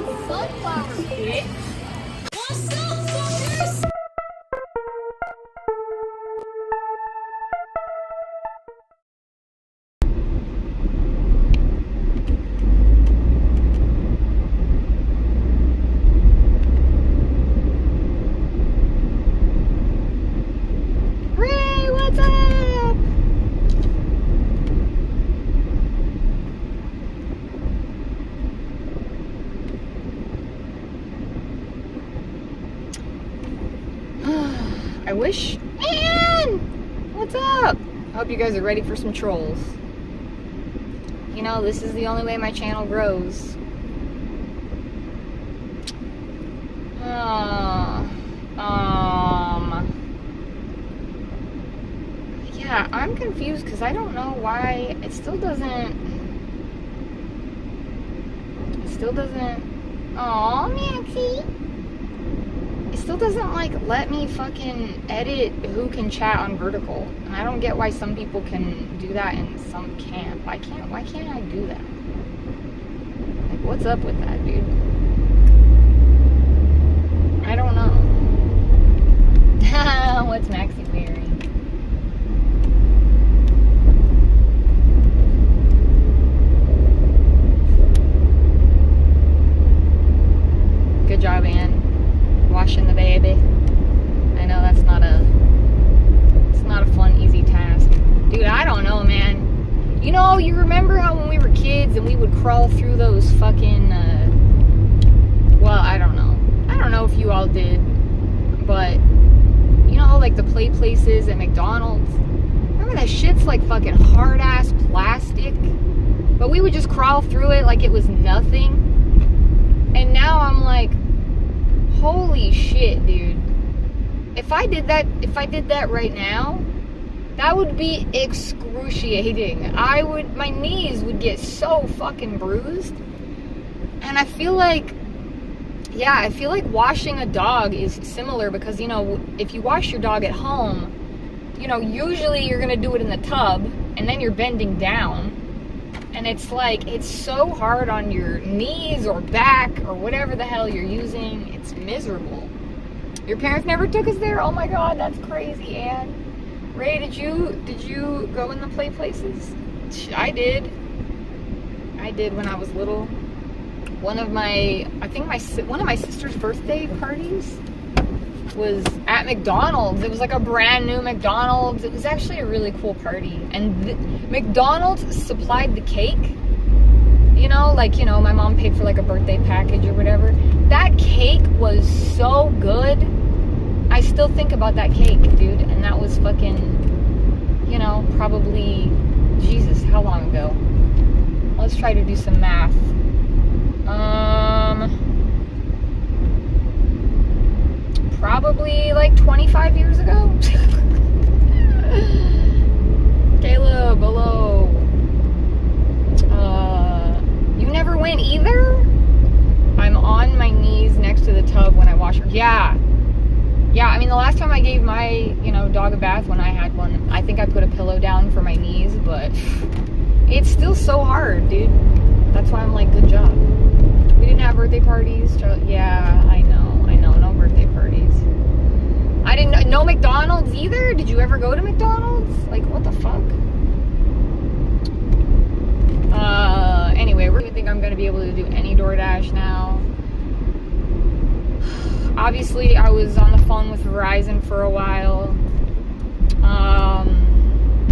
Sunflower pit. What's up, fuckers? Ray, what's up? I wish. Man! What's up? I hope you guys are ready for some trolls. You know, this is the only way my channel grows. Yeah, I'm confused because I don't know why it still doesn't. Aw, Maxie. It still doesn't like let me fucking edit who can chat on vertical. And I don't get why some people can do that and some can't. Why can't I do that? Like, what's up with that, dude? I don't know. What's Maxie wearing? Good job, Ann. Washing the baby. I know it's not a fun, easy task. Dude, I don't know, man. You know, you remember how when we were kids and we would crawl through those fucking, well, I don't know. I don't know if you all did, but, you know, like the play places at McDonald's? Remember that shit's like fucking hard-ass plastic? But we would just crawl through it like it was nothing. And now I'm like, holy shit, dude. If I did that right now, that would be excruciating. My knees would get so fucking bruised. And I feel like washing a dog is similar because, you know, if you wash your dog at home, you know, usually you're gonna do it in the tub and then you're bending down. And it's like, it's so hard on your knees or back or whatever the hell you're using. It's miserable. Your parents never took us there? Oh my god, that's crazy, Ann. Ray, did you go in the play places? I did when I was little. One of my sister's birthday parties was at McDonald's. It was like a brand new McDonald's. It was actually a really cool party. And McDonald's supplied the cake. You know, like, you know, my mom paid for like a birthday package or whatever. That cake was so good. I still think about that cake, dude. And that was fucking, you know, probably, Jesus, how long ago? Let's try to do some math. Probably like 25 years ago. Caleb, hello. You never went either? I'm on my knees next to the tub when I wash her. Yeah, I mean, the last time I gave my, you know, dog a bath when I had one, I think I put a pillow down for my knees, but it's still so hard, dude. That's why I'm like, good job. We didn't have birthday parties. Yeah, I know, no birthday parties. I didn't know McDonald's either. Did you ever go to McDonald's? Like, what the fuck? Anyway, I think I'm gonna be able to do any DoorDash now. Obviously, I was on the phone with Verizon for a while.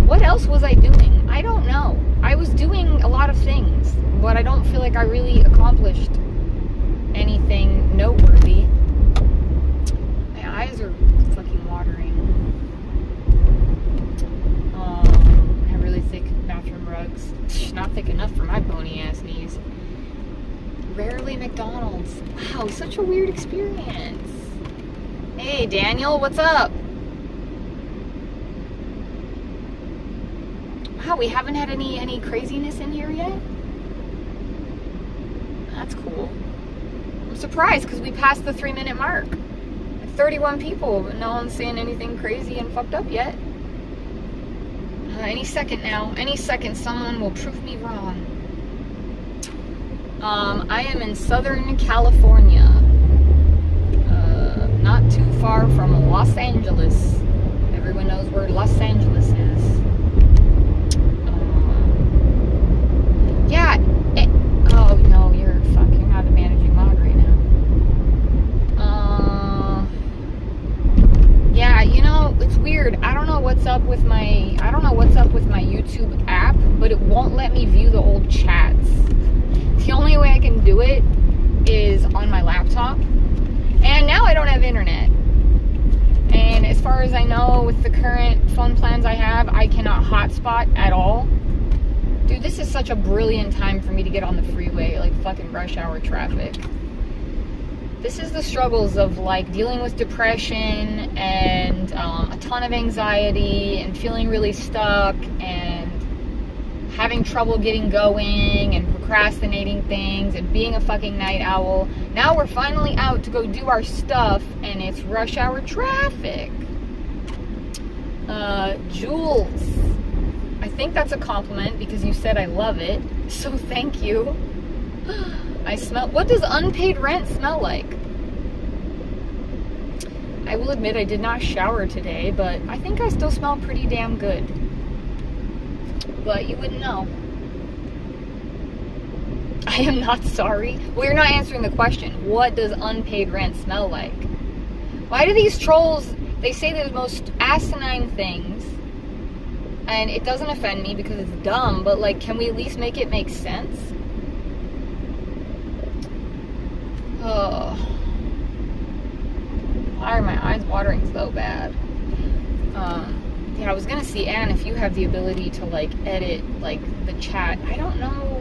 What else was I doing? I don't know. I was doing a lot of things, but I don't feel like I really accomplished anything noteworthy. My eyes are fucking watering. I have really thick bathroom rugs. Not thick enough for my bony ass knees. Rarely McDonald's. Wow, such a weird experience. Hey, Daniel, what's up? Wow, we haven't had any craziness in here yet? That's cool. I'm surprised because we passed the 3-minute mark. 31 people, but no one's saying anything crazy and fucked up yet. Any second now, any second, someone will prove me wrong. I am in Southern California. Not too far from Los Angeles. Everyone knows where Los Angeles is. Yeah. Oh, no, you're not a managing mod right now. Yeah, you know, it's weird. I don't know what's up with my YouTube app, but it won't let me view the old chats. The only way I can do it is on my laptop. And now I don't have internet. And as far as I know, with the current phone plans I have, I cannot hotspot at all. Dude, this is such a brilliant time for me to get on the freeway, like fucking rush hour traffic. This is the struggles of like dealing with depression and a ton of anxiety and feeling really stuck and having trouble getting going and procrastinating things and being a fucking night owl. Now we're finally out to go do our stuff and it's rush hour traffic. Jules, I think that's a compliment because you said I love it, so thank you. What does unpaid rent smell like? I will admit I did not shower today, but I think I still smell pretty damn good. But you wouldn't know. I am not sorry. Well, you're not answering the question. What does unpaid rent smell like? Why do these trolls, they say the most asinine things, and it doesn't offend me because it's dumb, but like, can we at least make it make sense? Oh. Why are my eyes watering so bad? Yeah, I was gonna see, Anne, if you have the ability to like edit like the chat. I don't know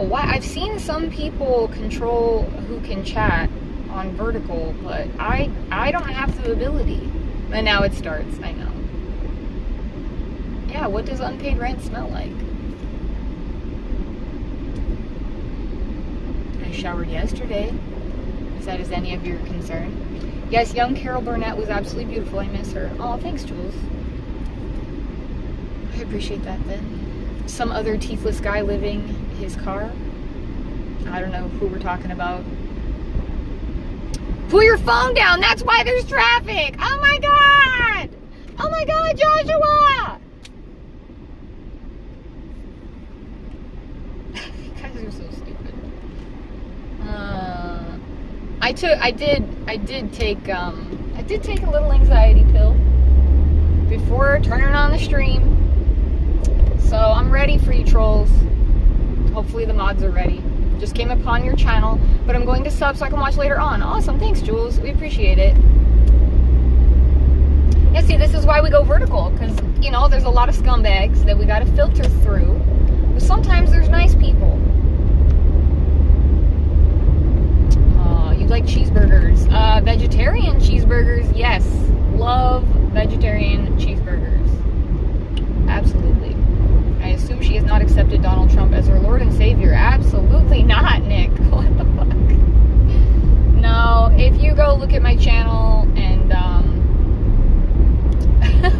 why. I've seen some people control who can chat on vertical, but I don't have the ability. And now it starts, I know. Yeah, what does unpaid rent smell like? I showered yesterday. Is that as any of your concern? Yes, young Carol Burnett was absolutely beautiful. I miss her. Oh, thanks, Jules. I appreciate that then. Some other teethless guy living his car. I don't know who we're talking about. Put your phone down. That's why there's traffic. Oh my God. Oh my God, Joshua. You guys are so stupid. I did take a little anxiety pill before turning on the stream. So I'm ready for you trolls. Hopefully the mods are ready. Just came upon your channel, but I'm going to sub so I can watch later on. Awesome, thanks Jules, we appreciate it. Yeah, see, this is why we go vertical, because, you know, there's a lot of scumbags that we gotta filter through, but sometimes there's nice people. You like cheeseburgers. Vegetarian cheeseburgers, yes. Love vegetarian cheeseburgers. Absolutely. I assume she has not accepted Donald Trump as her Lord and Savior. Absolutely not, Nick. What the fuck? No, if you go look at my channel and,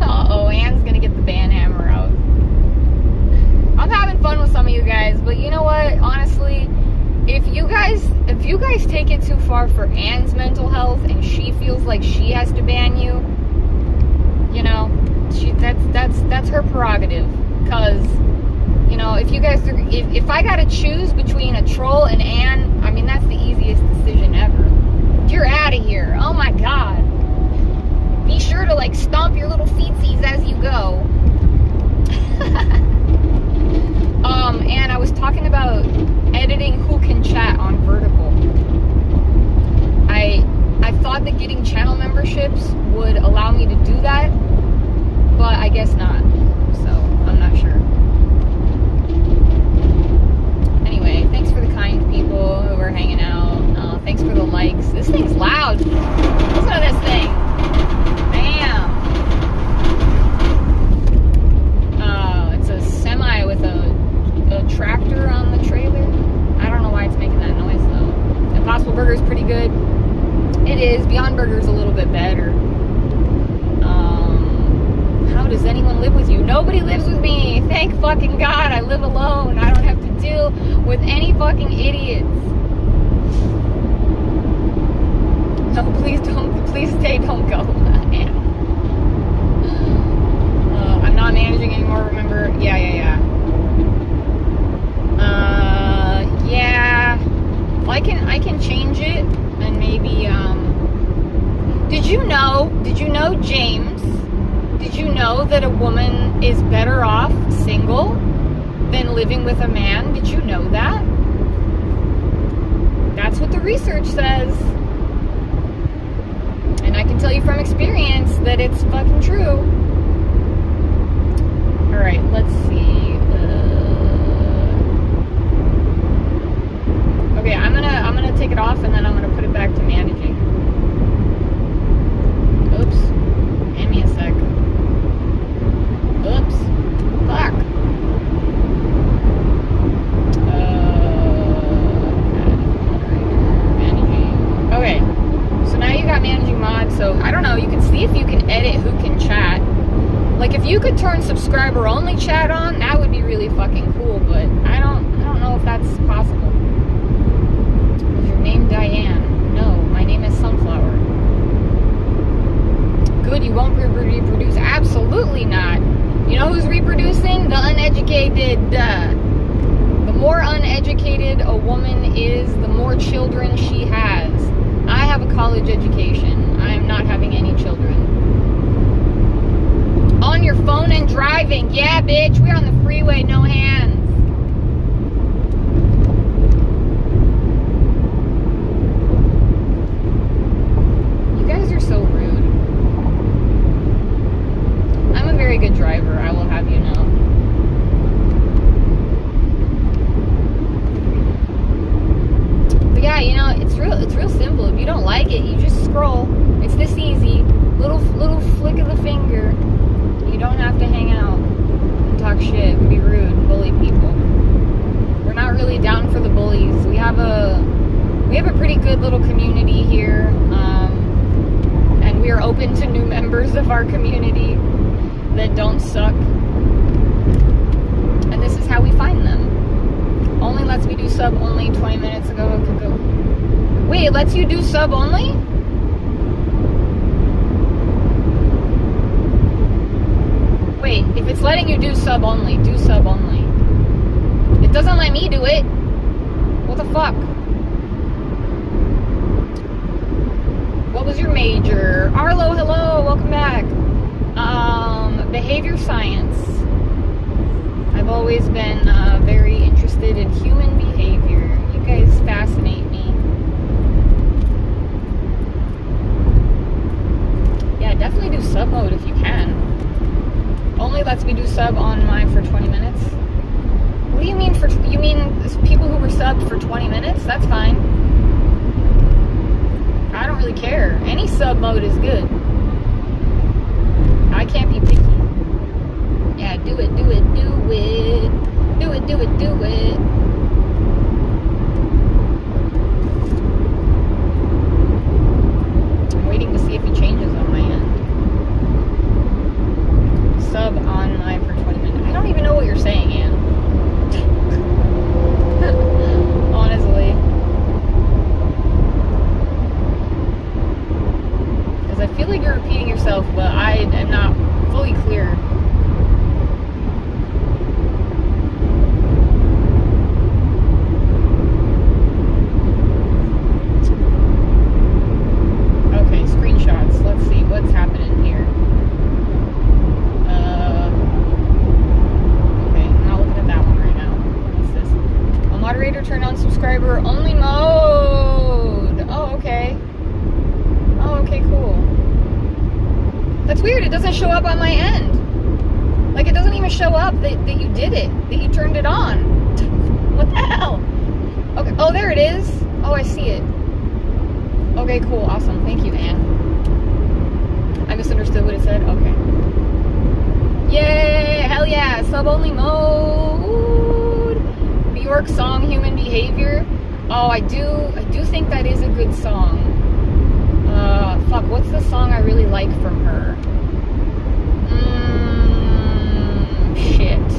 uh-oh, Anne's gonna get the ban hammer out. I'm having fun with some of you guys, but you know what? Honestly, if you guys take it too far for Anne's mental health and she feels like she has to ban you, you know, that's her prerogative. Cause, you know, if I gotta choose between a troll and Anne, I mean, that's the easiest decision ever. You're out of here. Oh my God. Be sure to like stomp your little feetsies as you go. And I was talking about editing who can chat on vertical. I thought that getting channel memberships would allow me to do that, but I guess not. So I'm not sure. with any fucking idiots. No, please don't. Please stay. Don't go. I'm not managing anymore. Remember? Yeah. Yeah. Well, I can change it and maybe. Did you know, James? Did you know that a woman is better off single than living with a man? Did you know that? That's what the research says. And I can tell you from experience that it's fucking true. Alright, let's see. Okay, I'm gonna take it off and then I'm gonna put it back to managing. Oops. Hand me a sec. Oops. Fuck. Managing. Okay. So now you got managing mod. So I don't know. You can see if you can edit who can chat. Like if you could turn subscriber only chat on, that would be really fucking cool. But I don't know if that's possible. Is your name Diane? No, my name is Sunflower. Good, you won't reproduce? Absolutely not. You know who's reproducing? The uneducated. The more uneducated a woman is, the more children she has. I have a college education. I am not having any children. On your phone and driving. Yeah, bitch, we're on the freeway, no hands. You guys are so rude. I'm a very good driver, I will have you know. But yeah, you know, it's real simple. If you don't like it, you just scroll. It's this easy. Little flick of the finger. You don't have to hang out and talk shit and be rude and bully people. We're not really down for the bullies. We have a pretty good little community here, and we are open to new members of our community that don't suck. And this is how we find them. Only lets me do sub only 20 minutes ago. It could go. Wait, it lets you do sub only? Wait, if it's letting you do sub only, do sub only. It doesn't let me do it. What the fuck? What was your major? Arlo, hello, welcome back. Behavior science. I've always been very interested in human behavior. You guys fascinate me. Yeah, definitely do sub mode if you can. Only lets me do sub on mine for 20 minutes. What do you mean you mean people who were subbed for 20 minutes? That's fine. I don't really care. Any sub mode is good. I can't be picky. Yeah, do it. Do it. I'm waiting to see if he changes on my end. Sub on mine for 20 minutes. I don't even know what you're saying, Ann. Honestly. Because I feel like you're repeating yourself, but I am not fully clear. Okay, screenshots. Let's see what's happening here. Moderator, turn on subscriber only mode. Oh, okay. Oh, okay, cool. That's weird. It doesn't show up on my end. Like, it doesn't even show up that you did it, that you turned it on. What the hell? Okay. Oh, there it is. Oh, I see it. Okay, cool. Awesome. Thank you, Anne. I misunderstood what it said. Okay. Yay! Hell yeah! Sub only mode. Bjork song Human Behavior. Oh, I do think that is a good song. Fuck, what's the song I really like from her? Shit.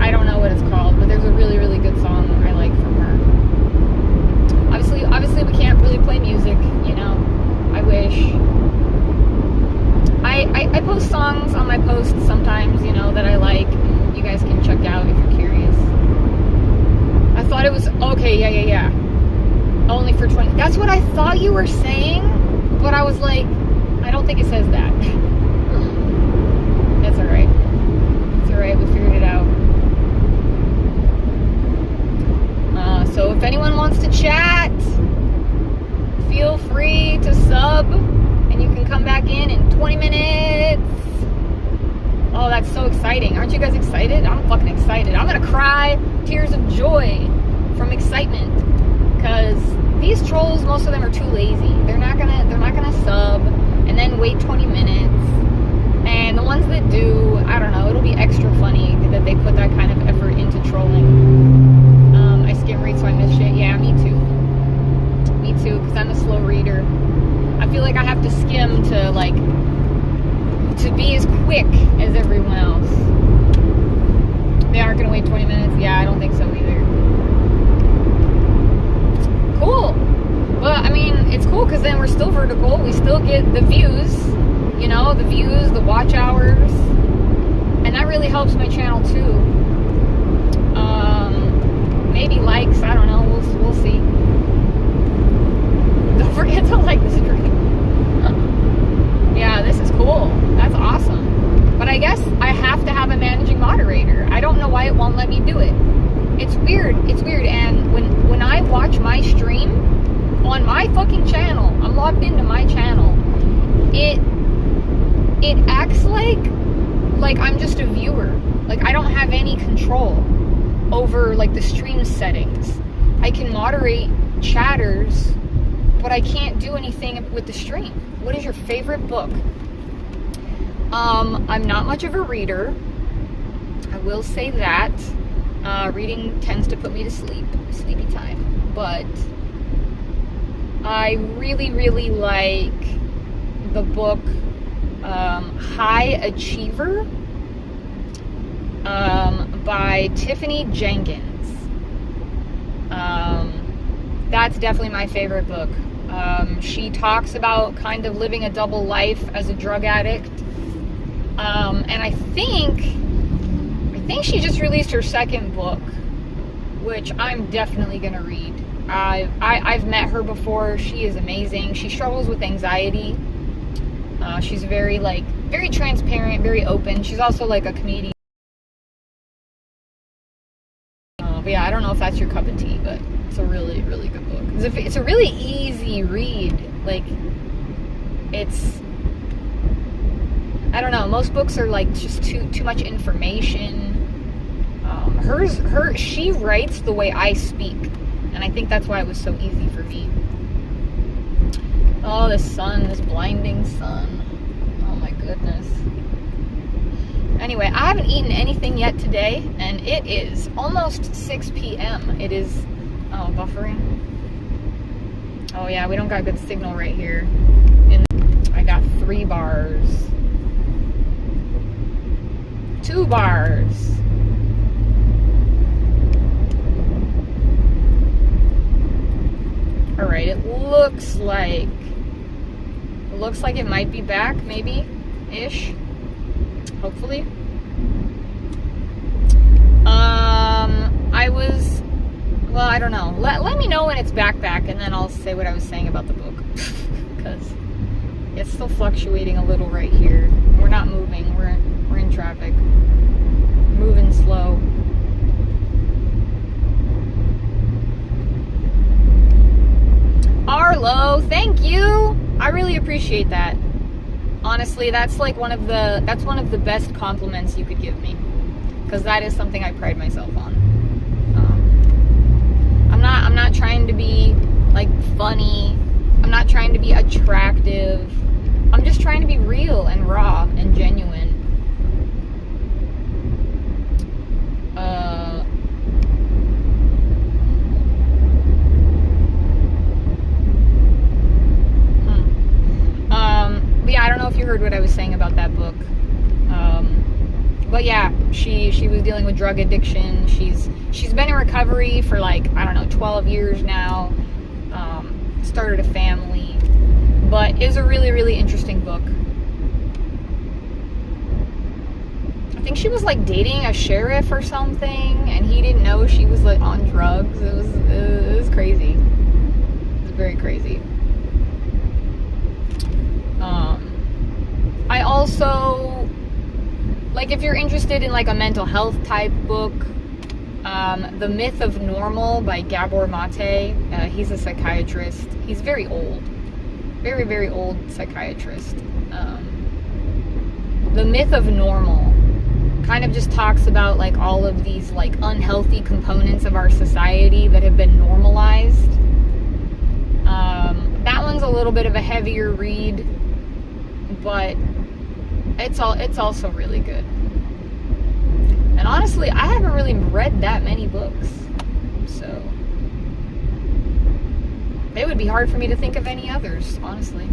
I don't know what it's called, but there's a really, really good song I it was, okay, yeah. Only for 20. That's what I thought you were saying, but I was like, I don't think it says that. That's alright. It's alright, we figured it out. So if anyone wants to chat, feel free to sub, and you can come back in 20 minutes. Oh, that's so exciting. Aren't you guys excited? I'm fucking excited. I'm gonna cry tears of joy from excitement, because these trolls, most of them are too lazy. They're not gonna sub and then wait 20 minutes. And the ones that do, I don't know, it'll be extra funny that they put that kind of effort into trolling. I skim read, so I miss shit. Yeah, me too. Me too, because I'm a slow reader. I feel like I have to skim to be as quick as everyone else. They aren't gonna wait 20 minutes. Yeah, I don't think so either. Cool. Well, I mean, it's cool because then we're still vertical. We still get the views, the watch hours, and that really helps my channel too. Maybe likes, I don't know, we'll see. Don't forget to like the stream. Yeah, this is cool. That's awesome. But I guess I have to have a managing moderator. I don't know why it won't let me do it. It's weird. And when I watch my stream on my fucking channel, I'm logged into my channel, it acts like I'm just a viewer. Like I don't have any control over like the stream settings. I can moderate chatters, but I can't do anything with the stream. What is your favorite book? I'm not much of a reader. I will say that. Reading tends to put me to sleep, sleepy time. But I really, really like the book High Achiever by Tiffany Jenkins. That's definitely my favorite book. She talks about kind of living a double life as a drug addict. And I think she just released her second book, which I'm definitely gonna read. I've met her before. She is amazing. She struggles with anxiety. She's very transparent, very open. She's also like a comedian. But yeah, I don't know if that's your cup of tea, but it's a really, really good book. It's a really easy read. Like, it's, I don't know, most books are like just too much information. She writes the way I speak, and I think that's why it was so easy for me. Oh, this sun, this blinding sun. Oh my goodness. Anyway, I haven't eaten anything yet today, and it is almost 6 p.m. It is, buffering. Oh yeah, we don't got good signal right here. I got 3 bars. 2 bars. Alright, it looks like it might be back, maybe, ish. Hopefully. I don't know. Let me know when it's back, and then I'll say what I was saying about the book. Because it's still fluctuating a little right here. We're not moving. We're in traffic. Moving slow. Arlo, thank you. I really appreciate that. Honestly, that's like one of the best compliments you could give me, because that is something I pride myself on. I'm not trying to be like funny. I'm not trying to be attractive. I'm just trying to be real and raw and genuine. But yeah, I don't know if you heard what I was saying about that book. But yeah, she was dealing with drug addiction. She's been in recovery for like, I don't know, 12 years now. Started a family, but is a really, really interesting book. I think she was like dating a sheriff or something, and he didn't know she was like on drugs. It was you're interested in like a mental health type book, The Myth of Normal by Gabor Mate. He's a psychiatrist. He's very old. Very, very old psychiatrist. The Myth of Normal kind of just talks about like all of these like unhealthy components of our society that have been normalized. That one's a little bit of a heavier read, but it's also really good. And honestly, I haven't really read that many books, so it would be hard for me to think of any others, honestly.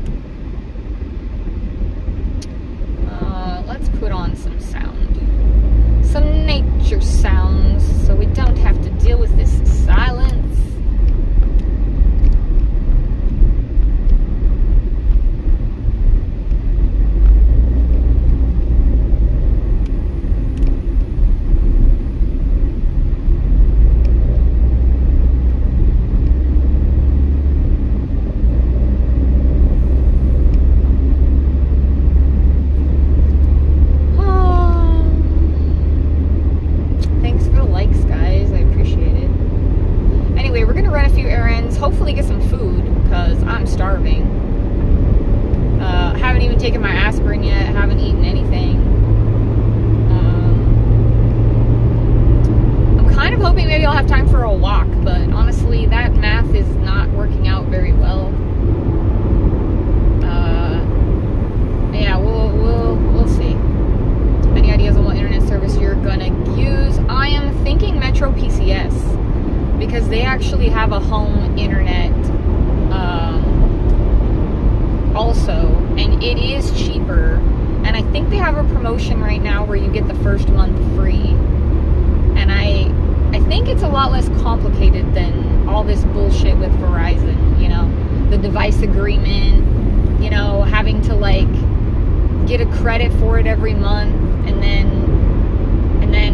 Let's put on some sound. Some nature sounds, so we don't have to deal with this silence. Hopefully get some food, because I'm starving. Haven't even taken my aspirin yet, haven't eaten anything. I'm kind of hoping maybe I'll have time for a walk, but honestly that math is not working out very well. Yeah, we'll see. Any ideas on what internet service you're gonna use? I am thinking Metro PCS, because they actually have a home internet also, and it is cheaper, and I think they have a promotion right now where you get the first month free, and I think it's a lot less complicated than all this bullshit with Verizon, you know, the device agreement, you know, having to like get a credit for it every month, and then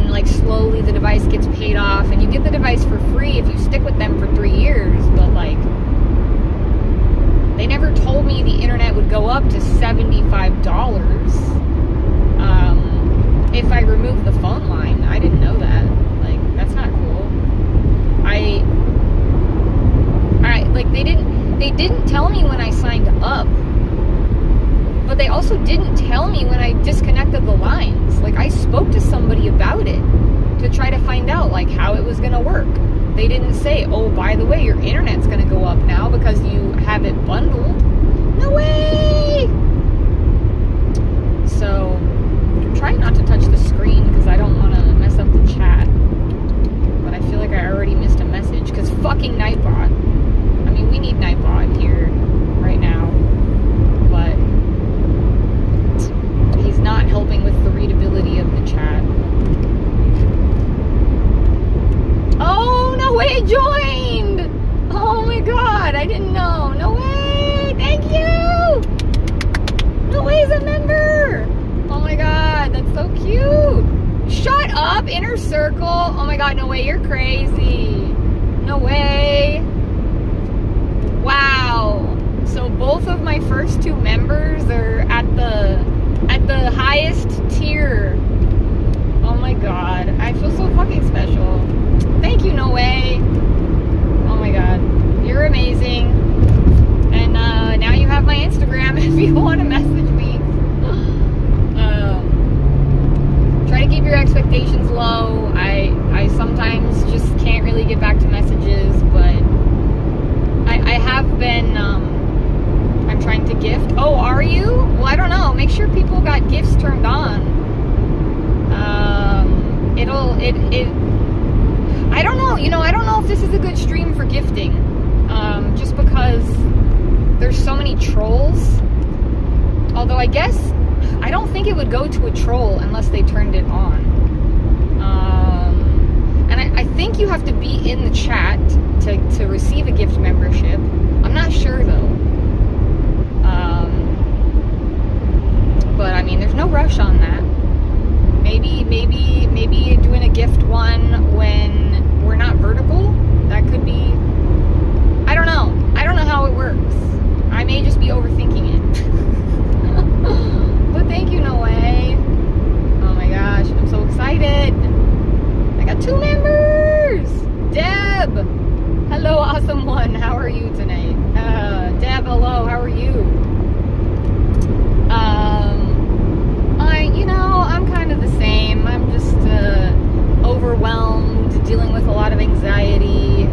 like slowly the device gets paid off, and you get the device for free if you stick with them for 3 years. But like, they never told me the internet would go up to $75 if I remove the phone line. I didn't know that. Like, that's not cool. I like, they didn't tell me when I signed up, but they also didn't tell me when I disconnected the lines. Like, I spoke to somebody about it to try to find out like how it was gonna work. They didn't say, oh, by the way, your internet's gonna go up now because you have it bundled. No way! So I'm trying not to touch the screen because I don't want to mess up the chat, but I feel like I already missed a message because fucking Nightbot. I mean, we need Nightbot here right now, but he's not helping with the readability of the chat. Oh, no way, I joined! Oh my god, I didn't know. No way! Thank you! No way, he's a member! Oh my god, that's so cute! Shut up, Inner Circle! Oh my god, no way, you're crazy! No way! Wow! So both of my first two members are at the highest tier. Oh my god, I feel so fucking special. Thank you, No Way. Oh my god, you're amazing. And now you have my Instagram if you want to message me. Try to keep your expectations low. I sometimes just can't really get back to messages, but I have been, I'm trying to gift. Oh, are you? Well, I don't know. Make sure people got gifts turned on. I don't know, you know, I don't know if this is a good stream for gifting, just because there's so many trolls, although I guess, I don't think it would go to a troll unless they turned it on, and I think you have to be in the chat to receive a gift membership. I'm not sure though, but I mean, there's no rush on that. Maybe doing a gift one when we're not vertical, that could be, I don't know how it works. I may just be overthinking it. But thank you, No Way. Oh my gosh, So Awesome One, how are you tonight? Deb, hello, how are you? I'm kind of the same. I'm just overwhelmed, dealing with a lot of anxiety,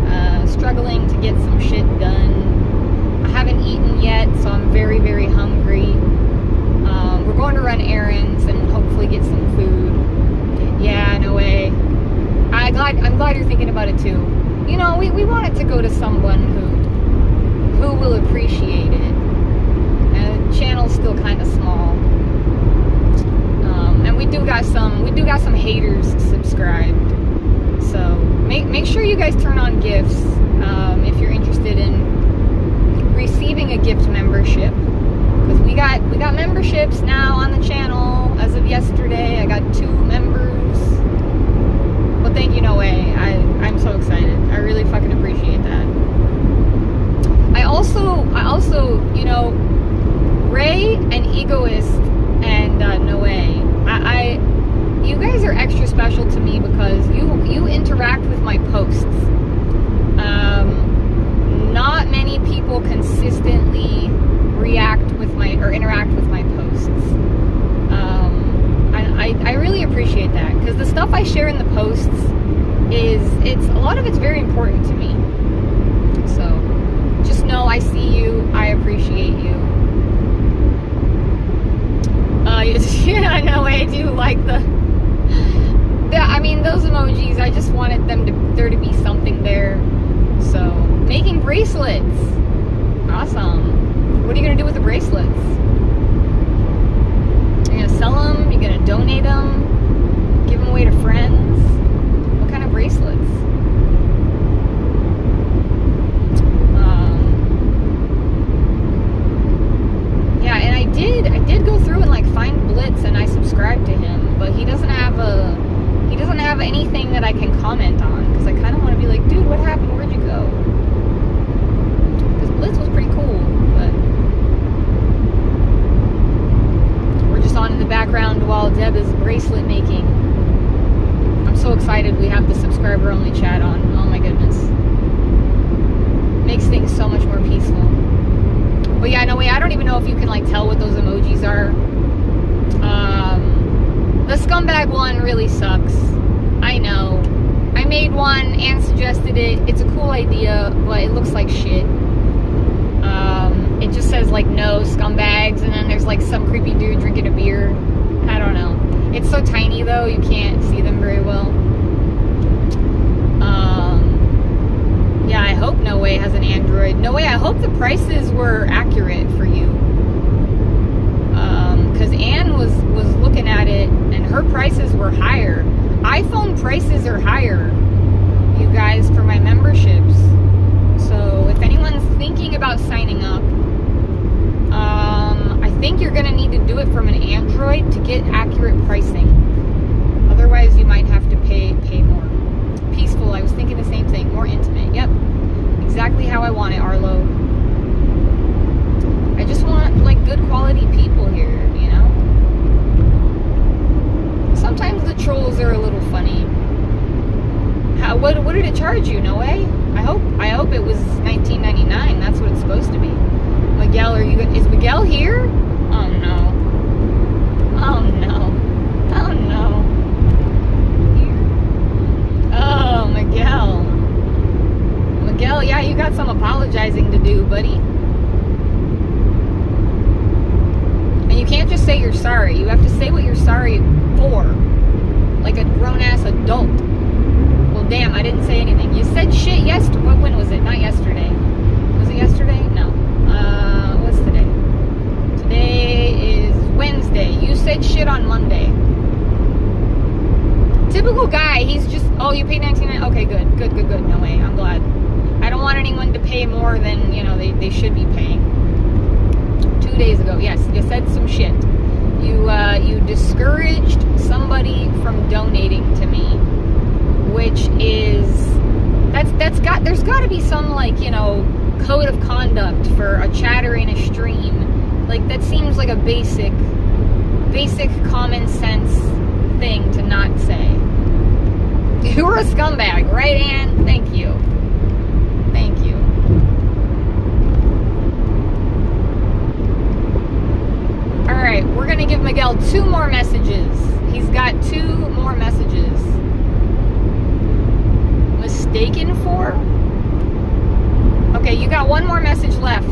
struggling to get some shit done. I haven't eaten yet, so I'm very, very hungry. We're going to run errands and hopefully get some food. Yeah, no way. I'm glad you're thinking about it too. We want it to go to someone who will appreciate it. And the channel's still kind of small. And we do got some haters subscribed. So make sure you guys turn on gifts if you're interested in receiving a gift membership. Because we got memberships now on the channel. As of yesterday, I got 2 members. Well, thank you, No Way. I'm so excited. I really fucking appreciate that. I also, Ray and Egoist and No Way. You guys are extra special to me because you interact with my posts. Not many people consistently interact with my posts. I really appreciate that because the stuff I share in the posts a lot of it's very important to me. So just know I see you, I appreciate you. Yeah, no way. I do like those emojis. I just wanted there to be something there. So making bracelets, awesome. What are you gonna do with the bracelets? You're gonna sell them? You're gonna donate them? Give them away to friends? What kind of bracelets? Yeah, and I did go through and find Blitz, and I subscribed to him, but he doesn't have anything that I can comment on because I kind of want to be like, dude, what happened? Where'd you go? Because Blitz was pretty cool, but we're just on in the background while Deb is bracelet making. I'm so excited we have the subscriber only chat on. Oh my goodness. Makes things so much more peaceful. But yeah, no way, I don't even know if you can tell what those emojis are. The scumbag one really sucks. I know. I made one and suggested it. It's a cool idea, but it looks like shit. It just says no scumbags, and then there's some creepy dude drinking a beer. I don't know. It's so tiny though, you can't see them very well. Yeah, I hope No Way has an Android. No Way, I hope the prices were accurate for you. Because Anne was looking at it, and her prices were higher. iPhone prices are higher, you guys, for my memberships. So if anyone's thinking about signing up, I think you're going to need to do it from an Android to get accurate pricing. Otherwise, you might have to pay more. Peaceful, I was thinking the same thing. More intimate, yep. Exactly how I want it, Arlo. I just want, good quality people here, Sometimes the trolls are a little funny. What did it charge you? No Way? I hope it was $19.99. That's what it's supposed to be. Miguel, is Miguel here? Oh no. Oh no. Oh no. Here. Oh, Miguel. Miguel, yeah, you got some apologizing to do, buddy. And you can't just say you're sorry. You have to say what you're sorry for. Like a grown-ass adult. Well, damn, I didn't say anything. You said shit yesterday. When was it? Not yesterday. Was it yesterday? No. What's today? Today is Wednesday. You said shit on Monday. Typical guy. He's just, oh, you paid $19. Okay, good. No Way. I'm glad. I don't want anyone to pay more than, they should be paying. 2 days ago, yes, you said some shit. You discouraged somebody from donating to me, which is there's got to be some code of conduct for a chatter in a stream. That seems like a basic common sense thing to not say. You're a scumbag, right, Anne? Thank you. got one more message left.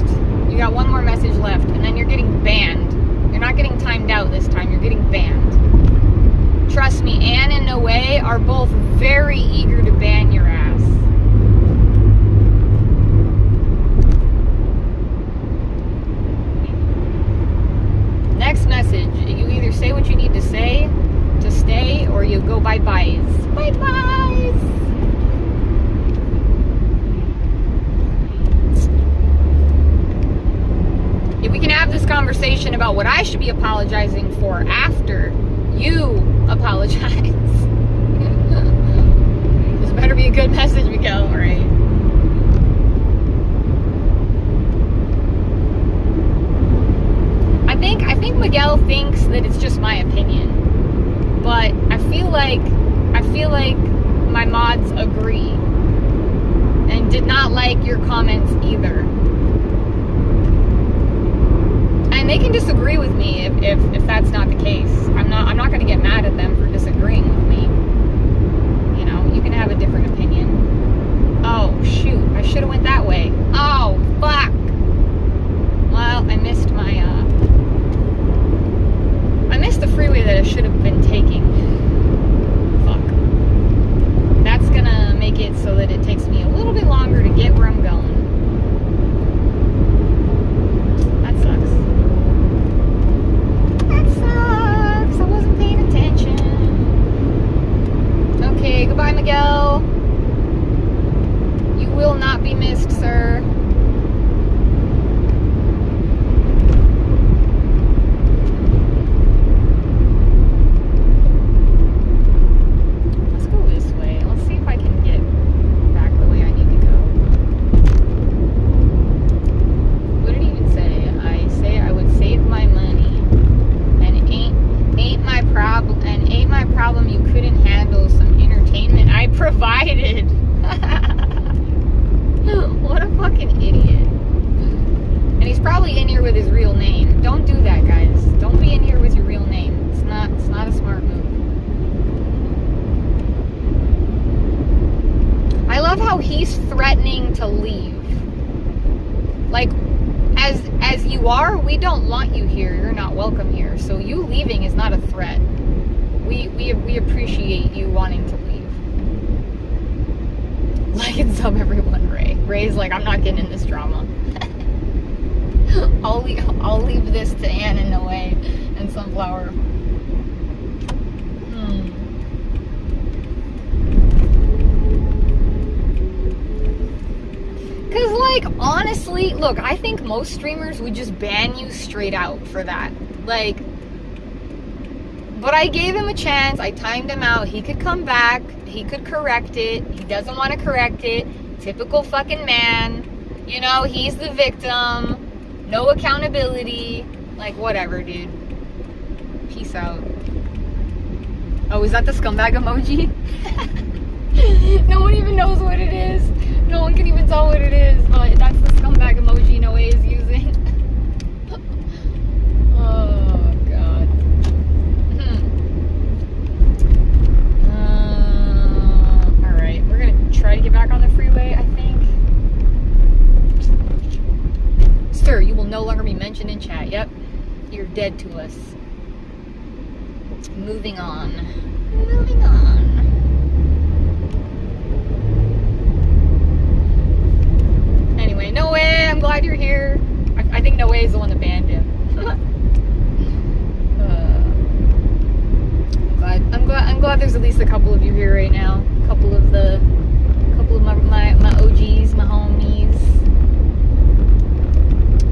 You got one more message left, and then you're getting banned. You're not getting timed out this time. You're getting banned. Trust me, Anne and Noe are both very eager to ban your ass. Next message. You either say what you need to say to stay, or you go bye-byes. Bye-byes! If we can have this conversation about what I should be apologizing for after you apologize. This better be a good message, Miguel, right? I think Miguel thinks that it's just my opinion. But I feel like my mods agree. And did not like your comments either. And they can disagree with me if that's not the case. I'm not going to get mad at them for disagreeing with me. You know, you can have a different opinion. Oh shoot, I should have went that way. Oh fuck. Well, I missed the freeway that I should have been taking. Fuck. That's gonna make it so that it takes me a little bit longer to get where I'm going. That sucks. I wasn't paying attention. Okay, goodbye, Miguel. You will not be missed, sir. Let's go this way. Let's see if I can get back the way I need to go. What did he even say? I say I would save my money. And ain't my problem you couldn't handle some entertainment I provided. What a fucking idiot. And he's probably in here with his real name. Don't do that, guys. Don't be in here with your real name. It's not a smart move. I love how he's threatening to leave. Like, as you are, we don't want you here. You're not welcome here. So you leaving is not a threat. We appreciate you wanting to leave. Like and sub everyone, Ray. Ray's like, I'm not getting in this drama. I'll leave this to Anne and Noe and Sunflower. Cause like, honestly, look, I think most streamers would just ban you straight out for that. Like, but I gave him a chance. I timed him out. He could come back. He could correct it. He doesn't want to correct it. Typical fucking man. You know, he's the victim. No accountability. Like, whatever, dude. Peace out. Oh, is that the scumbag emoji? No one even knows what it is. No one can even tell what it is. But that's the scumbag emoji Noe is using. Oh, God. Alright, we're gonna try to get back on the freeway, I think. Sir, you will no longer be mentioned in chat. Yep. You're dead to us. Moving on. Moving on. Anyway, Noe, I'm glad you're here. I think Noe is the one that banned him. I'm glad there's at least a couple of you here right now. A couple of my OGs, my homies.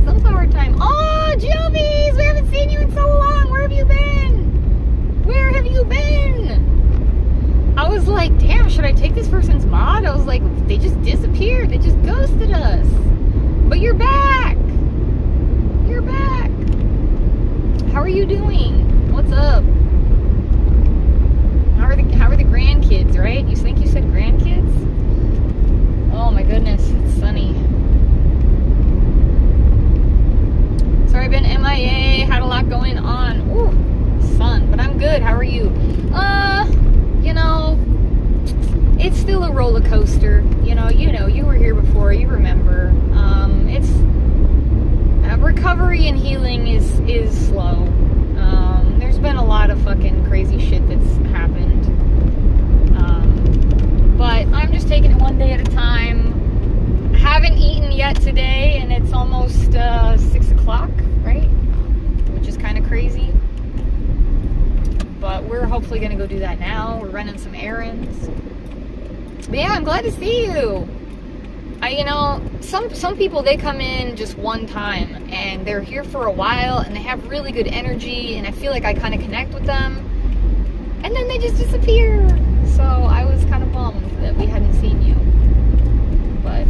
Sunflower time. Oh, Jovies! We haven't seen you in so long. Where have you been? Where have you been? I was like, damn, should I take this person's mod? I was like, they just disappeared. They just ghosted us. But you're back. You're back. How are you doing? What's up? How are the grandkids, right? You think you said grandkids? Oh my goodness, it's sunny. Sorry, I've been MIA, had a lot going on. Ooh, sun, but I'm good. How are you? You know, it's still a roller coaster. You know, you were here before, you remember. hopefully going to go do that now. We're running some errands. But yeah, I'm glad to see you. Some people, they come in just one time and they're here for a while and they have really good energy and I feel like I kind of connect with them and then they just disappear. So I was kind of bummed that we hadn't seen you. But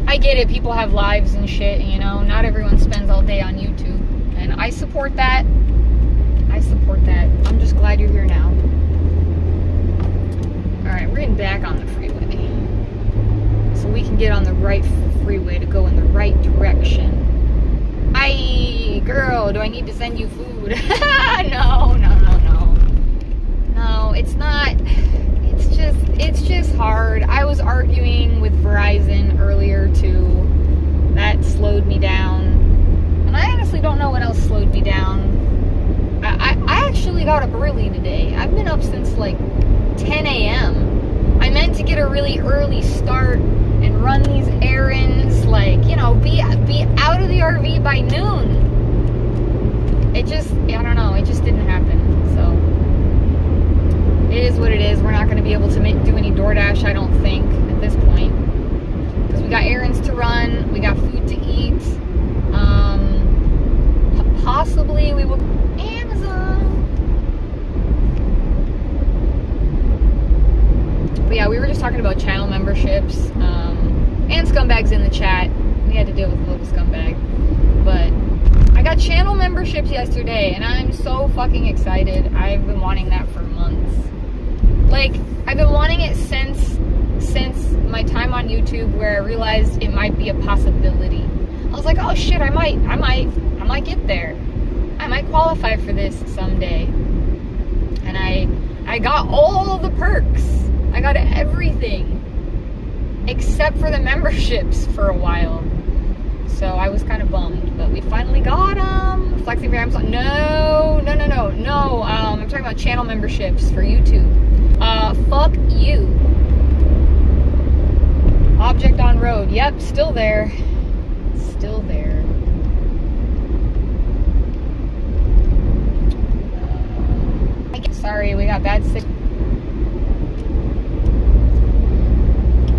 I get it. People have lives and shit, not everyone spends all day on YouTube. And I support that. I'm just glad you're here now. Alright, we're getting back on the freeway. So we can get on the right freeway to go in the right direction. Aye, girl, do I need to send you food? No. No, it's not. It's just hard. I was arguing with Verizon earlier too. That slowed me down. And I honestly don't know what else slowed me down. I actually got up early today. I've been up since like 10 a.m. I meant to get a really early start and run these errands, be out of the RV by noon. I don't know, it just didn't happen. So it is what it is. We're not going to be able to do any DoorDash, I don't think, at this point, because we got errands to run, we got food to eat. Possibly we will Amazon. But yeah, we were just talking about channel memberships, and scumbags in the chat. We had to deal with a little scumbag. But I got channel memberships yesterday, and I'm so fucking excited. I've been wanting that for months. I've been wanting it since my time on YouTube, where I realized it might be a possibility. I was like, oh shit, I might get there. I might qualify for this someday. And I got all the perks. I got everything except for the memberships for a while. So I was kind of bummed, but we finally got them. Flexing for Amazon. No. I'm talking about channel memberships for YouTube. Fuck you. Object on road. Yep, still there. Sorry, we got bad signal.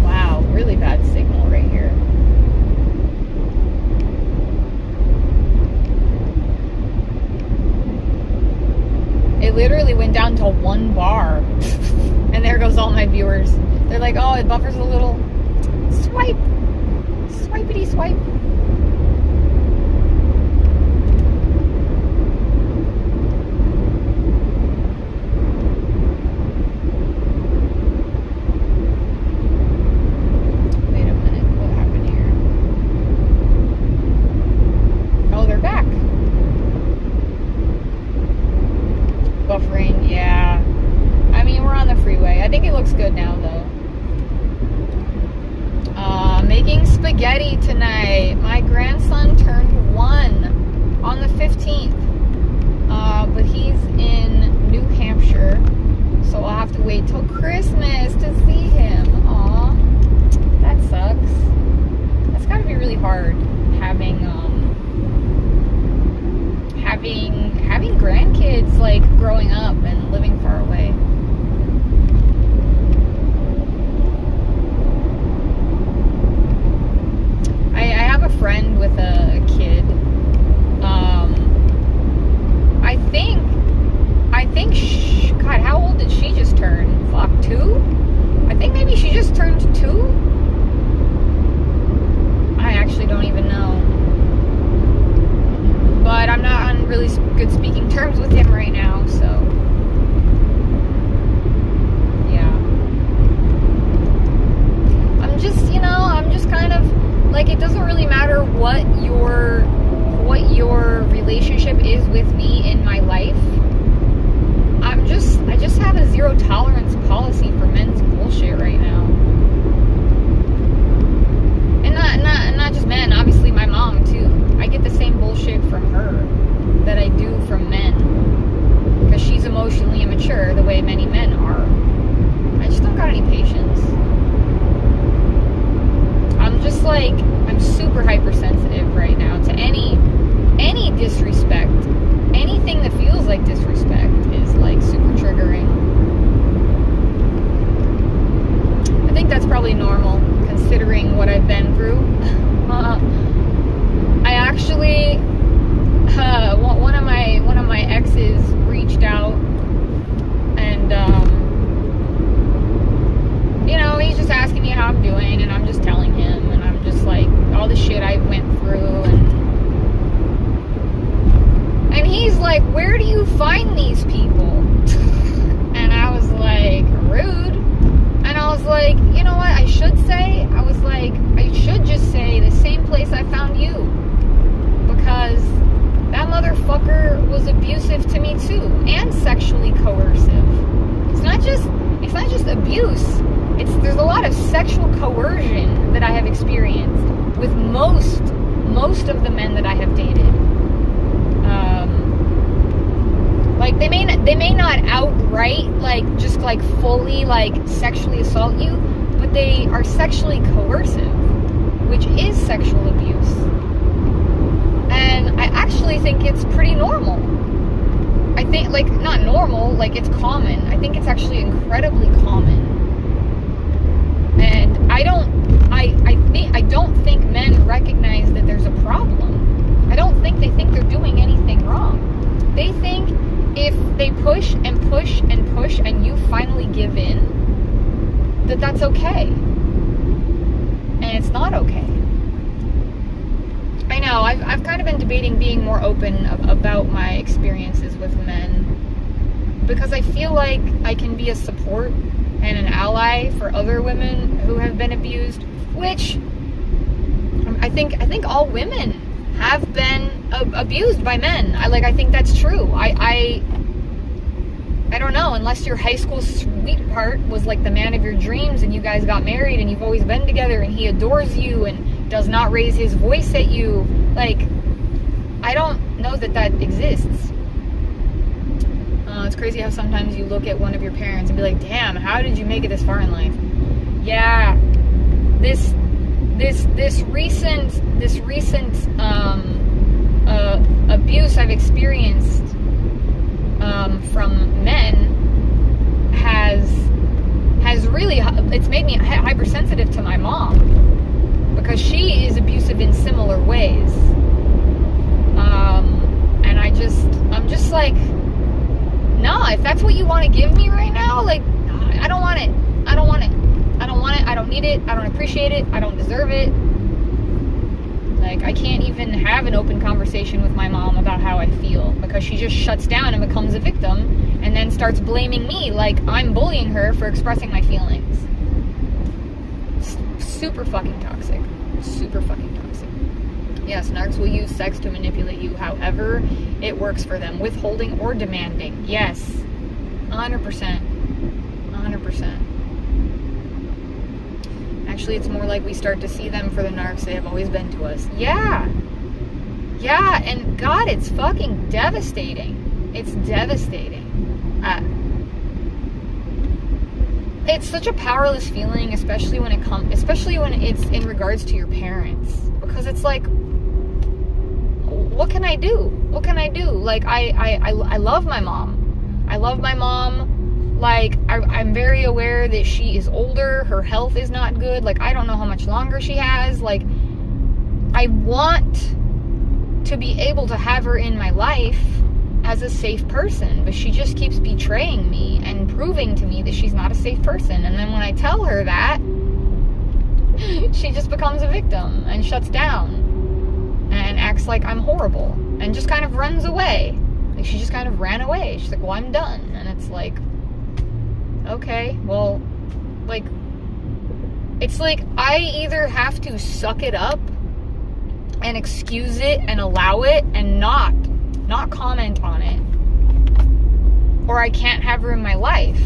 Wow, really bad signal right here. It literally went down to 1 bar. And there goes all my viewers. They're like, oh, it buffers a little. Swipe. Swipity swipe. Buffering, yeah. I mean, we're on the freeway. I think it looks good now, though. Making spaghetti tonight. My grandson turned 1 on the 15th. But he's in New Hampshire, so I'll have to wait till Christmas to see him. Aw, that sucks. That's gotta be really hard, having grandkids, growing up and living far away. I have a friend with a kid. God, how old did she just turn? Fuck, 2? I think maybe she just turned 2? I actually don't even know. But I'm not on really good speaking terms with him right now, so yeah. I'm just kind of it doesn't really matter what your relationship is with me in my life. I just have a zero tolerance policy for men's bullshit right now. And not just men, obviously my mom too. I get the same bullshit from her that I do from men, because she's emotionally immature the way many men are. I just don't got any patience. I'm super hypersensitive right now to any disrespect, any most of the men that I have dated, like they may not outright just fully sexually assault you, but they are sexually coercive, which is sexual abuse. And I actually think it's pretty normal. I think, not normal, it's common. I think it's actually incredibly common. And I don't think men recognize that there's a problem. I don't think they think they're doing anything wrong. They think if they push and push and push and you finally give in, that's okay. And it's not okay. I know, I've kind of been debating being more open about my experiences with men, because I feel like I can be a support and an ally for other women who have been abused, which I think all women have been abused by men. I think that's true. I don't know, unless your high school sweetheart was the man of your dreams and you guys got married and you've always been together and he adores you and does not raise his voice at you. I don't know that exists. It's crazy how sometimes you look at one of your parents and be like, damn, how did you make it this far in life? Yeah, this recent abuse I've experienced from men has really, it's made me hypersensitive to my mom, because she is abusive in similar ways. And I'm just like, no, if that's what you want to give me right now, I don't want it. I don't want it. I don't want it. I don't need it. I don't appreciate it. I don't deserve it. I can't even have an open conversation with my mom about how I feel, because she just shuts down and becomes a victim and then starts blaming me like I'm bullying her for expressing my feelings. Super fucking toxic. Super fucking toxic. Yes, narcs will use sex to manipulate you however it works for them, withholding or demanding. Yes, 100%. 100%. Actually, it's more like we start to see them for the narcs they have always been to us. Yeah. Yeah, and God, it's fucking devastating. It's devastating. It's such a powerless feeling, especially when it's in regards to your parents, because it's what can I do? What can I do? I love my mom. I love my mom. I'm very aware that she is older. Her health is not good. I don't know how much longer she has. I want to be able to have her in my life as a safe person, but she just keeps betraying me and proving to me that she's not a safe person. And then when I tell her that, she just becomes a victim and shuts down and acts like I'm horrible and just kind of runs away. She just kind of ran away. She's like, well, I'm done. And it's okay, well, it's I either have to suck it up and excuse it and allow it and not comment on it, or I can't have her in my life,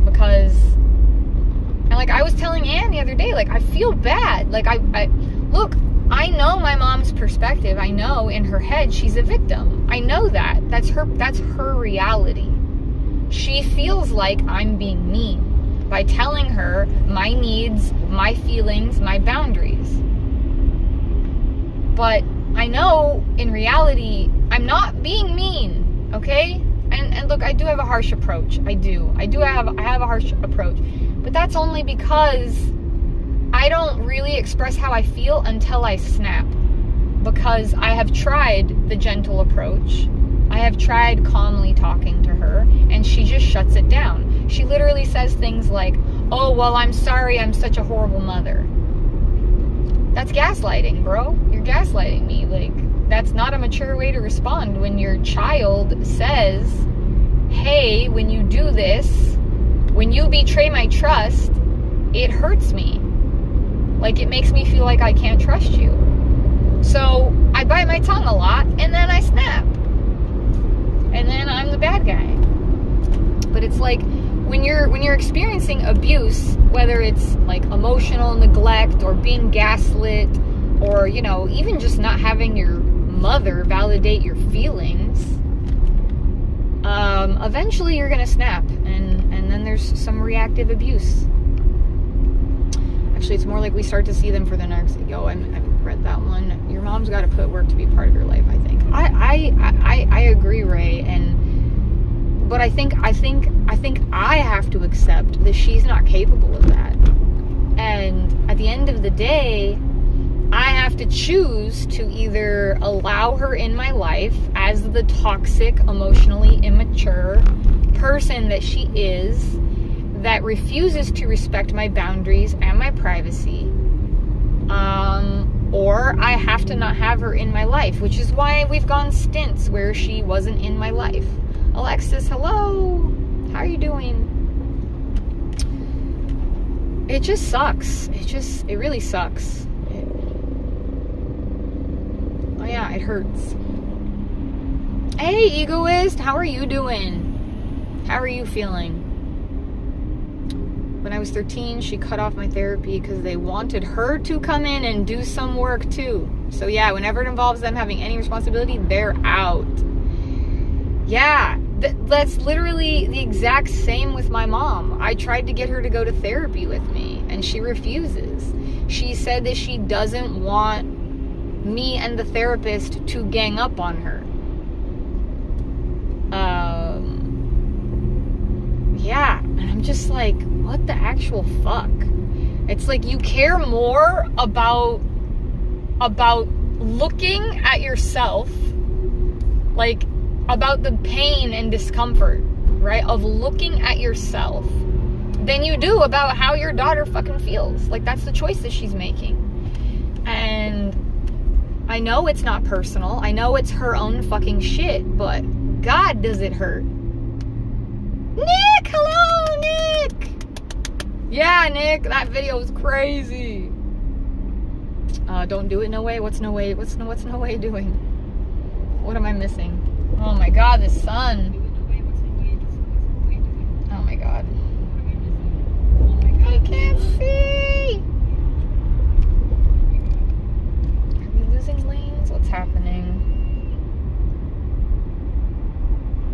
because, and I was telling Anne the other day, I feel bad. I look, I know my mom's perspective. I know in her head she's a victim. I know that. That's her reality. She feels like I'm being mean by telling her my needs, my feelings, my boundaries. But I know in reality I'm not being mean, okay? And look, I do have a harsh approach. I have a harsh approach. But that's only because I don't really express how I feel until I snap. Because I have tried the gentle approach. I have tried calmly talking to her, and she just shuts it down. She literally says things like, oh, well, I'm sorry, I'm such a horrible mother. That's gaslighting, bro. You're gaslighting me. That's not a mature way to respond when your child says, hey, when you do this, when you betray my trust, it hurts me. It makes me feel like I can't trust you. So I bite my tongue a lot, and then I snap. And then I'm the bad guy. But it's when you're experiencing abuse, whether it's emotional neglect or being gaslit or or, you know, even just not having your mother validate your feelings, eventually you're gonna snap, and then there's some reactive abuse. Actually, it's more like we start to see them for the next. Yo, I read that one. Your mom's got to put work to be part of your life. I think. I agree, Ray. But I think I have to accept that she's not capable of that. And at the end of the day, I have to choose to either allow her in my life as the toxic, emotionally immature person that she is, that refuses to respect my boundaries and my privacy, or I have to not have her in my life, which is why we've gone stints where she wasn't in my life. Alexis, hello, how are you doing? It just sucks. It really sucks. Oh yeah, it hurts. Hey, egoist, how are you doing? How are you feeling? When I was 13, she cut off my therapy because they wanted her to come in and do some work too. So yeah, whenever it involves them having any responsibility, they're out. Yeah, that's literally the exact same with my mom. I tried to get her to go to therapy with me, and she refuses. She said that she doesn't want me and the therapist to gang up on her. Yeah, and I'm just like, what the actual fuck? It's like you care more about looking at yourself, like about the pain and discomfort, right, of looking at yourself, than you do about how your daughter fucking feels. Like, that's the choice that she's making. And I know it's not personal. I know it's her own fucking shit, but God, does it hurt. Nick, hello, Nick. Yeah, Nick, that video was crazy. Don't do it, no way. What's no way? What's no way doing? What am I missing? Oh my God, the sun. Oh my God. I can't see. Are we losing lanes? What's happening?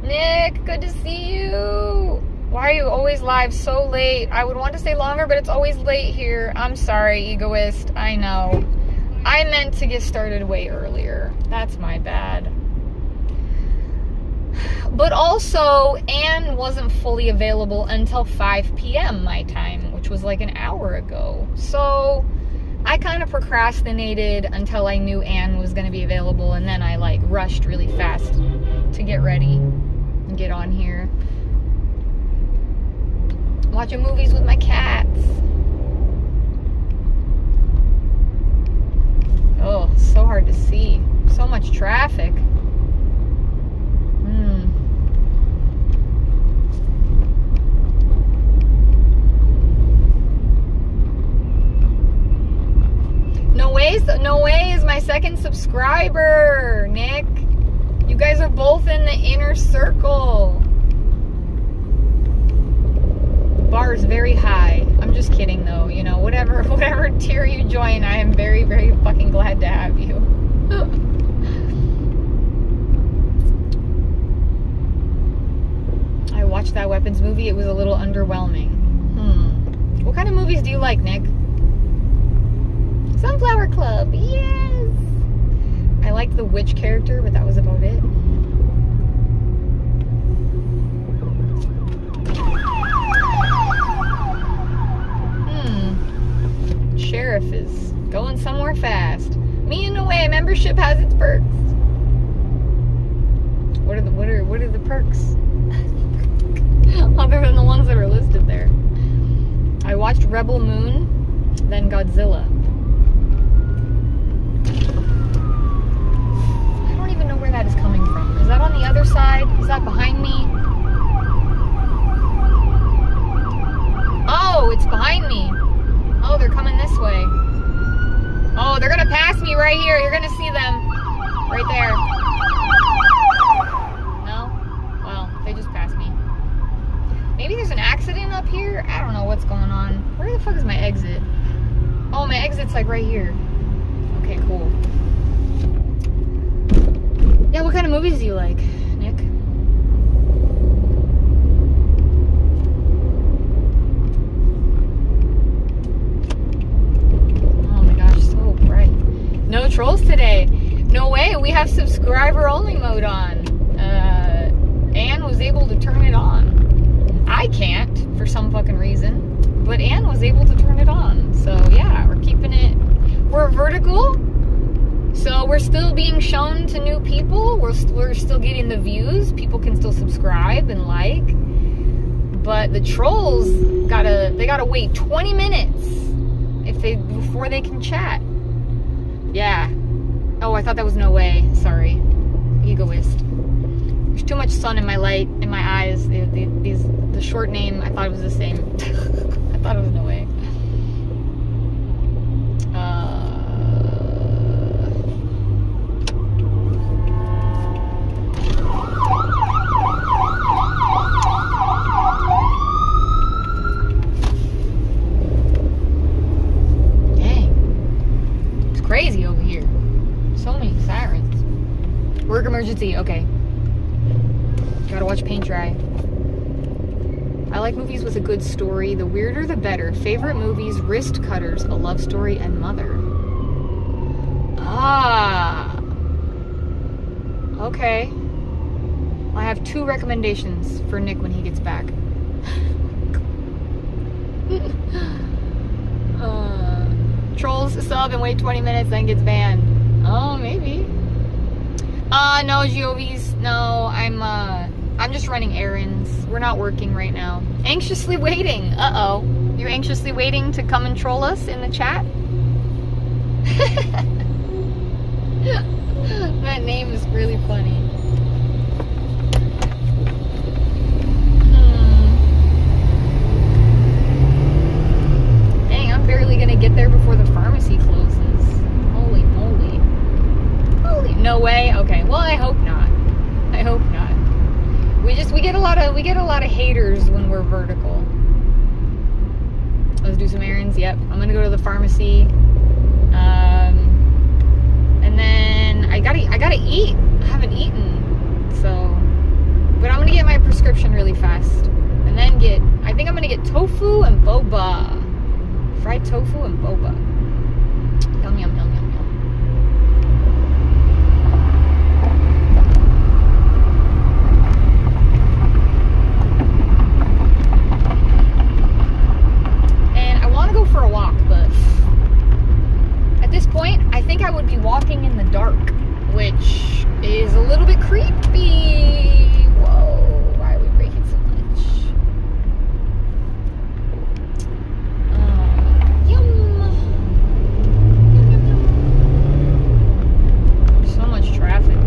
Nick, good to see you. Why are you always live so late? I would want to stay longer, but it's always late here. I'm sorry, egoist. I know. I meant to get started way earlier. That's my bad. But also, Anne wasn't fully available until 5 p.m. my time, which was like an hour ago. So I kind of procrastinated until I knew Anne was going to be available, and then I like rushed really fast to get ready and get on here. Watching movies with my cats. Oh, so hard to see. So much traffic. No way is my second subscriber, Nick. You guys are both in the inner circle. The bar is very high. I'm just kidding though. You know, whatever tier you join, I am very, very fucking glad to have you. I watched that Weapons movie. It was a little underwhelming. What kind of movies do you like, Nick? Sunflower Club, yes! I liked the witch character, but that was about it. Sheriff is going somewhere fast. Me in the way, membership has its perks. What are the perks? Other than the ones that are listed there. I watched Rebel Moon, then Godzilla. I don't even know where that is coming from. Is that on the other side? Is that behind me? Oh, it's behind me. Oh, they're coming this way. Oh, they're gonna pass me right here. You're gonna see them. Right there. No? Well, they just passed me. Maybe there's an accident up here? I don't know what's going on. Where the fuck is my exit? Oh, my exit's like right here. Okay, cool. Yeah, what kind of movies do you like, Nick? Oh my gosh, so bright. No trolls today. No way, we have subscriber only mode on. Anne was able to turn it on. I can't, for some fucking reason. But Anne was able to turn it on. So yeah, we're keeping it. We're vertical. So we're still being shown to new people. We're still getting the views. People can still subscribe and like. But the trolls gotta wait 20 minutes before they can chat. Yeah. Oh, I thought that was no way. Sorry. Egoist. There's too much sun in my eyes. The short name, I thought it was the same. I thought it was no way. Dang. It's crazy over here. So many sirens. Work emergency. Okay. Gotta watch paint dry. I like movies with a good story. The weirder the better. Favorite movies: Wrist Cutters, A Love Story, and Mother. Ah. Okay. I have 2 recommendations for Nick when he gets back. Trolls sub and wait 20 minutes, then gets banned. Oh, maybe. No, Giovis. No, I'm just running errands. We're not working right now. Anxiously waiting. Uh-oh. You're anxiously waiting to come and troll us in the chat? That name is really funny. Dang, I'm barely gonna get there before the pharmacy closes. Holy moly. Holy, no way? Okay, well, I hope not. I hope not. We get a lot of haters when we're vertical. Let's do some errands. Yep, I'm gonna go to the pharmacy, and then I gotta eat. I haven't eaten, so. But I'm gonna get my prescription really fast, and then I think I'm gonna get tofu and boba, fried tofu and boba. Yum yum yum yum yum. For a walk, but at this point I think I would be walking in the dark, which is a little bit creepy. Whoa, why are we breaking so much? Yum. Yum, yum, yum. So much traffic.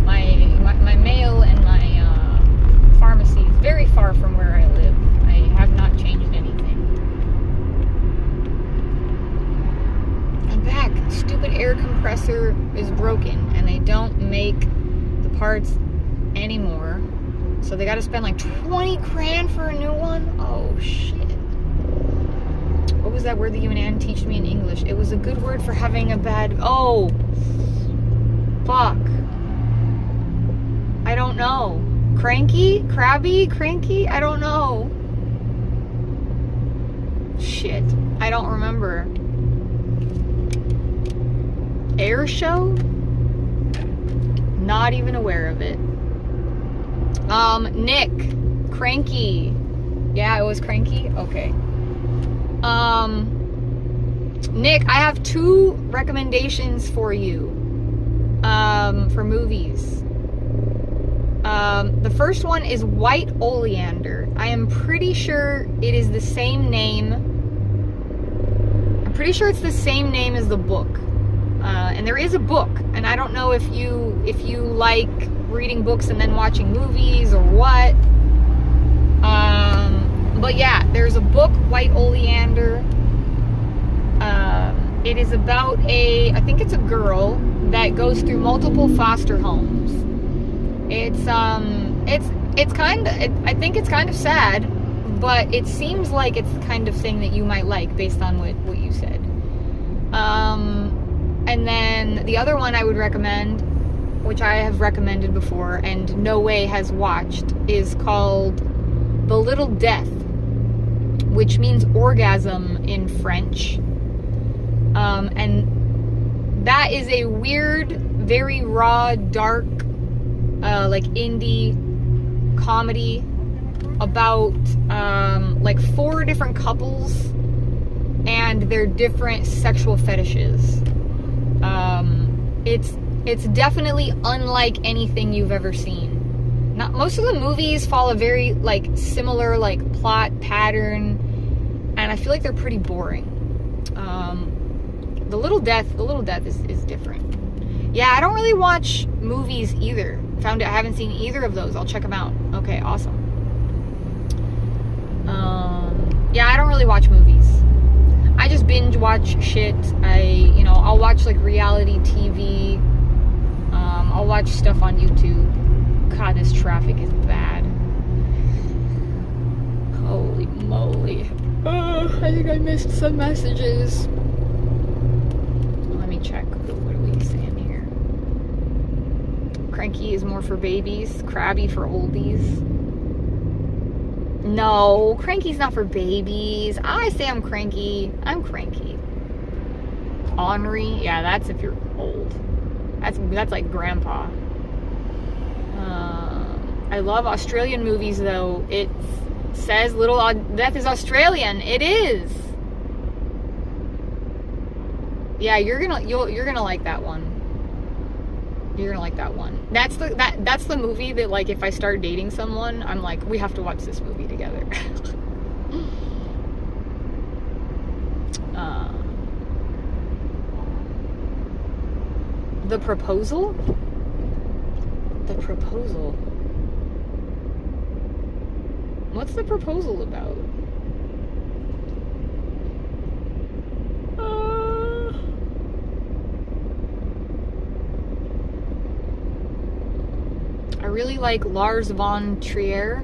My mail and my pharmacy is very far from where I live. Have not changed anything. I'm back. Stupid air compressor is broken and they don't make the parts anymore. So they gotta spend like 20 grand for a new one? Oh shit. What was that word that you and Ann teach me in English? It was a good word for having a bad... Oh. Fuck. I don't know. Cranky? Crabby? Cranky? I don't know. Shit, I don't remember. Air show? Not even aware of it. Nick, cranky. Yeah, it was cranky? Okay. Nick, I have 2 recommendations for you. For movies. The first one is White Oleander. I am pretty sure it is the same name. I'm pretty sure it's the same name as the book. And there is a book, and I don't know if you like reading books and then watching movies or what. But yeah, there's a book, White Oleander. It is about I think it's a girl that goes through multiple foster homes. I think it's kind of sad, but it seems like it's the kind of thing that you might like based on what you said. And then the other one I would recommend, which I have recommended before and No Way has watched, is called The Little Death, which means orgasm in French. And that is a weird, very raw, dark, like indie comedy about like 4 different couples and their different sexual fetishes. It's definitely unlike anything you've ever seen. Most of the movies follow a very like similar like plot pattern, and I feel like they're pretty boring. The Little Death is different. Yeah, I don't really watch movies either. I haven't seen either of those. I'll check them out. Okay, awesome. Yeah, I don't really watch movies. I just binge watch shit. I'll watch like reality TV. I'll watch stuff on YouTube. God, this traffic is bad. Holy moly. I think I missed some messages. Let me check. What are we saying here? Cranky is more for babies. Crabby for oldies. No, cranky's not for babies. I say I'm cranky. I'm cranky. Ornery, yeah, that's if you're old. That's like grandpa. I love Australian movies though. It says Little Death is Australian. It is. Yeah, you're gonna like that one. You're gonna like that one. That's the movie that, like, if I start dating someone, I'm like, we have to watch this movie together. The Proposal? The Proposal. What's The Proposal about? I really like Lars von Trier.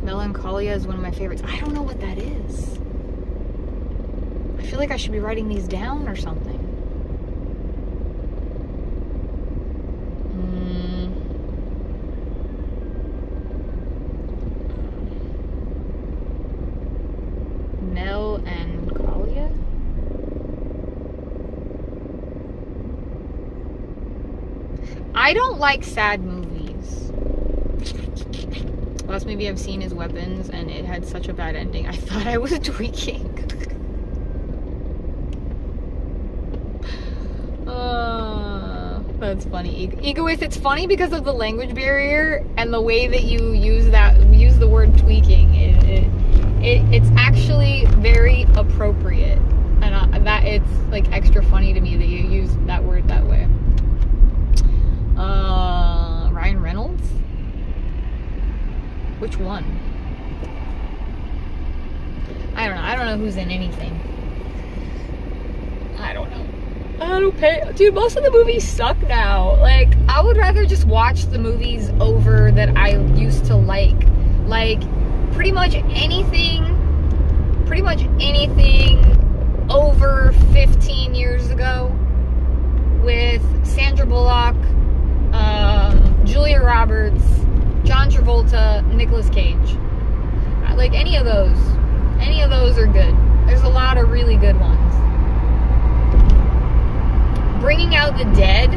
Melancholia is one of my favorites. I don't know what that is. I feel like I should be writing these down or something. Melancholia? I don't like sad movies. Last movie I've seen is Weapons, and it had such a bad ending. I thought I was tweaking. That's funny. Egoist, it's funny because of the language barrier and the way that you use the word tweaking. It's actually very appropriate, and that it's like extra funny to me that you use that word that way. Ryan Reynolds? Which one? I don't know. I don't know who's in anything. I don't know. I don't pay. Dude, most of the movies suck now. Like, I would rather just watch the movies over that I used to like. Like, pretty much anything over 15 years ago with Sandra Bullock, Julia Roberts, John Travolta, Nicolas Cage. Like, any of those are good. There's a lot of really good ones. Bringing Out the Dead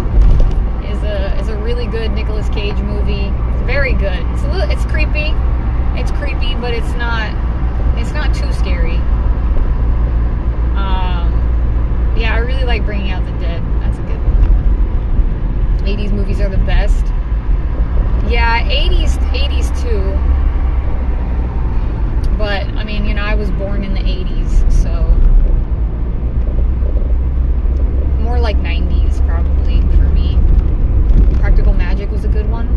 is a really good Nicolas Cage movie. It's very good. It's creepy. It's creepy, but it's not too scary. Yeah, I really like Bringing Out the Dead. That's a good one. 80s movies are the best. Yeah, 80s too. But, I mean, you know, I was born in the 80s, so more like 90s probably for me. Practical Magic was a good one.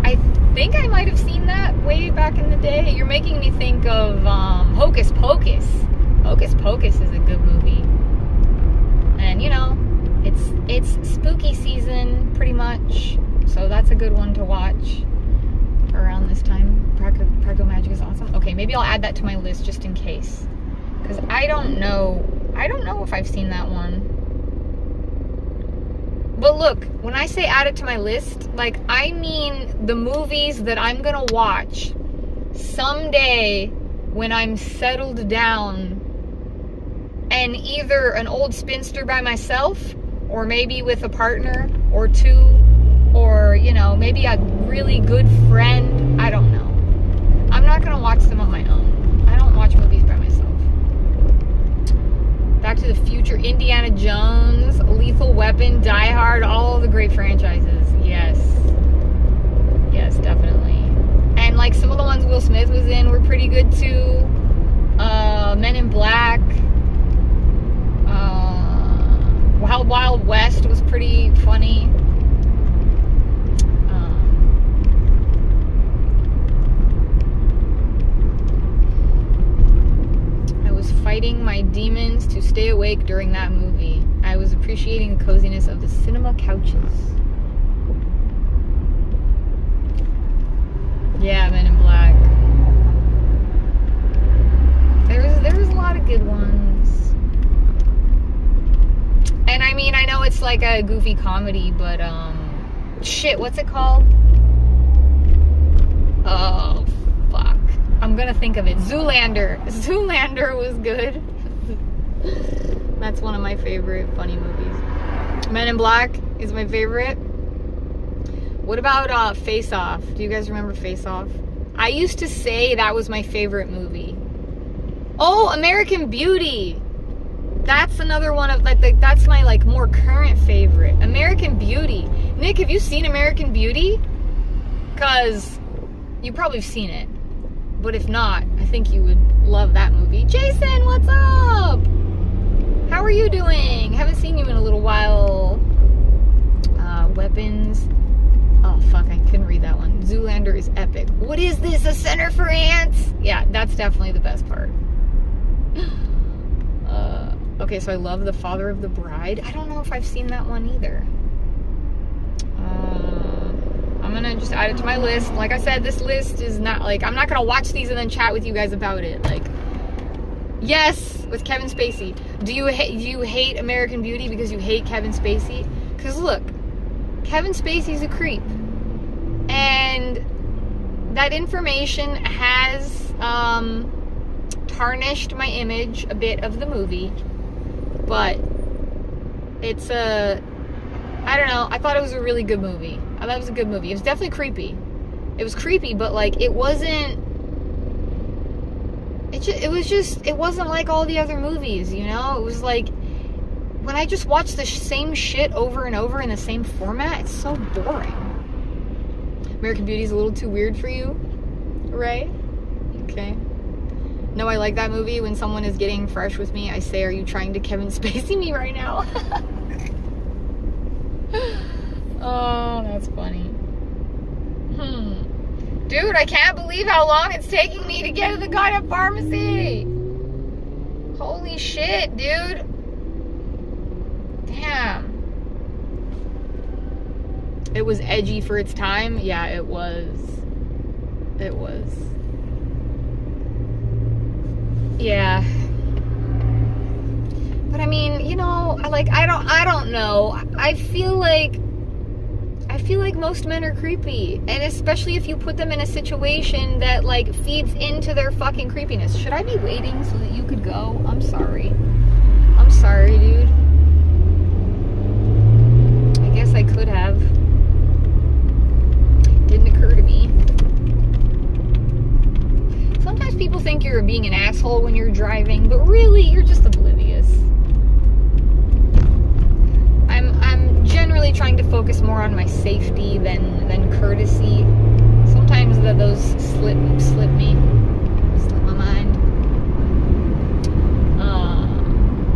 I think I might have seen that way back in the day. You're making me think of Hocus Pocus. Hocus Pocus is a good movie. And, you know, it's spooky season pretty much, so that's a good one to watch. around this time. Practical Magic is awesome. Okay, maybe I'll add that to my list just in case. Because I don't know if I've seen that one. But look, when I say add it to my list, like, I mean the movies that I'm gonna watch someday when I'm settled down and either an old spinster by myself, or maybe with a partner or two, or, you know, maybe a really good friend. I don't know. I'm not gonna watch them on my own. I don't watch movies by myself. Back to the Future, Indiana Jones, Lethal Weapon, Die Hard, all the great franchises. Yes. Yes, definitely. And like some of the ones Will Smith was in were pretty good too. Men in Black. Wild West was pretty funny. I was fighting my demons to stay awake during that movie. I was appreciating the coziness of the cinema couches. Yeah, Men in Black. There was a lot of good ones. And I mean, I know it's like a goofy comedy, but shit, what's it called? Oh, fuck. I'm gonna think of it. Zoolander. Zoolander was good. That's one of my favorite funny movies. Men in Black is my favorite. What about Face Off? Do you guys remember Face Off? I used to say that was my favorite movie. Oh, American Beauty. That's another one of like that's my like more current favorite. American Beauty. Nick, have you seen American Beauty? Cause you probably have seen it. But if not, I think you would love that movie. Jason, what's up? How are you doing? Haven't seen you in a little while. Weapons. Oh, fuck, I couldn't read that one. Zoolander is epic. What is this, a center for ants? Yeah, that's definitely the best part. Okay, so I love The Father of the Bride. I don't know if I've seen that one either. I'm gonna just add it to my list. Like I said, this list is not like, I'm not gonna watch these and then chat with you guys about it. Like, yes, with Kevin Spacey. Do you hate American Beauty because you hate Kevin Spacey? Because look, Kevin Spacey's a creep. And that information has tarnished my image a bit of the movie. But it's I don't know, I thought it was a really good movie. I thought it was a good movie. It was definitely creepy. It was creepy, but like it wasn't, it wasn't like all the other movies, you know? It was like, when I just watch the same shit over and over in the same format, it's so boring. American Beauty's a little too weird for you, right? Okay. No, I like that movie. When someone is getting fresh with me, I say, are you trying to Kevin Spacey me right now? Oh, that's funny. Dude, I can't believe how long it's taking me to get to the goddamn pharmacy. Holy shit, dude. Damn. It was edgy for its time. Yeah, it was. It was. Yeah. But I mean, you know, like I don't know. I feel like most men are creepy, and especially if you put them in a situation that like feeds into their fucking creepiness. Should I be waiting so that you could go? I'm sorry. I'm sorry, dude. I guess I could have. Didn't occur to me. Sometimes people think you're being an asshole when you're driving, but really, you're just oblivious. I'm generally trying to focus more on my safety than courtesy. Sometimes those slip my mind.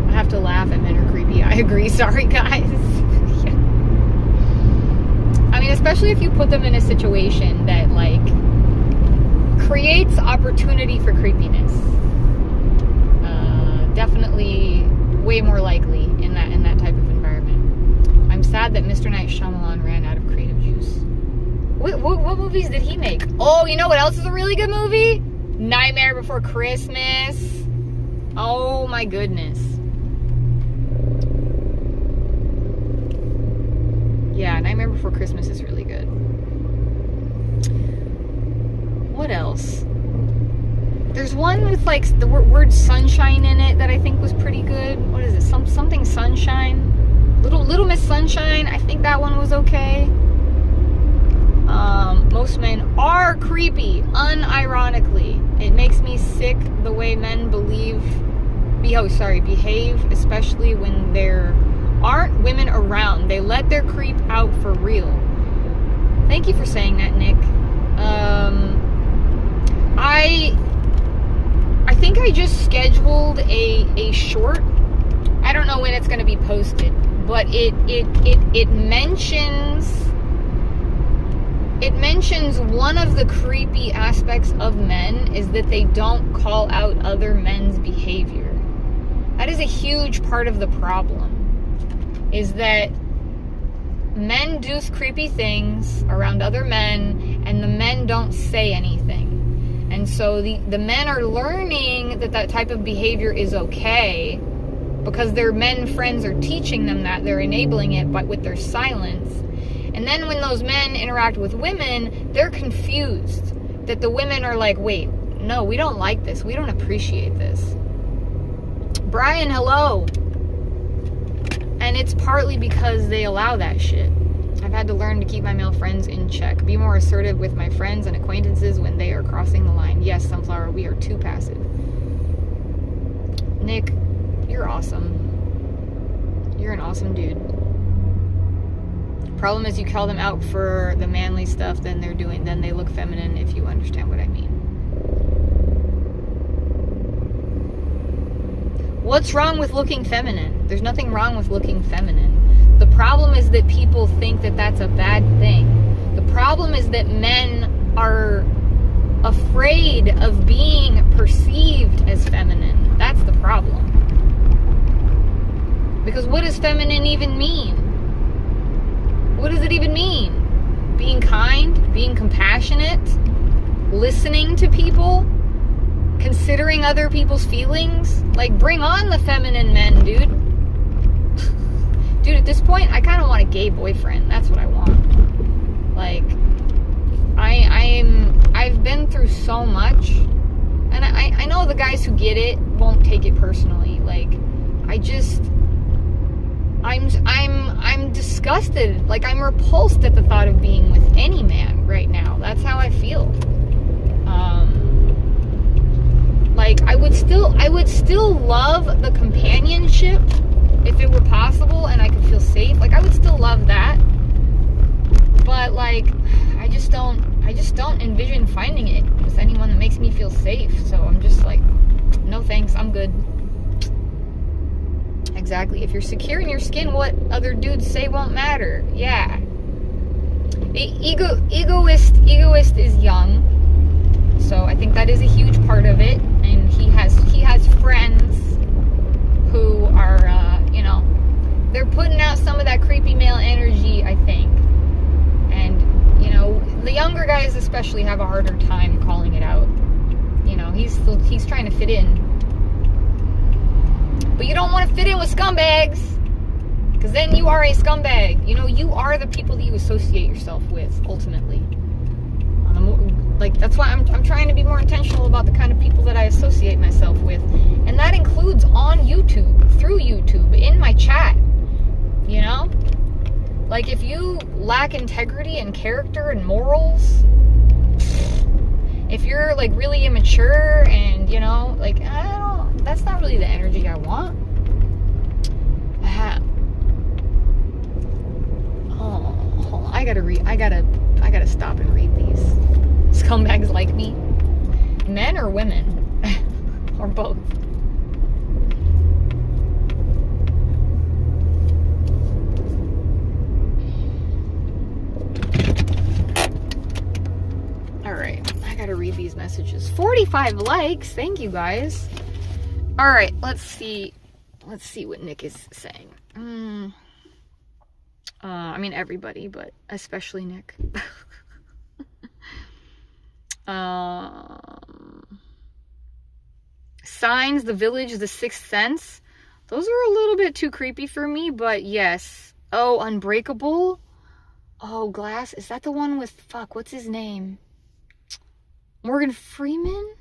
I have to laugh at men are creepy. I agree. Sorry, guys. Yeah. I mean, especially if you put them in a situation that like creates opportunity for creepiness. Definitely way more likely in that type of environment. I'm sad that Mr. Night Shyamalan ran out of creative juice. What movies did he make? Oh, you know what else is a really good movie? Nightmare Before Christmas. Oh my goodness. Yeah, Nightmare Before Christmas is really good. What else? There's one with like the word sunshine in it that I think was pretty good. What is it? Something sunshine. Little Miss Sunshine. I think that one was okay. Most men are creepy, unironically. It makes me sick the way men behave, especially when there aren't women around. They let their creep out for real. Thank you for saying that, Nick. I think I just scheduled a short. I don't know when it's going to be posted, but it mentions one of the creepy aspects of men is that they don't call out other men's behavior. That is a huge part of the problem, is that men do creepy things around other men and the men don't say anything. And so the men are learning that type of behavior is okay because their men friends are teaching them that, they're enabling it but with their silence. And then when those men interact with women, they're confused. That the women are like, wait, no, we don't like this. We don't appreciate this. Brian, hello. And it's partly because they allow that shit. I've had to learn to keep my male friends in check. Be more assertive with my friends and acquaintances when they are crossing the line. Yes, Sunflower, we are too passive. Nick, you're awesome. You're an awesome dude. Problem is you call them out for the manly stuff then they look feminine, if you understand what I mean. What's wrong with looking feminine? There's nothing wrong with looking feminine. The problem is that people think that that's a bad thing. The problem is that men are afraid of being perceived as feminine. That's the problem. Because what does feminine even mean? What does it even mean? Being kind, being compassionate, listening to people, considering other people's feelings. Like, bring on the feminine men, dude. Dude, at this point, I kind of want a gay boyfriend. That's what I want. Like, I've been through so much, and I know the guys who get it won't take it personally. Like, I'm disgusted. Like, I'm repulsed at the thought of being with any man right now. That's how I feel. Like, I would still love the companionship if it were possible and I could feel safe. Like, I would still love that. But, like, I just don't envision finding it with anyone that makes me feel safe. So I'm just like, no thanks, I'm good. Exactly. If you're secure in your skin, what other dudes say won't matter. Yeah. Egoist is young. So I think that is a huge part of it. And he has friends who are, they're putting out some of that creepy male energy, I think. And, the younger guys especially have a harder time calling it out. He's trying to fit in. But you don't want to fit in with scumbags, because then you are a scumbag. You are the people that you associate yourself with, ultimately. That's why I'm trying to be more intentional about the kind of people that I associate myself with. And that includes on YouTube, through YouTube, in my chat. Like, if you lack integrity and character and morals, if you're, like, really immature and, that's not really the energy I want. Hold on. I gotta stop and read these. Scumbags like me. Men or women? Or both? Alright, I gotta read these messages. 45 likes! Thank you, guys. Alright, let's see what Nick is saying. Everybody, but especially Nick. Signs, The Village, The Sixth Sense. Those are a little bit too creepy for me, but yes. Oh, Unbreakable. Oh, Glass. Is that the one with, fuck, what's his name? Morgan Freeman?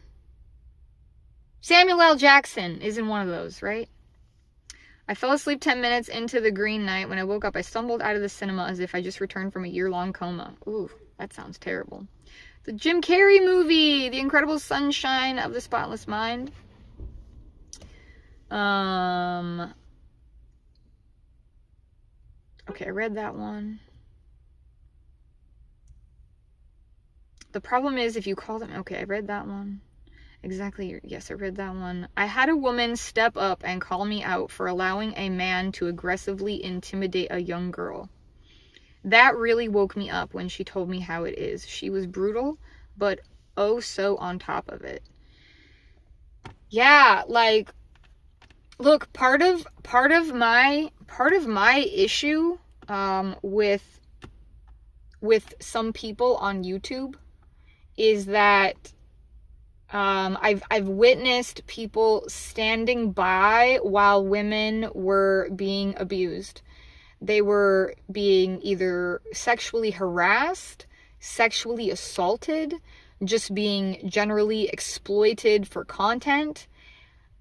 Samuel L. Jackson is in one of those, right? I fell asleep 10 minutes into The Green Knight. When I woke up, I stumbled out of the cinema as if I just returned from a year-long coma. Ooh, that sounds terrible. The Jim Carrey movie, The Incredible Sunshine of the Spotless Mind. Okay, I read that one. The problem is if you call them... Okay, I read that one. Exactly. Yes, I read that one. I had a woman step up and call me out for allowing a man to aggressively intimidate a young girl. That really woke me up when she told me how it is. She was brutal, but oh so on top of it. Yeah, like, look, part of my issue with some people on YouTube is that I've witnessed people standing by while women were being abused. They were being either sexually harassed, sexually assaulted, just being generally exploited for content.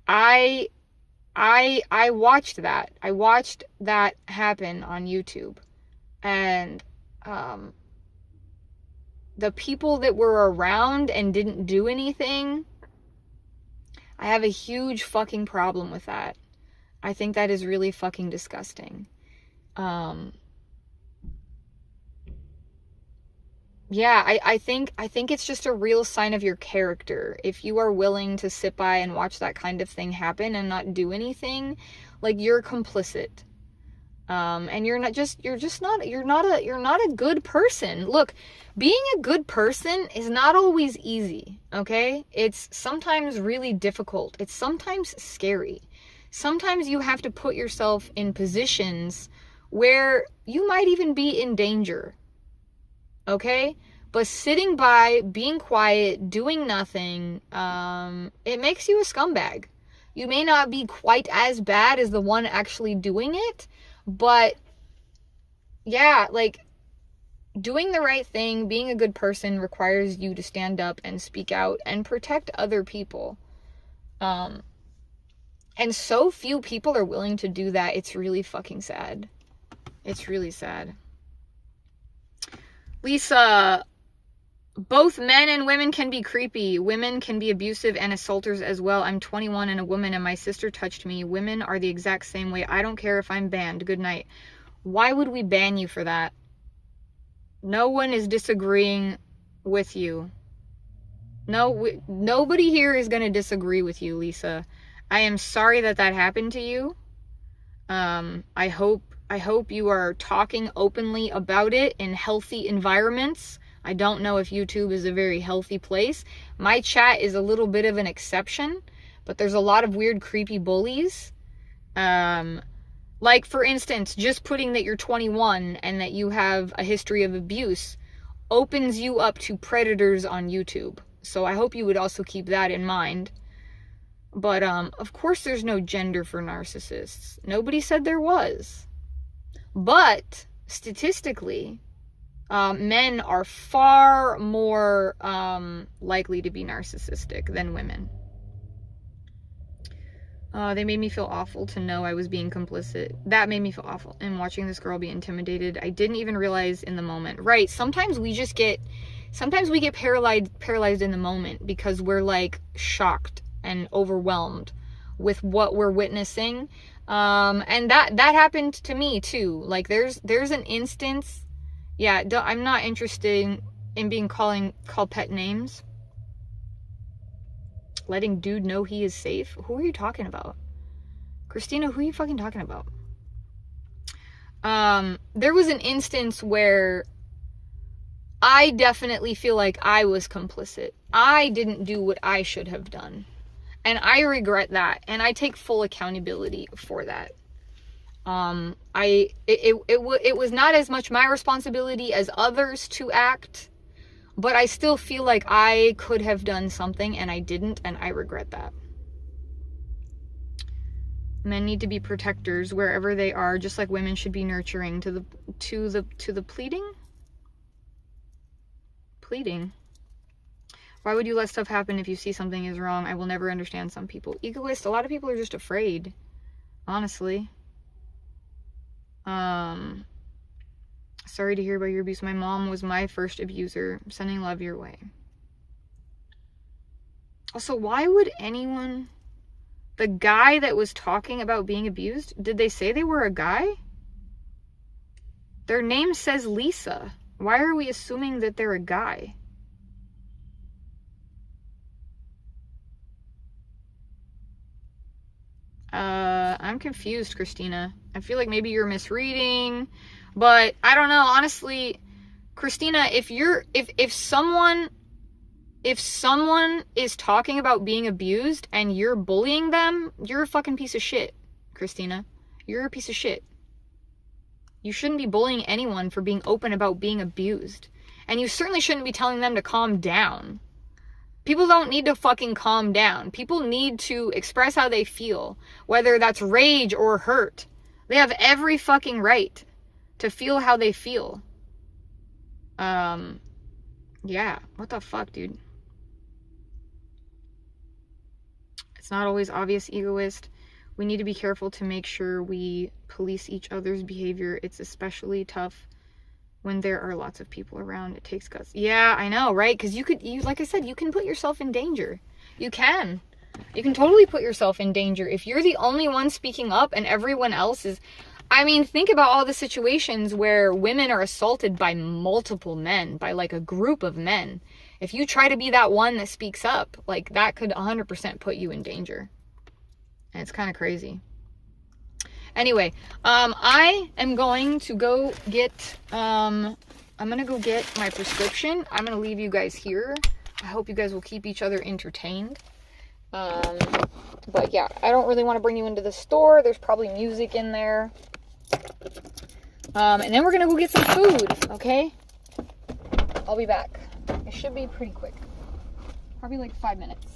I watched that. I watched that happen on YouTube. And the people that were around and didn't do anything, I have a huge fucking problem with that. I think that is really fucking disgusting. Yeah, I think it's just a real sign of your character. If you are willing to sit by and watch that kind of thing happen and not do anything, like, you're complicit. And you're not a good person. Look, being a good person is not always easy, okay? It's sometimes really difficult. It's sometimes scary. Sometimes you have to put yourself in positions where you might even be in danger, okay? But sitting by, being quiet, doing nothing, it makes you a scumbag. You may not be quite as bad as the one actually doing it, but yeah, like, doing the right thing, being a good person requires you to stand up and speak out and protect other people. And so few people are willing to do that. It's really fucking sad. It's really sad. Lisa, both men and women can be creepy. Women can be abusive and assaulters as well. I'm 21 and a woman and my sister touched me. Women are the exact same way. I don't care if I'm banned. Good night. Why would we ban you for that? No one is disagreeing with you. Nobody here is going to disagree with you, Lisa. I am sorry that happened to you. I hope you are talking openly about it in healthy environments. I don't know if YouTube is a very healthy place. My chat is a little bit of an exception, but there's a lot of weird, creepy bullies. Like, for instance, just putting that you're 21 and that you have a history of abuse opens you up to predators on YouTube. So I hope you would also keep that in mind. But, of course there's no gender for narcissists. Nobody said there was. But, statistically, men are far more likely to be narcissistic than women. They made me feel awful to know I was being complicit. That made me feel awful. And watching this girl be intimidated, I didn't even realize in the moment. Right, sometimes we get paralyzed in the moment because we're, like, shocked and overwhelmed with what we're witnessing. And that happened to me too. Like, there's an instance. Yeah, I'm not interested in being called pet names. Letting dude know he is safe. Who are you talking about? Christina, who are you fucking talking about? There was an instance where I definitely feel like I was complicit. I didn't do what I should have done. And I regret that. And I take full accountability for that. It was not as much my responsibility as others to act But I still feel like I could have done something and I didn't, and I regret that. Men need to be protectors wherever they are, just like women should be nurturing to the pleading. Why would you let stuff happen if you see something is wrong? I will never understand some people. Egoist. A lot of people are just afraid, honestly. Sorry to hear about your abuse. My mom was my first abuser. Sending love your way. Also, why would anyone... The guy that was talking about being abused, did they say they were a guy? Their name says Lisa. Why are we assuming that they're a guy? I'm confused, Christina. I feel like maybe you're misreading, but I don't know. Honestly, Christina, if someone is talking about being abused and you're bullying them, you're a fucking piece of shit, Christina. You're a piece of shit. You shouldn't be bullying anyone for being open about being abused. And you certainly shouldn't be telling them to calm down. People don't need to fucking calm down. People need to express how they feel, whether that's rage or hurt. They have every fucking right to feel how they feel. Yeah, what the fuck, dude? It's not always obvious, egoist. We need to be careful to make sure we police each other's behavior. It's especially tough when there are lots of people around. It takes guts. Yeah, I know, right? Because like I said, you can put yourself in danger. You can totally put yourself in danger if you're the only one speaking up and everyone else is. I mean, think about all the situations where women are assaulted by multiple men, by like a group of men. If you try to be that one that speaks up, like that could 100% put you in danger. And it's kind of crazy. Anyway, I am going to go get, I'm going to go get my prescription. I'm going to leave you guys here. I hope you guys will keep each other entertained. But yeah, I don't really want to bring you into the store. There's probably music in there. And then we're going to go get some food, okay? I'll be back. It should be pretty quick. Probably like 5 minutes.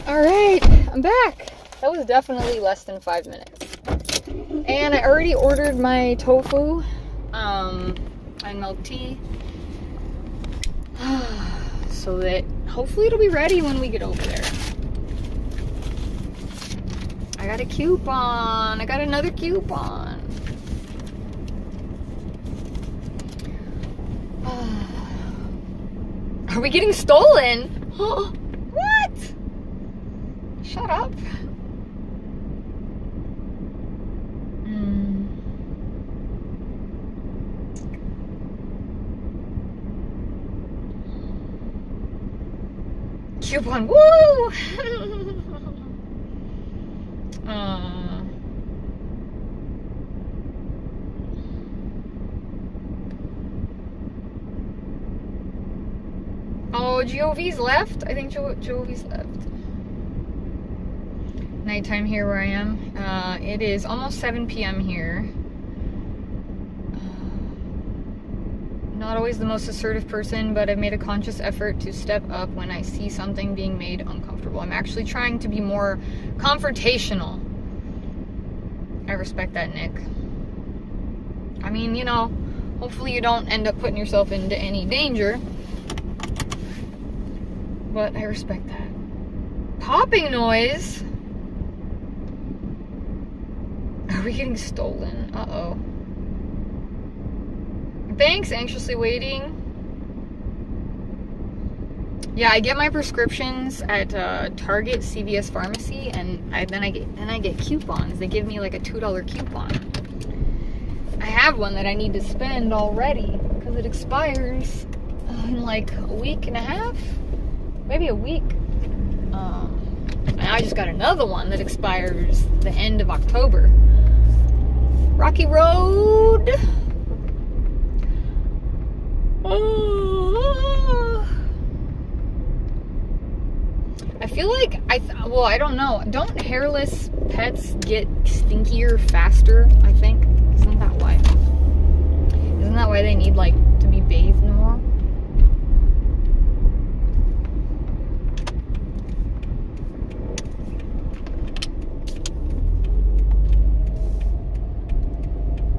Alright, I'm back. That was definitely less than 5 minutes. And I already ordered my tofu and milk tea. So that hopefully it'll be ready when we get over there. I got a coupon. I got another coupon. Are we getting stolen? What? Shut up. Coupon, woo! Oh, GOV's left? I think GOV's left. Nighttime here where I am. It is almost 7 p.m. here. Not always the most assertive person, but I've made a conscious effort to step up when I see something being made uncomfortable. I'm actually trying to be more confrontational. I respect that, Nick. I mean, you know, hopefully you don't end up putting yourself into any danger. But I respect that. Popping noise? Are we getting stolen? Uh-oh. Thanks, anxiously waiting. Yeah, I get my prescriptions at Target, CVS Pharmacy, and then I get coupons. They give me like a $2 coupon. I have one that I need to spend already because it expires in like a week and a half, maybe a week. And I just got another one that expires the end of October. Rocky Road. I feel like well, I don't know. Don't hairless pets get stinkier faster? I think. Isn't that why? Isn't that why they need like to be bathed more?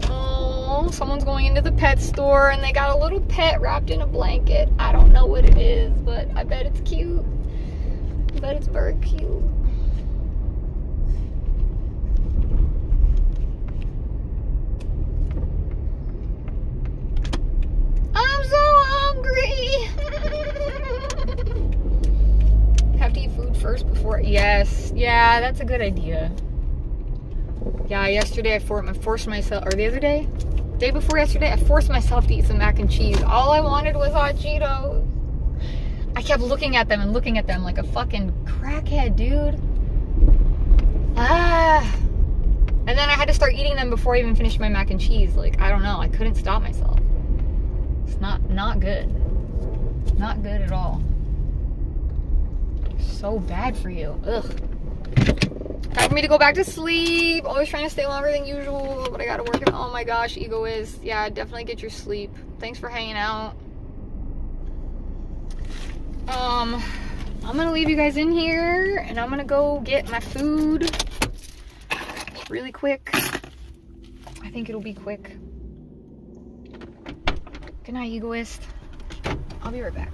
Oh, someone's going into the pet store and they got a little pet wrapped in a blanket. I don't know what it is, but I bet it's cute. I bet it's very cute. I'm so hungry. Have to eat food first before. Yes. Yeah, that's a good idea. Yeah, yesterday I forced myself, or the other day? Day before yesterday, I forced myself to eat some mac and cheese. All I wanted was hot Cheetos. I kept looking at them and looking at them like a fucking crackhead, dude. And then I had to start eating them before I even finished my mac and cheese. Like, I don't know. I couldn't stop myself. It's not good. Not good at all. So bad for you. Ugh. Time for me to go back to sleep. Always trying to stay longer than usual, but I gotta work it. Oh my gosh, egoist. Yeah, definitely get your sleep. Thanks for hanging out. I'm gonna leave you guys in here and I'm gonna go get my food really quick. I think it'll be quick. Good night, egoist. I'll be right back.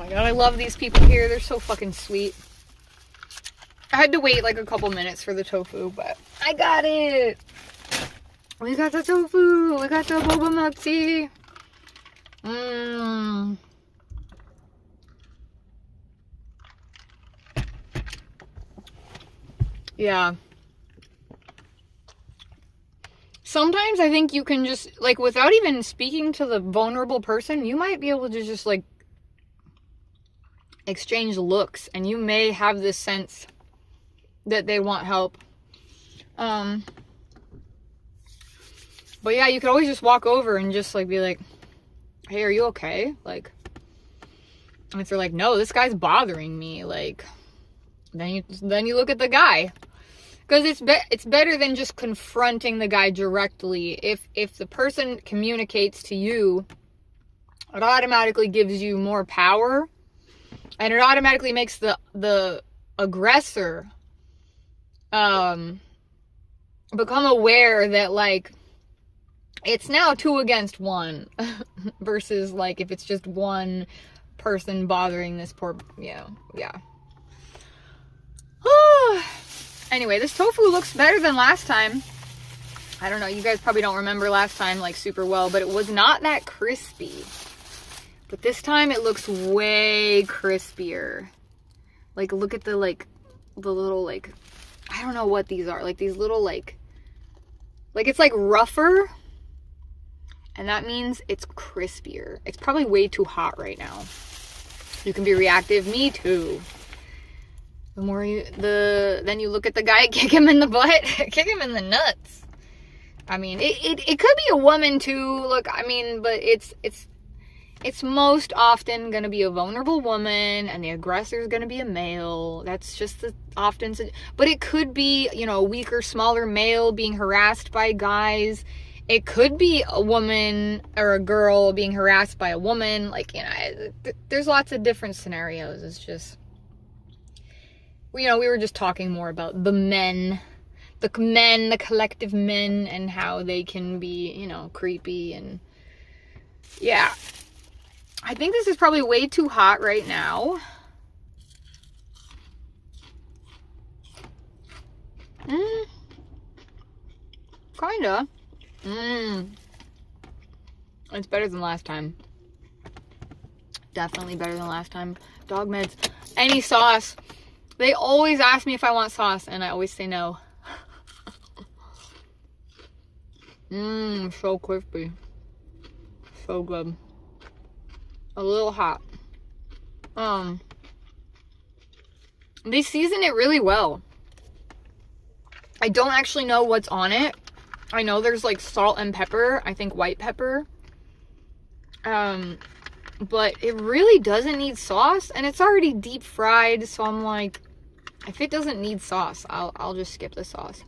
my god, I love these people here. They're so fucking sweet. I had to wait like a couple minutes for the tofu, but I got it. We got the tofu. We got the boba milk tea. Yeah. Sometimes I think you can just, like, without even speaking to the vulnerable person, you might be able to just, like, exchange looks, and you may have this sense that they want help. But yeah, you could always just walk over and just, like, be like, hey, are you okay? Like, and if they're like, no, this guy's bothering me, like, then you look at the guy. Because it's better than just confronting the guy directly. If the person communicates to you, it automatically gives you more power. And it automatically makes the aggressor become aware that, like, it's now 2 against 1 versus, like, if it's just one person bothering this poor, yeah. Anyway, this tofu looks better than last time. I don't know, you guys probably don't remember last time, like, super well, but it was not that crispy. But this time it looks way crispier. Like, look at the, like, the little, like, I don't know what these are. Like, these little, like, it's, like, rougher. And that means it's crispier. It's probably way too hot right now. You can be reactive. Me too. The more then you look at the guy, kick him in the butt, kick him in the nuts. I mean, it could be a woman too. Look, I mean, but it's most often going to be a vulnerable woman, and the aggressor is going to be a male. That's just but it could be, you know, a weaker, smaller male being harassed by guys. It could be a woman or a girl being harassed by a woman. Like, you know, there's lots of different scenarios. It's just, you know, we were just talking more about the men, the collective men, and how they can be, you know, creepy. And yeah, I think this is probably way too hot right now. Kinda. It's better than last time. Definitely better than last time. Dog meds. Any sauce. They always ask me if I want sauce, and I always say no. So crispy. So good. A little hot. They season it really well. I don't actually know what's on it. I know there's, like, salt and pepper. I think white pepper. But it really doesn't need sauce, and it's already deep fried, so I'm like, if it doesn't need sauce, I'll just skip the sauce.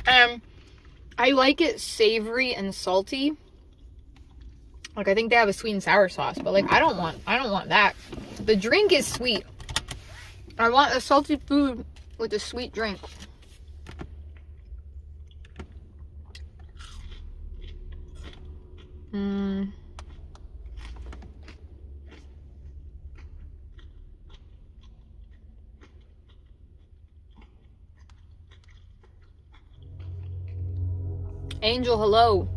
I like it savory and salty. Like, I think they have a sweet and sour sauce, but, like, I don't want that. The drink is sweet. I want a salty food with a sweet drink. Angel, hello.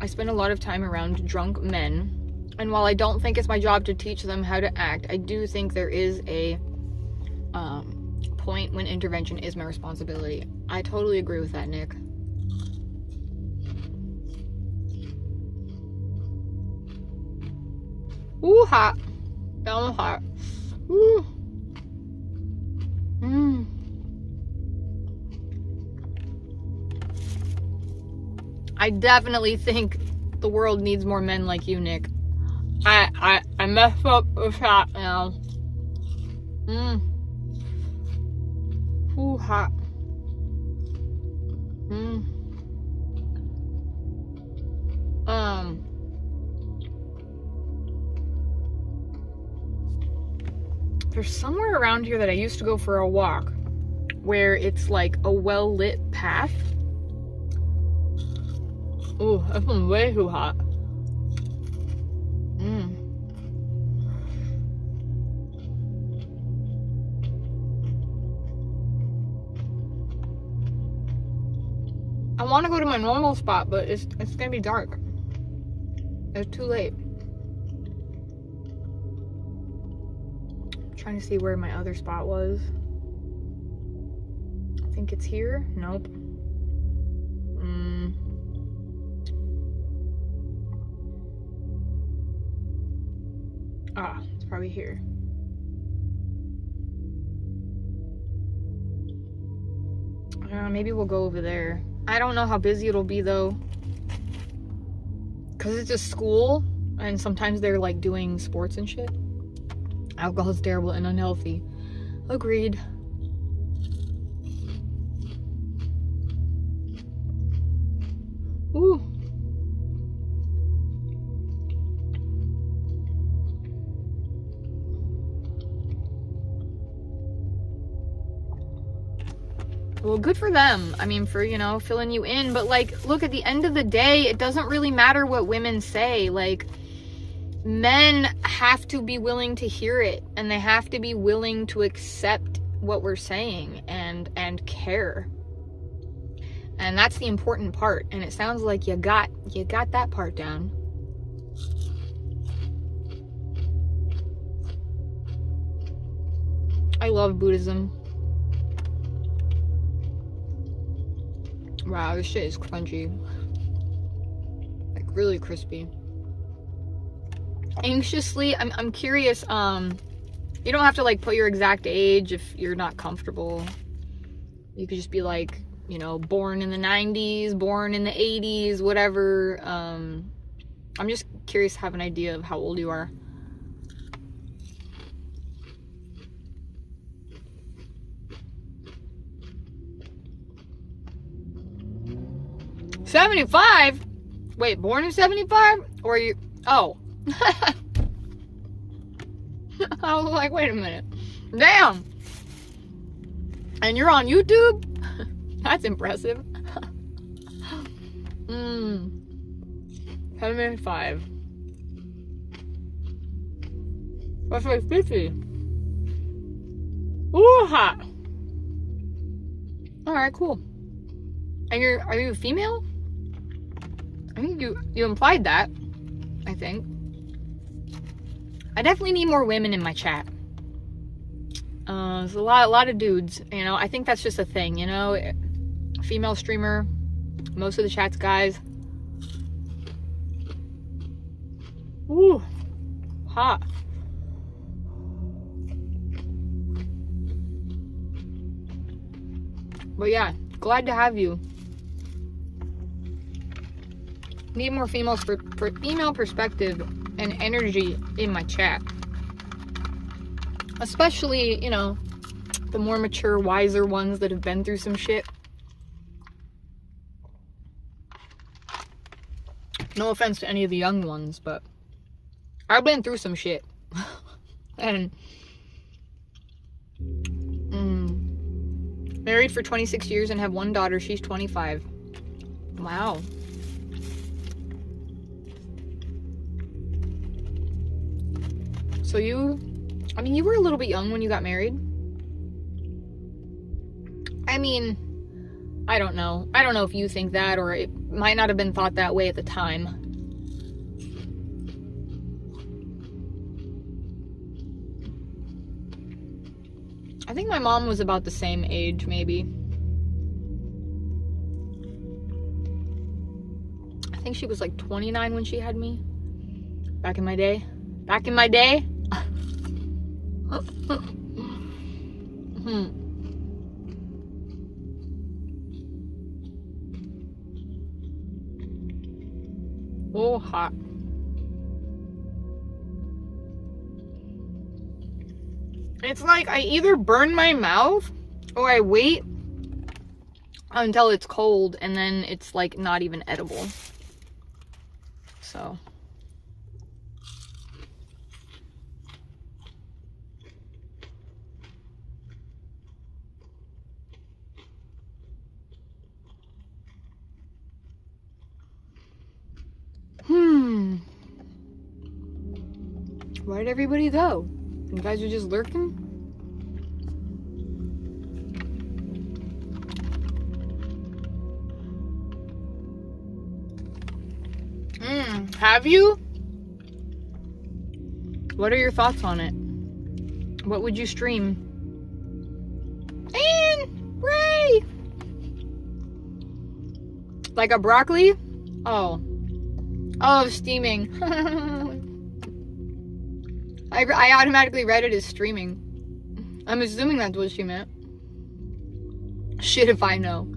I spend a lot of time around drunk men, and while I don't think it's my job to teach them how to act, I do think there is a point when intervention is my responsibility. I totally agree with that, Nick. Ooh, hot. Down hot. Ooh. I definitely think the world needs more men like you, Nick. I messed up the shot now. Ooh, hot. There's somewhere around here that I used to go for a walk where it's like a well-lit path. Oh, that one's way too hot. Mmm. I want to go to my normal spot, but it's gonna be dark. It's too late. I'm trying to see where my other spot was. I think it's here. Nope. Ah, it's probably here. Maybe we'll go over there. I don't know how busy it'll be though, because it's a school and sometimes they're like doing sports and shit. Alcohol is terrible and unhealthy. Agreed. Ooh. Well, good for them. I mean, for, you know, filling you in. But, like, look, at the end of the day, it doesn't really matter what women say. Like, men have to be willing to hear it. And they have to be willing to accept what we're saying and care. And that's the important part. And it sounds like you got that part down. I love Buddhism. Wow, this shit is crunchy. Like, really crispy. Anxiously, I'm curious, you don't have to, like, put your exact age if you're not comfortable. You could just be like, you know, born in the 90s, born in the 80s, whatever. I'm just curious to have an idea of how old you are. $75? Wait, born in 75? Or you... Oh. I was like, wait a minute. Damn. And you're on YouTube? That's impressive. 75. That's like 50. Ooh, hot. Alright, cool. And are you a female? I think you implied that. I think. I definitely need more women in my chat. There's a lot of dudes, you know. I think that's just a thing, you know. Female streamer, most of the chat's guys. Ooh, hot. But yeah, glad to have you. Need more females for female perspective and energy in my chat. Especially, you know, the more mature, wiser ones that have been through some shit. No offense to any of the young ones, but I've been through some shit. And married for 26 years and have one daughter. She's 25. Wow. So you were a little bit young when you got married. I mean, I don't know. I don't know if you think that, or it might not have been thought that way at the time. I think my mom was about the same age, maybe. I think she was like 29 when she had me. Back in my day. Back in my day? Oh, hot. It's like I either burn my mouth or I wait until it's cold and then it's like not even edible. So. Where'd everybody go? You guys are just lurking? Have you? What are your thoughts on it? What would you stream? And Ray! Like a broccoli? Oh. Oh, steaming. I automatically read it as streaming. I'm assuming that's what she meant. Shit if I know.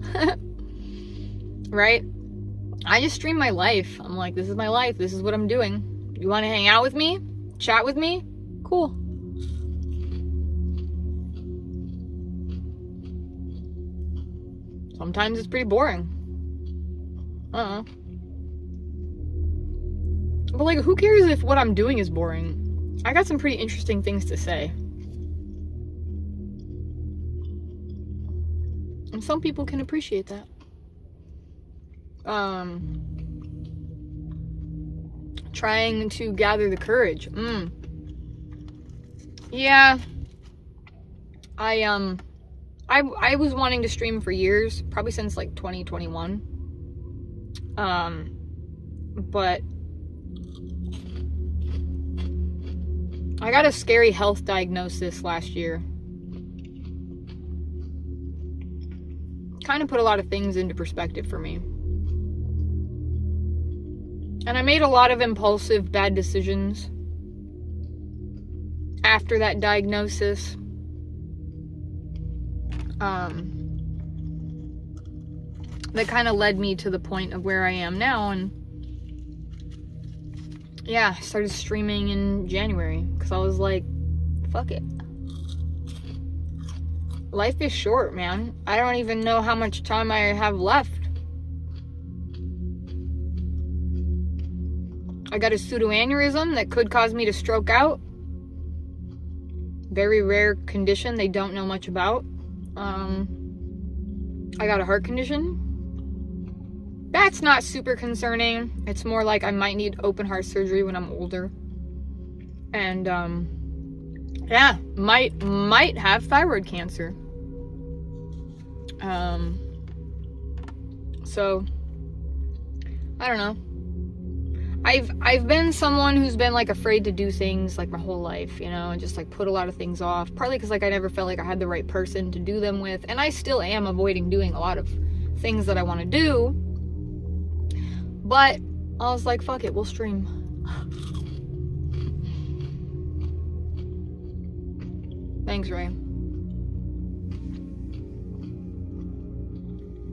Right? I just stream my life. I'm like, this is my life. This is what I'm doing. You want to hang out with me? Chat with me? Cool. Sometimes it's pretty boring. But like, who cares if what I'm doing is boring? I got some pretty interesting things to say. And some people can appreciate that. Trying to gather the courage. Yeah. I was wanting to stream for years, probably since like 2021. But I got a scary health diagnosis last year. Kind of put a lot of things into perspective for me. And I made a lot of impulsive, bad decisions after that diagnosis. That kind of led me to the point of where I am now. And yeah, I started streaming in January because I was like, fuck it. Life is short, man. I don't even know how much time I have left. I got a pseudoaneurysm that could cause me to stroke out. Very rare condition they don't know much about. I got a heart condition. That's not super concerning. It's more like I might need open heart surgery when I'm older. And, yeah, might have thyroid cancer. So, I don't know. I've been someone who's been like afraid to do things like my whole life, you know, and just like put a lot of things off. Partly because like I never felt like I had the right person to do them with, and I still am avoiding doing a lot of things that I want to do. But I was like, fuck it, we'll stream. Thanks, Ray.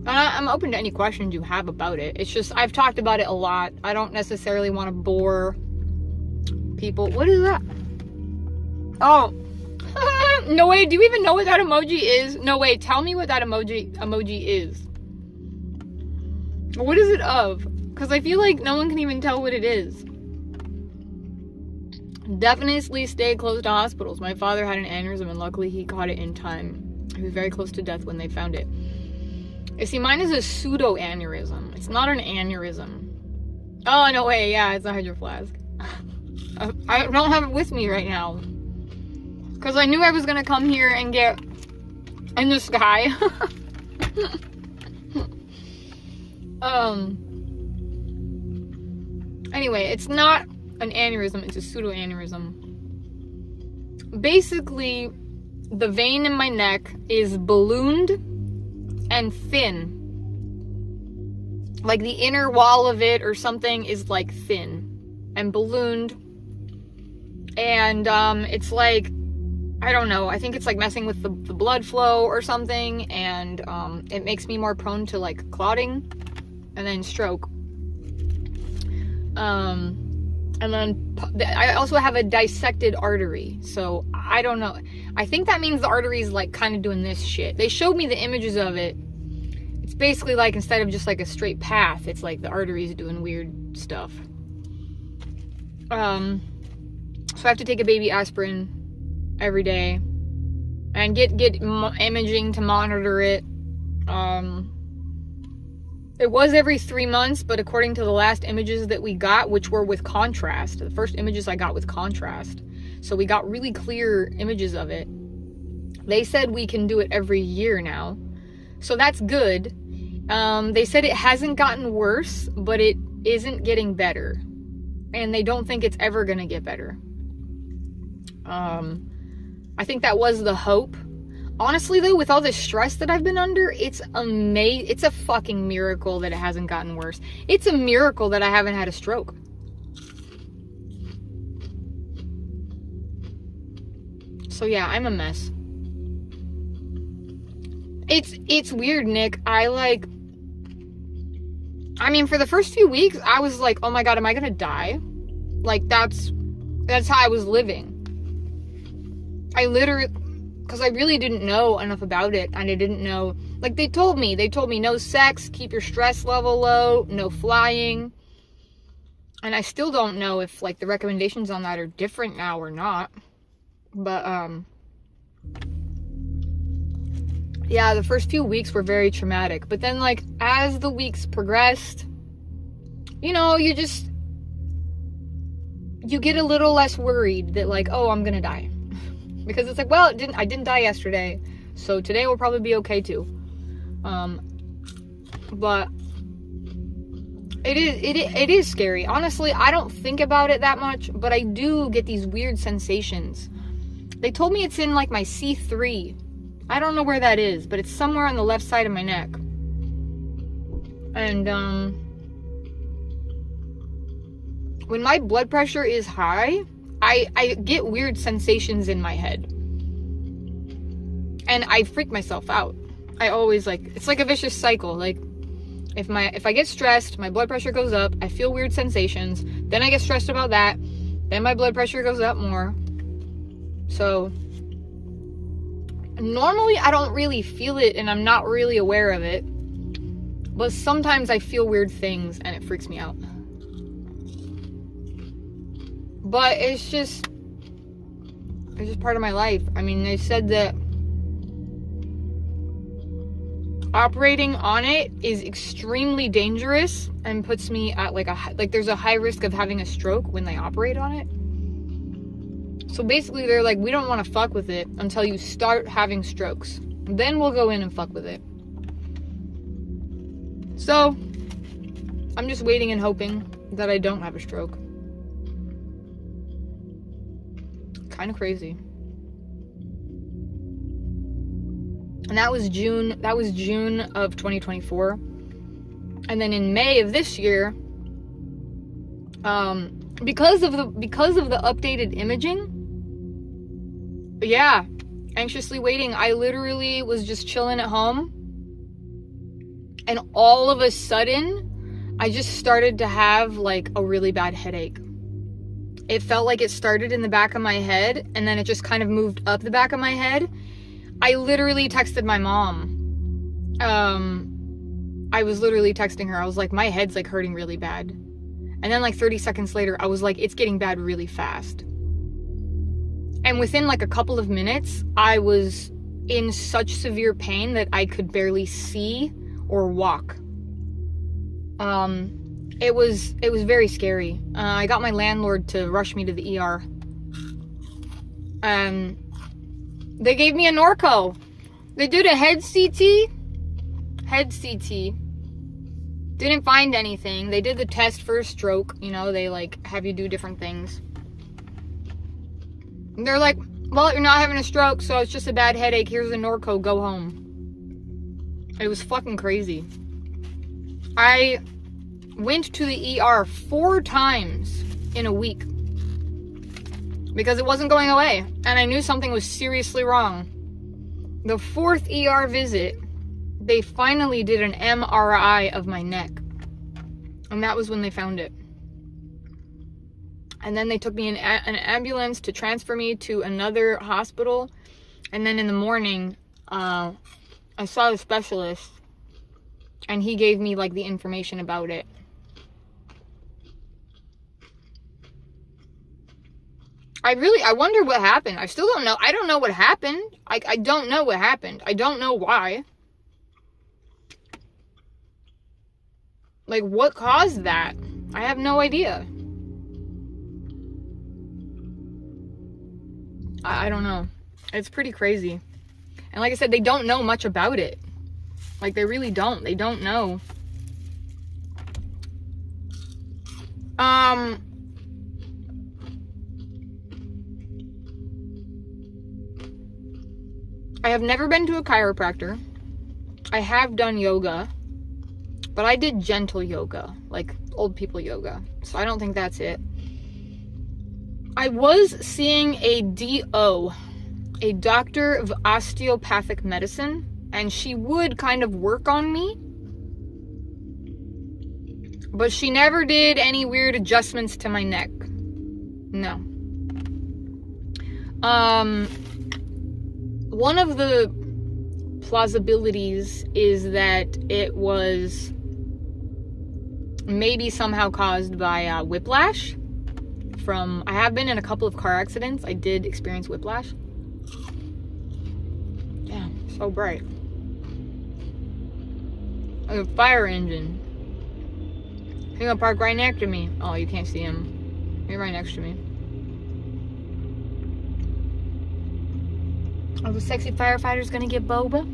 I'm open to any questions you have about it. It's just, I've talked about it a lot. I don't necessarily want to bore people. What is that? Oh. No way, do you even know what that emoji is? No way, tell me what that emoji is. What is it of? Because I feel like no one can even tell what it is. Definitely stay close to hospitals. My father had an aneurysm and luckily he caught it in time. He was very close to death when they found it. You see, mine is a pseudo-aneurysm. It's not an aneurysm. Oh, no way. Yeah, it's a hydro flask. I don't have it with me right now. Because I knew I was going to come here and get in the sky. Anyway, it's not an aneurysm. It's a pseudo-aneurysm. Basically, the vein in my neck is ballooned and thin. Like the inner wall of it or something is like thin and ballooned. And it's like, I don't know, I think it's like messing with the blood flow or something, and it makes me more prone to like clotting and then stroke. And then I also have a dissected artery, so I don't know. I think that means the artery is like kind of doing this shit. They showed me the images of it. It's basically like instead of just like a straight path, it's like the artery is doing weird stuff. So I have to take a baby aspirin every day and get imaging to monitor it. It was every 3 months, but according to the last images that we got, which were with contrast, the first images I got with contrast, So we got really clear images of it. They said we can do it every year now. So that's good. They said it hasn't gotten worse, but it isn't getting better. And they don't think it's ever going to get better. I think that was the hope. Honestly, though, with all the stress that I've been under, it's amazing. It's a fucking miracle that it hasn't gotten worse. It's a miracle that I haven't had a stroke. So yeah, I'm a mess. It's weird, Nick. I mean, for the first few weeks, I was like, oh my God, am I gonna die? Like, that's how I was living. Because I really didn't know enough about it, and I didn't know, like, they told me no sex, keep your stress level low, no flying, and I still don't know if, like, the recommendations on that are different now or not, but, yeah, the first few weeks were very traumatic, but then, like, as the weeks progressed, you know, you get a little less worried that, like, oh, I'm gonna die. Because it's like, well, I didn't die yesterday, so today will probably be okay too. But it is scary. Honestly, I don't think about it that much, but I do get these weird sensations. They told me it's in, like, my C3. I don't know where that is, but it's somewhere on the left side of my neck. And when my blood pressure is high, I get weird sensations in my head. And I freak myself out. I always, like, it's like a vicious cycle. Like, if I get stressed, my blood pressure goes up, I feel weird sensations, then I get stressed about that, then my blood pressure goes up more. So, normally I don't really feel it and I'm not really aware of it. But sometimes I feel weird things and it freaks me out. But it's just part of my life. I mean, they said that operating on it is extremely dangerous and puts me at, like, there's a high risk of having a stroke when they operate on it. So basically, they're like, we don't want to fuck with it until you start having strokes. Then we'll go in and fuck with it. So, I'm just waiting and hoping that I don't have a stroke. Kind of crazy. And that was June of 2024. And then in May of this year, because of the updated imaging, yeah, anxiously waiting. I literally was just chilling at home, and all of a sudden, I just started to have, like, a really bad headache. It felt like it started in the back of my head, and then it just kind of moved up the back of my head. I literally texted my mom. I was literally texting her. I was like, my head's, like, hurting really bad. And then, like, 30 seconds later, I was like, it's getting bad really fast. And within, like, a couple of minutes, I was in such severe pain that I could barely see or walk. It was very scary. I got my landlord to rush me to the ER. They gave me a Norco. They did a head CT. Didn't find anything. They did the test for a stroke. You know, they, like, have you do different things. And they're like, well, you're not having a stroke, so it's just a bad headache. Here's a Norco. Go home. It was fucking crazy. I went to the ER 4 times in a week because it wasn't going away, and I knew something was seriously wrong. The 4th ER visit, they finally did an MRI of my neck, and that was when they found it. And then they took me in an ambulance to transfer me to another hospital, and then in the morning, I saw a specialist, and he gave me, like, the information about it. I wonder what happened. I still don't know. I don't know what happened. I don't know what happened. I don't know why. Like, what caused that? I have no idea. I don't know. It's pretty crazy. And like I said, they don't know much about it. Like, they really don't. They don't know. I have never been to a chiropractor. I have done yoga, but I did gentle yoga, like old people yoga. So I don't think that's it. I was seeing a DO, a doctor of osteopathic medicine, and she would kind of work on me, but she never did any weird adjustments to my neck. No. One of the plausibilities is that it was maybe somehow caused by whiplash. I have been in a couple of car accidents. I did experience whiplash. Damn, so bright. Like a fire engine. He's gonna park right next to me. Oh, you can't see him. He's right next to me. Oh, the sexy firefighter's gonna get boba?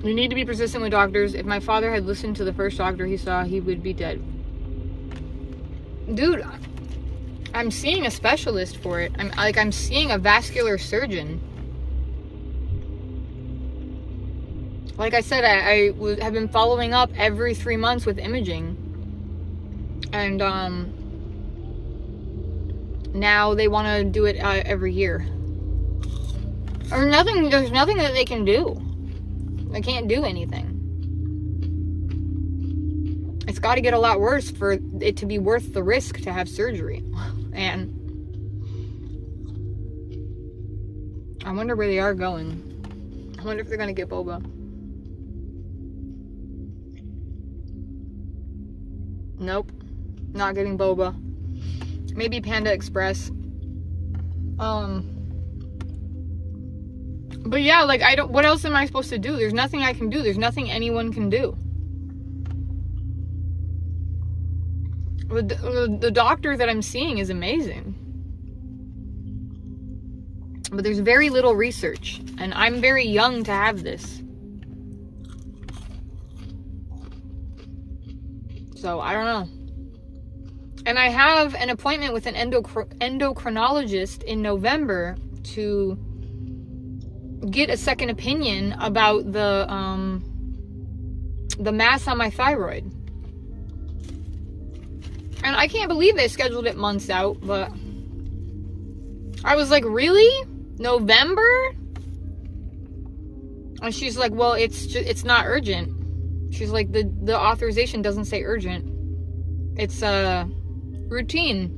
You need to be persistent with doctors. If my father had listened to the first doctor he saw, he would be dead. Dude, I'm seeing a specialist for it. I'm seeing a vascular surgeon. Like I said, I have been following up every 3 months with imaging. And now they want to do it every year. Or nothing, there's nothing that they can do. They can't do anything. It's got to get a lot worse for it to be worth the risk to have surgery. And I wonder where they are going. I wonder if they're going to get boba. Nope. Not getting boba. Maybe Panda Express. But yeah, like, what else am I supposed to do? There's nothing I can do. There's nothing anyone can do. The doctor that I'm seeing is amazing. But there's very little research. And I'm very young to have this. So, I don't know. And I have an appointment with an endocrinologist in November to get a second opinion about the mass on my thyroid. And I can't believe they scheduled it months out, but I was like, really? November? And she's like, well, it's not urgent. She's like, the authorization doesn't say urgent. It's routine.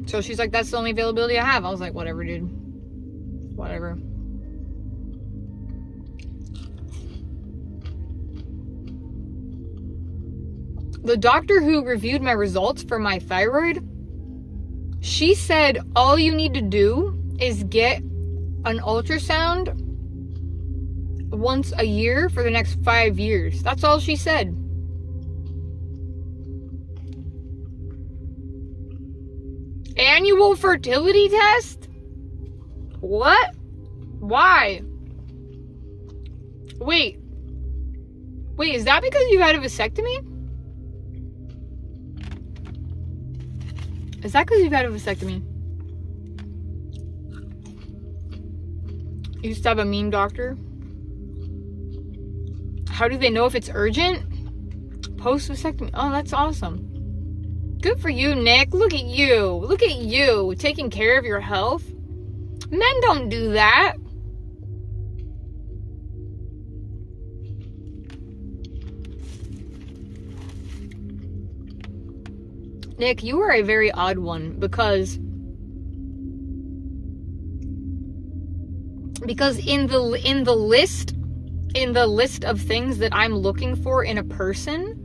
So she's like, that's the only availability I have. I was like, whatever, dude. Whatever. The doctor who reviewed my results for my thyroid, she said all you need to do is get an ultrasound once a year for the next 5 years. That's all she said. Annual fertility test? What? Why? Wait, is that because you had a vasectomy? Is that because you've had a vasectomy? You used to have a meme doctor? How do they know if it's urgent? Post-vasectomy. Oh, that's awesome. Good for you, Nick. Look at you. Look at you. Taking care of your health. Men don't do that. Nick, you are a very odd one because in the list of things that I'm looking for in a person,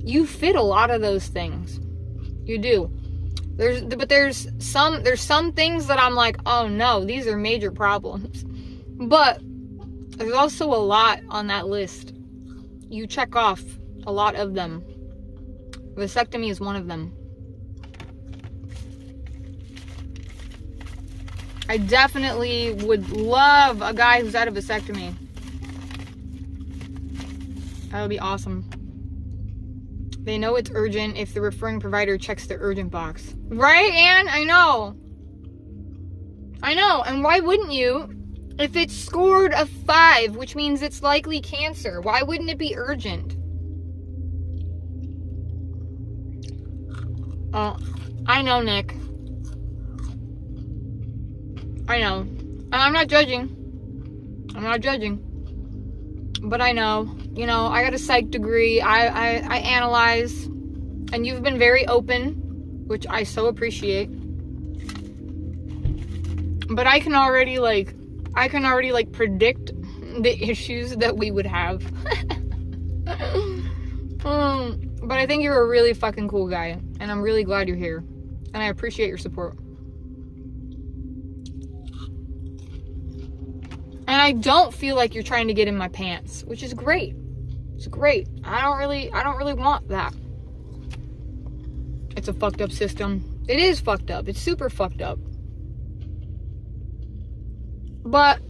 you fit a lot of those things. You do. There's some things that I'm like, oh no, these are major problems. But there's also a lot on that list. You check off a lot of them. Vasectomy is one of them. I definitely would love a guy who's had a vasectomy. That would be awesome. They know it's urgent if the referring provider checks the urgent box. Right, Anne? I know. And why wouldn't you? If it's scored a 5, which means it's likely cancer, why wouldn't it be urgent? Oh, I know, Nick. I know. And I'm not judging. But I know. You know, I got a psych degree. I analyze. And you've been very open, which I so appreciate. But I can already predict the issues that we would have. But I think you're a really fucking cool guy. And I'm really glad you're here. And I appreciate your support. And I don't feel like you're trying to get in my pants, which is great. It's great. I don't really want that. It's a fucked up system. It is fucked up. It's super fucked up. But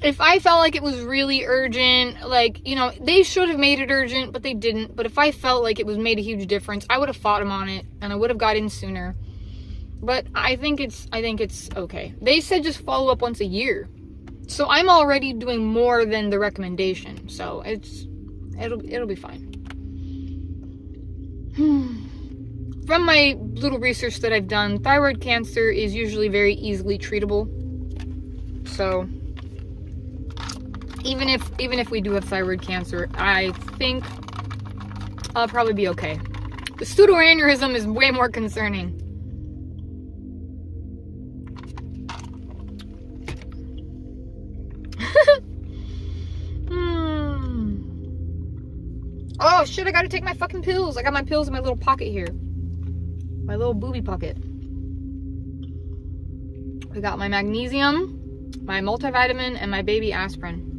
if I felt like it was really urgent, like, you know, they should have made it urgent, but they didn't. But if I felt like it was made a huge difference, I would have fought them on it, and I would have got in sooner. But I think it's okay. They said just follow up once a year. So I'm already doing more than the recommendation. So it'll be fine. From my little research that I've done, thyroid cancer is usually very easily treatable. So even if we do have thyroid cancer, I think I'll probably be okay. The pseudoaneurysm is way more concerning. Oh shit, I gotta take my fucking pills. I got my pills in my little pocket here. My little booby pocket. I got my magnesium, my multivitamin, and my baby aspirin.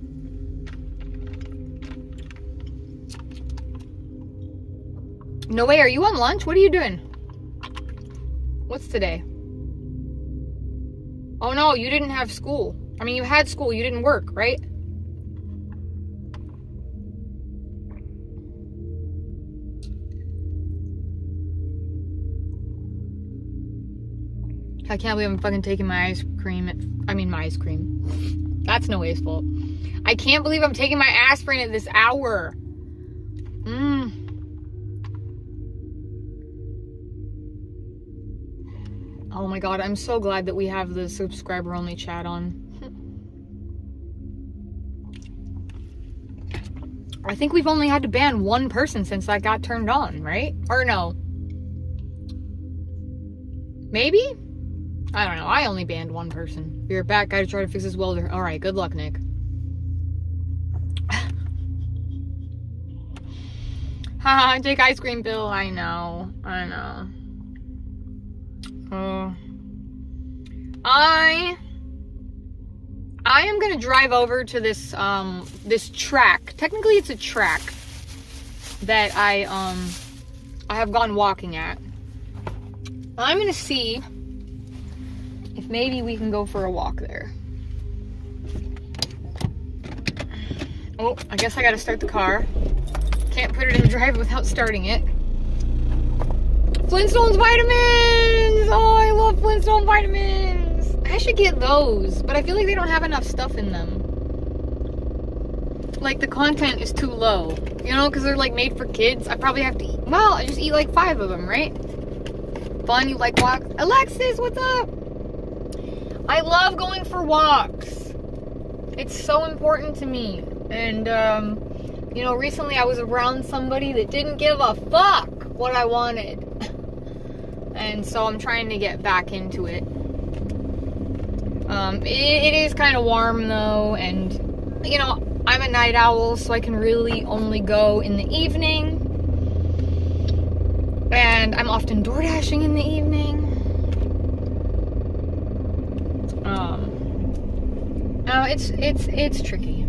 No way, are you on lunch? What are you doing? What's today? Oh no, you didn't have school. I mean, you had school, you didn't work, right? I can't believe I'm fucking taking my ice cream. My ice cream. That's Noe's fault. I can't believe I'm taking my aspirin at this hour. Oh my god, I'm so glad that we have the subscriber-only chat on. I think we've only had to ban one person since that got turned on, right? Or no. Maybe? I don't know. I only banned one person. Be right back. Gotta try to fix this welder. Alright, good luck, Nick. Haha, take ice cream, Bill. I know. I am gonna drive over to this this track. Technically it's a track that I have gone walking at. I'm gonna see if maybe we can go for a walk there. Oh, I guess I gotta start the car. Can't put it in drive without starting it. Flintstones vitamins! Oh, I love Flintstone vitamins! I should get those, but I feel like they don't have enough stuff in them. Like, the content is too low. You know, because they're, like, made for kids. I probably have to eat... Well, I just eat, like, 5 of them, right? Fun, you like walks? Alexis, what's up? I love going for walks. It's so important to me. And, you know, recently I was around somebody that didn't give a fuck what I wanted. And so I'm trying to get back into it. It is kind of warm though, and you know, I'm a night owl, so I can really only go in the evening. And I'm often door dashing in the evening. It's tricky.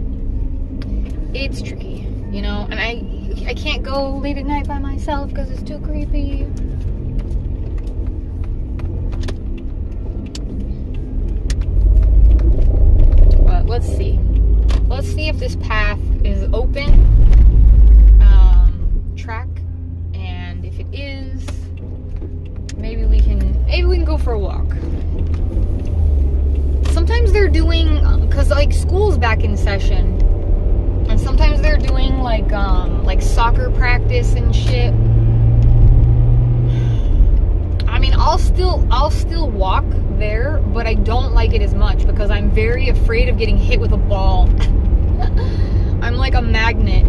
It's tricky, you know, and I can't go late at night by myself because it's too creepy. because like school's back in session, and sometimes they're doing like soccer practice and shit. I mean, I'll still walk there, but I don't like it as much because I'm very afraid of getting hit with a ball. I'm like a magnet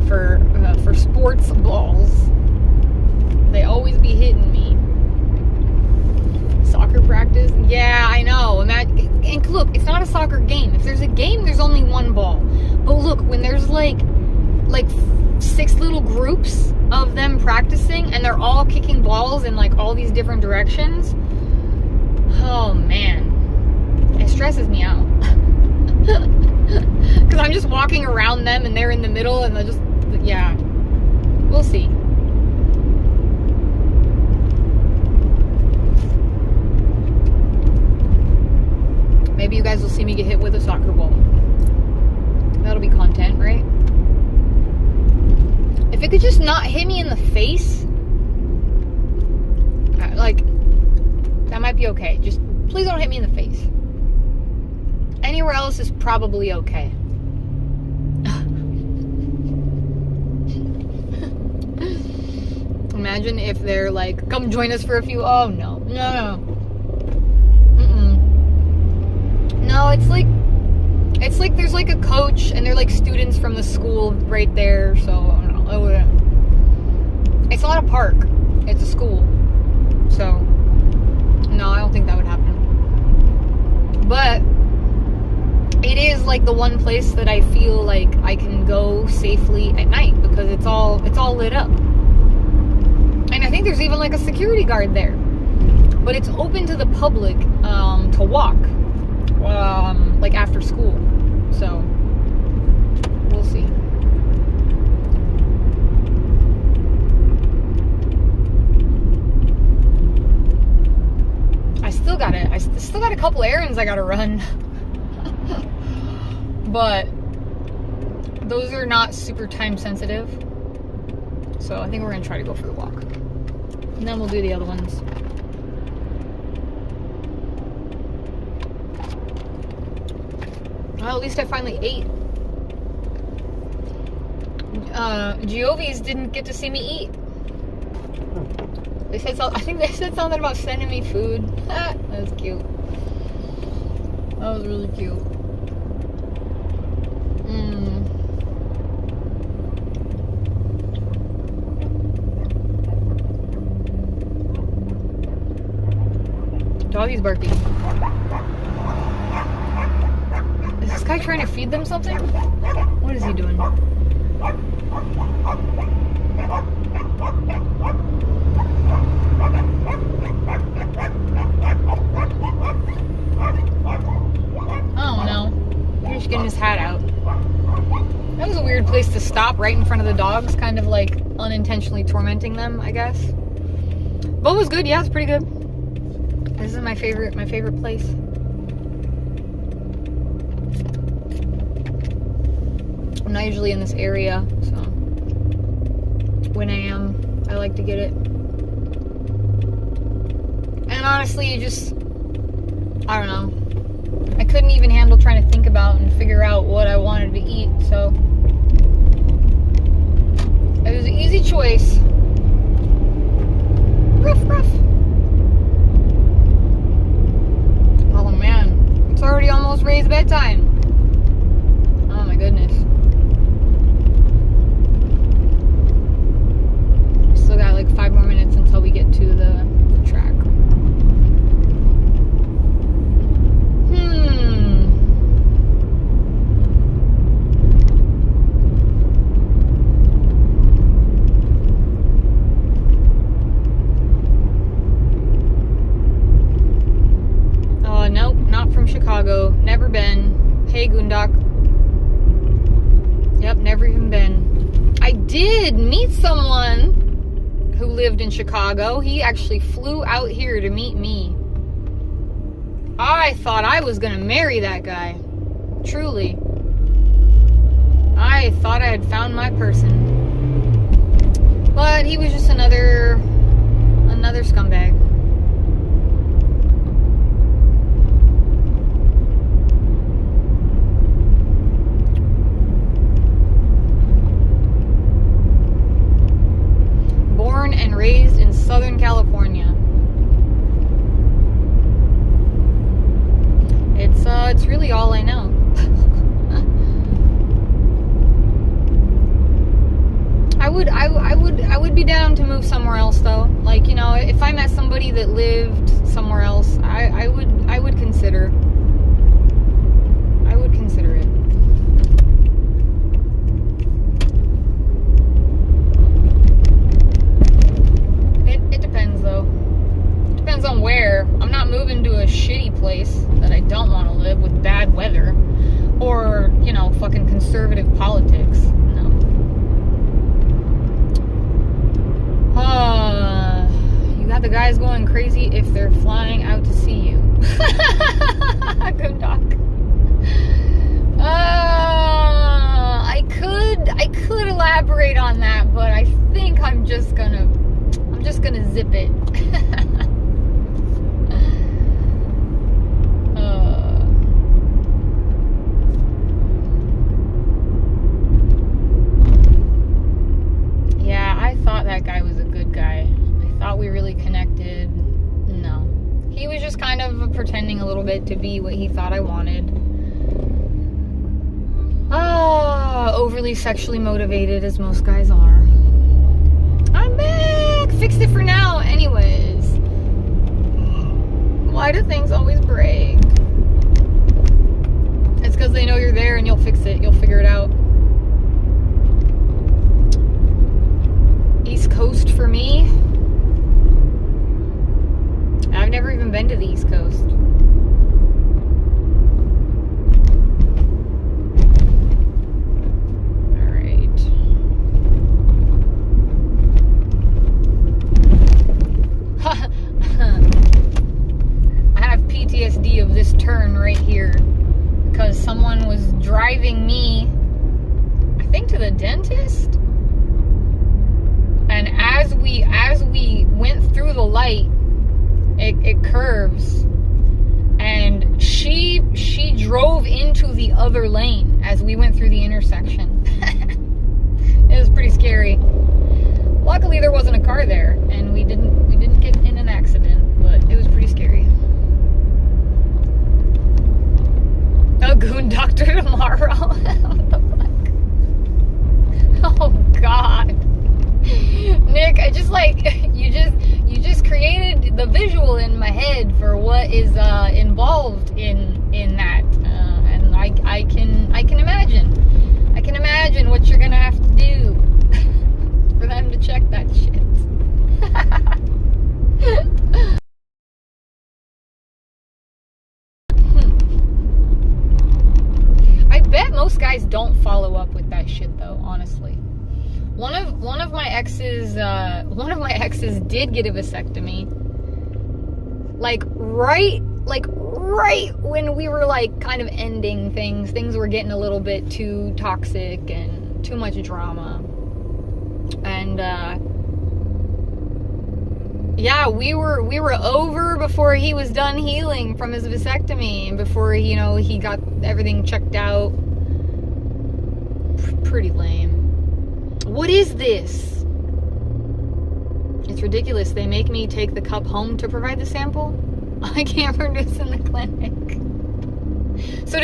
for sports balls. They always be hitting me. Soccer practice? Yeah, I know. And look, it's not a soccer game. If there's a game, there's only one ball. But look, when there's like 6 little groups of them practicing and they're all kicking balls in like all these different directions, oh man, it stresses me out. Because I'm just walking around them and they're in the middle and they're just, yeah, we'll see. Maybe you guys will see me get hit with a soccer ball. That'll be content, right? If it could just not hit me in the face, like, that might be okay. Just please don't hit me in the face. Anywhere else is probably okay. Imagine if they're like, come join us for a few. Oh no. No, it's like there's like a coach and they're like students from the school right there, so I don't know. It's not a park, it's a school. So no, I don't think that would happen. But it is like the one place that I feel like I can go safely at night because it's all lit up. And I think there's even like a security guard there. But it's open to the public to walk. Like after school, so we'll see. I still got a couple errands I gotta run, but those are not super time sensitive, so I think we're gonna try to go for the walk, and then we'll do the other ones. Well, at least I finally ate. Giovi's didn't get to see me eat. I think they said something about sending me food. That was cute. That was really cute. Doggy's barking. Is this guy trying to feed them something? What is he doing? I don't know. He's just getting his hat out. That was a weird place to stop right in front of the dogs, kind of like unintentionally tormenting them, I guess. But it was good. Yeah, it's pretty good. This is my favorite place. I'm not usually in this area, so when I am, I like to get it. And honestly, I don't know. I couldn't even handle trying to think about and figure out what I wanted to eat, so it was an easy choice. Ruff, ruff. Oh man, it's already almost Ray's bedtime. Oh my goodness. Still got like 5 more minutes until we get to the track. Nope, not from Chicago. Never been. Hey, Goondock. Yep, never even been. I did meet someone who lived in Chicago. He actually flew out here to meet me. I thought I was gonna marry that guy. Truly. I thought I had found my person. But he was just another scumbag. somebody that lived somewhere else, I would consider. I would consider it. It depends though. It depends on where. I'm not moving to a shitty place that I don't want to live with bad weather or, you know, fucking conservative politics. No. You got the guys going crazy if they're flying out to see you. Good talk. I could elaborate on that, but I think I'm just gonna zip it. Yeah, I thought that guy was a good guy. I thought we really connected. No. He was just kind of pretending a little bit to be what he thought I wanted. Overly sexually motivated, as most guys are. I'm back! Fixed it for now, anyways. Why do things always break? It's because they know you're there and you'll fix it. You'll figure it out. East Coast for me. I've never even been to the East Coast. Alright. I have PTSD of this turn right here because someone was driving me, I think, to the dentist. And as we went through the light, it curves, and she drove into the other lane as we went through the intersection. It was pretty scary. Luckily there wasn't a car there, and we didn't get in an accident, but it was pretty scary. A goon doctor tomorrow. What the fuck? Oh God. Nick, I just you just created the visual in my head for what is involved in that, and I can imagine what you're gonna have to do for them to check that shit. I bet most guys don't follow up with that shit though, honestly. One of my exes did get a vasectomy. Like right when we were like kind of ending things. Things were getting a little bit too toxic and too much drama. And yeah, we were over before he was done healing from his vasectomy and before he got everything checked out. Pretty lame. What is this? It's ridiculous. They make me take the cup home to provide the sample. I can't produce in the clinic. So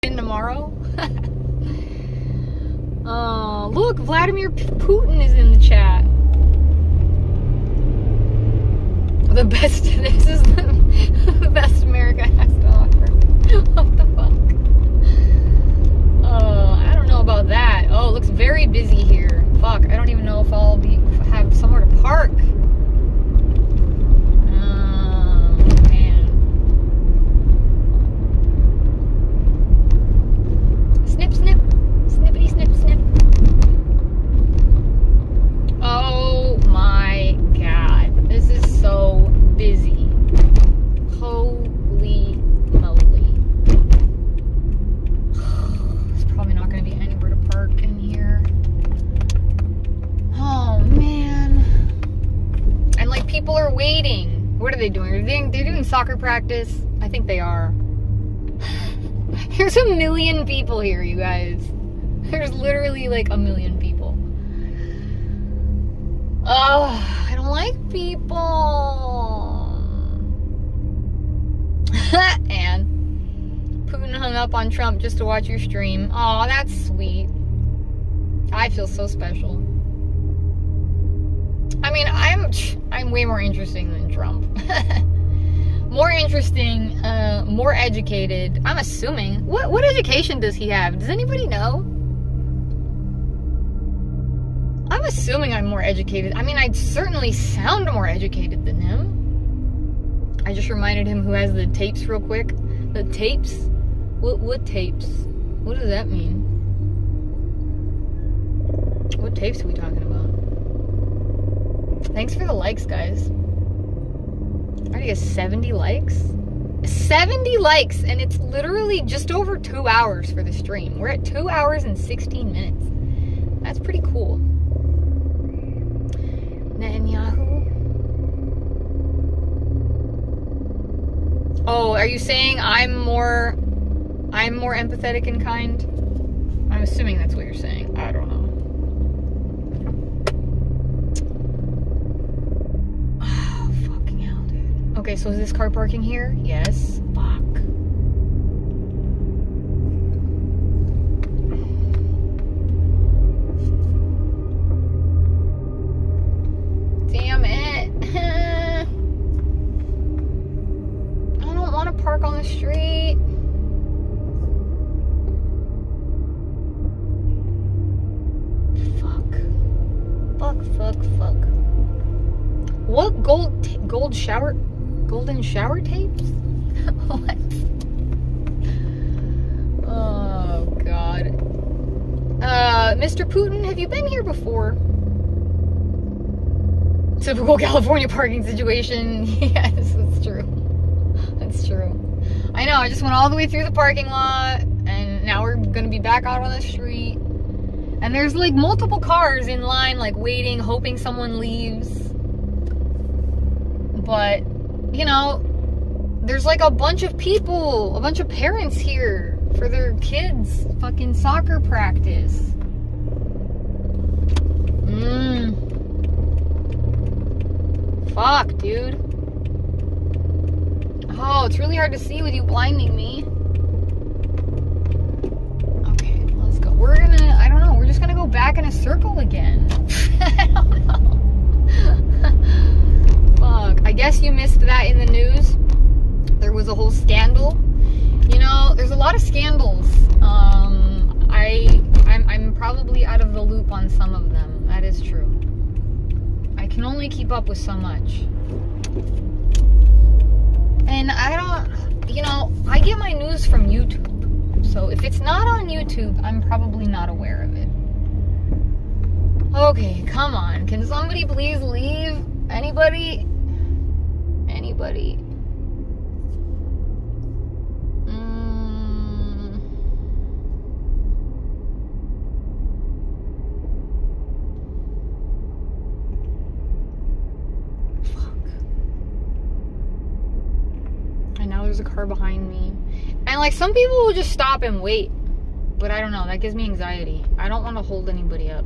in tomorrow? Look, Vladimir Putin is in the chat. The best, this is the best America has to offer. What the fuck? I don't know about that. Oh, it looks very busy here. Fuck, I don't even know if I'll have somewhere to park. Man. Snip, snip. Snippity, snip, snip. Oh my God. This is so busy. Holy moly. There's probably not going to be anywhere to park in here. Oh man. And like people are waiting. What are they doing? They're doing soccer practice. I think they are. There's 1 million people here, you guys. There's literally like 1 million people. Oh, I don't like people. And Putin hung up on Trump just to watch your stream. Oh, that's sweet. I feel so special. I mean, I'm way more interesting than Trump. More interesting, more educated. I'm assuming. What education does he have? Does anybody know? I'm assuming I'm more educated. I mean, I certainly sound more educated than him. I just reminded him who has the tapes real quick. The tapes? What tapes? What does that mean? What tapes are we talking about? Thanks for the likes, guys. I already got 70 likes. 70 likes, and it's literally just over 2 hours for the stream. We're at 2 hours and 16 minutes. That's pretty cool. Netanyahu. Oh, are you saying I'm more empathetic and kind? I'm assuming that's what you're saying. I don't know. Okay, so is this car parking here? Yes. Fuck. Damn it. I don't want to park on the street. Fuck. Fuck. What gold shower? Golden shower tapes? What? Oh, God. Mr. Putin, have you been here before? Typical California parking situation. Yes, that's true. That's true. I know, I just went all the way through the parking lot, and now we're gonna be back out on the street. And there's, like, multiple cars in line, like, waiting, hoping someone leaves. But... you know, there's like a bunch of people, a bunch of parents here for their kids' fucking soccer practice. Fuck, dude. Oh, it's really hard to see with you blinding me. Okay, let's go. I don't know, we're just gonna go back in a circle again. I don't know. Fuck. I guess you missed that in the news. There was a whole scandal. You know, there's a lot of scandals. I'm probably out of the loop on some of them. That is true. I can only keep up with so much. And I don't, you know, I get my news from YouTube. So if it's not on YouTube, I'm probably not aware of it. Okay, come on. Can somebody please leave? Anybody? Fuck. And now there's a car behind me. And like some people will just stop and wait. But I don't know, that gives me anxiety. I don't want to hold anybody up.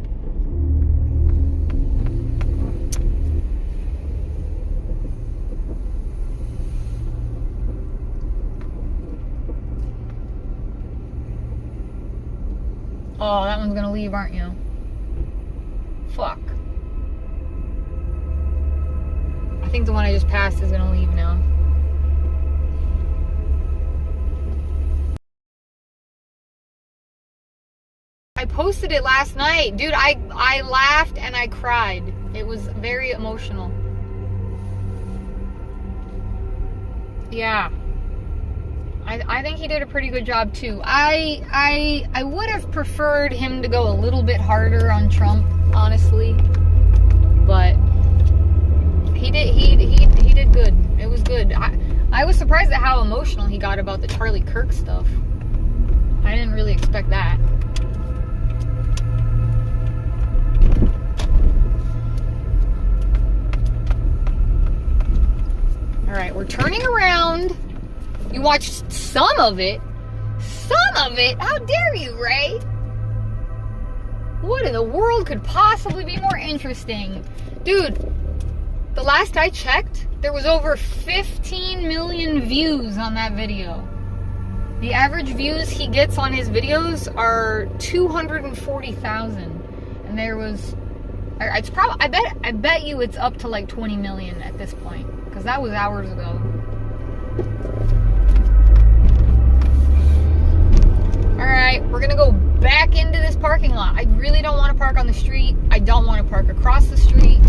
Oh, that one's gonna leave, aren't you? Fuck. I think the one I just passed is gonna leave now. I posted it last night. Dude, I laughed and I cried. It was very emotional. Yeah. I think he did a pretty good job too. I would have preferred him to go a little bit harder on Trump, honestly. But he did good. It was good. I was surprised at how emotional he got about the Charlie Kirk stuff. I didn't really expect that. Alright, we're turning around. You watched some of it? Some of it? How dare you, Ray? What in the world could possibly be more interesting? Dude, the last I checked, there was over 15 million views on that video. The average views he gets on his videos are 240,000. And there was It's probably, I bet you it's up to like 20 million at this point, because that was hours ago. Alright, we're gonna go back into this parking lot. I really don't want to park on the street. I don't want to park across the street.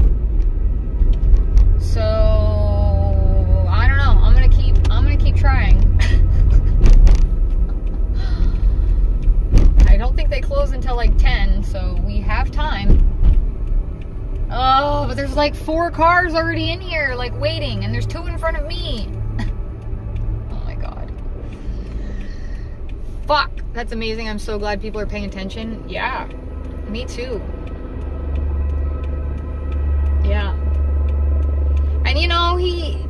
So I don't know. I'm gonna keep trying. I don't think they close until like 10, so we have time. Oh, but there's like 4 cars already in here, like waiting, and there's 2 in front of me. Oh my god. Fuck, that's amazing. I'm so glad people are paying attention. Yeah, me too. Yeah. And you know, he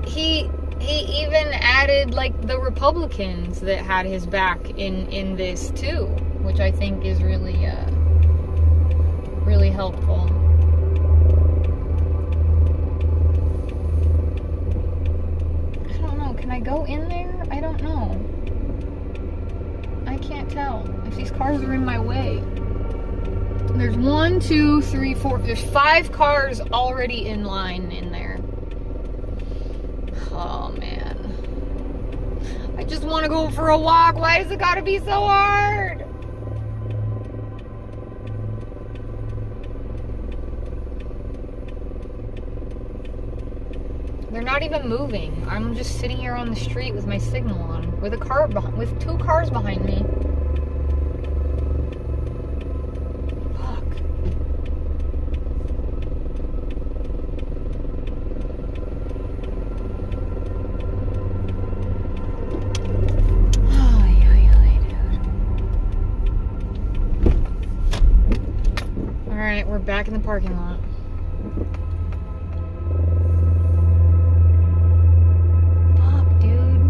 even added like the Republicans that had his back in this too, which I think is really really helpful. I don't know, can I go in there? I don't know. I can't tell if these cars are in my way. There's 1, 2, 3, 4. There's 5 cars already in line in there. Oh man. I just want to go for a walk. Why does it gotta be so hard? They're not even moving. I'm just sitting here on the street with my signal on, with a car with 2 cars behind me. Alright, we're back in the parking lot. Fuck, dude.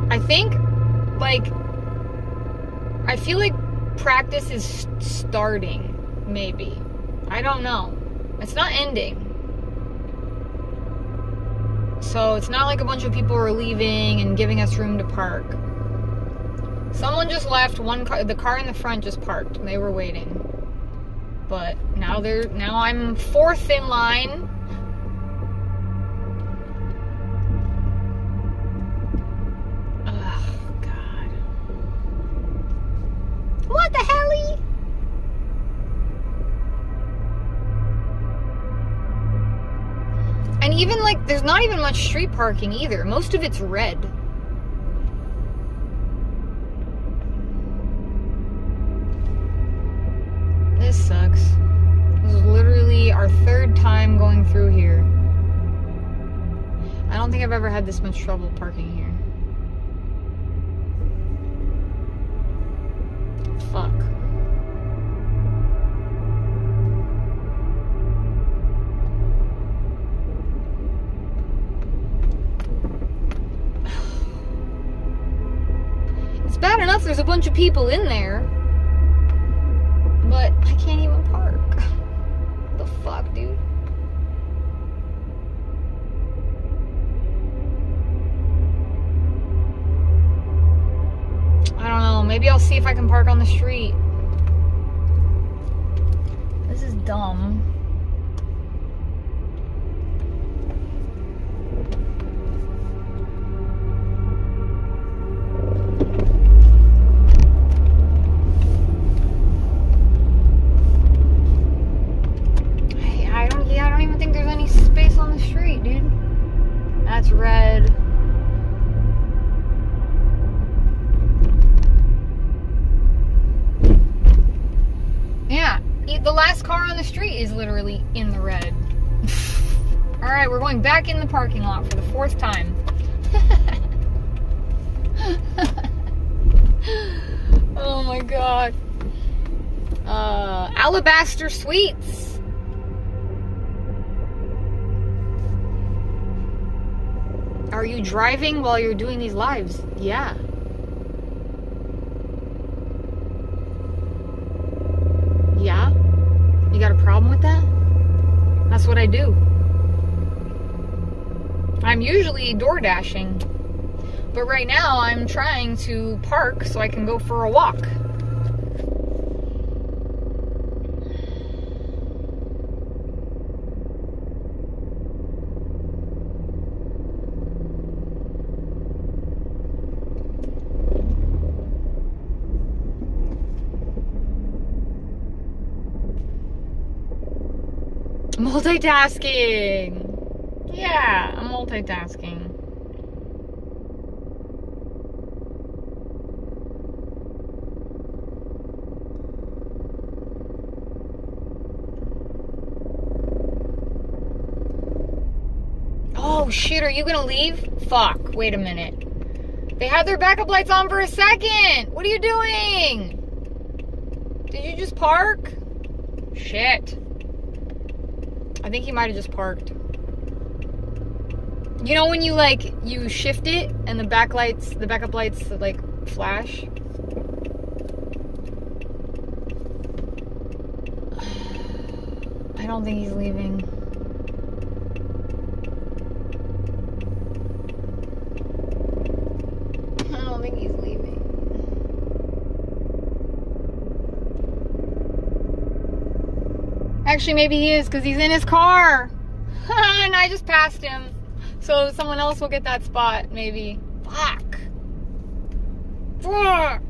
I think, like, I feel like practice is starting, maybe. I don't know. It's not ending. So it's not like a bunch of people are leaving and giving us room to park. Someone just left. One car, the car in the front just parked. They were waiting. But now I'm 4th in line. Oh god. What the hell-y? And even like, there's not even much street parking either. Most of it's red. This sucks. This is literally our 3rd time going through here. I don't think I've ever had this much trouble parking here. Fuck. It's bad enough there's a bunch of people in there, but I can't even park. What the fuck, dude? I don't know. Maybe I'll see if I can park on the street. This is dumb. That's red. Yeah, the last car on the street is literally in the red. Alright, we're going back in the parking lot for the 4th time. Oh my god. Alabaster Sweets. Are you driving while you're doing these lives? Yeah. Yeah? You got a problem with that? That's what I do. I'm usually door dashing. But right now I'm trying to park so I can go for a walk. Multitasking. Yeah, I'm multitasking. Oh shit, are you gonna leave? Fuck, wait a minute. They had their backup lights on for a second. What are you doing? Did you just park? Shit. I think he might have just parked. You know when you like, you shift it and the backup lights like flash? I don't think he's leaving. I don't think he's leaving. Actually, maybe he is because he's in his car. And I just passed him. So someone else will get that spot, maybe. Fuck. Fuck.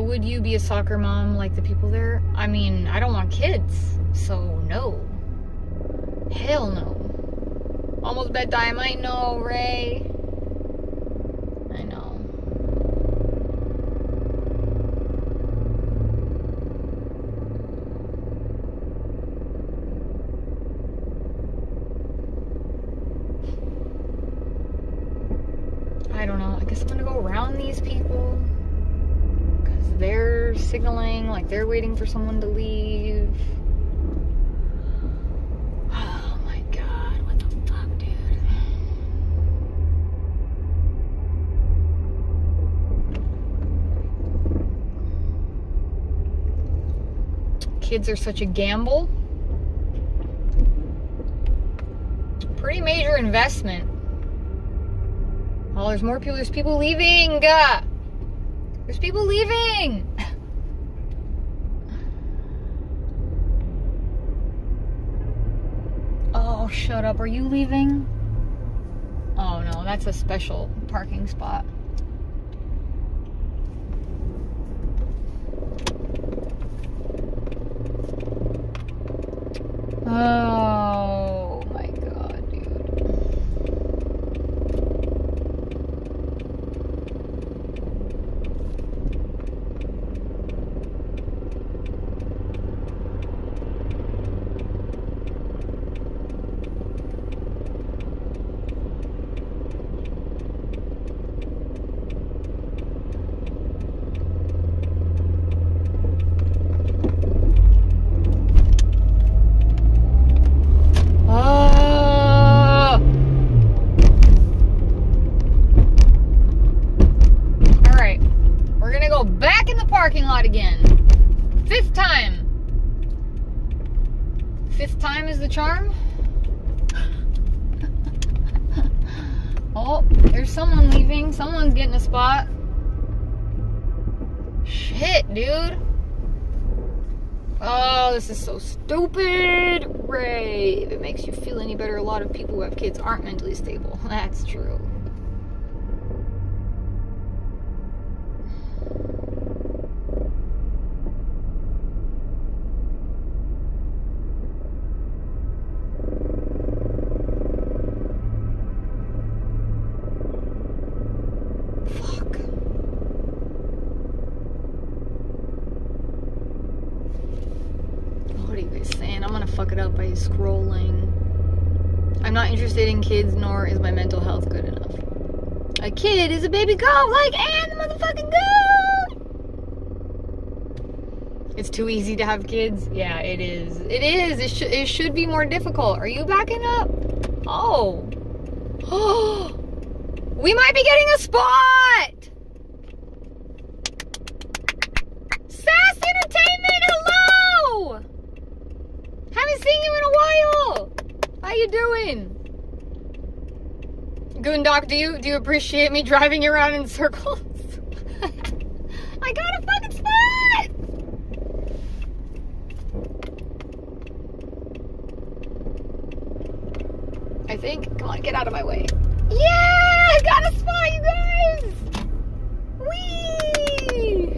Would you be a soccer mom like the people there? I mean, I don't want kids. So, no. Hell no. Almost bedtime. I know, Ray. I know. I don't know. I guess I'm gonna go around these people. Because they're signaling like they're waiting for someone to leave. Oh my god. What the fuck, dude? Kids are such a gamble. Pretty major investment. Oh, there's more people. There's people leaving. There's people leaving. Oh, shut up. Are you leaving? Oh, no. That's a special parking spot. Oh, my God, dude. Parking lot again. Fifth time. Fifth time is the charm. Oh, there's someone leaving. Someone's getting a spot. Shit, dude. Oh, this is so stupid. Ray, if it makes you feel any better, a lot of people who have kids aren't mentally stable. That's true. Saying I'm gonna fuck it up by scrolling. I'm not interested in kids, nor is my mental health good enough. A kid is a baby goat, like and the motherfucking goat. It's too easy to have kids. Yeah, it is. It is. It should be more difficult. Are you backing up? Oh. Oh. We might be getting a spot. Sass Entertainment. Hello. Haven't seen you in a while. How you you doing? Goondock, do you appreciate me driving you around in circles? I got a fucking spot! I think. Come on, get out of my way. Yeah! I got a spot, you guys! Whee!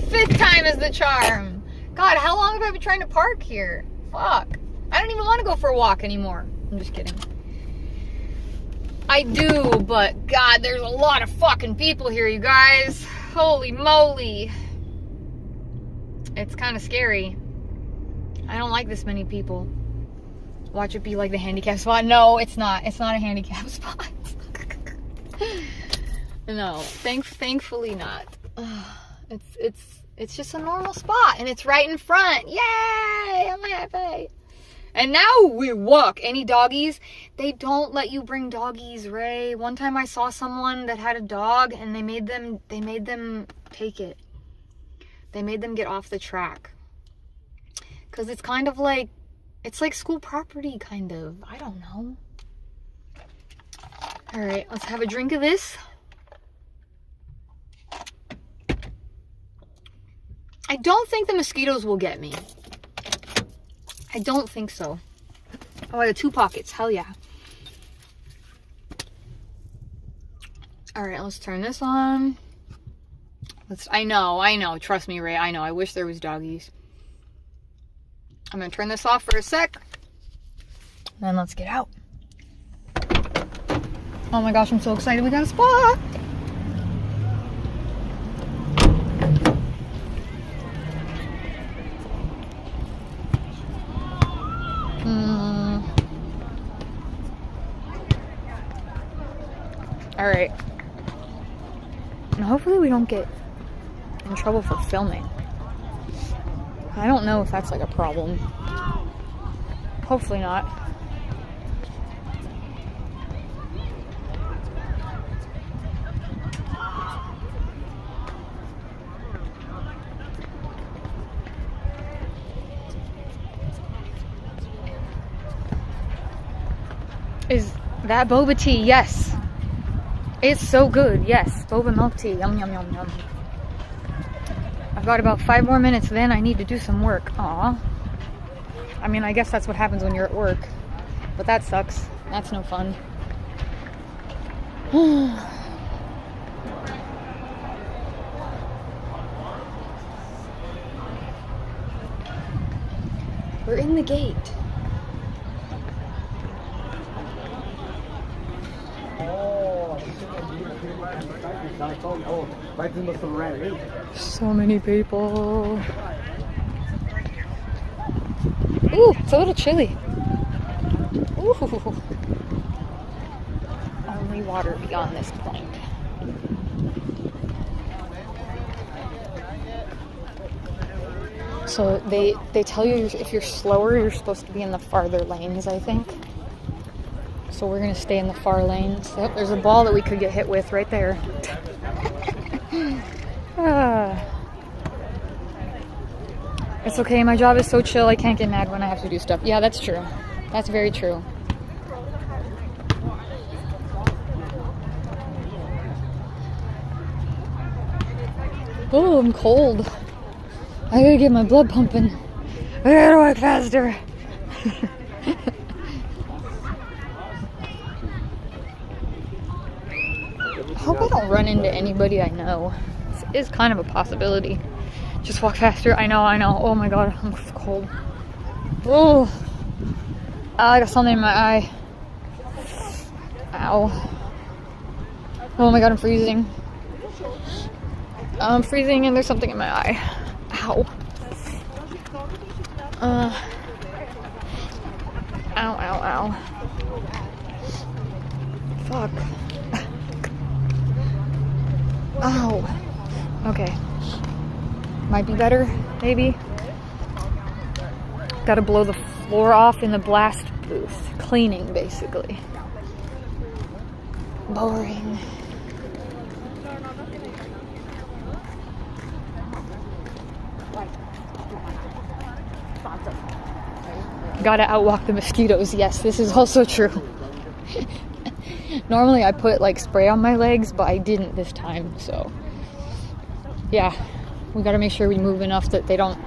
5th time is the charm. God, how long have I been trying to park here? Fuck. I don't even want to go for a walk anymore. I'm just kidding. I do, but God, there's a lot of fucking people here, you guys. Holy moly. It's kind of scary. I don't like this many people. Watch it be like the handicap spot. No, it's not. It's not a handicap spot. No, thankfully not. It's just a normal spot, and it's right in front. Yay! I'm happy. And now we walk. Any doggies? They don't let you bring doggies, Ray. One time I saw someone that had a dog, and they made them take it. They made them get off the track. Because it's kind of like, it's like school property, kind of. I don't know. All right, let's have a drink of this. I don't think the mosquitoes will get me. I don't think so. Oh, I got 2 pockets. Hell yeah. All right, let's turn this on. I know. Trust me, Ray. I know. I wish there was doggies. I'm going to turn this off for a sec. Then let's get out. Oh my gosh, I'm so excited. We got a spot. All right. And hopefully we don't get in trouble for filming. I don't know if that's like a problem. Hopefully not. Is that boba tea? Yes. It's so good. Yes. Boba milk tea. Yum, yum, yum, yum. I've got about 5 more minutes, then I need to do some work. Aw. I mean, I guess that's what happens when you're at work. But that sucks. That's no fun. We're in the gate. So many people. Ooh, it's a little chilly. Ooh. Only water beyond this point. So they tell you if you're slower, you're supposed to be in the farther lanes, I think. So we're gonna stay in the far lanes. Yep, there's a ball that we could get hit with right there. It's okay, my job is so chill, I can't get mad when I have to do stuff. Yeah, that's true. That's very true. Oh, I'm cold. I gotta get my blood pumping. I gotta work faster. I hope I don't run into anybody I know. This is kind of a possibility. Just walk faster. I know. Oh my god, I'm cold. Oh, I got something in my eye. Ow. Oh my god, I'm freezing. I'm freezing and there's something in my eye. Ow. Ow. Fuck. Ow. Okay. Might be better, maybe. Gotta blow the floor off in the blast booth. Cleaning, basically. Boring. gotta outwalk the mosquitoes. Yes, this is also true. Normally I put like spray on my legs, but I didn't this time, so yeah, we gotta make sure we move enough that they don't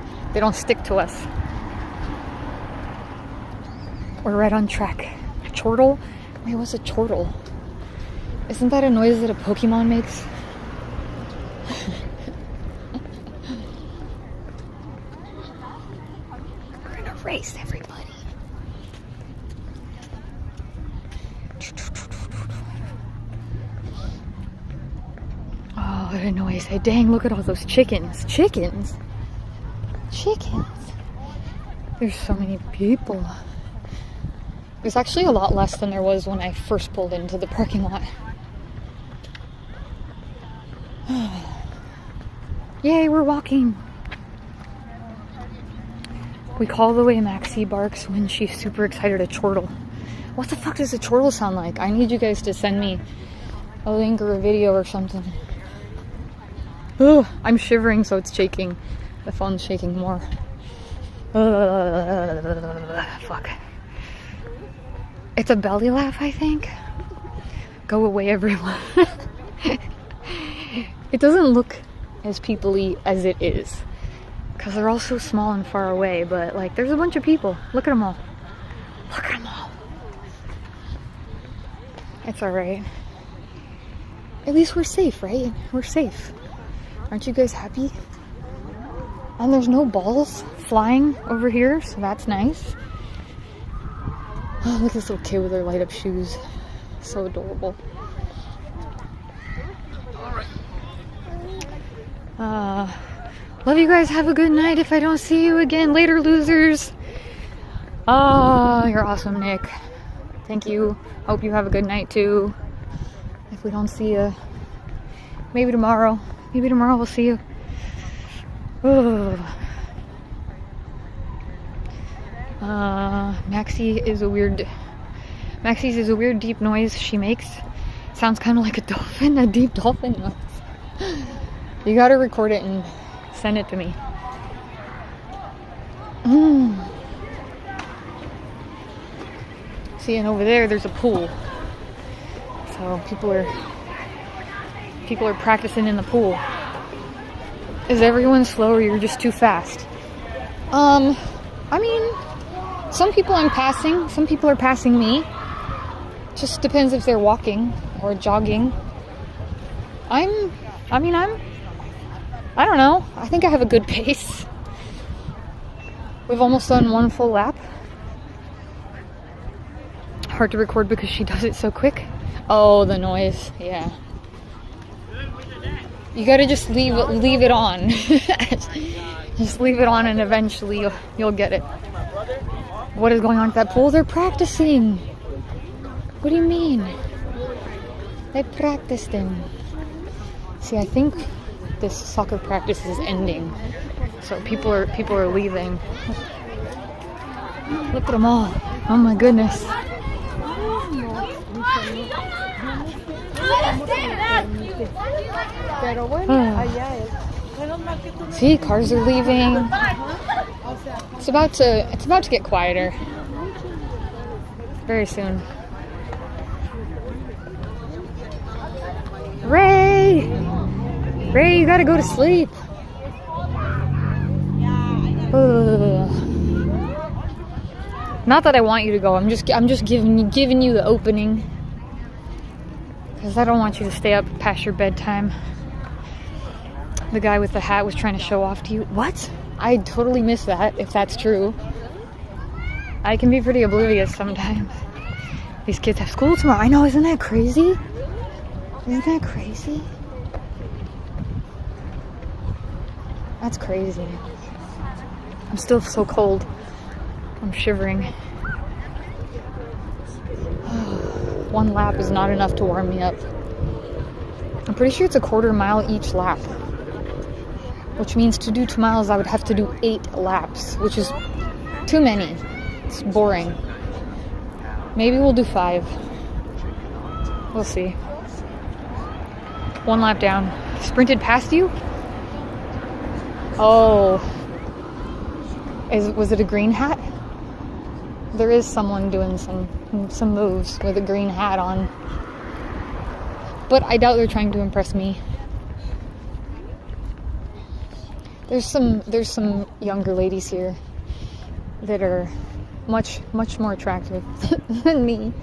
stick to us. We're right on track. A chortle? Wait, what's a chortle? Isn't that a noise that a Pokemon makes? We're gonna race, everybody. Oh, what a noise. Hey, dang, look at all those chickens. Chickens? Chickens? There's so many people. There's actually a lot less than there was when I first pulled into the parking lot. Yay, we're walking. We call the way Maxie barks when she's super excited. A chortle. What the fuck does a chortle sound like? I need you guys to send me a link or a video or something. Ugh, I'm shivering, so it's shaking. The phone's shaking more. Fuck. It's a belly laugh, I think. Go away, everyone. It doesn't look as people-y as it is, because they're all so small and far away, but like there's a bunch of people. Look at them all. Look at them all. It's alright. At least we're safe, right? We're safe. Aren't you guys happy? And there's no balls flying over here, so that's nice. Oh, look at this little kid with her light up shoes. So adorable. Love you guys. Have a good night. If I don't see you again, later, losers. Oh, you're awesome, Nick. Thank you. Hope you have a good night too. If we don't see you, maybe tomorrow. Maybe tomorrow we'll see you. Oh. Maxie's is a weird deep noise she makes. Sounds kind of like a dolphin, a deep dolphin noise. You gotta record it and send it to me. See, and over there's a pool. So people are practicing in the pool. Is everyone slow or you're just too fast? I mean, some people I'm passing, some people are passing me. Just depends if they're walking or jogging. I don't know. I think I have a good pace. We've almost done one full lap. Hard to record because she does it so quick. Oh, the noise. Yeah. You gotta just leave it on. Just leave it on and eventually you'll get it. What is going on at that pool? They're practicing. What do you mean? They practiced in. See, I think this soccer practice is ending. So people are leaving. Look at them all. Oh my goodness. See, cars are leaving. It's about to get quieter. Very soon. Ray, you gotta go to sleep. Not that I want you to go. I'm just giving you the opening. Because I don't want you to stay up past your bedtime. The guy with the hat was trying to show off to you. What? I totally missed that, if that's true. I can be pretty oblivious sometimes. These kids have school tomorrow. I know, isn't that crazy? Isn't that crazy? That's crazy. I'm still so cold. I'm shivering. One lap is not enough to warm me up. I'm pretty sure it's a quarter mile each lap. Which means to do 2 miles, I would have to do 8 laps, which is too many. It's boring. Maybe we'll do 5. We'll see. 1 lap down. Sprinted past you? Oh. Was it a green hat? there is someone doing some moves with a green hat on. But I doubt they're trying to impress me. There's some younger ladies here that are much more attractive than me.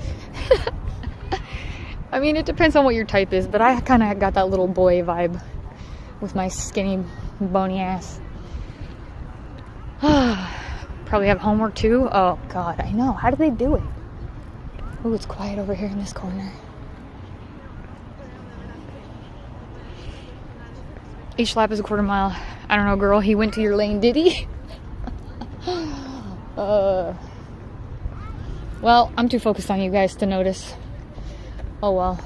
I mean, it depends on what your type is, but I kind of got that little boy vibe with my skinny, bony ass. Probably have homework too. Oh God, I know. How do they do it? Oh, it's quiet over here in this corner. Each lap is a quarter mile. I don't know, girl. He went to your lane, did he? Well, I'm too focused on you guys to notice. Oh well.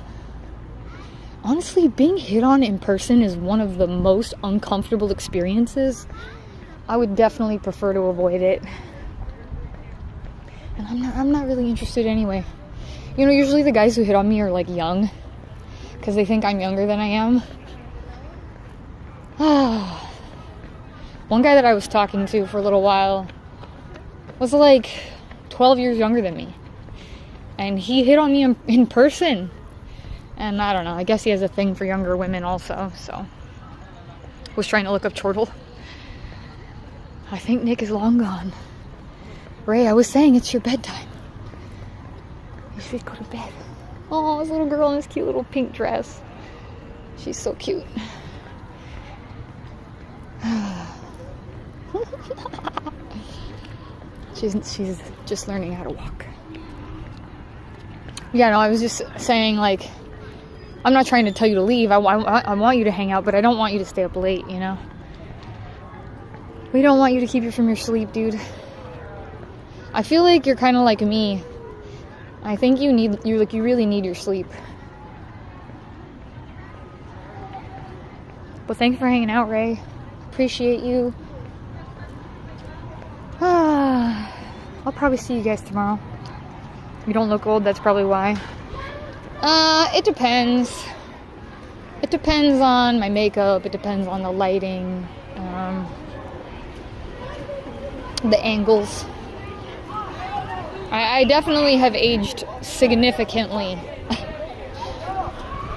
Honestly, being hit on in person is one of the most uncomfortable experiences. I would definitely prefer to avoid it. And I'm not really interested anyway. You know, usually the guys who hit on me are like young, because they think I'm younger than I am. One guy that I was talking to for a little while was like 12 years younger than me. And he hit on me in person. And I don't know, I guess he has a thing for younger women also, so. Was trying to look up chortle. I think Nick is long gone. Ray, I was saying it's your bedtime. You should go to bed. Oh, this little girl in this cute little pink dress. She's so cute. She's just learning how to walk. Yeah, no, I was just saying, like, I'm not trying to tell you to leave. I want you to hang out, but I don't want you to stay up late, you know? We don't want you to keep you from your sleep, dude. I feel like you're kind of like me. I think you really need your sleep. But thanks for hanging out, Ray. Appreciate you. I'll probably see you guys tomorrow. You don't look old, that's probably why. It depends. It depends on my makeup, it depends on the lighting, the angles. I definitely have aged significantly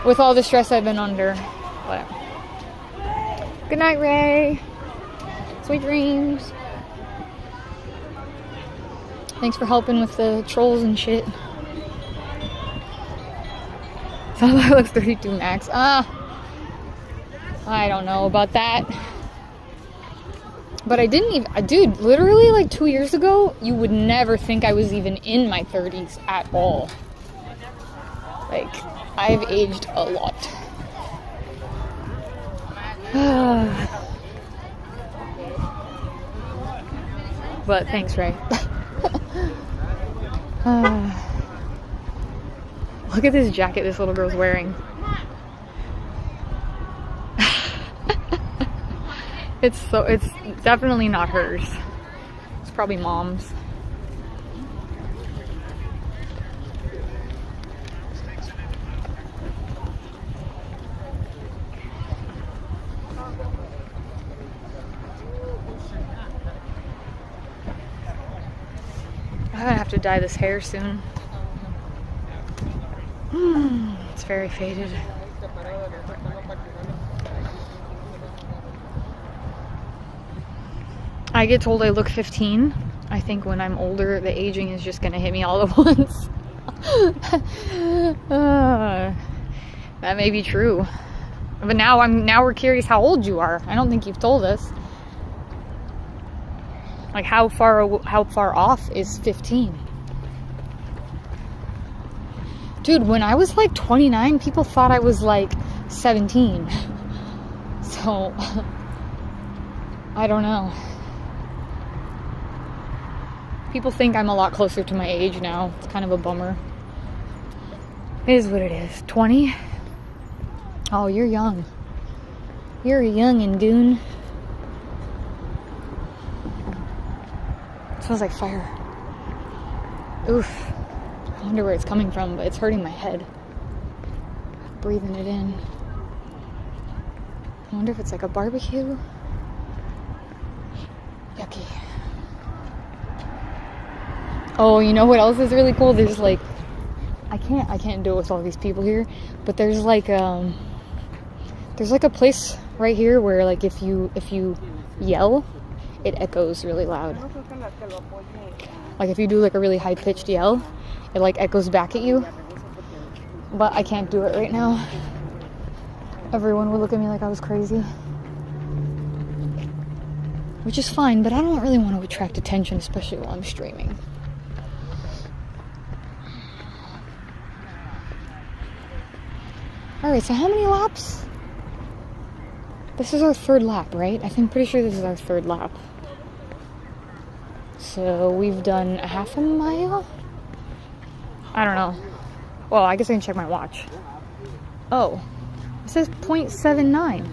with all the stress I've been under. Whatever. Good night, Ray. Sweet dreams. Thanks for helping with the trolls and shit. So that looks 32 max. I don't know about that. But I didn't even, dude, literally like 2 years ago, you would never think I was even in my 30s at all. Like, I've aged a lot. But thanks, Ray. Look at this jacket this little girl's wearing. It's definitely not hers. It's probably mom's. I'm gonna have to dye this hair soon. It's very faded. I get told I look 15. I think when I'm older, the aging is just gonna hit me all at once. That may be true. But now we're curious how old you are. I don't think you've told us. Like how far off is 15? Dude, when I was like 29, people thought I was like 17. So I don't know. People think I'm a lot closer to my age now. It's kind of a bummer. It is what it is. 20? Oh, you're young. You're a youngin', goon. It smells like fire. Oof. I wonder where it's coming from, but it's hurting my head. Breathing it in. I wonder if it's like a barbecue. Yucky. Oh, you know what else is really cool? There's like, I can't do it with all these people here, but there's like a place right here where like if you yell, it echoes really loud. Like if you do like a really high pitched yell, it like echoes back at you. But I can't do it right now. Everyone would look at me like I was crazy. Which is fine, but I don't really want to attract attention, especially while I'm streaming. Alright, so how many laps? This is our third lap, right? I'm pretty sure this is our third lap. So we've done a half a mile? I don't know. Well, I guess I can check my watch. Oh, it says 0.79.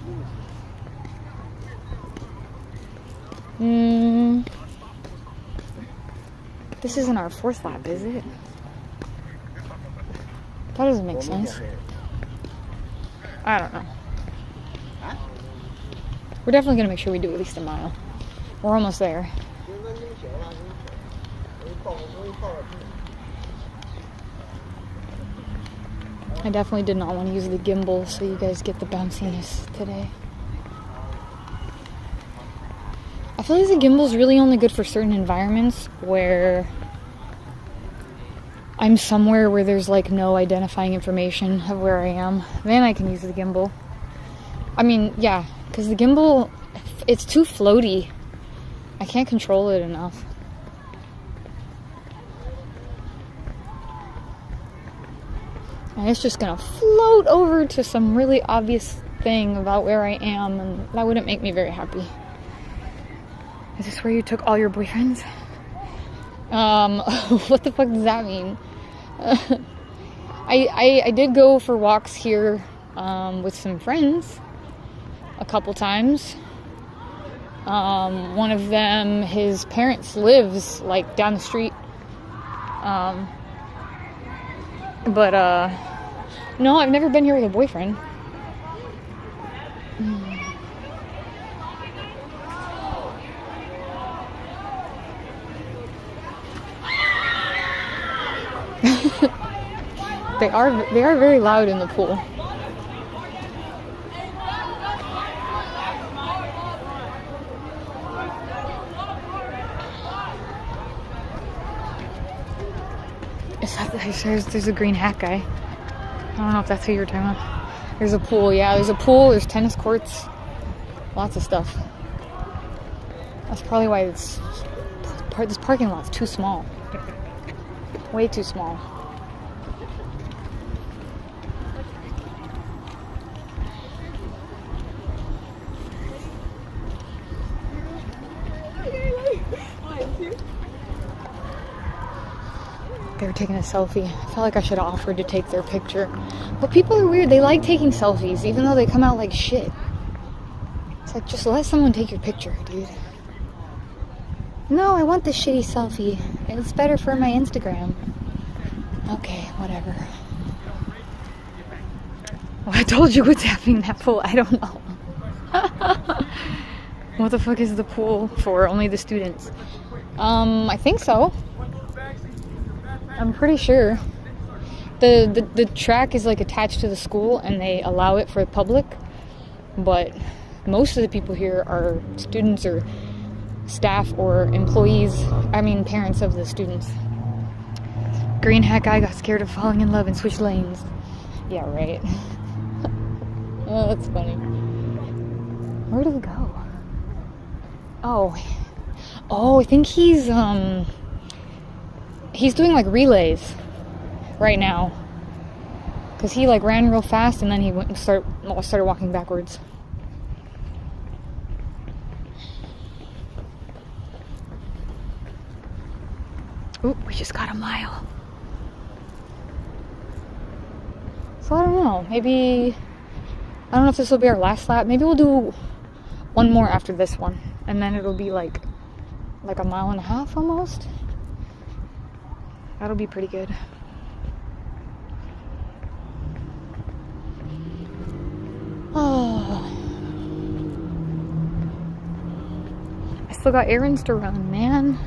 This isn't our fourth lap, is it? That doesn't make sense. I don't know. We're definitely gonna make sure we do at least a mile. We're almost there. I definitely did not want to use the gimbal so you guys get the bounciness today. I feel like the gimbal is really only good for certain environments where I'm somewhere where there's like no identifying information of where I am. Then I can use the gimbal. I mean, yeah, because the gimbal, it's too floaty. I can't control it enough. And it's just gonna float over to some really obvious thing about where I am, and that wouldn't make me very happy. Is this where you took all your boyfriends? What the fuck does that mean? I did go for walks here with some friends a couple times. One of them, his parents lives like down the street. But no, I've never been here with a boyfriend. They are very loud in the pool. There's a green hat guy. I don't know if that's who you're talking about. There's a pool, yeah. There's a pool, there's tennis courts. Lots of stuff. That's probably why this parking lot's too small. Way too small. They were taking a selfie. I felt like I should have offered to take their picture. But people are weird. They like taking selfies, even though they come out like shit. It's like, just let someone take your picture, dude. No, I want the shitty selfie. It's better for my Instagram. Okay, whatever. Well, I told you what's happening in that pool. I don't know. What the fuck is the pool for? Only the students. I think so. I'm pretty sure. The track is like attached to the school and they allow it for the public, but most of the people here are students or staff or employees, parents of the students. Green hat guy got scared of falling in love and switched lanes. Yeah, right. Oh, that's funny. Where did he go? Oh, I think he's doing like relays right now, because he like ran real fast and then he went and started walking backwards. Ooh, we just got a mile. So I don't know, maybe, I don't know if this will be our last lap. Maybe we'll do one more after this one, and then it'll be like a mile and a half almost. That'll be pretty good. Oh, I still got errands to run, man.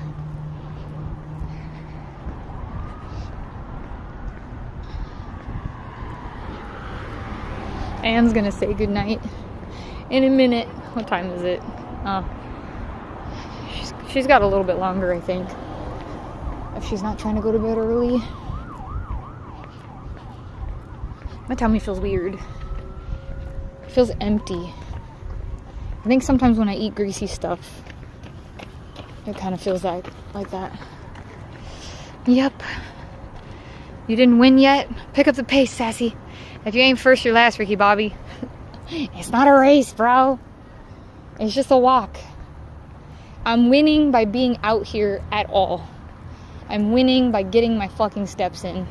Anne's gonna say goodnight in a minute. What time is it? Oh. She's got a little bit longer, I think. If she's not trying to go to bed early. My tummy feels weird. It feels empty. I think sometimes when I eat greasy stuff, it kind of feels like that. Yep. You didn't win yet? Pick up the pace, Sassy. If you ain't first, you're last, Ricky Bobby. It's not a race, bro. It's just a walk. I'm winning by being out here at all. I'm winning by getting my fucking steps in.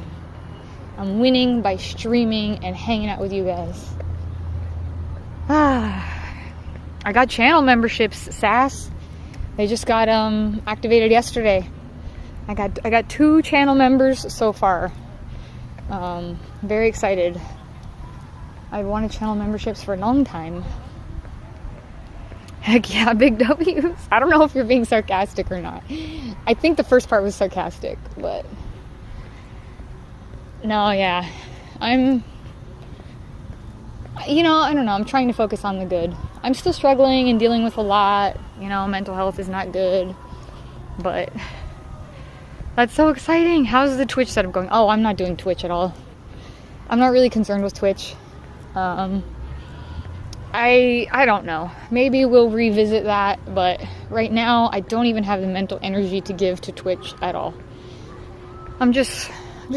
I'm winning by streaming and hanging out with you guys. I got channel memberships, Sass. They just got activated yesterday. I got 2 channel members so far. Very excited. I've wanted channel memberships for a long time. Heck yeah, big W's. I don't know if you're being sarcastic or not. I think the first part was sarcastic, but no, yeah. I don't know. I'm trying to focus on the good. I'm still struggling and dealing with a lot. Mental health is not good, but that's so exciting. How's the Twitch setup going? Oh, I'm not doing Twitch at all. I'm not really concerned with Twitch. I don't know. Maybe we'll revisit that, but right now I don't even have the mental energy to give to Twitch at all. I'm just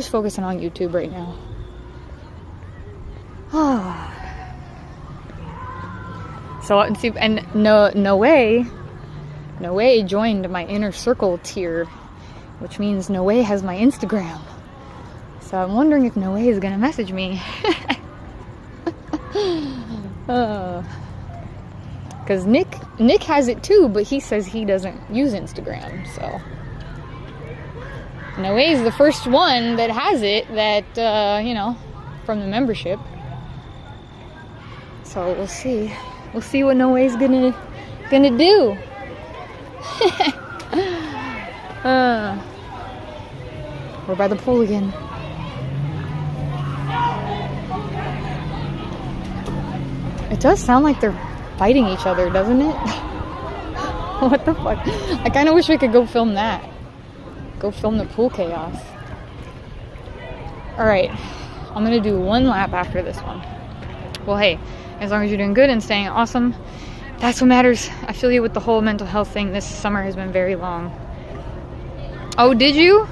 focusing on YouTube right now. So No way joined my inner circle tier, which means No way has my Instagram. So I'm wondering if No way is gonna message me. Because Nick has it too, but he says he doesn't use Instagram, so No way is the first one that has it, that from the membership. So we'll see what No way's gonna do. We're by the pool again. It does sound like they're fighting each other, doesn't it? What the fuck? I kind of wish we could go film that. Go film the pool chaos. Alright. I'm going to do 1 lap after this one. Well, hey, as long as you're doing good and staying awesome, that's what matters. I feel you with the whole mental health thing. This summer has been very long. Oh, did you?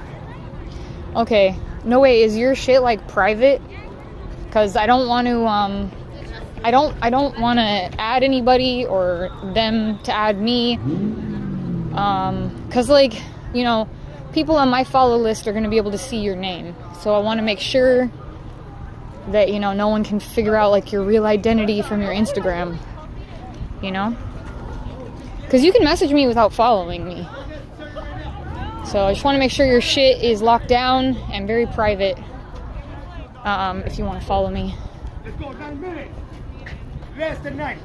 Okay. No way, is your shit like private? Because I don't want to I don't want to add anybody or them to add me. Cause people on my follow list are going to be able to see your name. So I want to make sure that, no one can figure out your real identity from your Instagram, cause you can message me without following me. So I just want to make sure your shit is locked down and very private. If you want to follow me. Let's go, 9 minutes. Less than 9.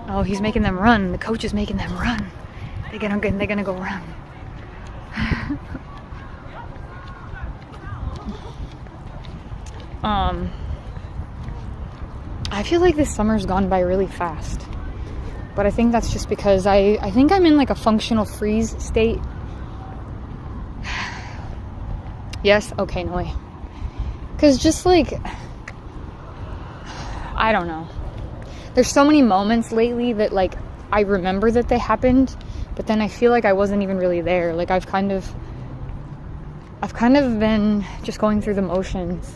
Oh, he's making them run. The coach is making them run. They're gonna go run. I feel like this summer's gone by really fast. But I think that's just because I think I'm in a functional freeze state. Yes? Okay, no way. Because just I don't know. There's so many moments lately that I remember that they happened, but then I feel like I wasn't even really there. I've kind of been just going through the motions,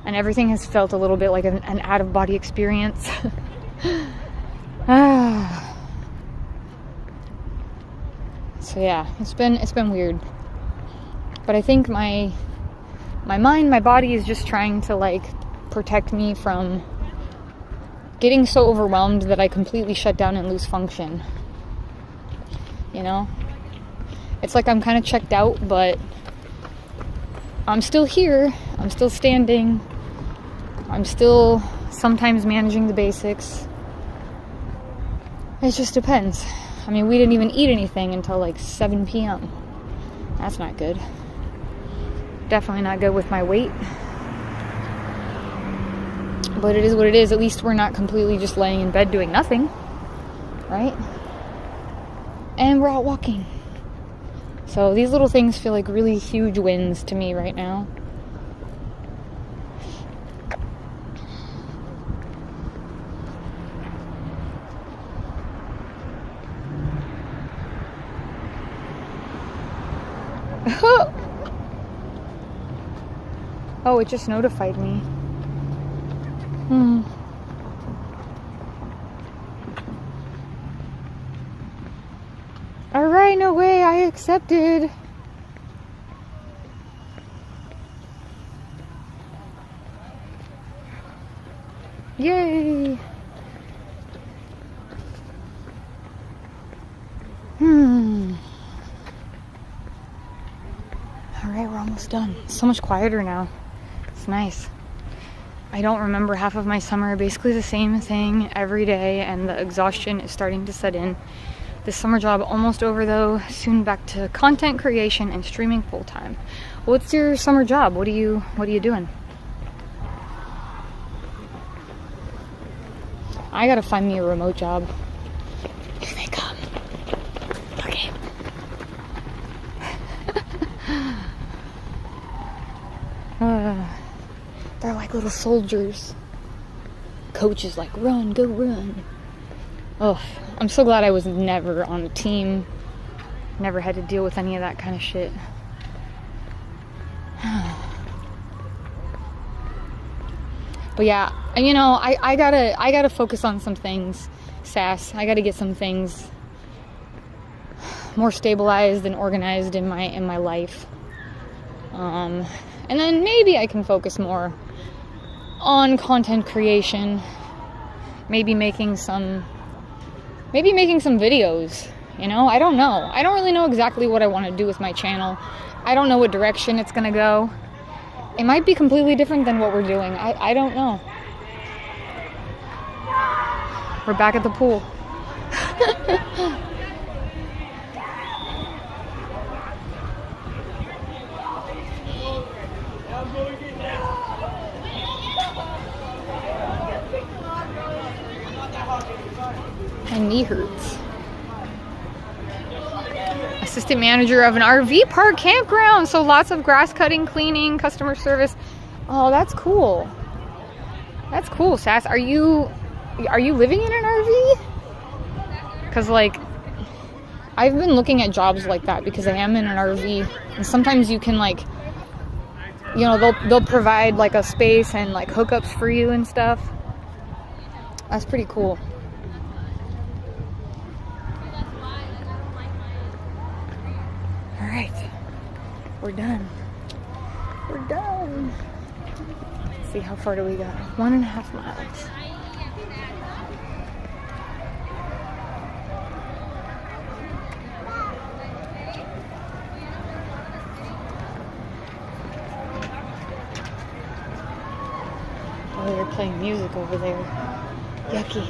and everything has felt a little bit like an out-of-body experience. So yeah, it's been weird. But I think my mind, my body is just trying to protect me from getting so overwhelmed that I completely shut down and lose function. It's like I'm kind of checked out, but I'm still here. I'm still standing. I'm still sometimes managing the basics. It just depends. I mean, we didn't even eat anything until 7 p.m. That's not good. Definitely not good with my weight. But it is what it is. At least we're not completely just laying in bed doing nothing, right? And we're out walking. So these little things feel like really huge wins to me right now. Oh, it just notified me. Alright, no way, I accepted. Yay. Alright, we're almost done. It's so much quieter now. It's nice. I don't remember half of my summer. Basically the same thing every day, and the exhaustion is starting to set in. This summer job almost over though. Soon back to content creation and streaming full time. What's your summer job? What are you doing? I gotta find me a remote job. Here they come. Okay. They're like little soldiers. Coach is like, run, go run. Oh, I'm so glad I was never on a team. Never had to deal with any of that kind of shit. But yeah, you know, I gotta focus on some things, Sass. I gotta get some things more stabilized and organized in my life. And then maybe I can focus more on content creation. Maybe making some videos, you know? I don't know. I don't really know exactly what I want to do with my channel. I don't know what direction it's gonna go. It might be completely different than what we're doing. I don't know. We're back at the pool. My knee hurts. Assistant manager of an RV park campground. So lots of grass cutting, cleaning, customer service. Oh, that's cool. That's cool, Sass. Are you living in an RV? Because like, I've been looking at jobs like that because I am in an RV, and sometimes you can like, you know, they'll provide like a space and like hookups for you and stuff. That's pretty cool. All right, we're done. We're done. Let's see, how far do we got? 1.5 miles. Oh, they're playing music over there. Yucky.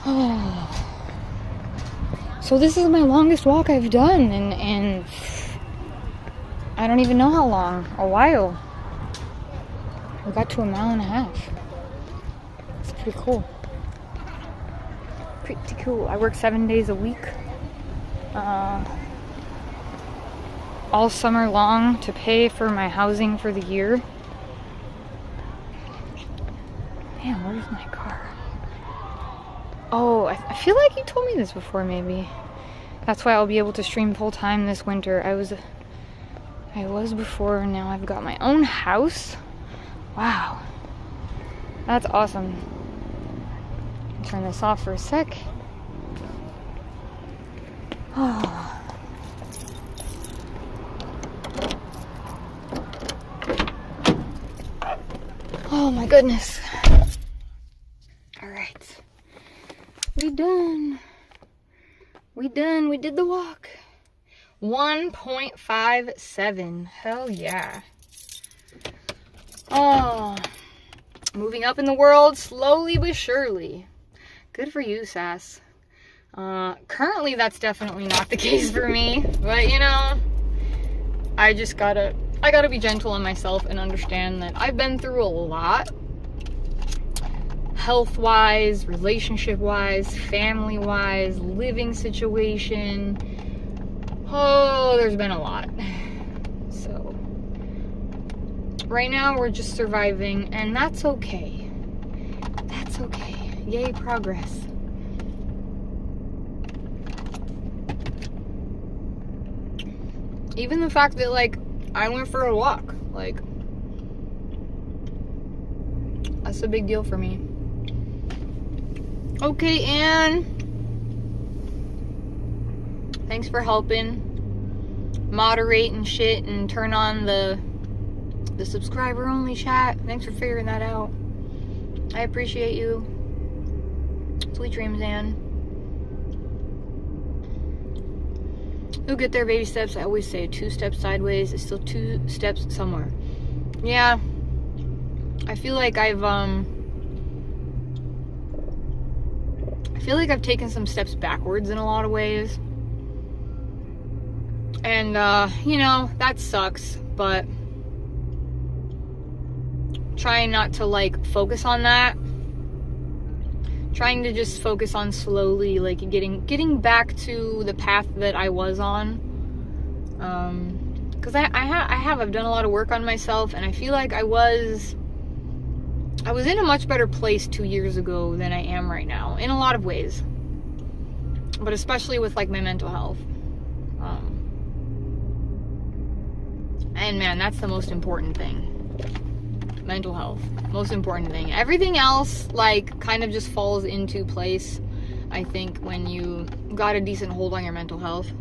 Oh. So this is my longest walk I've done, and I don't even know how long. A while. We got to 1.5 miles. It's pretty cool. Pretty cool. I work 7 days a week. All summer long to pay for my housing for the year. Man, where's my car? Oh, I feel like you told me this before, maybe. That's why I'll be able to stream full time this winter. I was before, and now I've got my own house. Wow. That's awesome. Turn this off for a sec. Oh. Oh my goodness. All right. We done. We done. We did the walk. 1.57. Hell yeah. Oh. Moving up in the world slowly but surely. Good for you, Sass. Currently that's definitely not the case for me, but you know, I gotta be gentle on myself and understand that I've been through a lot. Health-wise, relationship-wise, family-wise, living situation. Oh, there's been a lot. So, right now we're just surviving, and that's okay. That's okay. Yay, progress. Even the fact that, like, I went for a walk, like, that's a big deal for me. Okay, Anne. Thanks for helping moderate and shit and turn on the subscriber only chat. Thanks for figuring that out. I appreciate you. Sweet dreams, Anne. You'll get there, baby steps. I always say 2 steps sideways is still 2 steps somewhere. Yeah. I feel like I've taken some steps backwards in a lot of ways. And, you know, that sucks, but trying not to, like, focus on that. Trying to just focus on slowly, like, getting back to the path that I was on. Because I've done a lot of work on myself, and I feel like I was in a much better place 2 years ago than I am right now, in a lot of ways. But especially with, like, my mental health. And man, that's the most important thing. Mental health. Most important thing. Everything else, like, kind of just falls into place, I think, when you got a decent hold on your mental health.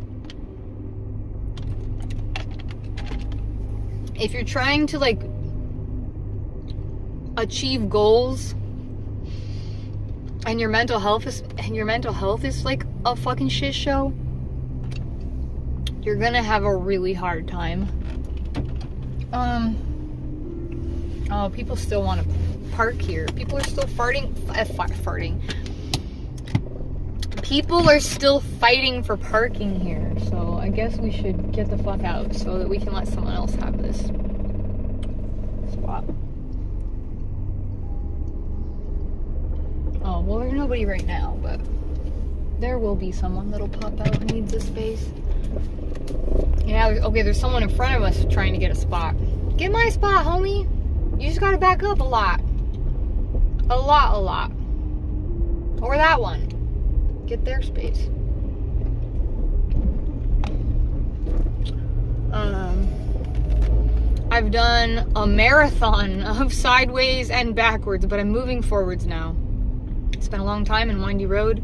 If you're trying to, like, achieve goals and your mental health is like a fucking shit show, you're gonna have a really hard time. Oh, people still want to park here. People are still farting. People are still fighting for parking here. So I guess we should get the fuck out so that we can let someone else have this spot. Oh, well, there's nobody right now, but there will be someone that'll pop out and needs this space. Yeah, okay, there's someone in front of us trying to get a spot. Get my spot, homie. You just gotta back up a lot. A lot. Or that one. Get their space. I've done a marathon of sideways and backwards, but I'm moving forwards now. It's been a long time and windy road,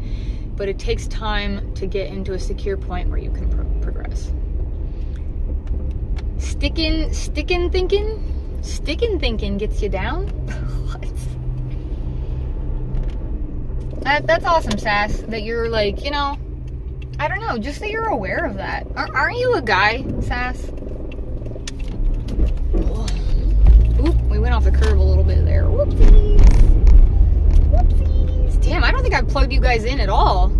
but it takes time to get into a secure point where you can progress. Stickin' thinking gets you down? What? That's awesome, Sass, that you're like, you know, I don't know, just that you're aware of that. Aren't you a guy, Sass? Oop, we went off the curb a little bit there. Whoopsies. Damn, I don't think I've plugged you guys in at all.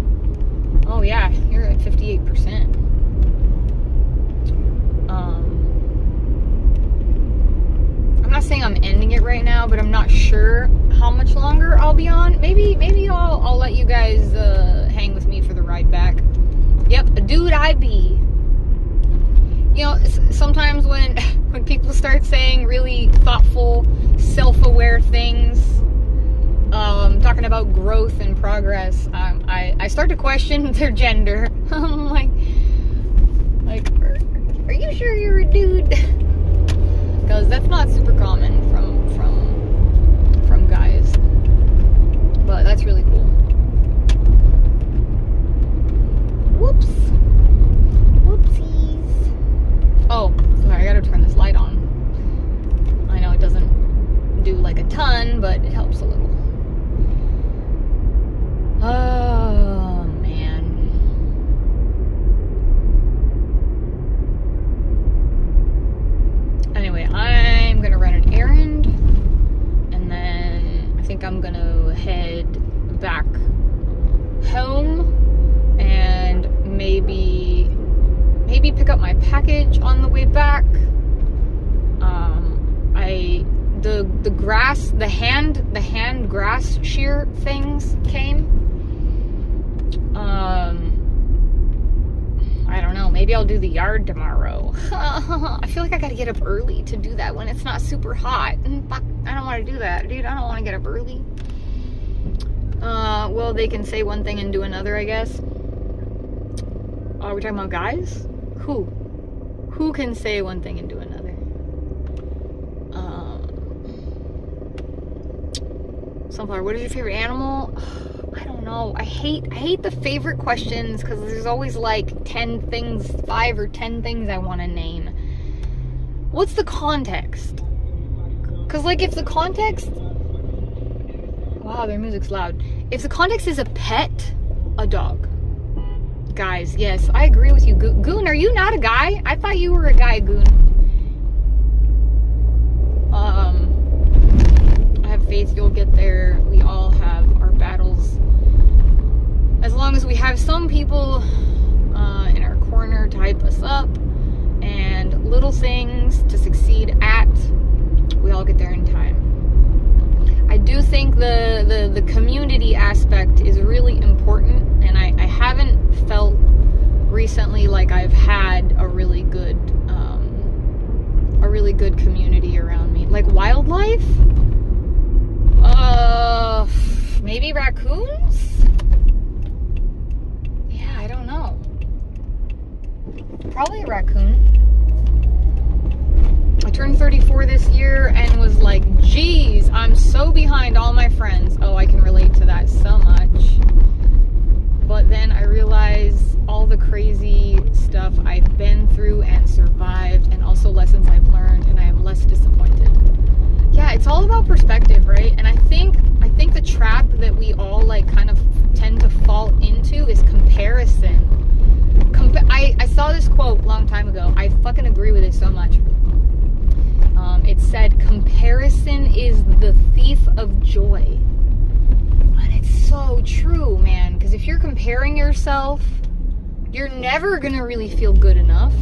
Oh yeah, you're at 58%. I'm not saying I'm ending it right now, but I'm not sure how much longer I'll be on. Maybe I'll let you guys hang with me for the ride back. Yep, a dude I be. You know, sometimes when people start saying really thoughtful, self-aware things, talking about growth and progress, I start to question their gender. I'm like, are you sure you're a dude? Because that's not super common from guys, but that's really cool. Whoopsies. Oh, sorry, I gotta turn this light on. I know it doesn't do like a ton, but it helps a little. Oh man. package on the way back. The hand grass shear things came. I don't know, maybe I'll do the yard tomorrow. I feel like I gotta get up early to do that when it's not super hot. Fuck, I don't want to do that, dude. I don't want to get up early. Well, they can say one thing and do another, I guess. Are we talking about guys? Who can say one thing and do another? Sunflower, what is your favorite animal? I don't know. I hate the favorite questions because there's always like 5 or 10 things I want to name. What's the context? Because like if the context... Wow, their music's loud. If the context is a pet, a dog. Guys, yes, I agree with you. Goon, are you not a guy? I thought you were a guy, Goon. I have faith you'll get there. We all have our battles. As long as we have some people in our corner to hype us up and little things to succeed at, we all get there in time. I do think the community aspect is really important, and I haven't felt recently like I've had a really good community around me. Like wildlife? Maybe raccoons? Yeah, I don't know. Probably a raccoon. I turned 34 this year and was like, geez, I'm so behind all my friends. Oh, I can relate to that so much. But then I realized all the crazy stuff I've been through and survived, and also lessons I've learned, and I am less disappointed. Yeah, it's all about perspective, right? And I think the trap that we all like kind of tend to fall into is comparison. I saw this quote a long time ago. I fucking agree with it so much. It said, comparison is the thief of joy. And it's so true, man. Because if you're comparing yourself, you're never going to really feel good enough.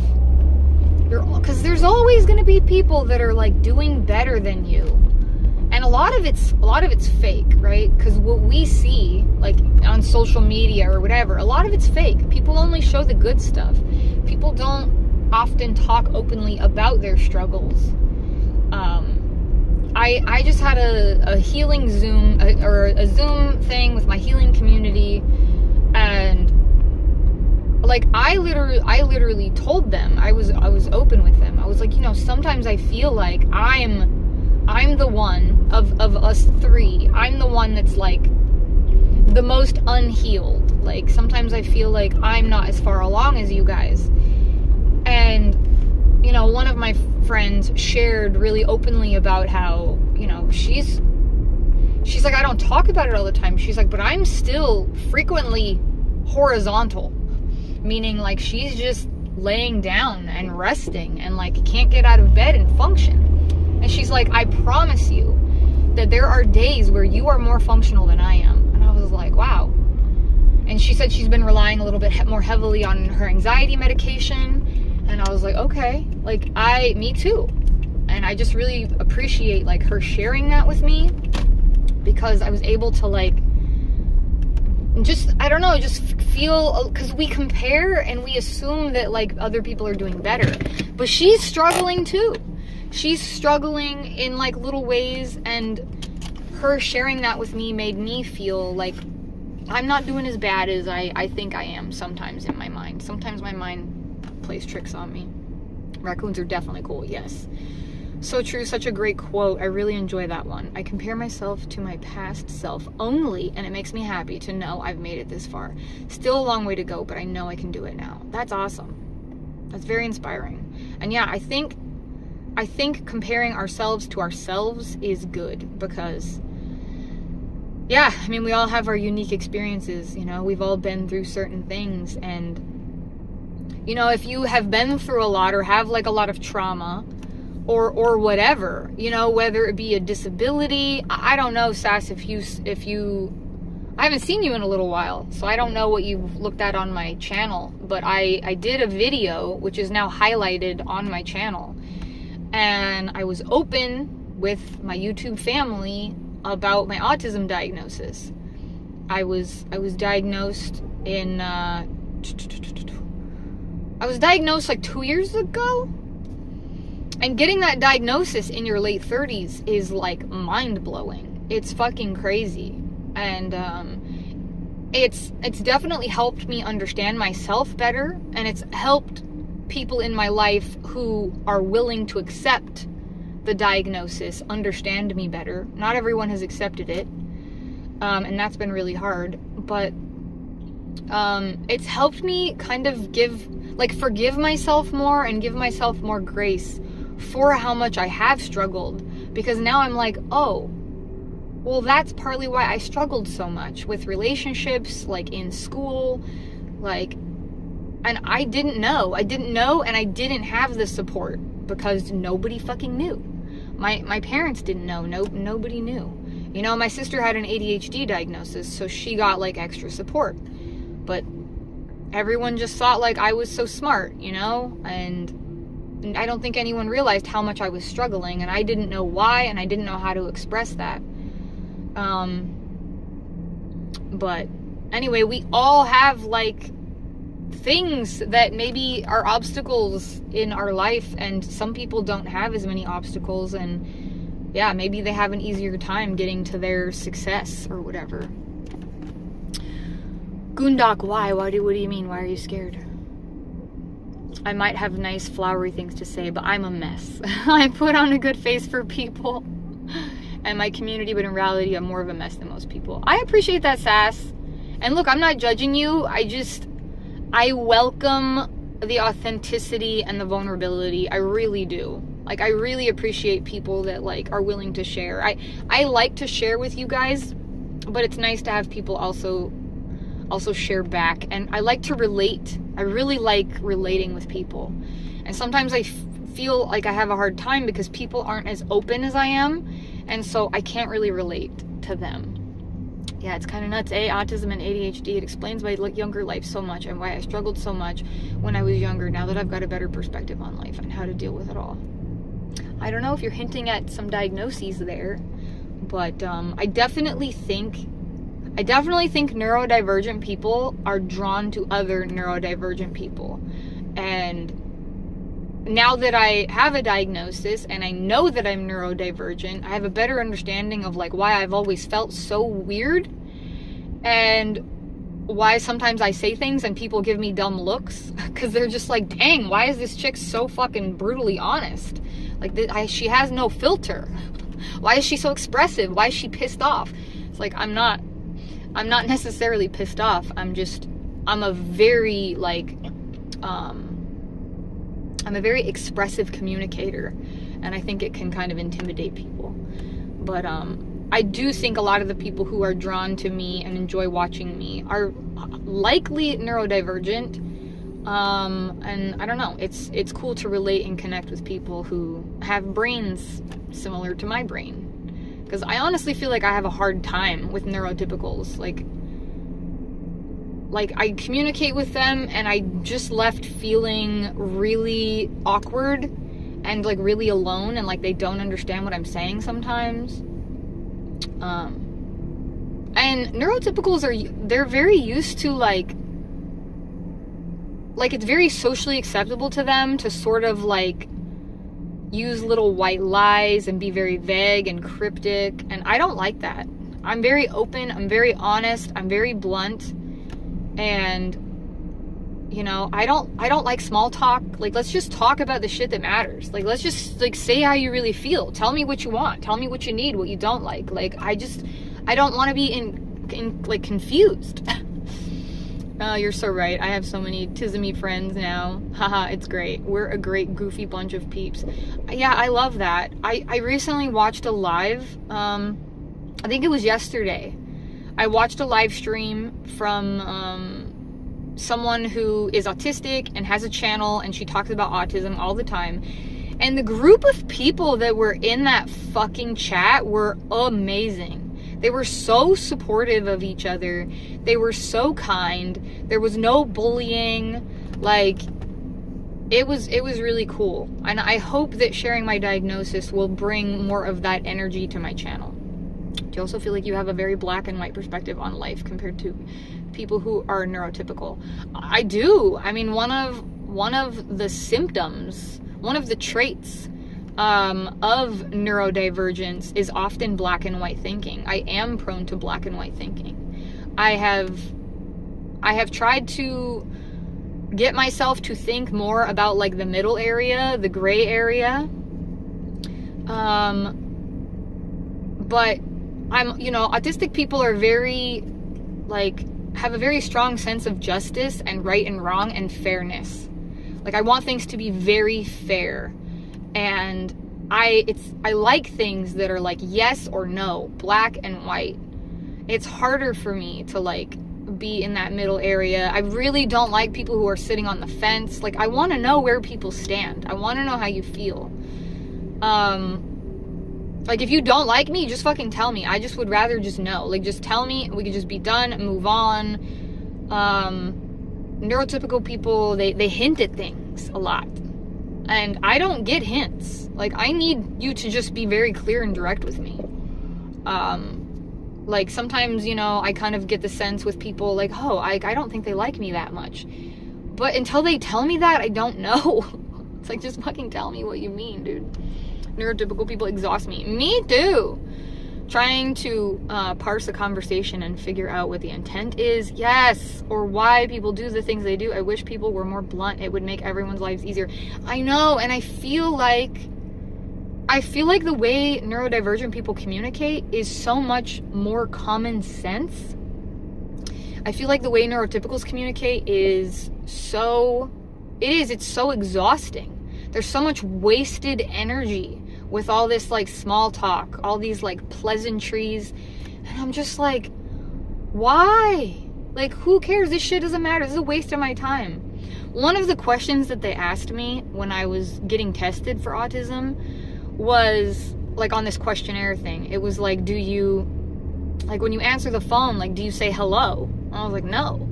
Because there's always going to be people that are like doing better than you. And a lot of it's fake, right? Because what we see, like on social media or whatever, a lot of it's fake. People only show the good stuff. People don't often talk openly about their struggles. I just had a healing Zoom, or a Zoom thing with my healing community, and like I literally told them, I was open with them. I was like, sometimes I feel like I'm the one of us three. I'm the one that's like the most unhealed. Like sometimes I feel like I'm not as far along as you guys. And one of my friends shared really openly about how, she's like, I don't talk about it all the time. She's like, but I'm still frequently horizontal, meaning like she's just laying down and resting and like can't get out of bed and function. And she's like, I promise you that there are days where you are more functional than I am. And I was like, wow. And she said she's been relying a little bit more heavily on her anxiety medication. And I was like, okay, like me too. And I just really appreciate like her sharing that with me, because I was able to like, just feel, because we compare and we assume that like other people are doing better, but she's struggling too. She's struggling in like little ways, and her sharing that with me made me feel like I'm not doing as bad as I think I am sometimes in my mind. Sometimes my mind plays tricks on me. Raccoons are definitely cool, yes. So true, such a great quote. I really enjoy that one. I compare myself to my past self only, and it makes me happy to know I've made it this far. Still a long way to go, but I know I can do it now. That's awesome. That's very inspiring. And yeah, I think comparing ourselves to ourselves is good, because yeah, I mean, we all have our unique experiences, we've all been through certain things, and if you have been through a lot or have like a lot of trauma or whatever, whether it be a disability, I don't know, Sass, if you I haven't seen you in a little while, so I don't know what you've looked at on my channel, but I did a video, which is now highlighted on my channel, and I was open with my YouTube family about my autism diagnosis. I was diagnosed in, I was diagnosed like 2 years ago, and getting that diagnosis in your late 30s is like mind-blowing. It's fucking crazy. And it's definitely helped me understand myself better, and it's helped people in my life who are willing to accept the diagnosis understand me better. Not everyone has accepted it, and that's been really hard, but it's helped me kind of forgive myself more and give myself more grace for how much I have struggled, because now I'm like, oh, well, that's partly why I struggled so much with relationships, like in school, and I didn't know, and I didn't have the support because nobody fucking knew. My parents didn't know, nobody knew. You know, my sister had an ADHD diagnosis, so she got like extra support, but everyone just thought like I was so smart, you know, and I don't think anyone realized how much I was struggling, and I didn't know why, and I didn't know how to express that. But anyway, we all have like things that maybe are obstacles in our life, and some people don't have as many obstacles, and yeah, maybe they have an easier time getting to their success or whatever. Goondock, why? What do you mean? Why are you scared? I might have nice flowery things to say, but I'm a mess. I put on a good face for people and my community, but in reality, I'm more of a mess than most people. I appreciate that, Sass. And look, I'm not judging you. I welcome the authenticity and the vulnerability. I really do. Like, I really appreciate people that, like, are willing to share. I like to share with you guys, but it's nice to have people also share back. And I like to relate. I really like relating with people. And sometimes I feel like I have a hard time because people aren't as open as I am, and so I can't really relate to them. Yeah, it's kind of nuts. Autism and ADHD, it explains my younger life so much and why I struggled so much when I was younger, now that I've got a better perspective on life and how to deal with it all. I don't know if you're hinting at some diagnoses there, but I definitely think neurodivergent people are drawn to other neurodivergent people. And now that I have a diagnosis and I know that I'm neurodivergent, I have a better understanding of like why I've always felt so weird, and why sometimes I say things and people give me dumb looks because they're just like, dang, why is this chick so fucking brutally honest? Like, she has no filter. Why is she so expressive? Why is she pissed off? It's like, I'm not necessarily pissed off. I'm a very expressive communicator, and I think it can kind of intimidate people. But I do think a lot of the people who are drawn to me and enjoy watching me are likely neurodivergent. And I don't know, it's cool to relate and connect with people who have brains similar to my brain. Because I honestly feel like I have a hard time with neurotypicals. Like I communicate with them and I just left feeling really awkward and like really alone, and like they don't understand what I'm saying sometimes. And neurotypicals they're very used to like it's very socially acceptable to them to sort of like use little white lies and be very vague and cryptic, and I don't like that. I'm very open, I'm very honest, I'm very blunt, and you know, I don't like small talk. Like, let's just talk about the shit that matters. Like, let's just like say how you really feel. Tell me what you want. Tell me what you need, what you don't like. Like, I don't want to be in like confused. You're so right. I have so many tismy friends now. Haha, it's great. We're a great goofy bunch of peeps. Yeah, I love that. I recently watched a live, I think it was yesterday. I watched a live stream from someone who is autistic and has a channel, and she talks about autism all the time. And the group of people that were in that fucking chat were amazing. They were so supportive of each other. They were so kind. There was no bullying. Like, it was really cool. And I hope that sharing my diagnosis will bring more of that energy to my channel. Do you also feel like you have a very black and white perspective on life compared to people who are neurotypical? I do. I mean, one of the symptoms, one of the traits of neurodivergence is often black and white thinking. I am prone to black and white thinking. I have tried to get myself to think more about like the middle area, the gray area. But autistic people are very, like, have a very strong sense of justice and right and wrong and fairness. Like, I want things to be very fair. And I like things that are like yes or no, black and white. It's harder for me to like be in that middle area. I really don't like people who are sitting on the fence. Like, I want to know where people stand. I want to know how you feel. Like, if you don't like me, just fucking tell me. I just would rather just know. Like, just tell me. We could just be done and move on. Neurotypical people, they hint at things a lot. And I don't get hints. Like, I need you to just be very clear and direct with me. Like, sometimes, I kind of get the sense with people, like, oh, I don't think they like me that much. But until they tell me that, I don't know. It's like, just fucking tell me what you mean, dude. Neurotypical people exhaust me. Me too. Trying to parse a conversation and figure out what the intent is, yes, or why people do the things they do. I wish people were more blunt. It would make everyone's lives easier. I know, and I feel like the way neurodivergent people communicate is so much more common sense. I feel like the way neurotypicals communicate is it's so exhausting. There's so much wasted energy with all this like small talk, all these like pleasantries, and I'm just like, why? Like, who cares? This shit doesn't matter. This is a waste of my time. One of the questions that they asked me when I was getting tested for autism was like on this questionnaire thing. It was like, do you, like, when you answer the phone, like, do you say hello? And I was like, no,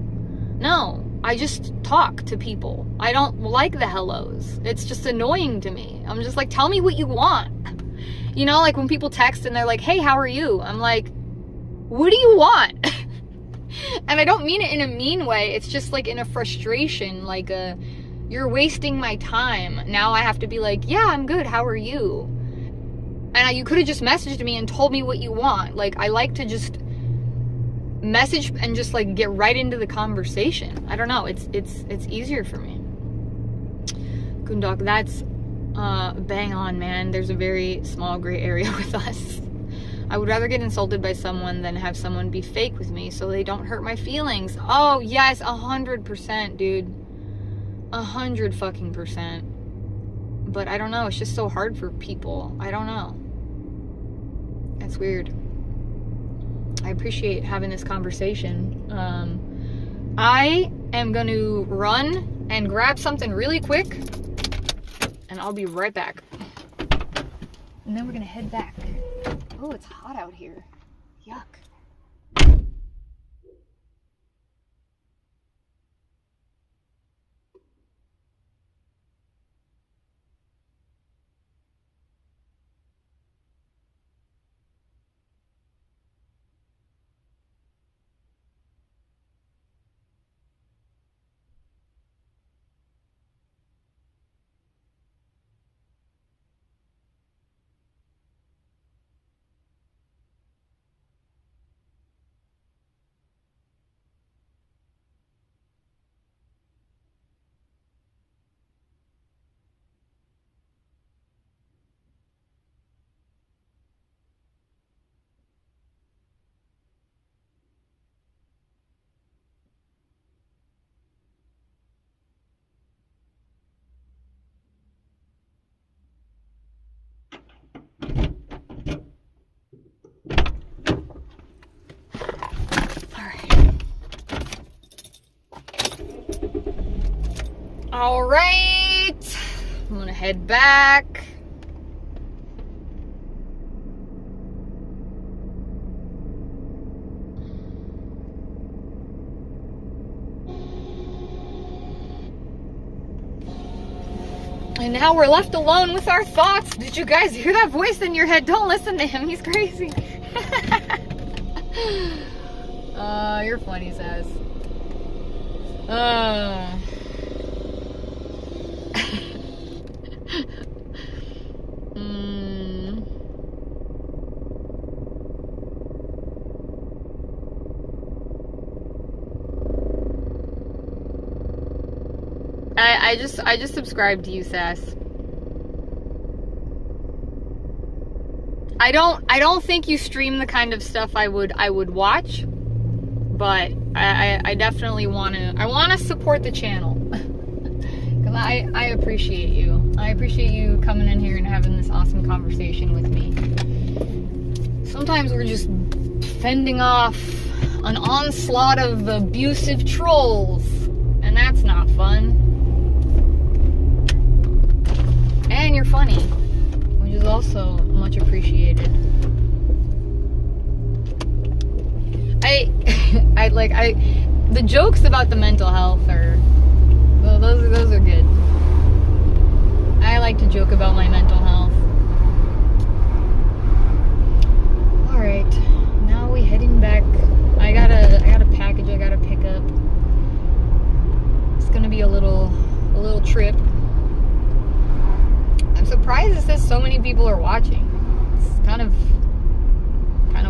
I just talk to people. I don't like the hellos. It's just annoying to me. I'm just like, tell me what you want. Like when people text and they're like, hey, how are you? I'm like, what do you want? And I don't mean it in a mean way. It's just like in a frustration, like you're wasting my time. Now I have to be like, yeah, I'm good. How are you? And you could have just messaged me and told me what you want. Like, I like to just message and just like get right into the conversation. I don't know, it's easier for me. Gundok, that's bang on, man. There's a very small gray area with us. I would rather get insulted by someone than have someone be fake with me so they don't hurt my feelings. Oh yes, 100%, dude. 100%. But I don't know, it's just so hard for people. I don't know. It's weird. I appreciate having this conversation. I am going to run and grab something really quick, and I'll be right back. And then we're going to head back. Oh, it's hot out here. Yuck. All right, I'm gonna head back. And now we're left alone with our thoughts. Did you guys hear that voice in your head? Don't listen to him. He's crazy. You're funny, Sass. I just subscribed to you, Sass. I don't think you stream the kind of stuff I would watch, but I definitely wanna support the channel. Cause I appreciate you. I appreciate you coming in here and having this awesome conversation with me. Sometimes we're just fending off an onslaught of abusive trolls, and that's not fun. And you're funny, which is also much appreciated. The jokes about the mental health are, well, those are good. I like to joke about my mental health. All right, now we heading back. I got a package I gotta pick up. It's gonna be a little trip. I'm surprised it says so many people are watching. It's kind of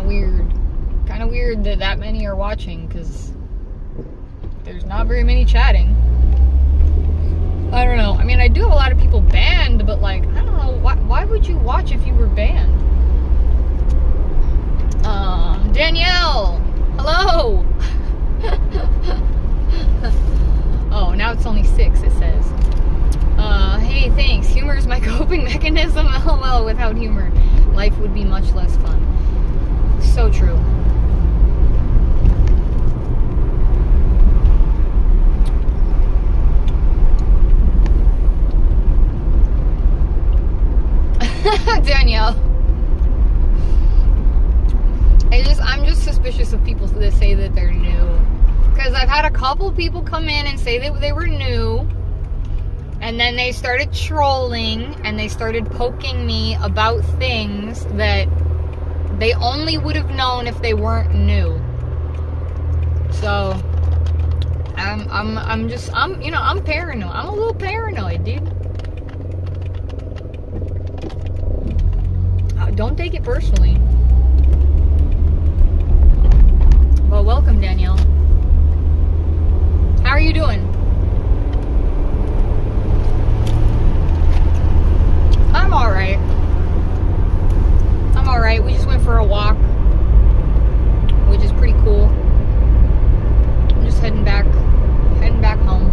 weird. Kind of weird that many are watching, because there's not very many chatting. I don't know. I mean, I do have a lot of people banned, but like, I don't know. Why would you watch if you were banned? Danielle! Hello! Oh, now it's only 6, it says. Hey, thanks. Humor is my coping mechanism. LOL, without humor, life would be much less fun. So true. Danielle. I'm just suspicious of people that say that they're new. Because I've had a couple people come in and say that they were new. And then they started trolling and they started poking me about things that they only would have known if they weren't new. So I'm paranoid. I'm a little paranoid, dude. Don't take it personally. Well, welcome, Danielle. How are you doing? I'm alright. I'm alright. We just went for a walk, which is pretty cool. I'm just heading back home.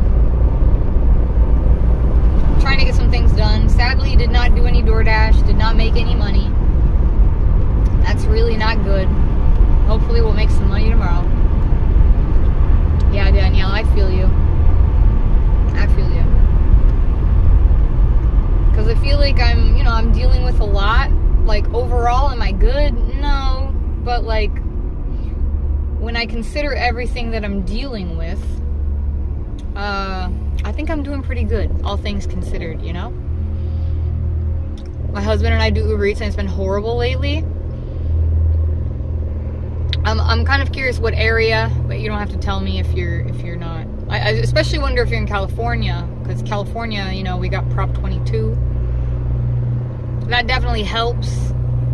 Trying to get some things done. Sadly, did not do any DoorDash, did not make any money. That's really not good. Hopefully we'll make some money tomorrow. Yeah, Danielle, I feel you. I feel you. Because I feel like I'm dealing with a lot. Like, overall, am I good? No. But, like, when I consider everything that I'm dealing with, I think I'm doing pretty good, all things considered, you know? My husband and I do Uber Eats, and it's been horrible lately. I'm kind of curious what area, but you don't have to tell me if you're not. I especially wonder if you're in California, because California, we got Prop 22. That definitely helps.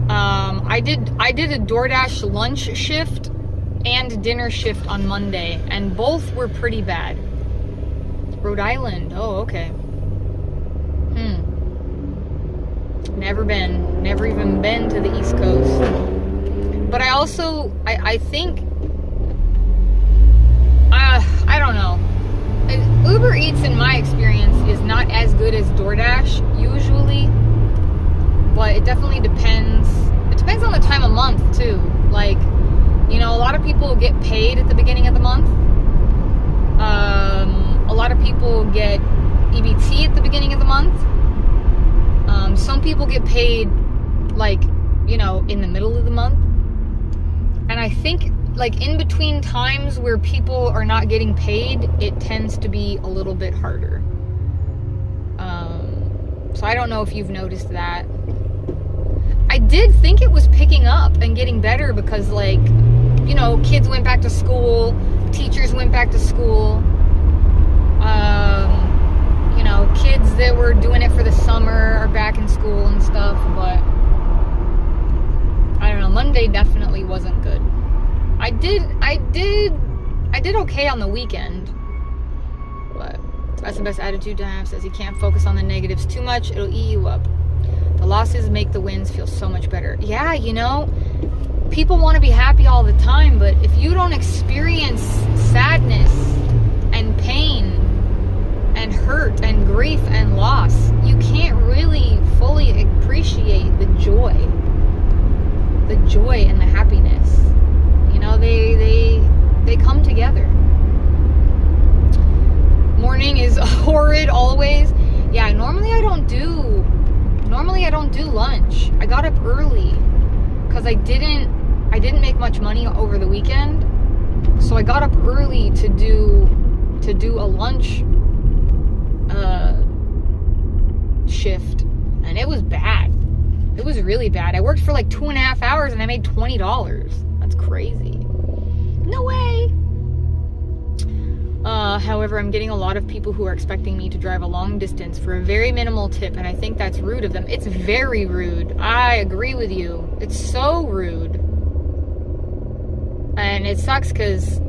I did a DoorDash lunch shift and dinner shift on Monday, and both were pretty bad. Rhode Island. Oh, okay. Never even been to the East Coast. But I also, I think, I don't know. Uber Eats, in my experience, is not as good as DoorDash, usually. But it definitely depends. It depends on the time of month, too. Like, a lot of people get paid at the beginning of the month. A lot of people get EBT at the beginning of the month. Some people get paid, like, in the middle of the month. And I think, like, in between times where people are not getting paid, it tends to be a little bit harder. So I don't know if you've noticed that. I did think it was picking up and getting better because, like, you know, kids went back to school, teachers went back to school. You know, kids that were doing it for the summer are back in school and stuff, but I don't know, Monday definitely wasn't good. I did okay on the weekend, but that's the best attitude to have. Says you can't focus on the negatives too much, it'll eat you up. The losses make the wins feel so much better. Yeah, you know, people want to be happy all the time, but if you don't experience sadness and pain and hurt and grief and loss, you can't really fully appreciate the joy and the happiness. You know, they come together. Morning is horrid always. Yeah, normally I don't do lunch. I got up early because I didn't make much money over the weekend, so I got up early to do a lunch shift, and it was bad. It was really bad. I worked for like 2.5 hours and I made $20. That's crazy. No way. However, I'm getting a lot of people who are expecting me to drive a long distance for a very minimal tip, and I think that's rude of them. It's very rude. I agree with you. It's so rude. And it sucks because,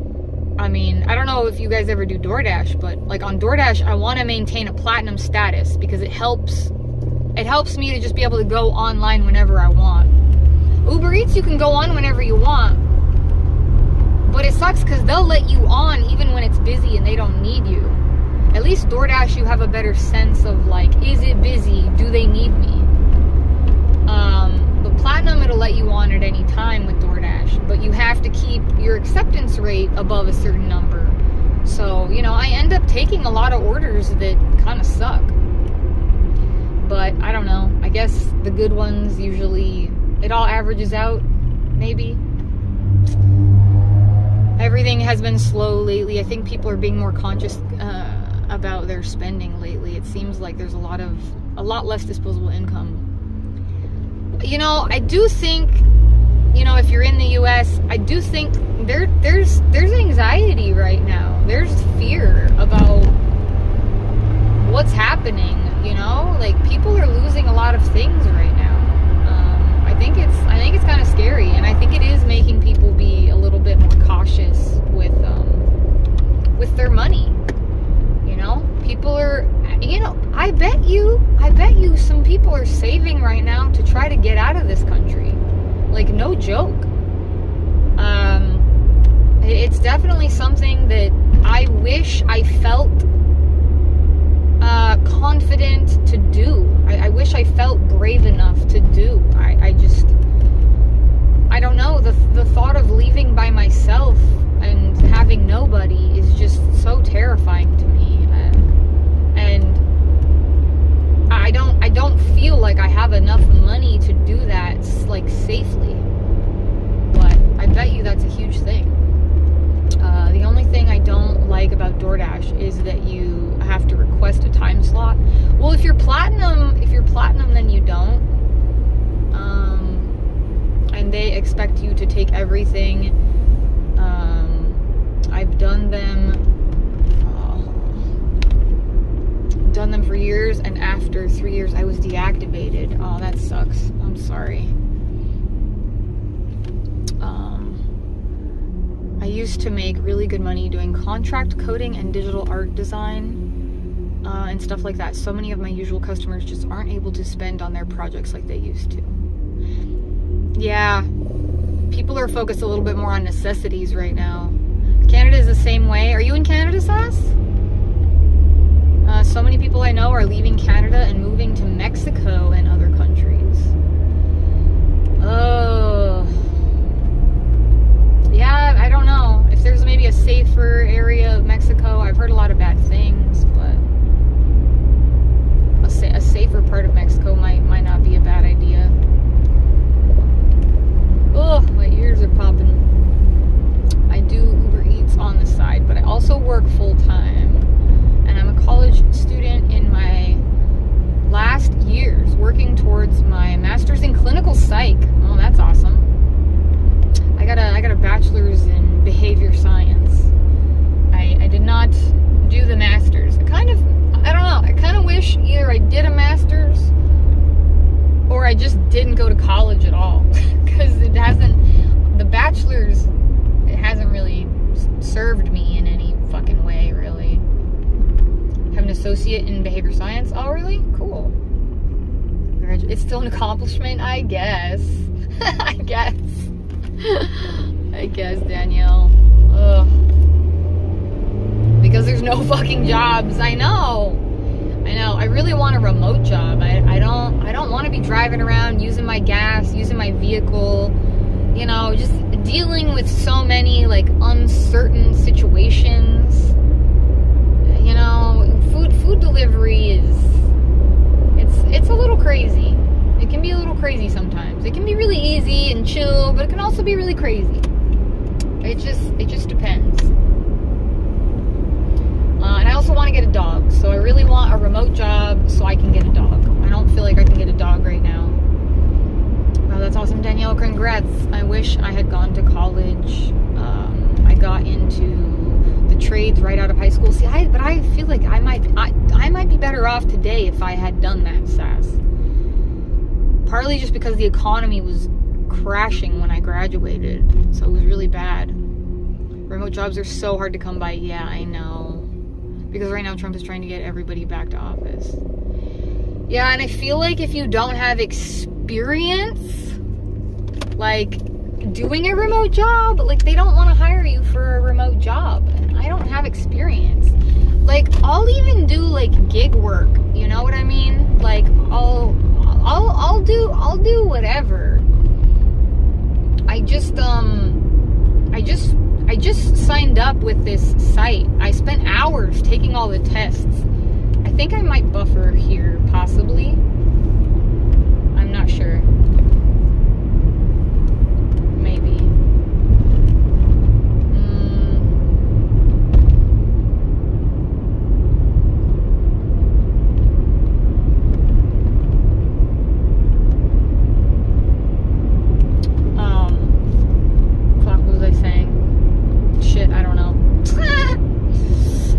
I mean, I don't know if you guys ever do DoorDash, but like on DoorDash, I want to maintain a platinum status because it helps me to just be able to go online whenever I want. Uber Eats, you can go on whenever you want, but it sucks because they'll let you on even when it's busy and they don't need you. At least DoorDash, you have a better sense of like, is it busy? Do they need me? But Platinum, it'll let you on at any time with DoorDash, but you have to keep your acceptance rate above a certain number. So, you know, I end up taking a lot of orders that kind of suck. But I don't know. I guess the good ones usually, it all averages out, maybe. Everything has been slow lately. I think people are being more conscious about their spending lately. It seems like there's a lot less disposable income. You know, I do think, you know, if you're in the US, I do think there's anxiety right now. There's fear about what's happening, you know? Like, people are losing a lot of things right now. I think it's kind of scary, and I think it is making people be a little bit more cautious with their money. You know, people are, you know, I bet you some people are saving right now to try to get out of this country. Like, no joke. It's definitely something that I wish I felt confident to do. I wish I felt brave enough to do. I don't know, the thought of leaving by myself and having nobody is just so terrifying to me, and I don't feel like I have enough money to do that, like, safely. But I bet you that's a huge thing. The only thing I don't like about DoorDash is that you have to request a time slot. Well, if you're platinum, then you don't. And they expect you to take everything. I've done them for years, and after 3 years I was deactivated. Oh, that sucks. I'm sorry. I used to make really good money doing contract coding and digital art design and stuff like that. So many of my usual customers just aren't able to spend on their projects like they used to. Yeah, people are focused a little bit more on necessities right now. Canada is the same way. Are you in Canada, Sass? So many people I know are leaving Canada and moving to Mexico and other countries. Oh. Yeah, I don't know. If there's maybe a safer area of Mexico, I've heard a lot of bad things, but a safer part of Mexico might not be a bad idea. Oh, my ears are popping. I do Uber Eats on the side, but I also work full time. And I'm a college student in my last didn't go to college at all. Because the bachelor's, it hasn't really served me in any fucking way, really. Have an associate in behavior science. Oh, really? Cool. It's still an accomplishment, I guess. I guess, Danielle. Ugh. Because there's no fucking jobs. I know. I really want a remote job. I don't want to be driving around using my gas, using my vehicle, just dealing with so many like uncertain situations. Food delivery it's a little crazy. It can be a little crazy sometimes. It can be really easy and chill, but it can also be really crazy. It just depends. And I also want to get a dog, so I really want a remote job so I can get a dog. I don't feel like I can get a dog right now. Wow, that's awesome, Danielle. Congrats. I wish I had gone to college. I got into the trades right out of high school. See, but I feel like I might be better off today if I had done that, Sass. Partly just because the economy was crashing when I graduated, so it was really bad. Remote jobs are so hard to come by. Yeah, I know. Because right now Trump is trying to get everybody back to office. Yeah, and I feel like if you don't have experience, like, doing a remote job, like, they don't want to hire you for a remote job. And I don't have experience. Like, I'll even do, like, gig work. You know what I mean? Like, I'll do whatever. I just signed up with this site. I spent hours taking all the tests. I think I might buffer here, possibly. I'm not sure. Maybe. Fuck, what was I saying? Shit, I don't know.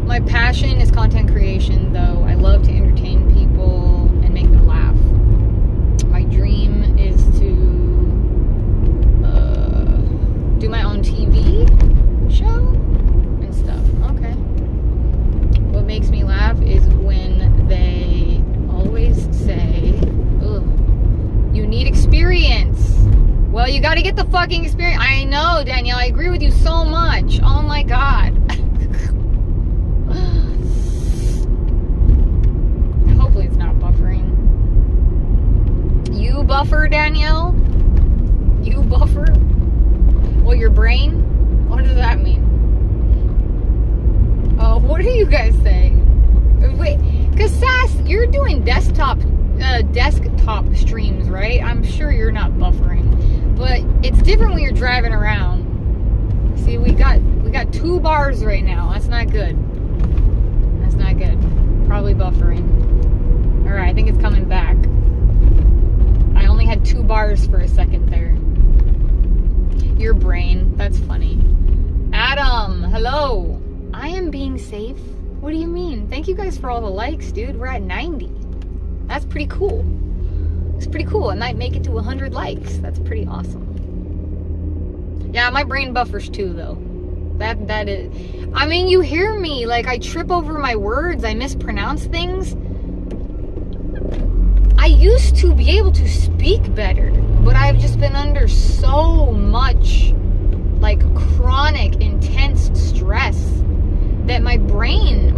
My passion is content creation, though. I love to entertain people and make them laugh. My dream is to do my own TV show and stuff. Okay. What makes me laugh is when they always say, ugh, you need experience. Well, you gotta get the fucking experience. I know, Danielle. I agree with you so much. Oh my god. Hopefully it's not buffering. You buffer, Danielle? You buffer? Well, your brain? What does that mean? Oh, what are you guys saying? Wait, because Sass, you're doing desktop streams, right? I'm sure you're not buffering. But it's different when you're driving around. See, we got 2 bars right now. That's not good. That's not good. Probably buffering. Alright, I think it's coming back. I only had 2 bars for a second there. Your brain. That's funny. Adam, hello. I am being safe. What do you mean? Thank you guys for all the likes, dude. We're at 90. That's pretty cool. It's pretty cool. I might make it to 100 likes. That's pretty awesome. Yeah, my brain buffers too, though. That is... I mean, you hear me. Like, I trip over my words. I mispronounce things. I used to be able to speak better, but I've just been under so much, like, chronic, intense stress that my brain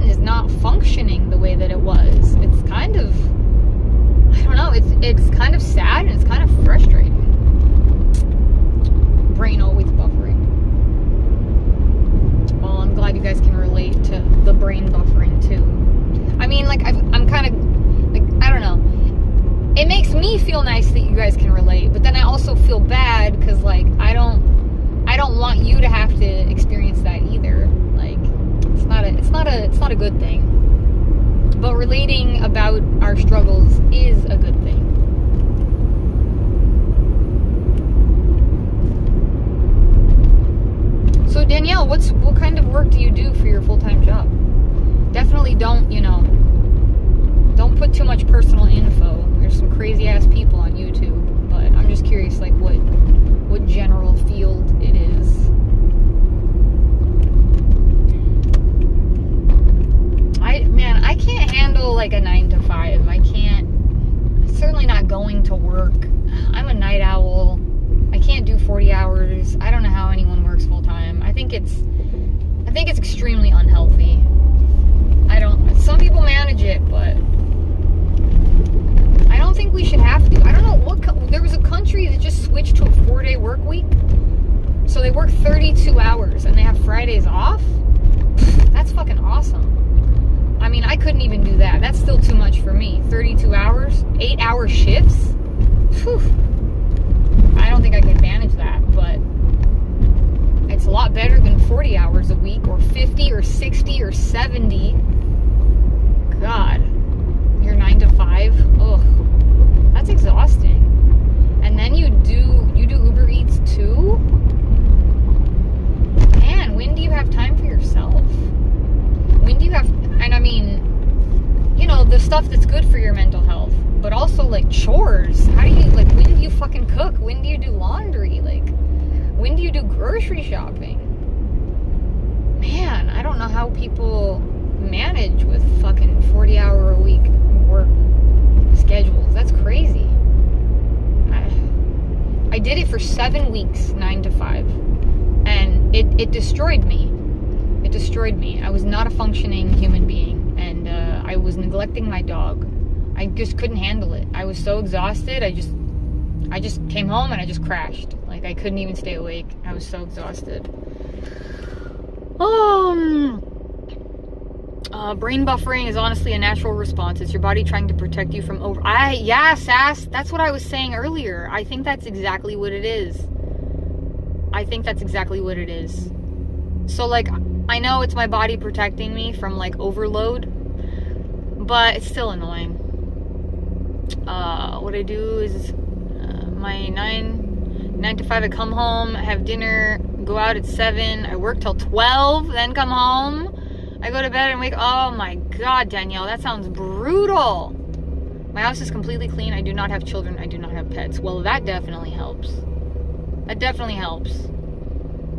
is not functioning the way that it was. It's kind of... I don't know, it's kind of sad and it's kind of frustrating. Brain always buffering. Well, I'm glad you guys can relate to the brain buffering too. I mean, like, I'm kind of, like, I don't know. It makes me feel nice that you guys can relate, but then I also feel bad because, like, I don't want you to have to experience that either. Like, it's not a good thing. But relating about our struggles is a good thing. So Danielle, what kind of work do you do for your full-time job? Definitely don't put too much personal info. There's some crazy ass people on YouTube. 9 to 5. I can't, certainly not going to work. I'm a night owl. I can't do 40 hours. I don't know how anyone works full time. I think it's extremely unhealthy. Some people manage it, but I don't think we should have to. I don't know there was a country that just switched to a 4-day work week. So they work 32 hours and they have Fridays off. That's fucking awesome. I mean, I couldn't even do that. That's still too much for me. 32 hours, 8-hour shifts. Whew. I don't think I can manage that, but it's a lot better than 40 hours a week or 50 or 60 or 70. God, you're 9 to 5. Ugh, that's exhausting. And then you do Uber Eats too? Man, when do you have time for yourself? When do you have, and I mean, you know, the stuff that's good for your mental health, but also like chores. How do you, like, when do you fucking cook? When do you do laundry? Like, when do you do grocery shopping? Man, I don't know how people manage with fucking 40-hour-a-week work schedules. That's crazy. I did it for 7 weeks, 9 to 5. And it destroyed me. It destroyed me. I was not a functioning human being. And I was neglecting my dog. I just couldn't handle it. I was so exhausted. I just came home and I just crashed. Like, I couldn't even stay awake. I was so exhausted. Brain buffering is honestly a natural response. It's your body trying to protect you from Sass, that's what I was saying earlier. I think that's exactly what it is. So, like, I know it's my body protecting me from, like, overload, but it's still annoying. What I do is my 9 to 5, I come home, have dinner, go out at 7, I work till 12, then come home, I go to bed and wake. Oh my God, Danielle, that sounds brutal. My house is completely clean. I do not have children. I do not have pets. Well, that definitely helps.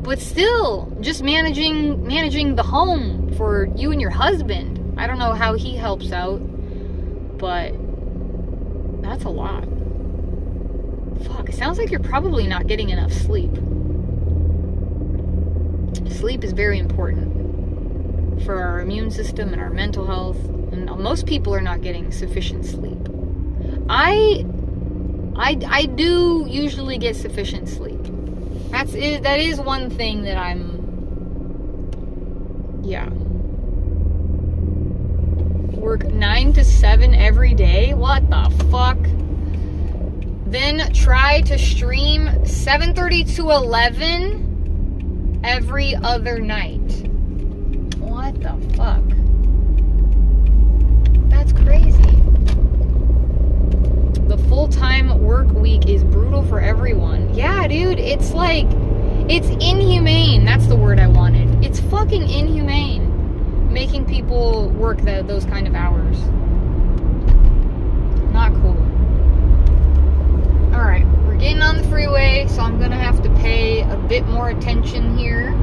But still, just managing the home for you and your husband. I don't know how he helps out, but that's a lot. Fuck, it sounds like you're probably not getting enough sleep. Sleep is very important for our immune system and our mental health. And most people are not getting sufficient sleep. I do usually get sufficient sleep. That is one thing that work 9 to 7 every day. What the fuck? Then try to stream 7:30 to 11 every other night. What the fuck? That's crazy. The full-time work week is brutal for everyone. Yeah, dude, it's like, it's inhumane. That's the word I wanted. It's fucking inhumane making people work those kind of hours. Not cool. Alright, we're getting on the freeway, so I'm gonna have to pay a bit more attention here.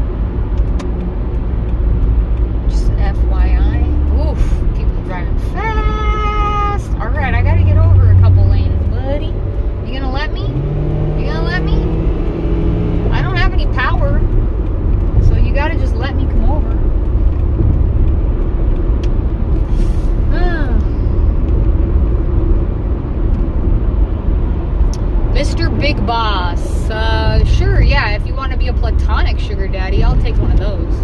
Just FYI. Oof, people driving fast. Alright, I gotta get over a couple lanes, buddy. You gonna let me? I don't have any power, so you gotta just let me come over. Mr. Big Boss. Sure, yeah, if you want to be a platonic sugar daddy, I'll take one of those.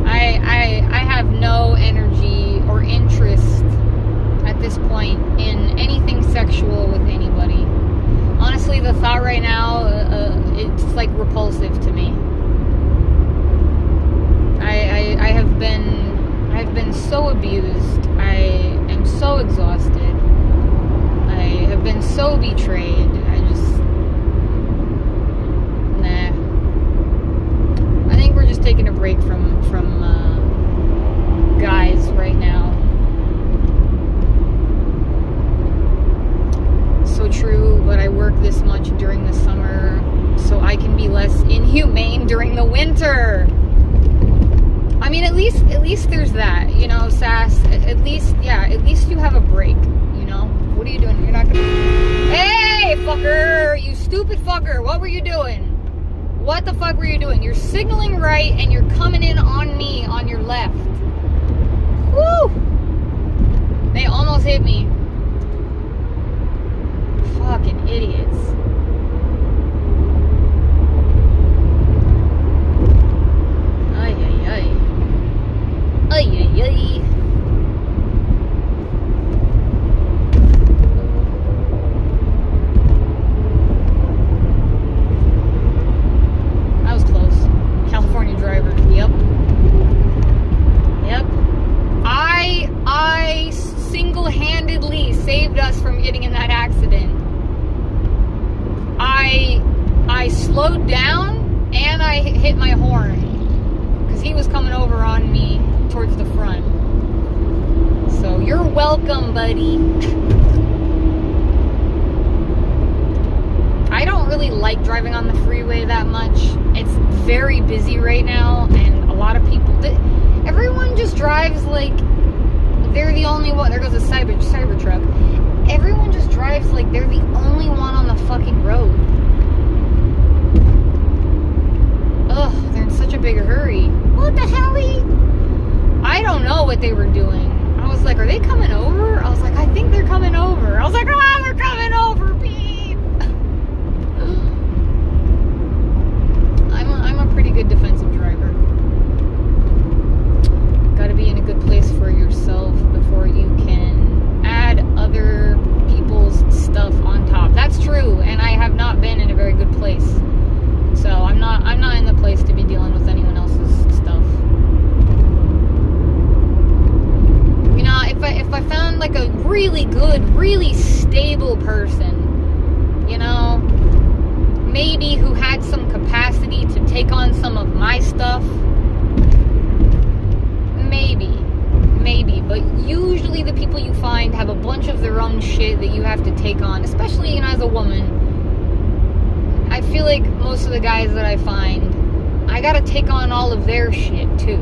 I have no energy or interest at this point in anything sexual with anybody. Honestly, the thought right now, it's like repulsive to me. I've been so abused. I am so exhausted. I have been so betrayed. I think we're just taking a break from guys right now. So true, but I work this much during the summer so I can be less inhumane during the winter. I mean, at least there's that, you know, Sass. At least over. What were you doing? What the fuck were you doing? You're signaling right and you're coming in on me on your left. Woo! They almost hit me. Fucking idiots. Ay, ay, ay. Ay, ay, ay. That was close. California driver. Yep. Yep. I single-handedly saved us from getting in that accident. I slowed down and I hit my horn because he was coming over on me towards the front. So you're welcome, buddy. I don't really like driving on the freeway that much. It's very busy right now, and a lot of people, everyone just drives like they're the only one. There goes a cyber truck. Everyone just drives like they're the only one on the fucking road. Ugh, they're in such a big hurry. What the hell? I don't know what they were doing. I was like, are they coming over? I was like, I think they're coming over. I was like, oh, they're coming over, beep. I'm a pretty good defensive driver. Gotta be in a good place for yourself before you can add other people's stuff on top. That's true, and I have not been in a very good place. So I'm not in the place to be dealing with anyone else's stuff. You know, if I found like a really good, really stable person, you know, maybe who had some capacity to take on some of my stuff, maybe, but usually the people you find have a bunch of their own shit that you have to take on, especially, you know, as a woman. I feel like most of the guys that I find, I gotta take on all of their shit too.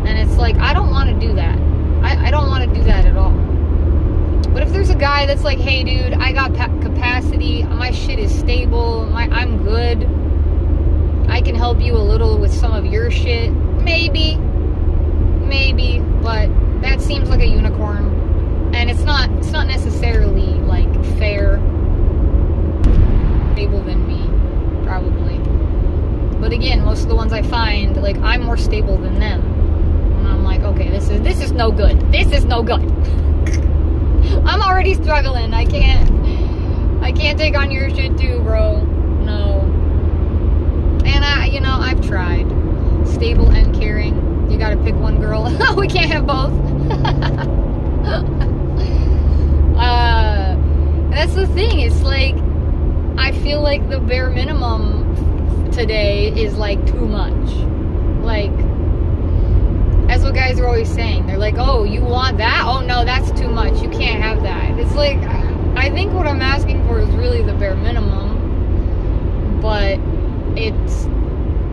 And it's like, I don't want to do that. I don't want to do that at all. But if there's a guy that's like, hey dude, I got capacity, my shit is stable, I'm good, I can help you a little with some of your shit, maybe, but that seems like a unicorn, and it's not necessarily like fair. Stable than me, probably. But again, most of the ones I find, like, I'm more stable than them, and I'm like, okay, this is no good. This is no good. I'm already struggling. I can't take on your shit too, bro. No. And I've tried. Stable and caring. You gotta pick one girl. We can't have both. That's the thing. It's like, I feel like the bare minimum today is like too much. Like, that's what guys are always saying. They're like, oh, you want that? Oh no, that's too much. You can't have that. It's like, I think what I'm asking for is really the bare minimum, but it's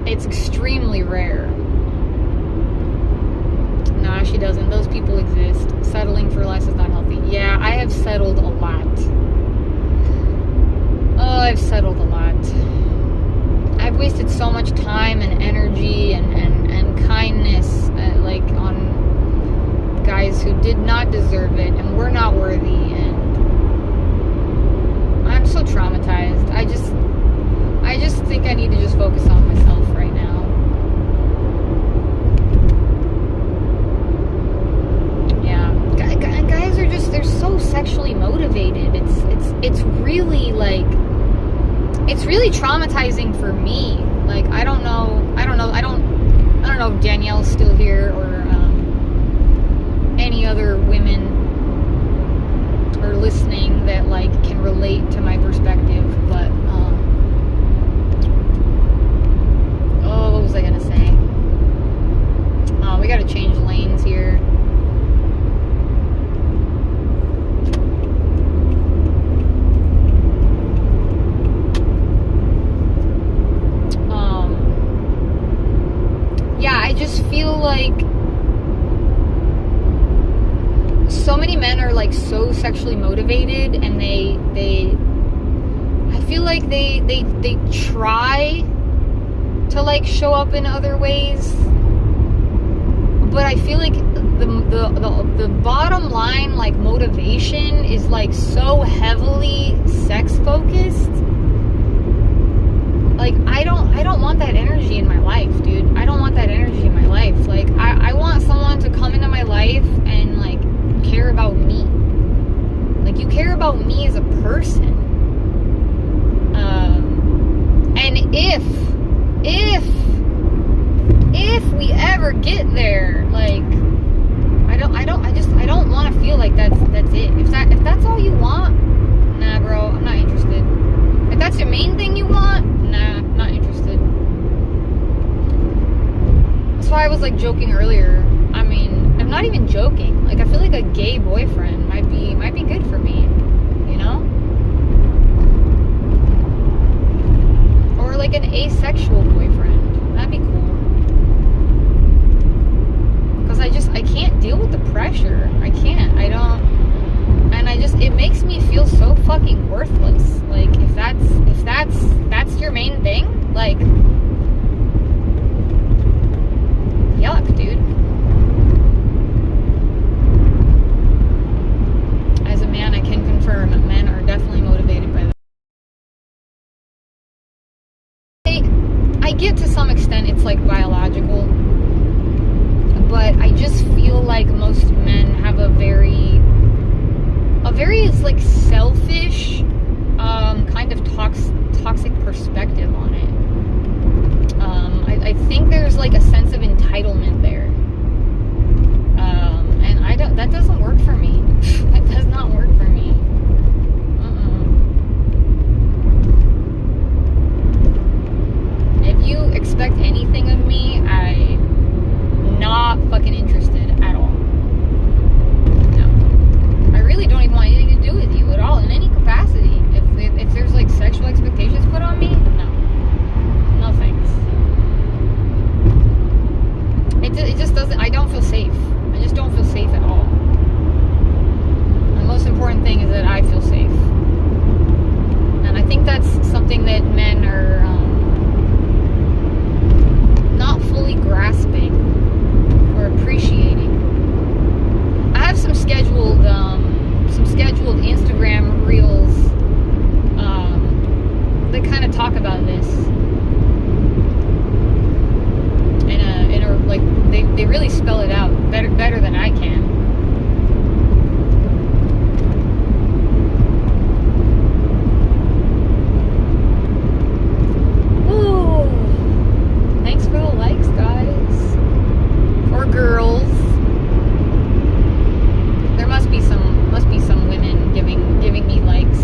extremely rare. Nah, she doesn't. Those people exist. Settling for less is not healthy. Yeah, I have settled a lot. Oh, I've settled a lot. I've wasted so much time and energy and kindness, like, on guys who did not deserve it and were not worthy, and I'm so traumatized. I just think I need to just focus on myself right now. Guys are just, they're so sexually motivated. It's really like, it's really traumatizing for me. Like, I don't know if Danielle's still here, or any other women are listening that like can relate to my perspective, but what was I gonna say? We gotta change lanes here. I just feel like so many men are like so sexually motivated, and I feel like they try to like show up in other ways, but I feel like the bottom line like motivation is like so heavily sex focused. Like I don't want that energy in my life, dude. I don't want that energy in my life. Like I want someone to come into my life and like care about me. Like you care about me as a person. And if we ever get there, like I don't want to feel like that's it. If that's all you want, nah, bro, I'm not interested. If that's your main thing you want, nah, not interested. That's why I was like joking earlier. I mean, I'm not even joking. Like I feel like a gay boyfriend might be good for me, you know? Or like an asexual boyfriend. That'd be cool. Because I can't deal with the pressure. I can't. I don't. And it makes me feel so fucking worthless. Like if that's your main thing, like yuck, dude. As a man, I can confirm men are definitely motivated by that. I get to some extent it's like biological, but I just feel like most men have a very like selfish kind of toxic perspective on it. I think there's like a sense of entitlement there, and that doesn't work for me. That does not work for me. If you expect anything of me, I'm not fucking interested at all. No. I really don't even want anything to do with you at all in any capacity. If there's like sexual expectations put on me, no. No thanks. It just doesn't, I don't feel safe. I just don't feel safe at all. The most important thing is that I feel safe. And I think that's something that men are not fully grasping or appreciating. I have some scheduled Instagram reels that kind of talk about this. Like they really spell it out better than I can. Ooh, thanks for the likes, guys. Or girls. There must be some women giving me likes.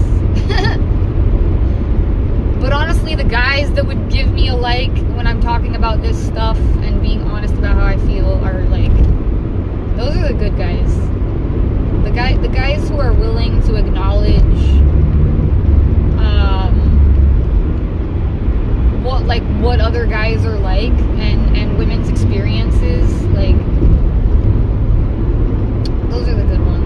But honestly, the guys that would give me a like when I'm talking about this stuff and being honest about how I feel are like, those are the good guys. The guys who are willing to acknowledge what other guys are like and women's experiences, like those are the good ones.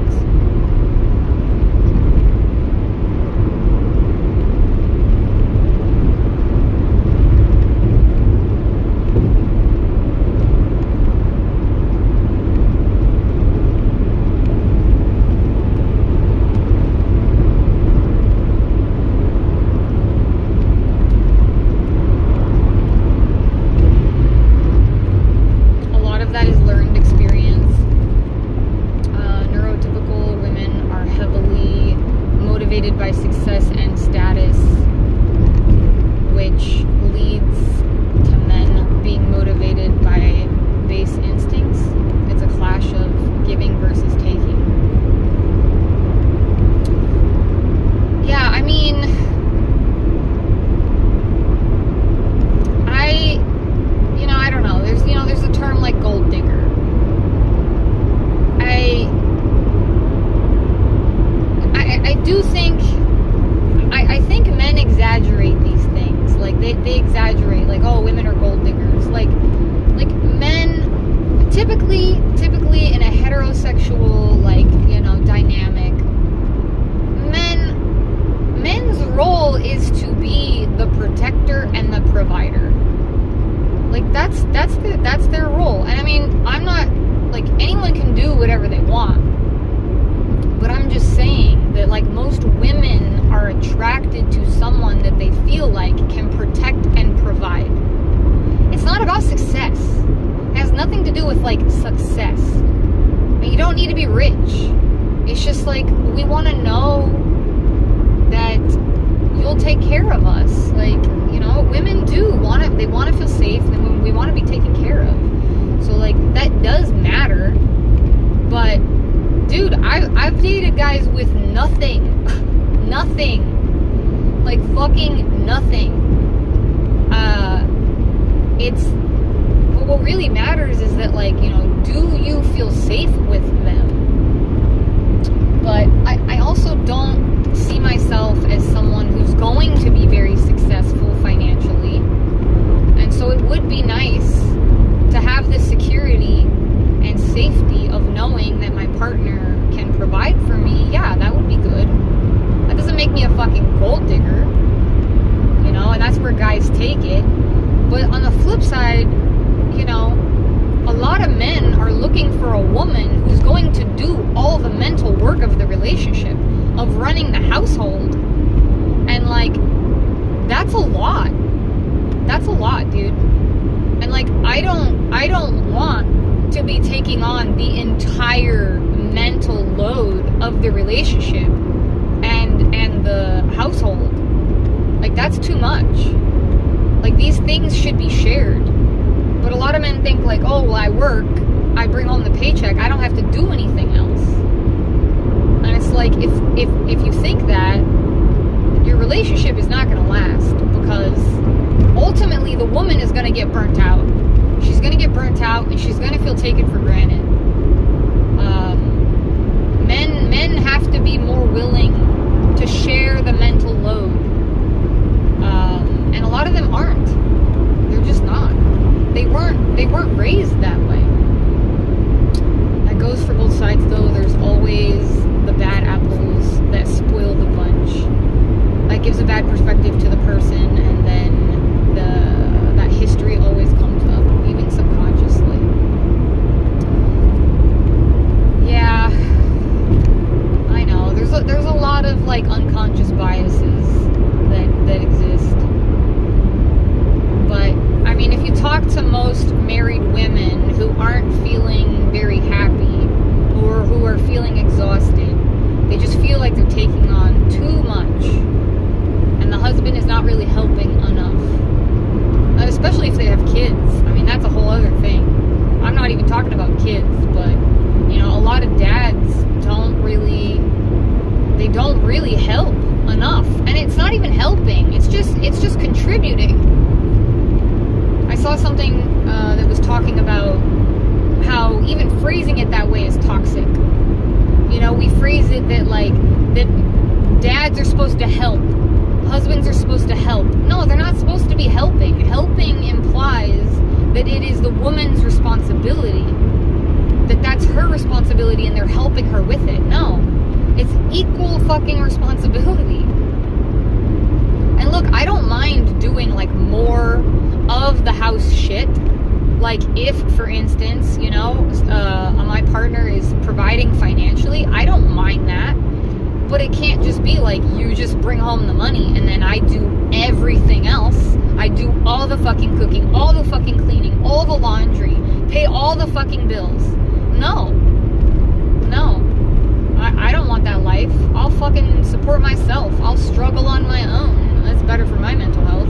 By success and status, which leads to men being motivated by base instincts. It's a clash of giving versus taking. Yeah, I mean, I don't know. There's a term like gold digger. I do think I think men exaggerate these things. Like they exaggerate, like, oh, women are gold diggers. Like men typically in a heterosexual dynamic, men's role is to success. And you don't need to be rich. It's just like, we want to know that you'll take care of us. Like, you know, women do want to, they want to feel safe, and we want to be taken care of. So, like, that does matter. But, dude, I've dated guys with nothing. Nothing. Like, fucking nothing. But what really matters is that, like, you know, do you feel safe with them? But I also don't see myself as someone who's going to be very successful financially. And so it would be nice to have the security and safety of knowing that my partner can provide for me. Yeah, that would be good. That doesn't make me a fucking gold digger, you know, and that's where guys take it. But on the flip side, you know, a lot of men are looking for a woman who's going to do all the mental work of the relationship, of running the household. And, like, that's a lot. That's a lot, dude. And, like, I don't want to be taking on the entire mental load of the relationship and the household. Like, that's too much. Like, these things should be shared. But a lot of men think, like, oh, well, I work, I bring home the paycheck, I don't have to do anything else. And it's like, if you think that, your relationship is not going to last, because ultimately the woman is going to get burnt out. She's going to get burnt out, and she's going to feel taken for granted. Men have to be more willing to share the mental load. And a lot of them aren't. They're just not. They weren't raised that way. That goes for both sides, though. There's always the bad apples that spoil the bunch. That gives a bad perspective to the person, and then that history always comes up, even subconsciously. Yeah, I know. There's a lot of, like, unconscious biases that exist. But I mean, if you talk to most married women who aren't feeling very happy, or who are feeling exhausted, they just feel like they're taking on too much, and the husband is not really helping enough. Especially if they have kids. I mean, that's a whole other thing. I'm not even talking about kids, but, you know, a lot of dads don't really help enough. And it's not even helping. It's just contributing. I saw something that was talking about how even phrasing it that way is toxic. You know, we phrase it that, like, that dads are supposed to help, husbands are supposed to help. No, they're not supposed to be helping. Helping implies that it is the woman's responsibility, that's her responsibility, and they're helping her with it. No, it's equal fucking responsibility. And look, I don't mind doing, like, more of the house shit. Like, if, for instance, you know, my partner is providing financially, I don't mind that. But it can't just be like, you just bring home the money and then I do everything else. I do all the fucking cooking, all the fucking cleaning, all the laundry, pay all the fucking bills. No. I don't want that life. I'll fucking support myself. I'll struggle on my own. That's better for my mental health.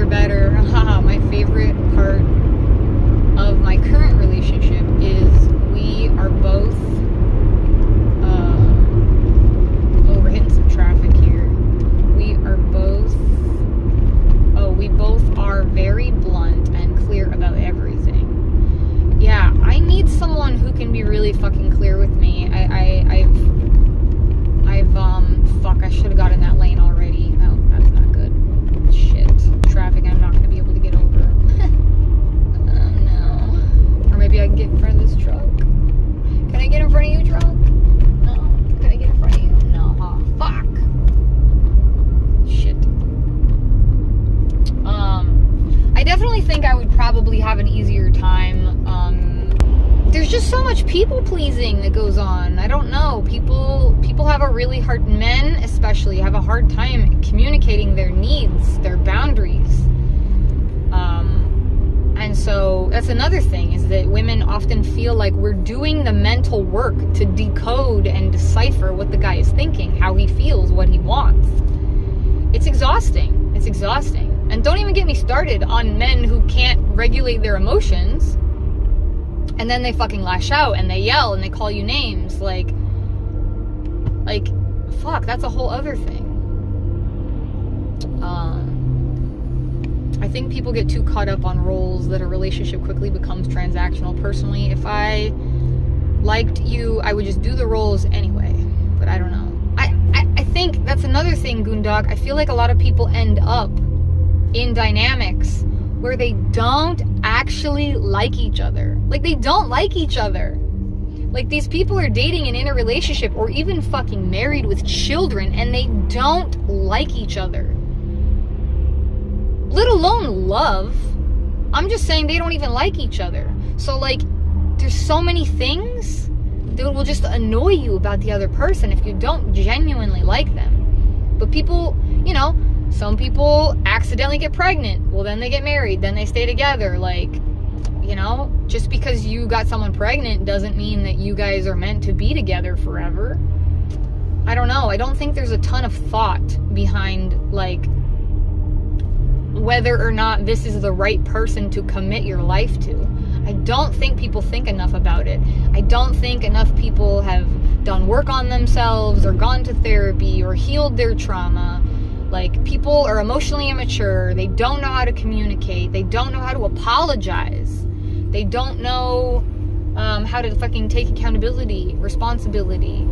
Better. Haha, my favorite much people pleasing that goes on. I don't know. People have a really hard, men especially, have a hard time communicating their needs, their boundaries. And so that's another thing, is that women often feel like we're doing the mental work to decode and decipher what the guy is thinking, how he feels, what he wants. It's exhausting. It's exhausting. And don't even get me started on men who can't regulate their emotions, and then they fucking lash out and they yell and they call you names. Like, fuck, that's a whole other thing. I think people get too caught up on roles that a relationship quickly becomes transactional. Personally, if I liked you, I would just do the roles anyway. But I don't know. I think that's another thing, Goondog. I feel like a lot of people end up in dynamics where they don't actually like each other. Like, they don't like each other. Like, these people are dating and in a relationship, or even fucking married with children, and they don't like each other. Let alone love. I'm just saying they don't even like each other. So, like, there's so many things that will just annoy you about the other person if you don't genuinely like them. But people, you know, some people accidentally get pregnant. Well, then they get married. Then they stay together. Like, you know, just because you got someone pregnant doesn't mean that you guys are meant to be together forever. I don't know. I don't think there's a ton of thought behind, like, whether or not this is the right person to commit your life to. I don't think people think enough about it. I don't think enough people have done work on themselves or gone to therapy or healed their trauma. Like, people are emotionally immature. They don't know how to communicate. They don't know how to apologize. They don't know how to fucking take accountability, responsibility.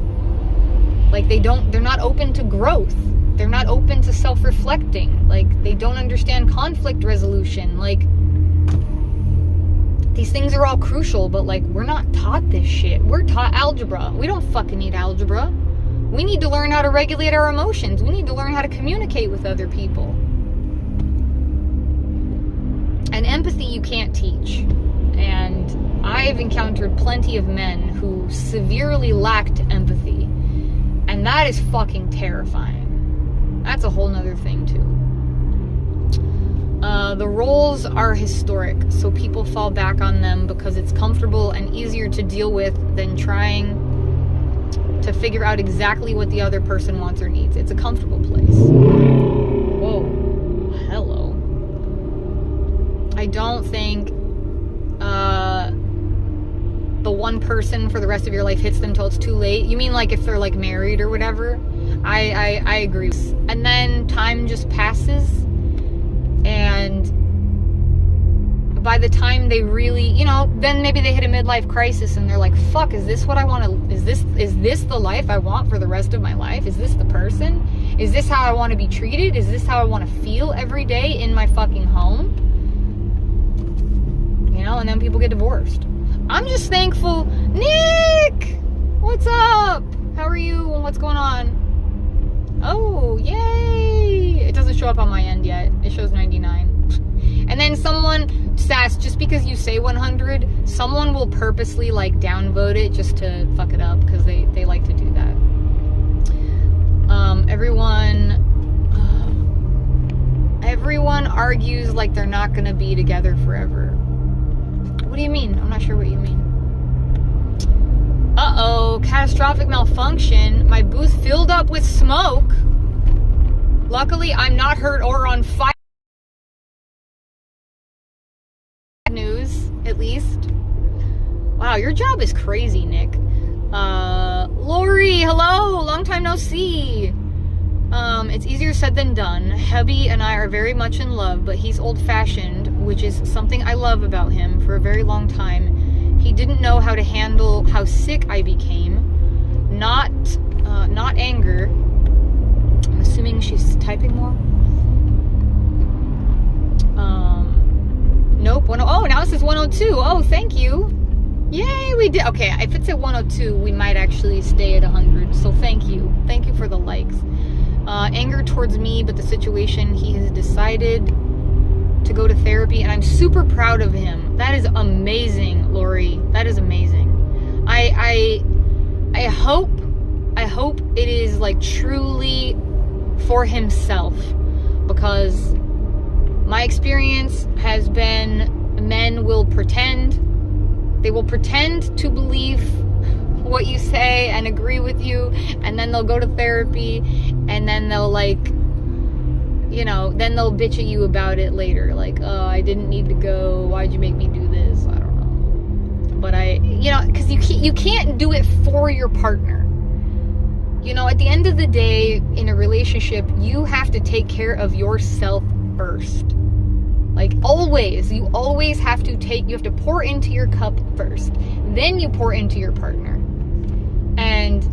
Like, they're not open to growth. They're not open to self-reflecting. Like, they don't understand conflict resolution. Like, these things are all crucial, but, like, we're not taught this shit. We're taught algebra. We don't fucking need algebra. We need to learn how to regulate our emotions. We need to learn how to communicate with other people. And empathy you can't teach. And I've encountered plenty of men who severely lacked empathy. And that is fucking terrifying. That's a whole nother thing, too. The roles are historic, so people fall back on them because it's comfortable and easier to deal with than trying to figure out exactly what the other person wants or needs. It's a comfortable place. Whoa. Hello. I don't think the one person for the rest of your life hits them till it's too late. You mean like if they're like married or whatever? I agree. And then time just passes, and by the time they really, you know, then maybe they hit a midlife crisis and they're like, fuck, is this what I want to, is this the life I want for the rest of my life? Is this the person? Is this how I want to be treated? Is this how I want to feel every day in my fucking home? You know, and then people get divorced. I'm just thankful. Nick! What's up? How are you? What's going on? Oh, yay! It doesn't show up on my end yet. It shows 99. And then someone, Sass, just because you say 100, someone will purposely, like, downvote it just to fuck it up, because they like to do that. Everyone argues like they're not gonna be together forever. What do you mean? I'm not sure what you mean. Uh-oh, catastrophic malfunction. My booth filled up with smoke. Luckily, I'm not hurt or on fire. News, at least. Wow, your job is crazy, Nick. Lori, hello, long time no see. It's easier said than done. Hubby and I are very much in love, but he's old-fashioned, which is something I love about him. For a very long time, he didn't know how to handle how sick I became. Not anger. I'm assuming she's typing more. Nope. Oh, now it says 102. Oh, thank you. Yay, we did. Okay, if it's at 102, we might actually stay at 100. So thank you. Thank you for the likes. Anger towards me, but the situation, he has decided to go to therapy, and I'm super proud of him. That is amazing, Lori. That is amazing. I hope it is like truly for himself, because my experience has been men will pretend. They will pretend to believe what you say and agree with you, and then they'll go to therapy, and then they'll like, you know, then they'll bitch at you about it later, like, oh, I didn't need to go, why'd you make me do this? I don't know. But you know, because you can't do it for your partner. You know, at the end of the day, in a relationship, you have to take care of yourself first. Like, always. You always have to pour into your cup first. Then you pour into your partner. And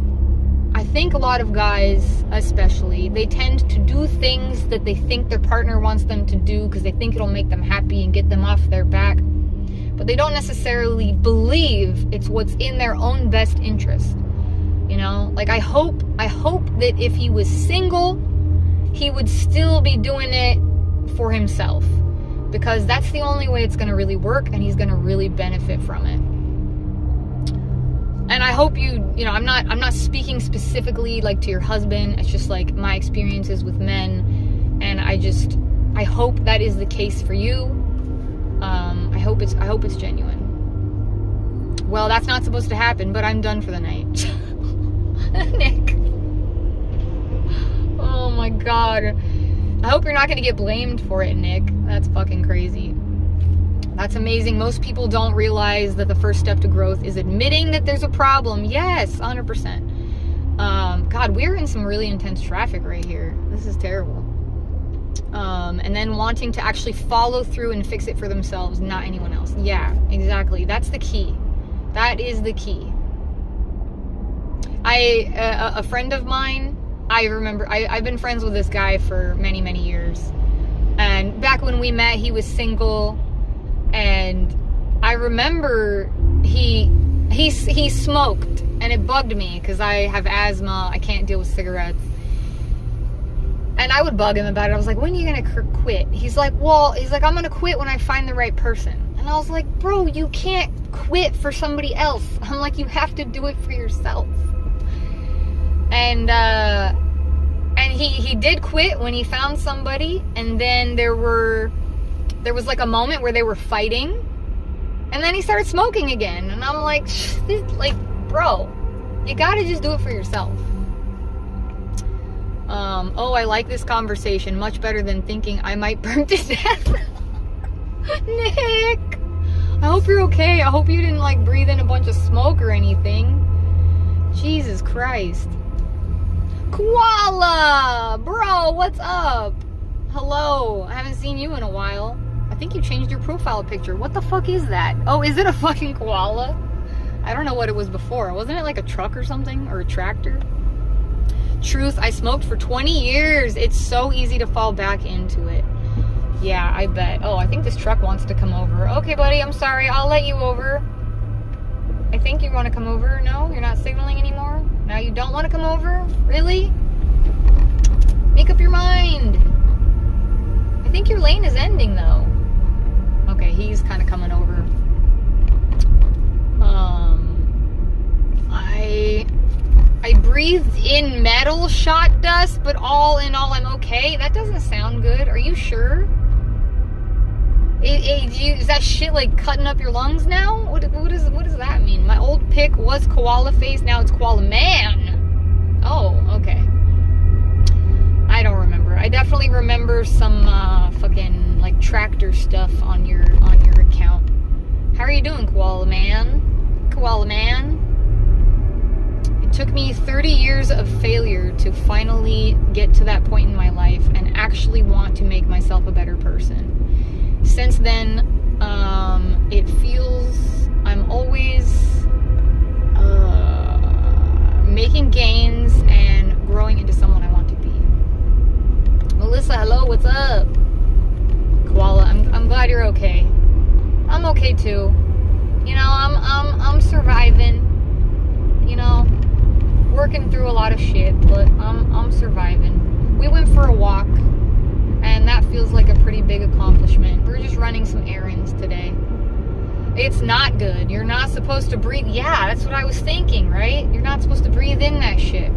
I think a lot of guys, especially, they tend to do things that they think their partner wants them to do because they think it'll make them happy and get them off their back. But they don't necessarily believe it's what's in their own best interest. You know, like, I hope that if he was single, he would still be doing it for himself, because that's the only way it's going to really work, and he's going to really benefit from it. And I hope you know, I'm not speaking specifically like to your husband. It's just like my experiences with men, and I hope that is the case for you. I hope it's genuine. Well, that's not supposed to happen, but I'm done for the night. Nick. Oh my god. I hope you're not going to get blamed for it, Nick. That's fucking crazy. That's amazing. Most people don't realize that the first step to growth is admitting that there's a problem. Yes, 100%. God, we're in some really intense traffic right here. This is terrible. And then wanting to actually follow through and fix it for themselves, not anyone else. Yeah, exactly. That's the key. That is the key. A friend of mine, I remember, I've been friends with this guy for many, many years. And back when we met, he was single. And I remember he smoked. And it bugged me because I have asthma. I can't deal with cigarettes. And I would bug him about it. I was like, when are you going to quit? He's like, I'm going to quit when I find the right person. And I was like, bro, you can't quit for somebody else. I'm like, you have to do it for yourself. And he did quit when he found somebody, and then there was like a moment where they were fighting, and then he started smoking again, and I'm like, bro, you gotta just do it for yourself. Oh, I like this conversation much better than thinking I might burn to death. Nick, I hope you're okay. I hope you didn't like breathe in a bunch of smoke or anything. Jesus Christ. Koala! Bro, what's up? Hello. I haven't seen you in a while. I think you changed your profile picture. What the fuck is that? Oh, is it a fucking koala? I don't know what it was before. Wasn't it like a truck or something? Or a tractor? Truth, I smoked for 20 years. It's so easy to fall back into it. Yeah, I bet. Oh, I think this truck wants to come over. Okay, buddy, I'm sorry. I'll let you over. I think you want to come over. No? You're not signaling anymore? Now you don't want to come over? Really? Make up your mind. I think your lane is ending, though. Okay, he's kind of coming over. I breathed in metal shot dust, but all in all, I'm okay. That doesn't sound good. Are you sure? Is that shit like cutting up your lungs now? What does that mean? My old pic was koala face, now it's koala man. Oh, okay. I don't remember. I definitely remember some fucking like tractor stuff on your account. How are you doing, koala man? Koala man? It took me 30 years of failure to finally get to that point in my life and actually want to make myself a better person. Since then, it feels I'm always making gains and growing into someone I want to be. Melissa, hello, what's up? Koala, I'm glad you're okay. I'm okay too. You know, I'm surviving. You know, working through a lot of shit, but I'm surviving. We went for a walk, and that feels like a pretty big accomplishment. We're just running some errands today. It's not good. You're not supposed to breathe. Yeah, that's what I was thinking, right? You're not supposed to breathe in that shit.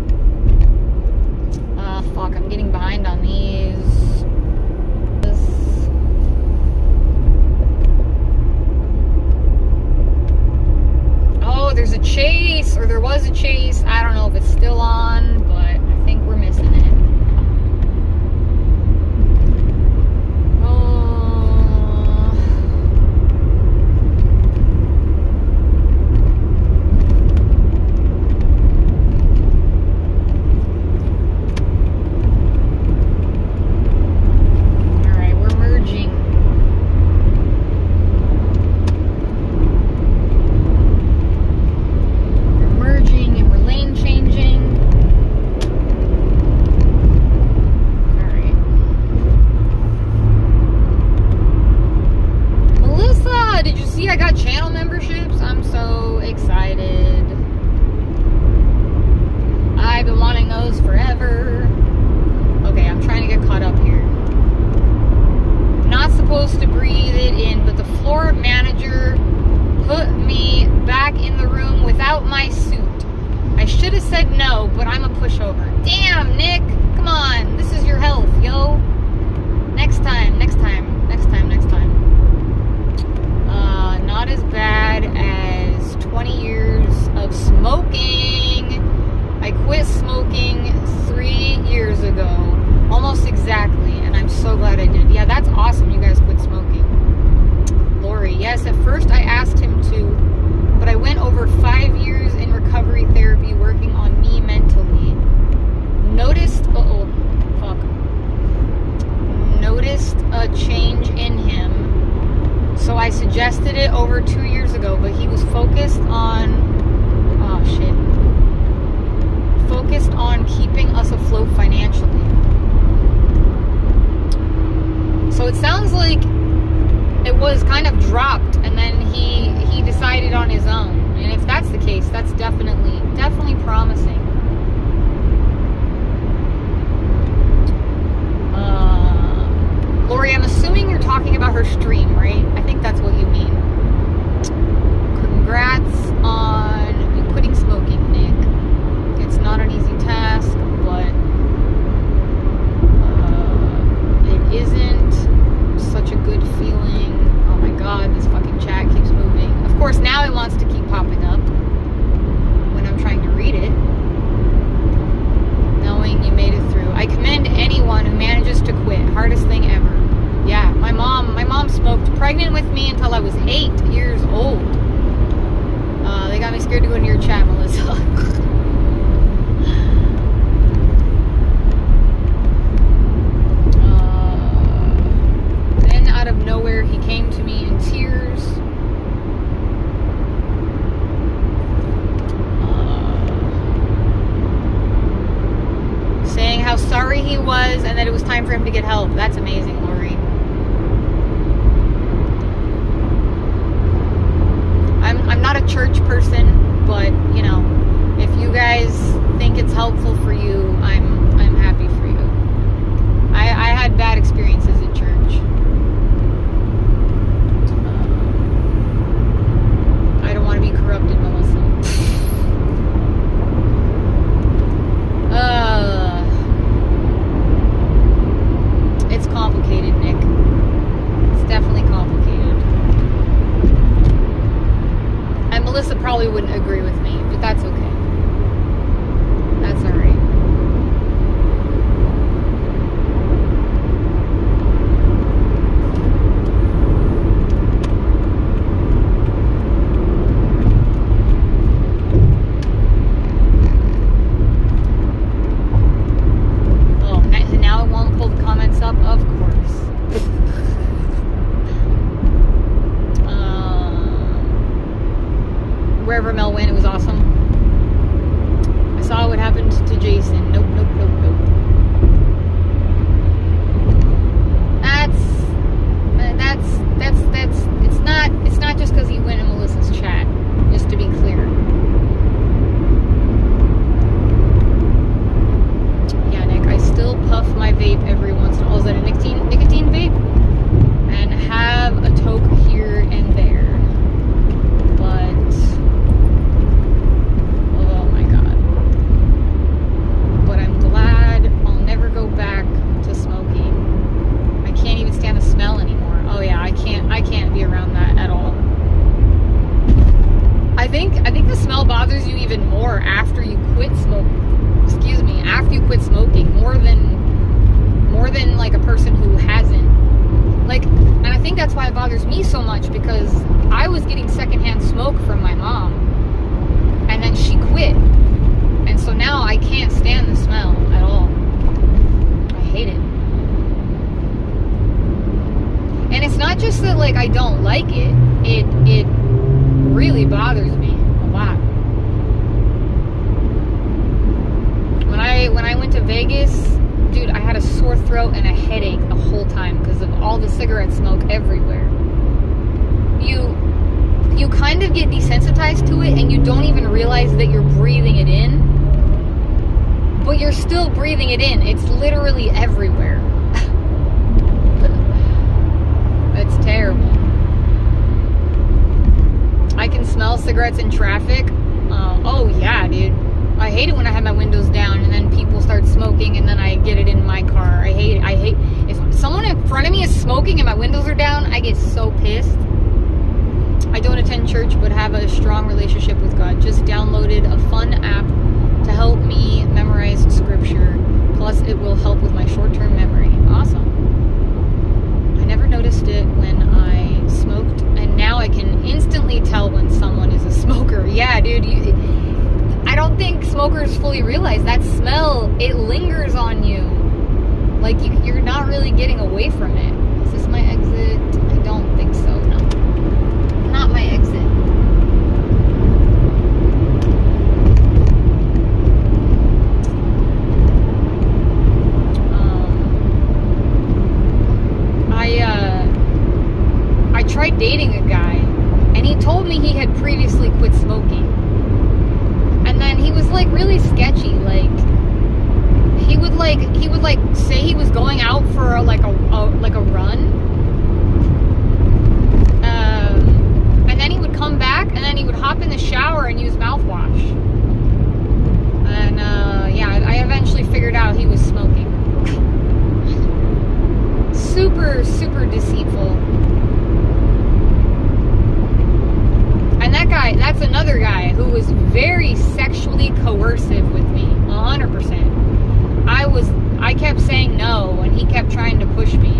Fuck, I'm getting behind on these. Oh, there's a chase, or there was a chase. I don't know if it's still on, but I think we're missing it. Suggested it over 2 years ago, but he was focused on keeping us afloat financially. So it sounds like it was kind of dropped, and then he decided on his own. And if that's the case, that's definitely promising. Lori, I'm assuming you're talking about her stream, right? I think that's what you mean. Congrats on you quitting smoking, Nick. It's not an easy task, but it isn't such a good feeling. Oh my god, this fucking chat keeps moving. Of course, now it wants to keep popping up when I'm trying to read it. Knowing you made it through. I commend anyone who manages to quit. Hardest thing ever. Yeah, my mom smoked pregnant with me until I was 8 years old. They got me scared to go into your chat, Melissa. Then out of nowhere, he came to me in tears. Saying how sorry he was and that it was time for him to get help. That's amazing, Lori. I'm not a church person, but you know, if you guys think it's helpful for you, I'm happy for you. I had bad experiences in church. I don't want to be corrupted, Melissa. It's complicated, Nick. It's definitely complicated. And Melissa probably wouldn't agree with me, but that's okay. That's alright. Wherever Mel went, it was awesome. so much because I was getting secondhand smoke from my mom, and then she quit, and so now I can't stand the smell at all. I hate it. And it's not just that like I don't like it, it really bothers me a lot. When I went to Vegas, dude, I had a sore throat and a headache the whole time because of all the cigarette smoke everywhere. You kind of get desensitized to it and you don't even realize that you're breathing it in, but you're still breathing it in. It's literally everywhere. It's terrible. I can smell cigarettes in traffic. Oh yeah, dude. I hate it when I have my windows down and then people start smoking and then I get it in my car. I hate it. If someone in front of me is smoking and my windows are down, I get so pissed. I don't attend church but have a strong relationship with God. Just downloaded a fun app to help me memorize scripture. Plus it will help with my short-term memory. Awesome. I never noticed it when I smoked, and now I can instantly tell when someone is a smoker. Yeah, dude, I don't think smokers fully realize that smell, it lingers on you. Like, you're not really getting away from it. Is this my exit? I don't think so, no. Not my exit. I tried dating a guy, and he told me he had previously quit smoking. And then he was like really sketchy. Like he would say he was going out for a run, and then he would come back, and then he would hop in the shower and use mouthwash. And yeah, I eventually figured out he was smoking. Super, super deceitful. And that guy, that's another guy who was very sexually coercive with me, 100%. I kept saying no, and he kept trying to push me.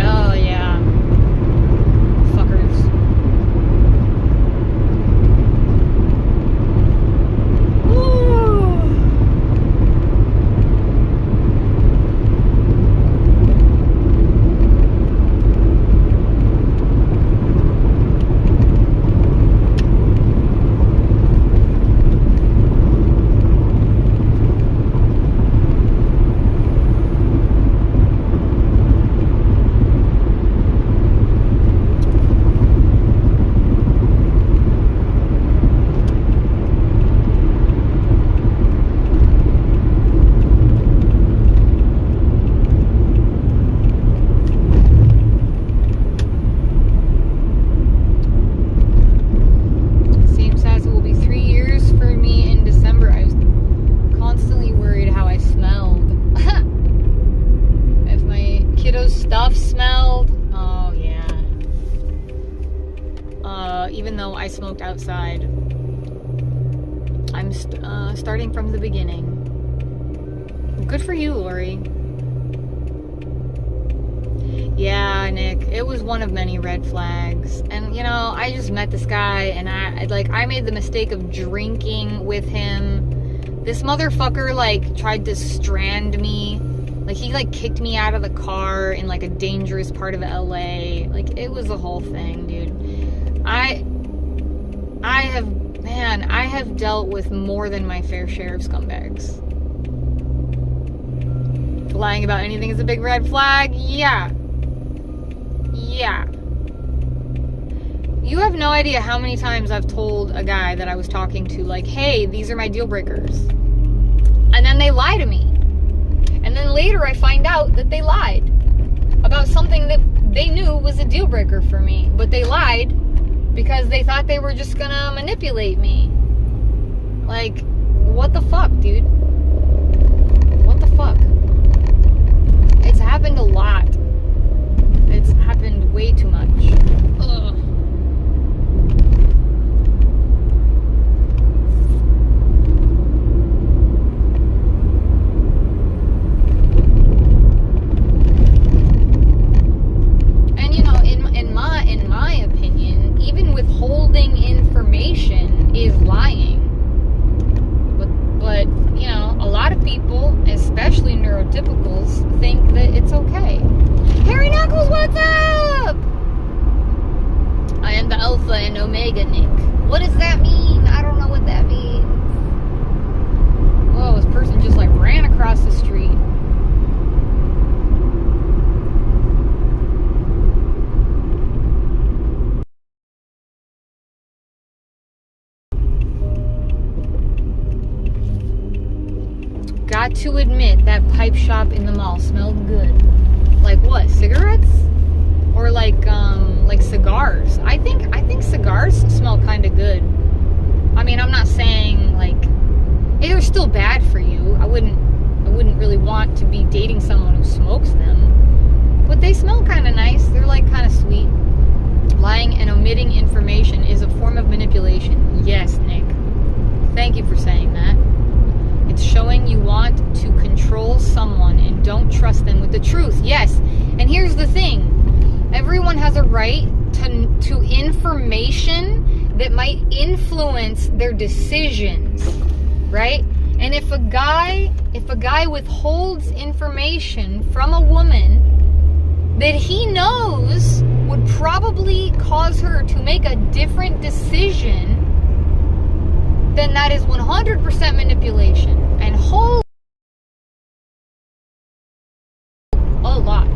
Oh, yeah. Fuckers. Even though I smoked outside, I'm starting from the beginning. Good for you, Lori. Yeah, Nick, it was one of many red flags. And, you know, I just met this guy, and I made the mistake of drinking with him. This motherfucker, tried to strand me. He, kicked me out of the car in, a dangerous part of LA. It was a whole thing, dude. I have dealt with more than my fair share of scumbags. Lying about anything is a big red flag? Yeah. You have no idea how many times I've told a guy that I was talking to, hey, these are my deal breakers. And then they lie to me. And then later I find out that they lied about something that they knew was a deal breaker for me. But they lied because they thought they were just gonna manipulate me. What the fuck, dude? What the fuck? It's happened a lot. It's happened way too much. Ugh. neurotypicals think that it's okay. Harry Knuckles, what's up? I am the Alpha and Omega, Nick. What does that mean? I don't know what that means. Whoa, this person just like ran across the street. Got to admit, that pipe shop in the mall smelled good. Like what? Cigarettes? Or like cigars? I think cigars smell kind of good. I mean, I'm not saying like they're still bad for you. I wouldn't really want to be dating someone who smokes them. But they smell kind of nice. They're like kind of sweet. Lying and omitting information is a form of manipulation. Yes, Nick. Thank you for saying that. It's showing you want to control someone and don't trust them with the truth. Yes. And here's the thing. Everyone has a right to information that might influence their decisions, right? And if a guy withholds information from a woman that he knows would probably cause her to make a different decision, then that is 100% manipulation. And a lot.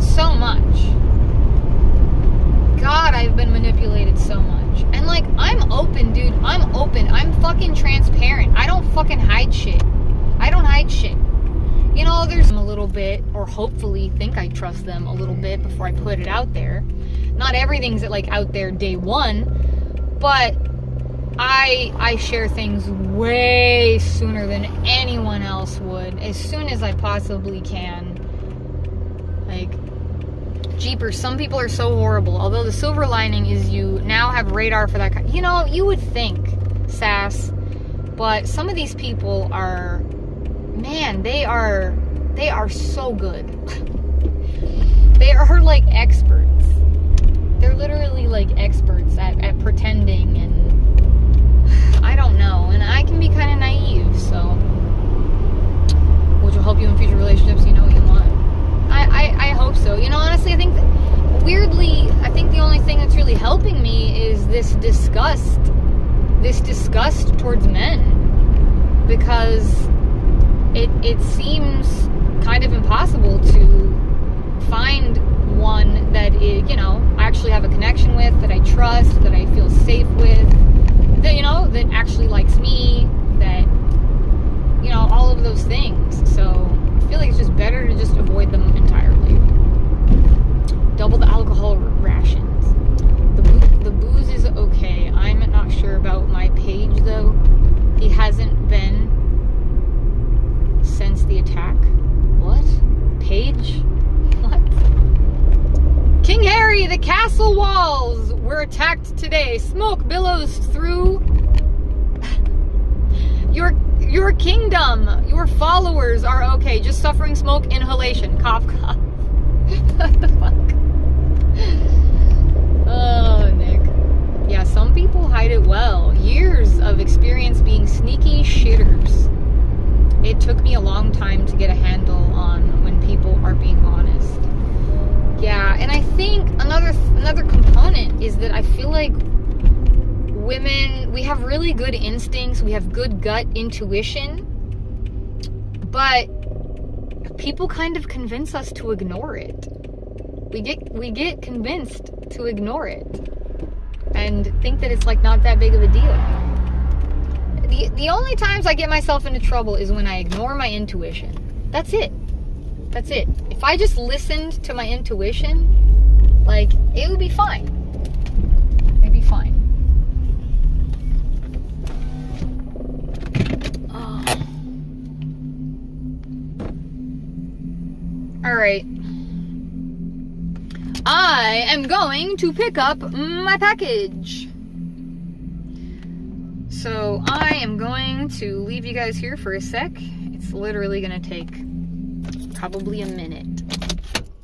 So much. God, I've been manipulated so much. And like, I'm open, dude. I'm open. I'm fucking transparent. I don't fucking hide shit. I don't hide shit. You know, there's a little bit, or hopefully think I trust them a little bit before I put it out there. Not everything's like out there day one, but I share things way sooner than anyone else would, as soon as I possibly can. Like, jeepers, some people are so horrible. Although the silver lining is you now have radar for that kind. You know, you would think, sass, but some of these people are, man, they are so good. They are like experts. They're literally like experts at pretending, and I don't know, and I can be kind of naive, so, which will help you in future relationships. You know what you want. I hope so. You know, honestly, I think the only thing that's really helping me is this disgust towards men, because it seems kind of impossible to find one that is, you know, I actually have a connection with, that I trust, that I feel safe with, that, you know, that actually likes me, that, you know, all of those things. So I feel like it's just better to just avoid them entirely. Double the alcohol rations. The booze is okay. I'm not sure about my Page though. He hasn't been since the attack. What? Page? What? King Harry, the castle walls were attacked today. Smoke billows through your kingdom. Your followers are okay. Just suffering smoke inhalation. Cough, cough. What the fuck? Oh, Nick. Yeah, some people hide it well. Years of experience being sneaky shitters. It took me a long time to get a handle on when people are being honest. Yeah, and I think another component is that I feel like women, we have really good instincts, we have good gut intuition, but people kind of convince us to ignore it. We get convinced to ignore it and think that it's like not that big of a deal. The only times I get myself into trouble is when I ignore my intuition. That's it. That's it. If I just listened to my intuition, like, it would be fine. It'd be fine. Oh. Alright. I am going to pick up my package. So I am going to leave you guys here for a sec. It's literally going to take probably a minute.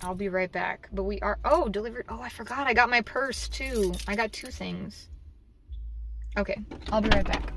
I'll be right back. But we are, oh, delivered. Oh, I forgot. I got my purse too. I got 2 things. Okay, I'll be right back.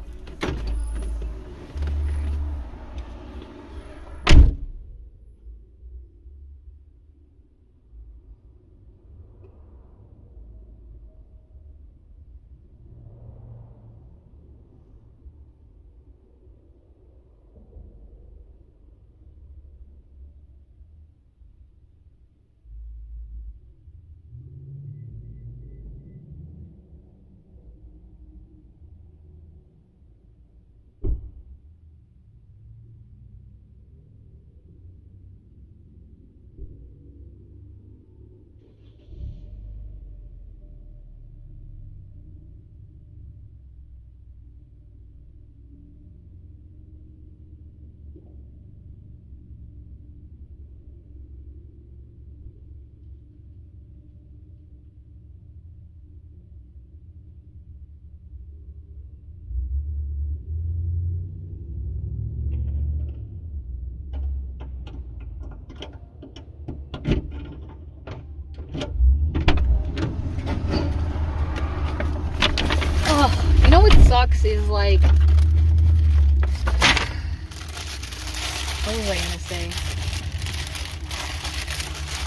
sucks is like, what was I gonna say?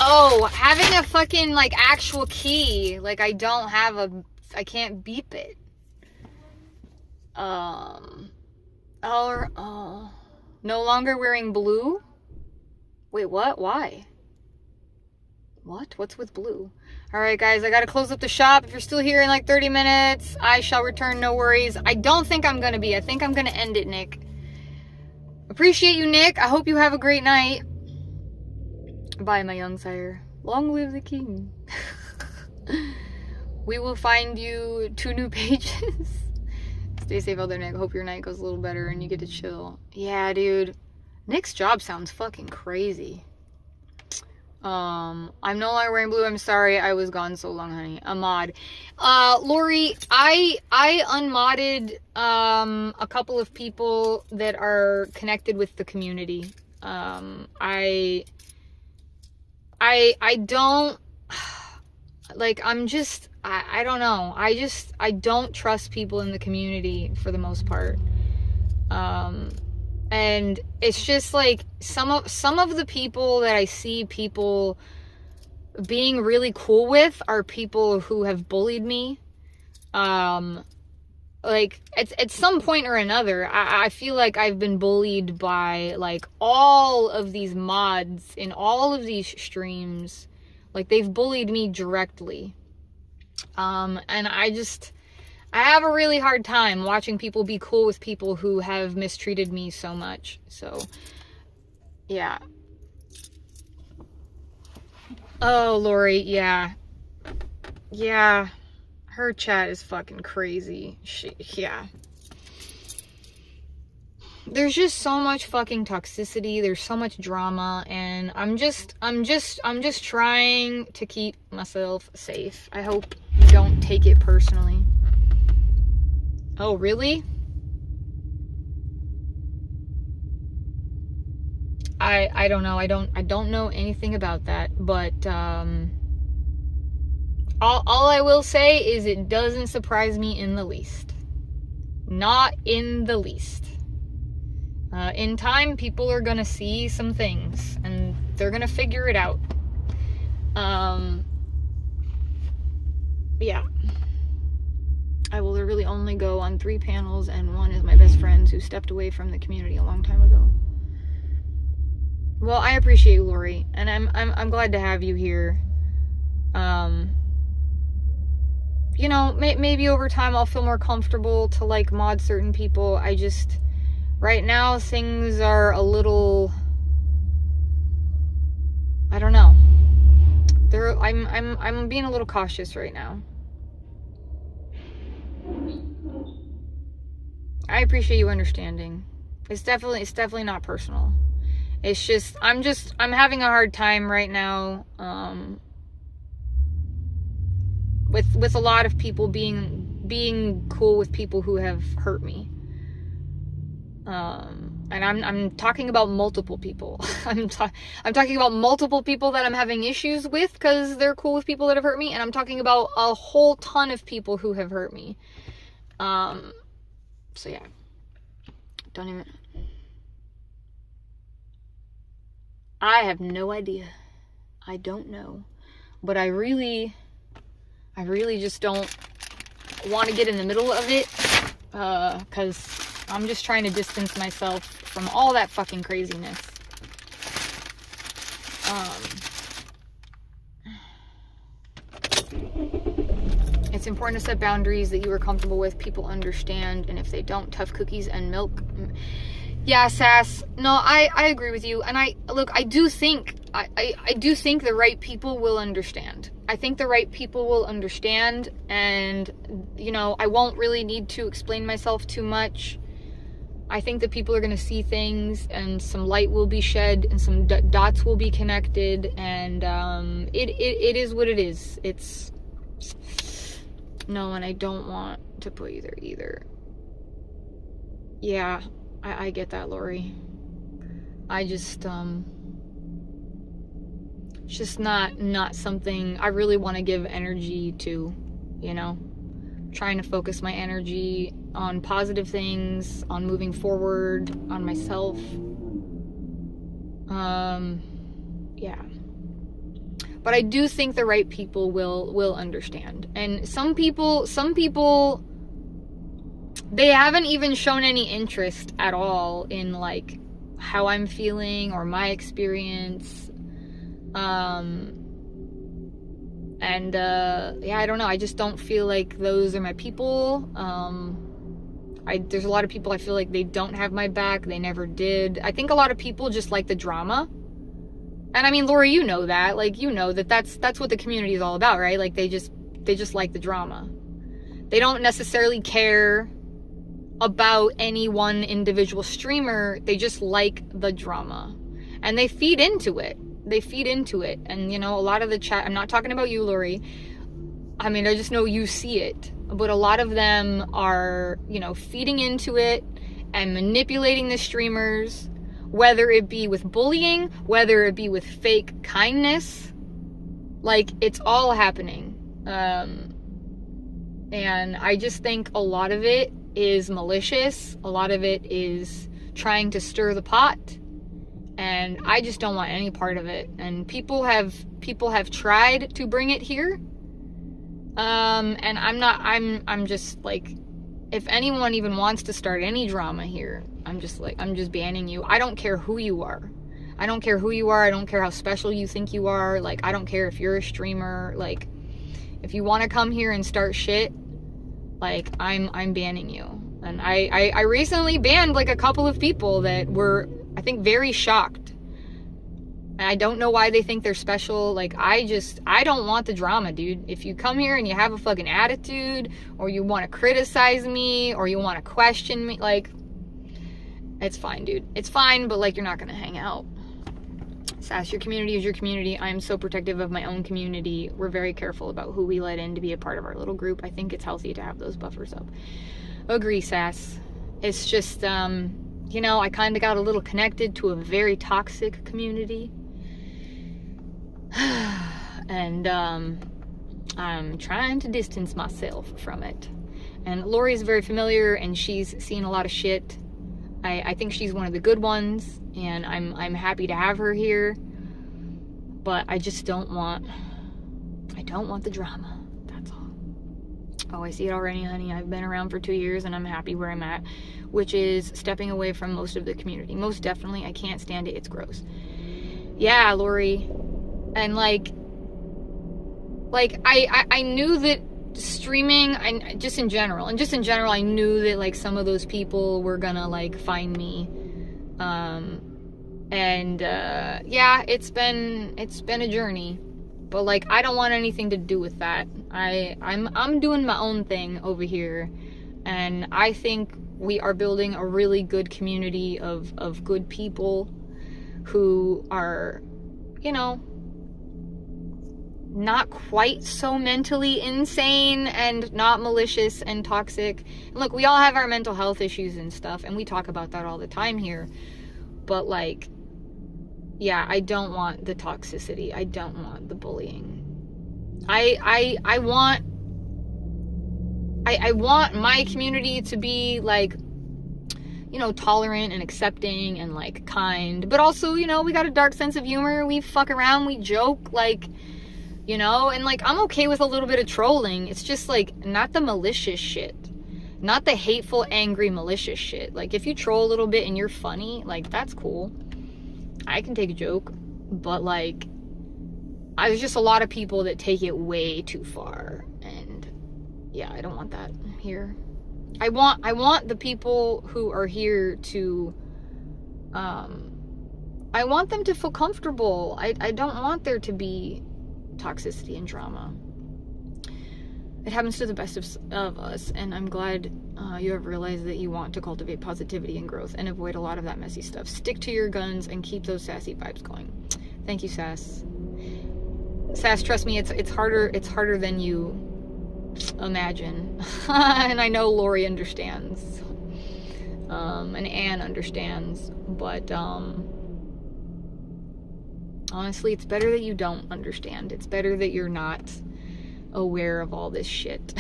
Oh, having a fucking like actual key. Like I don't have I can't beep it. No longer wearing blue? Wait, what? Why? What? What's with blue? Alright, guys, I gotta close up the shop. If you're still here in like 30 minutes, I shall return, no worries. I don't think I'm gonna be. I think I'm gonna end it, Nick. Appreciate you, Nick. I hope you have a great night. Bye, my young sire. Long live the king. We will find you 2 new pages. Stay safe out there, Nick. Hope your night goes a little better and you get to chill. Yeah, dude. Nick's job sounds fucking crazy. I'm no longer wearing blue. I'm sorry I was gone so long, honey. Ahmad. Lori, I unmodded a couple of people that are connected with the community. I don't like, I don't know. I don't trust people in the community for the most part. And it's just like some of the people that I see people being really cool with are people who have bullied me. Like at some point or another, I feel like I've been bullied by like all of these mods in all of these streams. Like they've bullied me directly. And I have a really hard time watching people be cool with people who have mistreated me so much. So, yeah. Oh, Lori, yeah. Yeah. Her chat is fucking crazy. Yeah. There's just so much fucking toxicity. There's so much drama, and I'm just trying to keep myself safe. I hope you don't take it personally. Oh, really? I don't know. I don't know anything about that, but all I will say is it doesn't surprise me in the least. Not in the least. In time, people are gonna see some things, and they're gonna figure it out. Yeah. I will literally only go on 3 panels, and one is my best friends who stepped away from the community a long time ago. Well, I appreciate you, Lori, and I'm glad to have you here. You know, maybe over time I'll feel more comfortable to like mod certain people. Right now things are a little, I don't know. I'm being a little cautious right now. I appreciate you understanding. It's definitely not personal. It's just I'm having a hard time right now with a lot of people being cool with people who have hurt me. And I'm talking about multiple people. I'm talking about multiple people that I'm having issues with because they're cool with people that have hurt me, and I'm talking about a whole ton of people who have hurt me. So yeah. Don't even... I have no idea. I don't know. But I really just don't want to get in the middle of it, because I'm just trying to distance myself from all that fucking craziness. It's important to set boundaries that you are comfortable with, people understand, and if they don't, tough cookies and milk. Yeah, Sass. No, I agree with you, and I do think the right people will understand. I think the right people will understand, and, you know, I won't really need to explain myself too much. I think that people are going to see things, and some light will be shed, and some dots will be connected, and it is what it is. It's... No, and I don't want to put you there either. Yeah, I get that, Lori. I just, it's just not something I really want to give energy to, you know? I'm trying to focus my energy on positive things, on moving forward, on myself. Yeah. But I do think the right people will understand. And some people, they haven't even shown any interest at all in like how I'm feeling or my experience. Yeah, I don't know. I just don't feel like those are my people. There's a lot of people I feel like they don't have my back. They never did. I think a lot of people just like the drama. And I mean, Lori, you know that. Like, you know that's what the community is all about, right? Like, they just like the drama. They don't necessarily care about any one individual streamer. They just like the drama. And they feed into it. And, you know, a lot of the chat, I'm not talking about you, Lori. I mean, I just know you see it. But a lot of them are, you know, feeding into it and manipulating the streamers, whether it be with bullying, whether it be with fake kindness. Like, it's all happening. And I just think a lot of it is malicious. A lot of it is trying to stir the pot. And I just don't want any part of it. And people have tried to bring it here. And I'm just like, if anyone even wants to start any drama here, I'm just banning you. I don't care who you are. I don't care how special you think you are. Like, I don't care if you're a streamer. Like, if you want to come here and start shit, like, I'm banning you. And I recently banned like a couple of people that were, I think, very shocked. And I don't know why they think they're special. Like, I don't want the drama, dude. If you come here and you have a fucking attitude, or you want to criticize me, or you want to question me, like, it's fine, dude. It's fine, but, like, you're not gonna hang out. Sass, your community is your community. I am so protective of my own community. We're very careful about who we let in to be a part of our little group. I think it's healthy to have those buffers up. Agree, Sass. It's just, you know, I kind of got a little connected to a very toxic community. And I'm trying to distance myself from it. And Lori's very familiar, and she's seen a lot of shit. I think she's one of the good ones, and I'm happy to have her here. But I just don't want the drama. That's all. Oh, I see it already, honey. I've been around for 2 years, and I'm happy where I'm at, which is stepping away from most of the community. Most definitely. I can't stand it. It's gross. Yeah, Lori. And like I knew that streaming, just in general, I knew that like some of those people were gonna like find me. Yeah, it's been a journey, but like I don't want anything to do with that. I'm doing my own thing over here, and I think we are building a really good community of good people who are, you know, not quite so mentally insane and not malicious and toxic. And look, we all have our mental health issues and stuff, and we talk about that all the time here. But like, yeah, I don't want the toxicity. I don't want the bullying. I want my community to be like, you know, tolerant and accepting and like kind, but also, you know, we got a dark sense of humor. We fuck around, we joke, like, you know, and like I'm okay with a little bit of trolling. It's just like not the malicious shit, not the hateful, angry, malicious shit. Like if you troll a little bit and you're funny, like that's cool. I can take a joke, but like there's just a lot of people that take it way too far, and yeah, I don't want that here. I want the people who are here to I want them to feel comfortable. I don't want there to be toxicity and drama. It happens to the best of us, and I'm glad you have realized that you want to cultivate positivity and growth and avoid a lot of that messy stuff. Stick to your guns and keep those sassy vibes going. Thank you, Sass. Sass, trust me, it's harder than you imagine. And I know Lori understands, and Anne understands, but honestly, it's better that you don't understand. It's better that you're not aware of all this shit.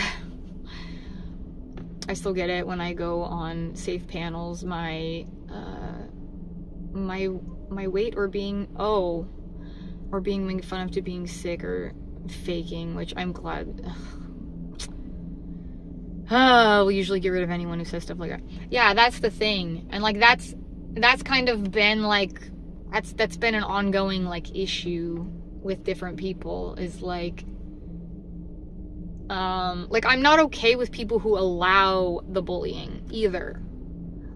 I still get it when I go on safe panels. My weight or being made fun of to being sick or faking, which I'm glad. We'll usually get rid of anyone who says stuff like that. Yeah, that's the thing. And like that's kind of been like that's been an ongoing like issue with different people, is like I'm not okay with people who allow the bullying either.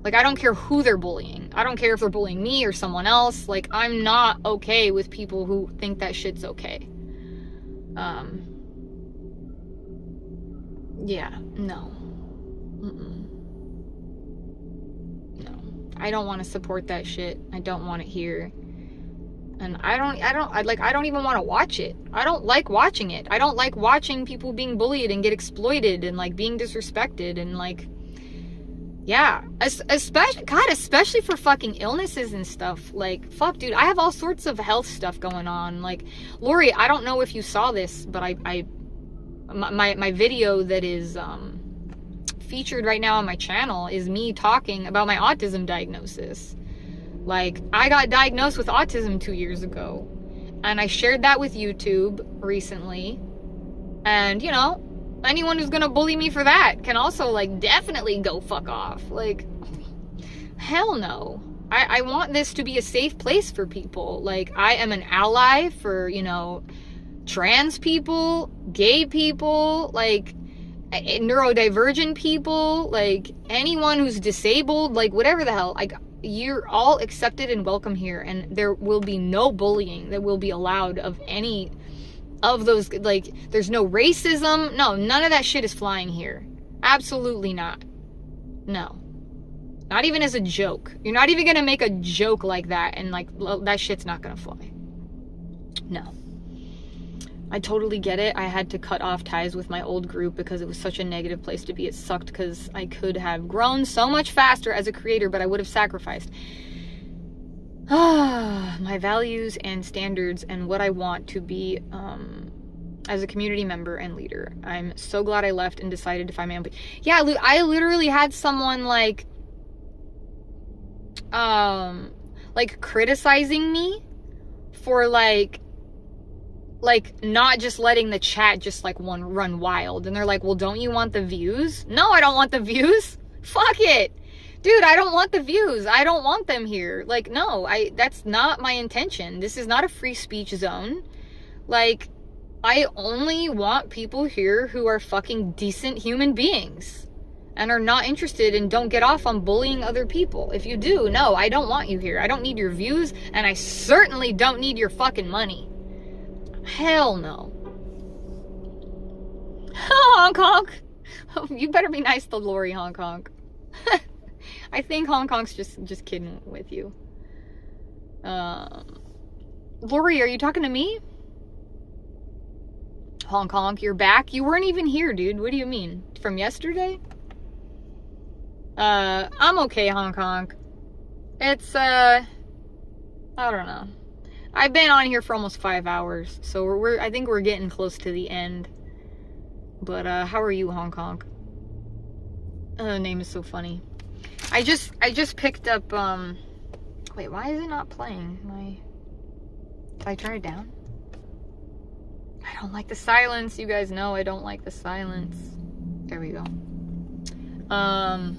Like, I don't care who they're bullying. I don't care if they're bullying me or someone else. Like, I'm not okay with people who think that shit's okay. Yeah, no. No. I don't want to support that shit. I don't want it here. And I don't even want to watch it. I don't like watching it. I don't like watching people being bullied and get exploited and like being disrespected and like, yeah, especially for fucking illnesses and stuff. Like, fuck, dude, I have all sorts of health stuff going on. Like, Lori, I don't know if you saw this, but my video that is featured right now on my channel is me talking about my autism diagnosis. Like, I got diagnosed with autism 2 years ago, and I shared that with YouTube recently. And, you know, anyone who's gonna bully me for that can also, like, definitely go fuck off. Like, hell no. I want this to be a safe place for people. Like, I am an ally for, you know, trans people, gay people, like, neurodivergent people, like, anyone who's disabled, like, whatever the hell. Like, you're all accepted and welcome here, and there will be no bullying that will be allowed of any of those. Like, there's no racism. No, none of that shit is flying here. Absolutely not. No. Not even as a joke. You're not even gonna make a joke like that and like that shit's not gonna fly. No. I totally get it. I had to cut off ties with my old group because it was such a negative place to be. It sucked because I could have grown so much faster as a creator, but I would have sacrificed my values and standards and what I want to be as a community member and leader. I'm so glad I left and decided to find my own. Yeah, I literally had someone like criticizing me for like not just letting the chat just like run wild. And they're like, well, don't you want the views? No, I don't want the views. Fuck it. Dude, I don't want the views. I don't want them here. Like, no, that's not my intention. This is not a free speech zone. Like, I only want people here who are fucking decent human beings and are not interested and don't get off on bullying other people. If you do, no, I don't want you here. I don't need your views, and I certainly don't need your fucking money. Hell no. Hong Kong. You better be nice to Lori, Hong Kong. I think Hong Kong's just kidding with you. Lori, are you talking to me? Hong Kong, you're back? You weren't even here, dude. What do you mean? From yesterday? I'm okay, Hong Kong. It's, I don't know. I've been on here for almost 5 hours, so I think we're getting close to the end. But, how are you, Hong Kong? The name is so funny. I just picked up, wait, why is it not playing? Did I turn it down? I don't like the silence. You guys know I don't like the silence. There we go. I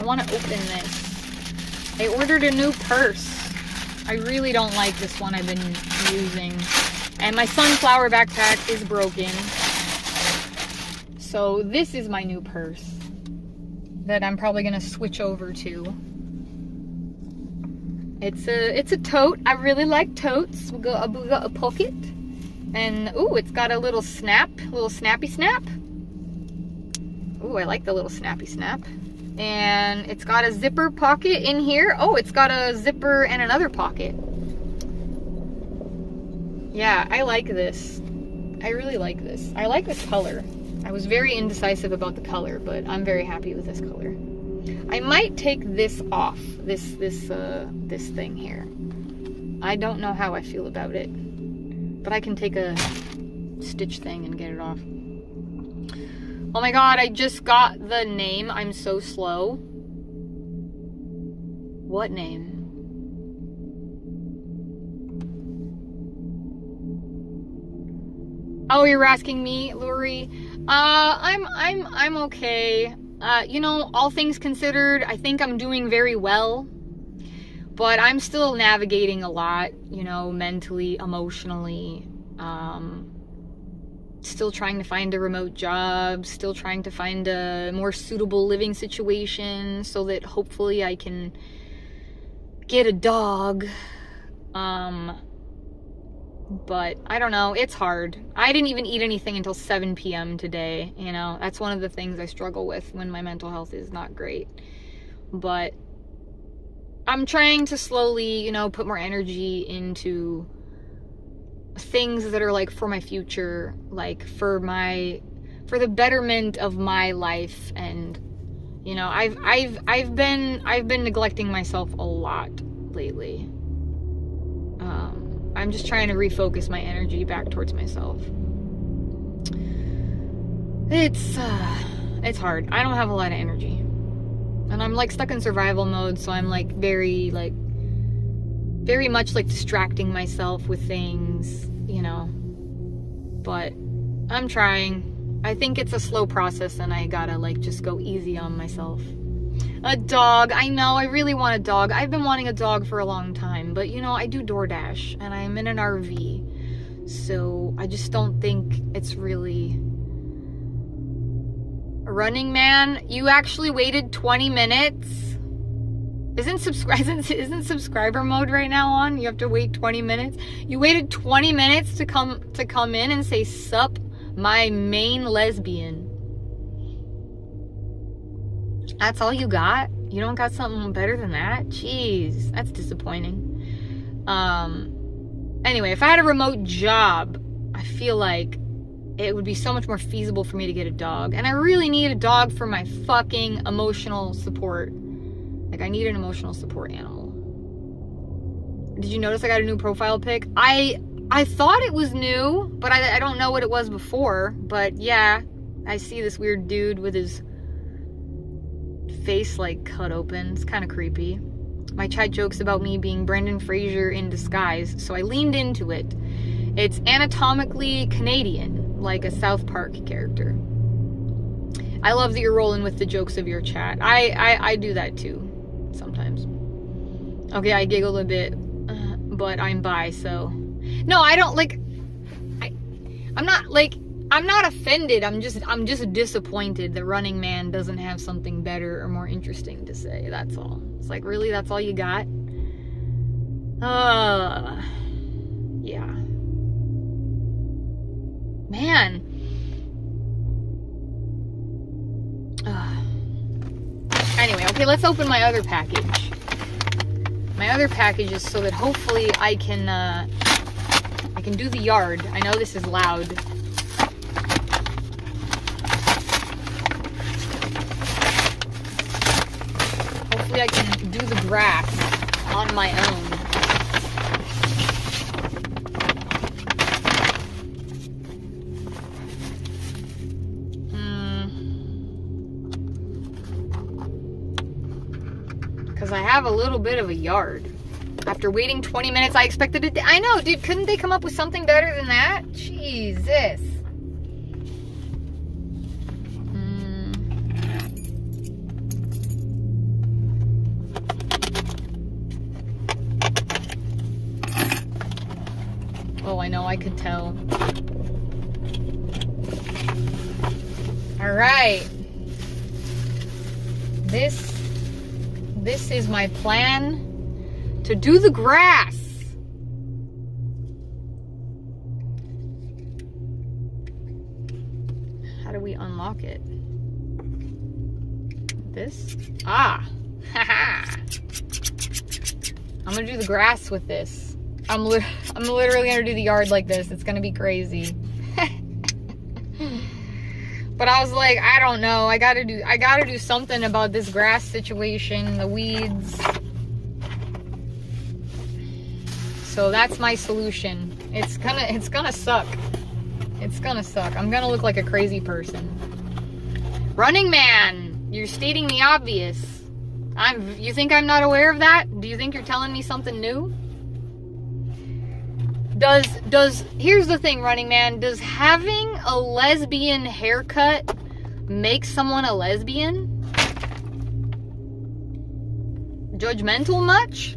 want to open this. I ordered a new purse. I really don't like this one I've been using. And my sunflower backpack is broken. So this is my new purse that I'm probably going to switch over to. It's a tote. I really like totes. We got a pocket. And, ooh, it's got a little snappy snap. Ooh, I like the little snappy snap. And it's got a zipper pocket in here. Oh, it's got a zipper and another pocket. Yeah, I like this. I really like this. I like this color. I was very indecisive about the color, but I'm very happy with this color. I might take this off, this thing here. I don't know how I feel about it, but I can take a stitch thing and get it off. Oh my god, I just got the name. I'm so slow. What name? Oh, you're asking me, Lori? I'm okay. You know, all things considered, I think I'm doing very well. But I'm still navigating a lot, you know, mentally, emotionally. Still trying to find a remote job, still trying to find a more suitable living situation so that hopefully I can get a dog. But I don't know, it's hard. I didn't even eat anything until 7 p.m. today, you know. That's one of the things I struggle with when my mental health is not great. But I'm trying to slowly, you know, put more energy into things that are like for my future, like for the betterment of my life. And you know, I've been neglecting myself a lot lately. I'm just trying to refocus my energy back towards myself. It's hard. I don't have a lot of energy. And I'm like stuck in survival mode, so I'm like very much like distracting myself with things, you know. But I'm trying. I think it's a slow process and I gotta like just go easy on myself. A dog. I know, I really want a dog. I've been wanting a dog for a long time, but you know, I do DoorDash and I'm in an RV. So I just don't think it's really... Running Man, you actually waited 20 minutes? Isn't subscriber mode right now on? You have to wait 20 minutes? You waited 20 minutes to come in and say, "Sup, my main lesbian." That's all you got? You don't got something better than that? Jeez, that's disappointing. Anyway, if I had a remote job, I feel like it would be so much more feasible for me to get a dog. And I really need a dog for my fucking emotional support. Like, I need an emotional support animal. Did you notice I got a new profile pic? I thought it was new, but I don't know what it was before. But yeah, I see this weird dude with his face like cut open. It's kind of creepy. My chat jokes about me being Brendan Fraser in disguise, so I leaned into it. It's anatomically Canadian, like a South Park character. I love that you're rolling with the jokes of your chat. I do that too, sometimes. Okay, I giggled a bit, but I'm bi, so... No, I don't, like... I'm not offended. I'm just disappointed that Running Man doesn't have something better or more interesting to say. That's all. It's like, really? That's all you got? Yeah. Man. Anyway, okay, let's open my other package. My other package is so that hopefully I can do the yard. I know this is loud. Hopefully I can do the grass on my own. Because I have a little bit of a yard. After waiting 20 minutes, I expected it. I know, dude. Couldn't they come up with something better than that? Jesus. Oh, I know. I could tell. All right. This is my plan to do the grass. How do we unlock it? This? Ah. Haha. I'm gonna do the grass with this. I'm literally gonna do the yard like this. It's gonna be crazy. But I was like, I don't know. I gotta do something about this grass situation, the weeds. So that's my solution. It's gonna suck. It's gonna suck. I'm gonna look like a crazy person. Running Man, you're stating the obvious. You think I'm not aware of that? Do you think you're telling me something new? Here's the thing, Running Man, does having a lesbian haircut make someone a lesbian? Judgmental much?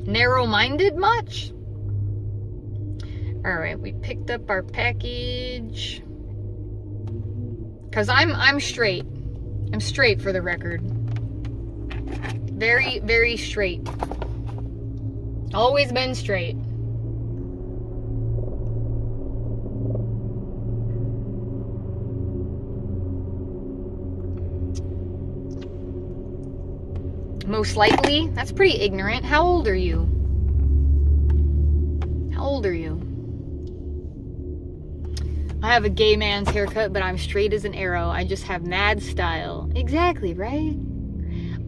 Narrow-minded much? Alright, we picked up our package. Cause I'm straight. I'm straight, for the record. Very, very straight. Always been straight. Most likely? That's pretty ignorant. How old are you? How old are you? I have a gay man's haircut, but I'm straight as an arrow. I just have mad style. Exactly, right?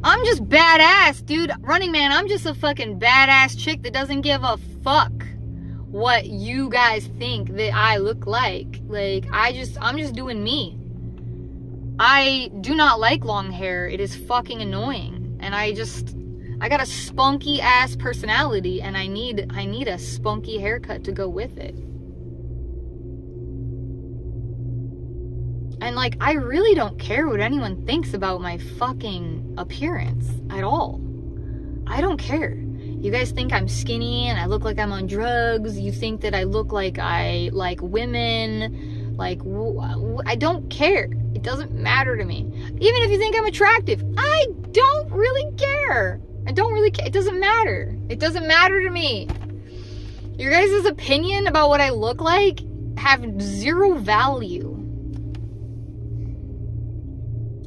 I'm just badass, dude. Running Man, I'm just a fucking badass chick that doesn't give a fuck what you guys think that I look like. Like, I'm just doing me. I do not like long hair. It is fucking annoying. And I got a spunky ass personality, and I need a spunky haircut to go with it. And like, I really don't care what anyone thinks about my fucking appearance at all. I don't care. You guys think I'm skinny and I look like I'm on drugs. You think that I look like I like women. Like, I don't care. It doesn't matter to me. Even if you think I'm attractive, I don't really care. I don't really care. It doesn't matter. It doesn't matter to me. Your guys' opinion about what I look like have zero value.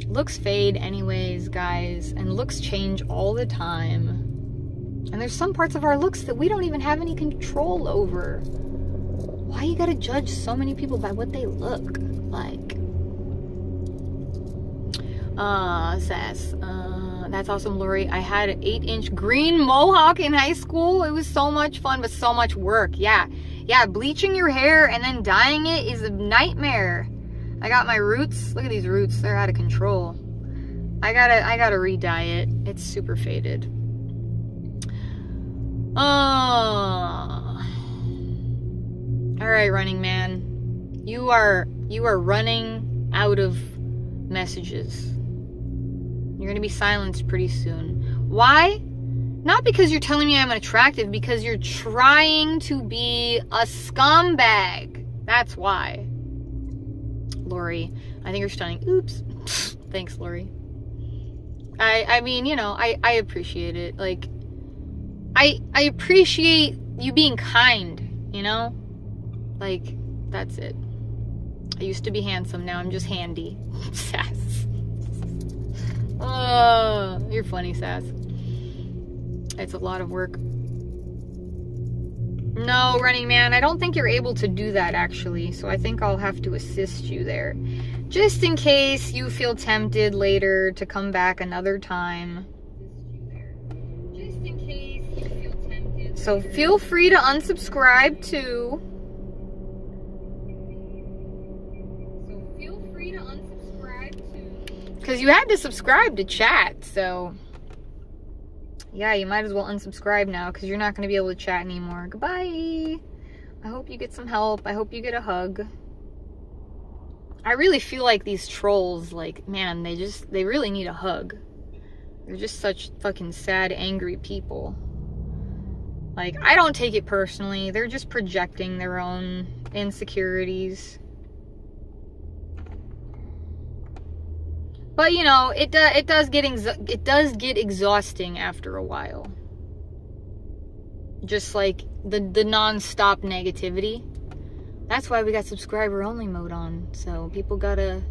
Looks fade anyways, guys, and looks change all the time. And there's some parts of our looks that we don't even have any control over. Why you gotta judge so many people by what they look like? Sass. That's awesome, Lori. I had an 8-inch green mohawk in high school. It was so much fun, but so much work. Yeah, bleaching your hair and then dyeing it is a nightmare. I got my roots. Look at these roots. They're out of control. I gotta re-dye it. It's super faded. Alright, Running Man. You are running out of messages. You're gonna be silenced pretty soon. Why? Not because you're telling me I'm unattractive, because you're trying to be a scumbag. That's why. Lori, I think you're stunning. Oops. Thanks, Lori. I mean, you know, I appreciate it. Like, I appreciate you being kind, you know? Like, that's it. I used to be handsome, now I'm just handy. Sass. Oh, you're funny, Sass. It's a lot of work. No, Running Man, I don't think you're able to do that, actually. So I think I'll have to assist you there. Just in case you feel tempted later to come back another time. Just in case you feel tempted. So feel free to unsubscribe, too. Because you had to subscribe to chat, so... yeah, you might as well unsubscribe now, because you're not going to be able to chat anymore. Goodbye! I hope you get some help. I hope you get a hug. I really feel like these trolls, like, man, they really need a hug. They're just such fucking sad, angry people. Like, I don't take it personally. They're just projecting their own insecurities. But, you know, it does get exhausting after a while. Just like the non-stop negativity. That's why we got subscriber only mode on. So people gotta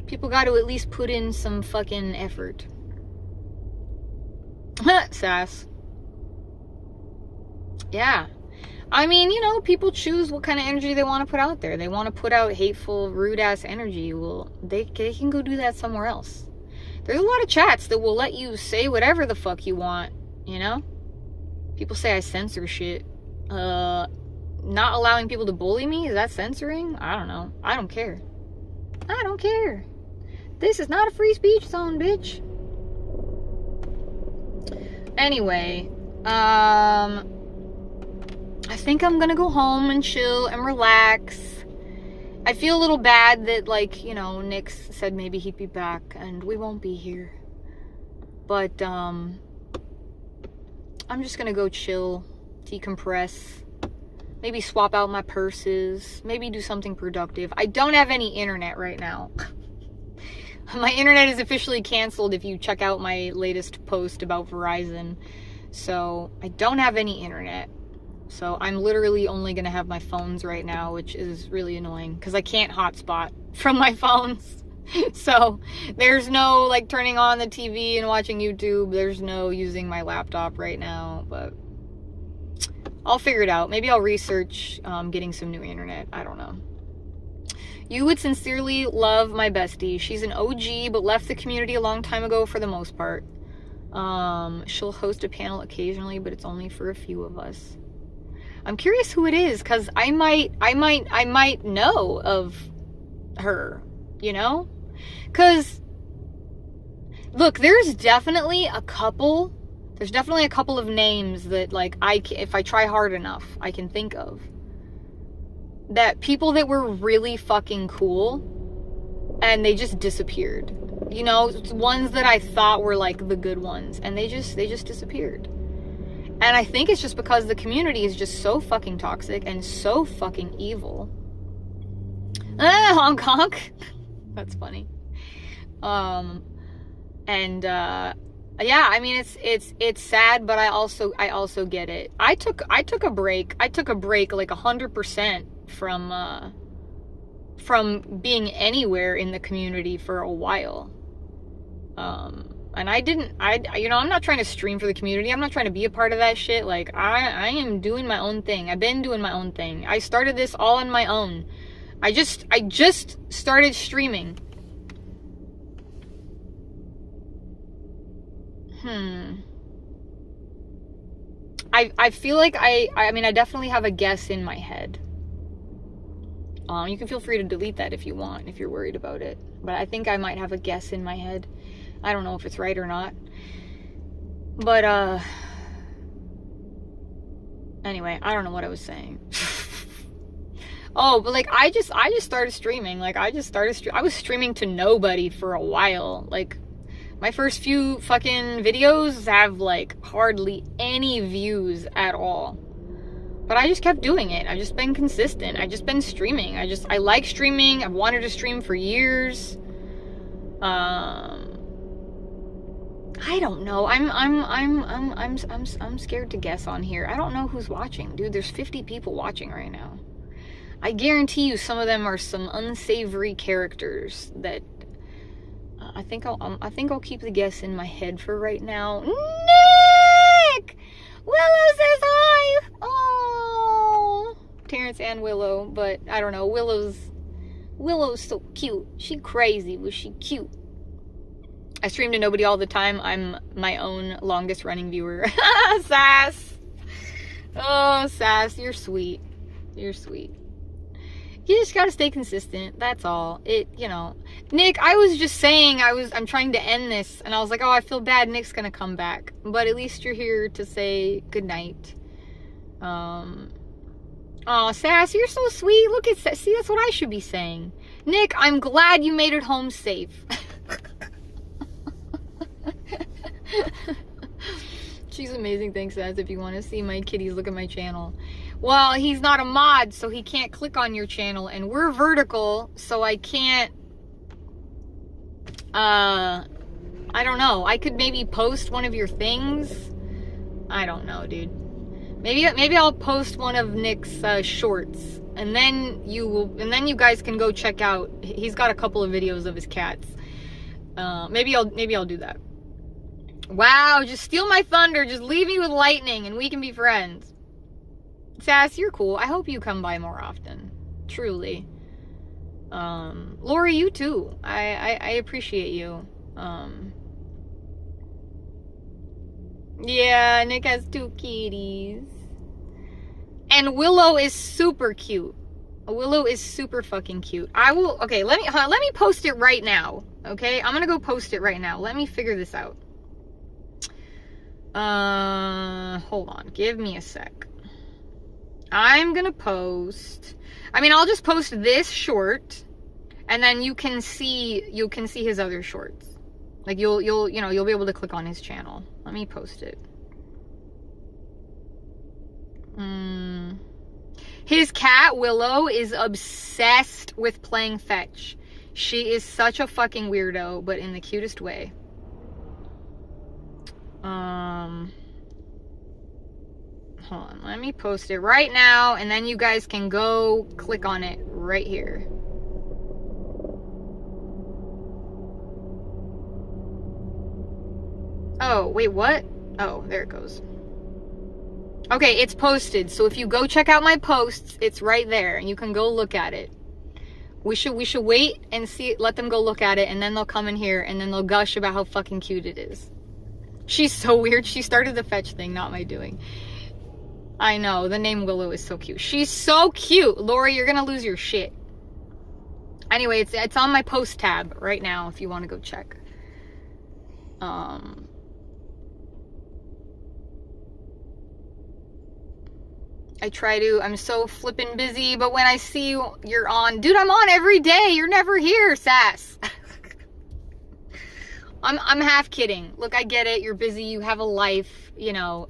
at least put in some fucking effort. Sass. Yeah. I mean, you know, people choose what kind of energy they want to put out there. They want to put out hateful, rude-ass energy. Well, they can go do that somewhere else. There's a lot of chats that will let you say whatever the fuck you want, you know? People say I censor shit. Not allowing people to bully me? Is that censoring? I don't know. I don't care. I don't care. This is not a free speech zone, bitch. Anyway, I think I'm gonna go home and chill and relax. I feel a little bad that, like, you know, Nick said maybe he'd be back and we won't be here. But, I'm just gonna go chill, decompress, maybe swap out my purses, maybe do something productive. I don't have any internet right now. My internet is officially canceled if you check out my latest post about Verizon. So, I don't have any internet. So, I'm literally only gonna have my phones right now, which is really annoying, because I can't hotspot from my phones. So, there's no, like, turning on the TV and watching YouTube. There's no using my laptop right now, but I'll figure it out. Maybe I'll research getting some new internet. I don't know. You would sincerely love my bestie. She's an OG, but left the community a long time ago for the most part. She'll host a panel occasionally, but it's only for a few of us. I'm curious who it is, because I might know of her, you know? Because, look, there's definitely a couple of names that, like, if I try hard enough, I can think of. That people that were really fucking cool, and they just disappeared. You know, ones that I thought were, like, the good ones, and they just disappeared. And I think it's just because the community is just so fucking toxic and so fucking evil. Honk honk. That's funny. Yeah, I mean, it's sad, but I also get it. I took a break like 100% from being anywhere in the community for a while. And I'm not trying to stream for the community. I'm not trying to be a part of that shit. Like, I am doing my own thing. I've been doing my own thing. I started this all on my own. I just started streaming. I feel like I mean, I definitely have a guess in my head. You can feel free to delete that if you want, if you're worried about it. But I think I might have a guess in my head. I don't know if it's right or not. But, anyway, I don't know what I was saying. Oh, but, like, I just started streaming. Like, I was streaming to nobody for a while. Like, my first few fucking videos have, like, hardly any views at all. But I just kept doing it. I've just been consistent. I've just been streaming. I like streaming. I've wanted to stream for years. I don't know. I'm scared to guess on here. I don't know who's watching, dude. There's 50 people watching right now. I guarantee you some of them are some unsavory characters that I think I'll keep the guess in my head for right now. Nick! Willow says hi. Oh, Terrence and Willow, but I don't know. Willow's so cute. She crazy, but she cute. I stream to nobody all the time. I'm my own longest running viewer. Sass. Oh, Sass, you're sweet. You're sweet. You just gotta stay consistent. That's all. You know. Nick, I was just saying I'm trying to end this, and I was like, oh, I feel bad Nick's gonna come back. But at least you're here to say goodnight. Oh, Sass, you're so sweet. Look at Sass. See, that's what I should be saying. Nick, I'm glad you made it home safe. She's amazing. Thanks, Sass. If you want to see my kitties, look at my channel. Well, he's not a mod, so he can't click on your channel, and we're vertical, so I can't, I don't know. I could maybe post one of your things. I don't know, dude. Maybe I'll post one of Nick's shorts, and then you guys can go check out. He's got a couple of videos of his cats. Maybe I'll do that. Wow, just steal my thunder. Just leave me with lightning, and we can be friends. Sass, you're cool. I hope you come by more often. Truly. Lori, you too. I appreciate you. Yeah, Nick has 2 kitties. And Willow is super cute. Willow is super fucking cute. I will, okay, let me post it right now. Okay, I'm gonna go post it right now. Let me figure this out. Hold on, give me a sec. I'm gonna post, I mean, I'll just post this short, and then you can see his other shorts. Like, you'll be able to click on his channel. Let me post it. His cat, Willow, is obsessed with playing fetch. She is such a fucking weirdo, but in the cutest way. Hold on, let me post it right now, and then you guys can go click on it right here. Oh, wait, what? Oh, there it goes. Okay, it's posted, so if you go check out my posts, it's right there, and you can go look at it. We should wait and see, let them go look at it, and then they'll come in here, and then they'll gush about how fucking cute it is. She's so weird. She started the fetch thing, not my doing. I know, the name Willow is so cute. She's so cute. Lori, you're gonna lose your shit. Anyway, it's on my post tab right now if you want to go check. I try to, I'm so flippin' busy, but when I see you, you're on. Dude, I'm on every day. You're never here, Sass. I'm half kidding. Look, I get it. You're busy. You have a life. You know,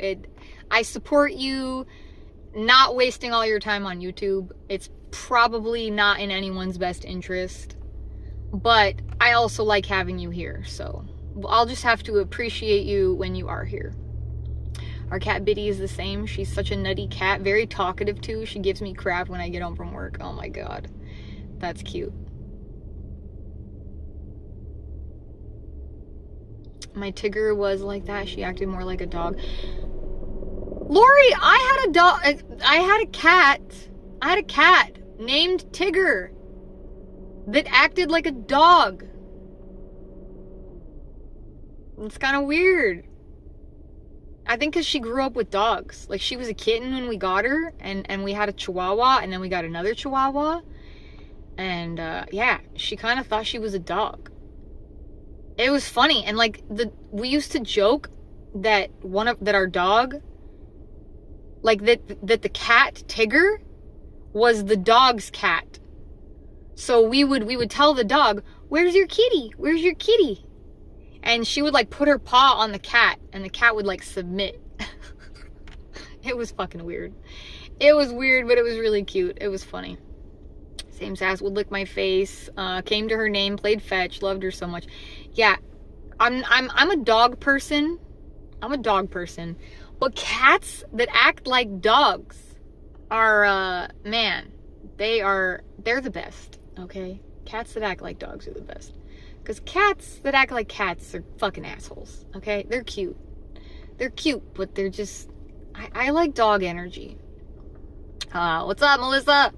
I support you not wasting all your time on YouTube. It's probably not in anyone's best interest. But I also like having you here. So I'll just have to appreciate you when you are here. Our cat Biddy is the same. She's such a nutty cat. Very talkative too. She gives me crap when I get home from work. Oh my god. That's cute. My Tigger was like that. She acted more like a dog. Lori, I had a dog. I had a cat. I had a cat named Tigger that acted like a dog. It's kind of weird. I think because she grew up with dogs. Like, she was a kitten when we got her, and we had a Chihuahua, and then we got another Chihuahua. And, yeah, she kind of thought she was a dog. It was funny, and, like, we used to joke that our dog, like, that the cat, Tigger, was the dog's cat. So we would tell the dog, "Where's your kitty? Where's your kitty?" And she would, like, put her paw on the cat, and the cat would, like, submit. It was fucking weird. It was weird, but it was really cute. It was funny. Same Sass would lick my face. Came to her name, played fetch, loved her so much. Yeah, I'm a dog person. I'm a dog person. But cats that act like dogs are, man, they're the best, okay? Cats that act like dogs are the best. Because cats that act like cats are fucking assholes, okay? They're cute. They're cute, but they're just... I like dog energy. What's up, Melissa?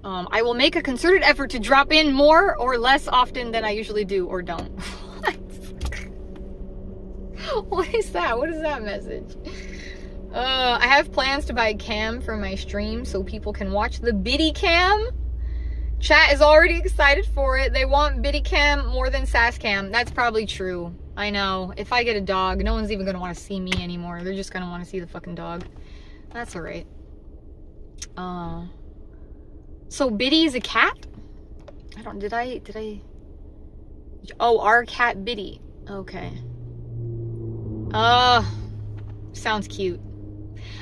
I will make a concerted effort to drop in more or less often than I usually do, or don't. What is that? What is that message? I have plans to buy a cam for my stream so people can watch the Biddy cam. Chat is already excited for it. They want Biddy cam more than Sass cam. That's probably true. I know. If I get a dog, no one's even going to want to see me anymore. They're just going to want to see the fucking dog. That's alright. So Biddy is a cat? Did I? Oh, our cat Biddy. Okay. Sounds cute.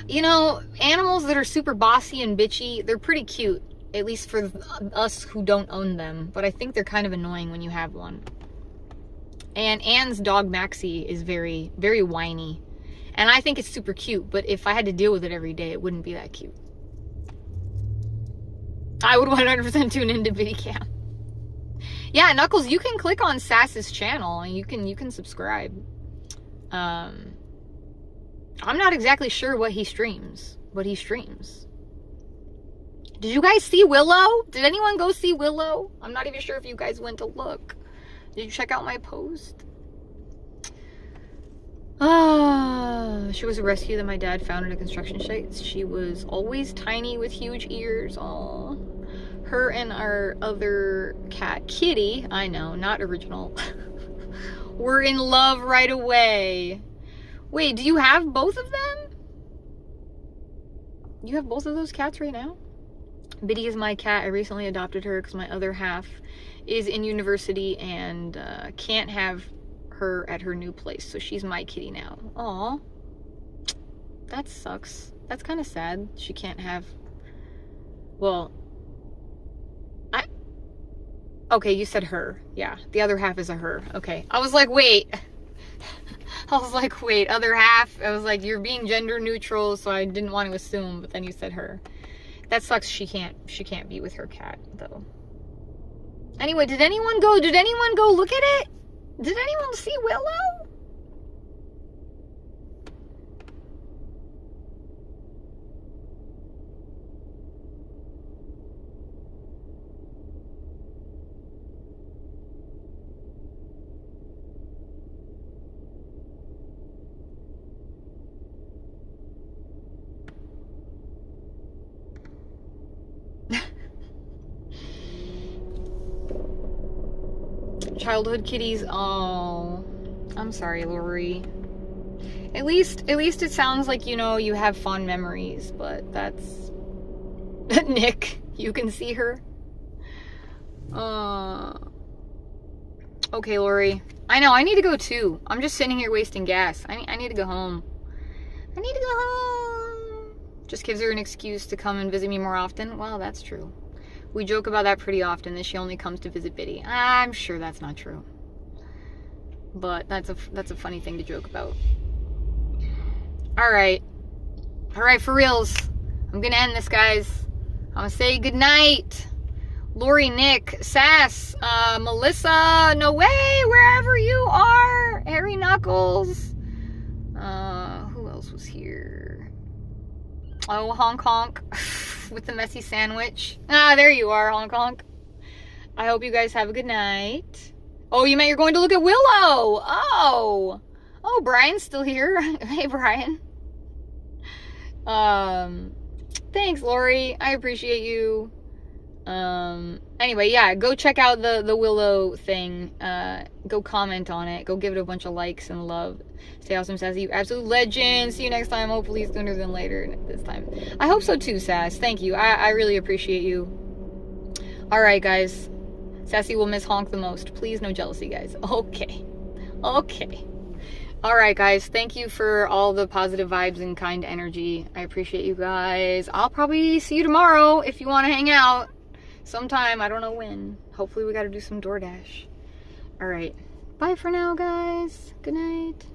You know, animals that are super bossy and bitchy, they're pretty cute. At least for us who don't own them. But I think they're kind of annoying when you have one. And Anne's dog Maxie is very, very whiny. And I think it's super cute. But if I had to deal with it every day, it wouldn't be that cute. I would 100% tune into Biddy Cam. Yeah, Knuckles, you can click on Sass's channel and you can subscribe. I'm not exactly sure what he streams, but he streams. Did you guys see Willow? Did anyone go see Willow? I'm not even sure if you guys went to look. Did you check out my post? She was a rescue that my dad found at a construction site. She was always tiny with huge ears. Aww. Her and our other cat, Kitty, I know, not original, were in love right away. Wait, do you have both of them? You have both of those cats right now? Biddy is my cat. I recently adopted her because my other half is in university and can't have her at her new place. So she's my kitty now. Aw. That sucks. That's kind of sad. She can't have... Well... Okay, you said her. Yeah, the other half is a her. Okay. I was like, wait. Other half. I was like, you're being gender neutral, so I didn't want to assume, but then you said her. That sucks. She can't be with her cat, though. Anyway, did anyone go look at it? Did anyone see Willow? Childhood kitties. Oh, I'm sorry, Lori. At least it sounds like, you know, you have fond memories, but that's... Nick, you can see her. Okay, Lori. I know, I need to go too. I'm just sitting here wasting gas. I need to go home. I need to go home. Just gives her an excuse to come and visit me more often. Well, that's true. We joke about that pretty often, that she only comes to visit Biddy. I'm sure that's not true. But that's a funny thing to joke about. Alright, for reals. I'm gonna end this, guys. I'm gonna say goodnight. Lori, Nick, Sass, Melissa, No Way, wherever you are. Harry Knuckles. Who else was here? Oh, Honk Honk. With the messy sandwich. Ah, there you are, Honk Honk. I hope you guys have a good night. Oh, you meant you're going to look at Willow. Oh, Brian's still here. Hey, Brian. Thanks, Lori. I appreciate you. Anyway, yeah, go check out the Willow thing. Go comment on it. Go give it a bunch of likes and love. Stay awesome, Sassy. You absolute legend. See you next time. Hopefully sooner than later this time. I hope so too, Sass. Thank you. I really appreciate you. Alright, guys. Sassy will miss Honk the most. Please, no jealousy, guys. Okay. Alright, guys. Thank you for all the positive vibes and kind energy. I appreciate you guys. I'll probably see you tomorrow if you want to hang out. Sometime. I don't know when. Hopefully we got to do some DoorDash. Alright. Bye for now, guys. Good night.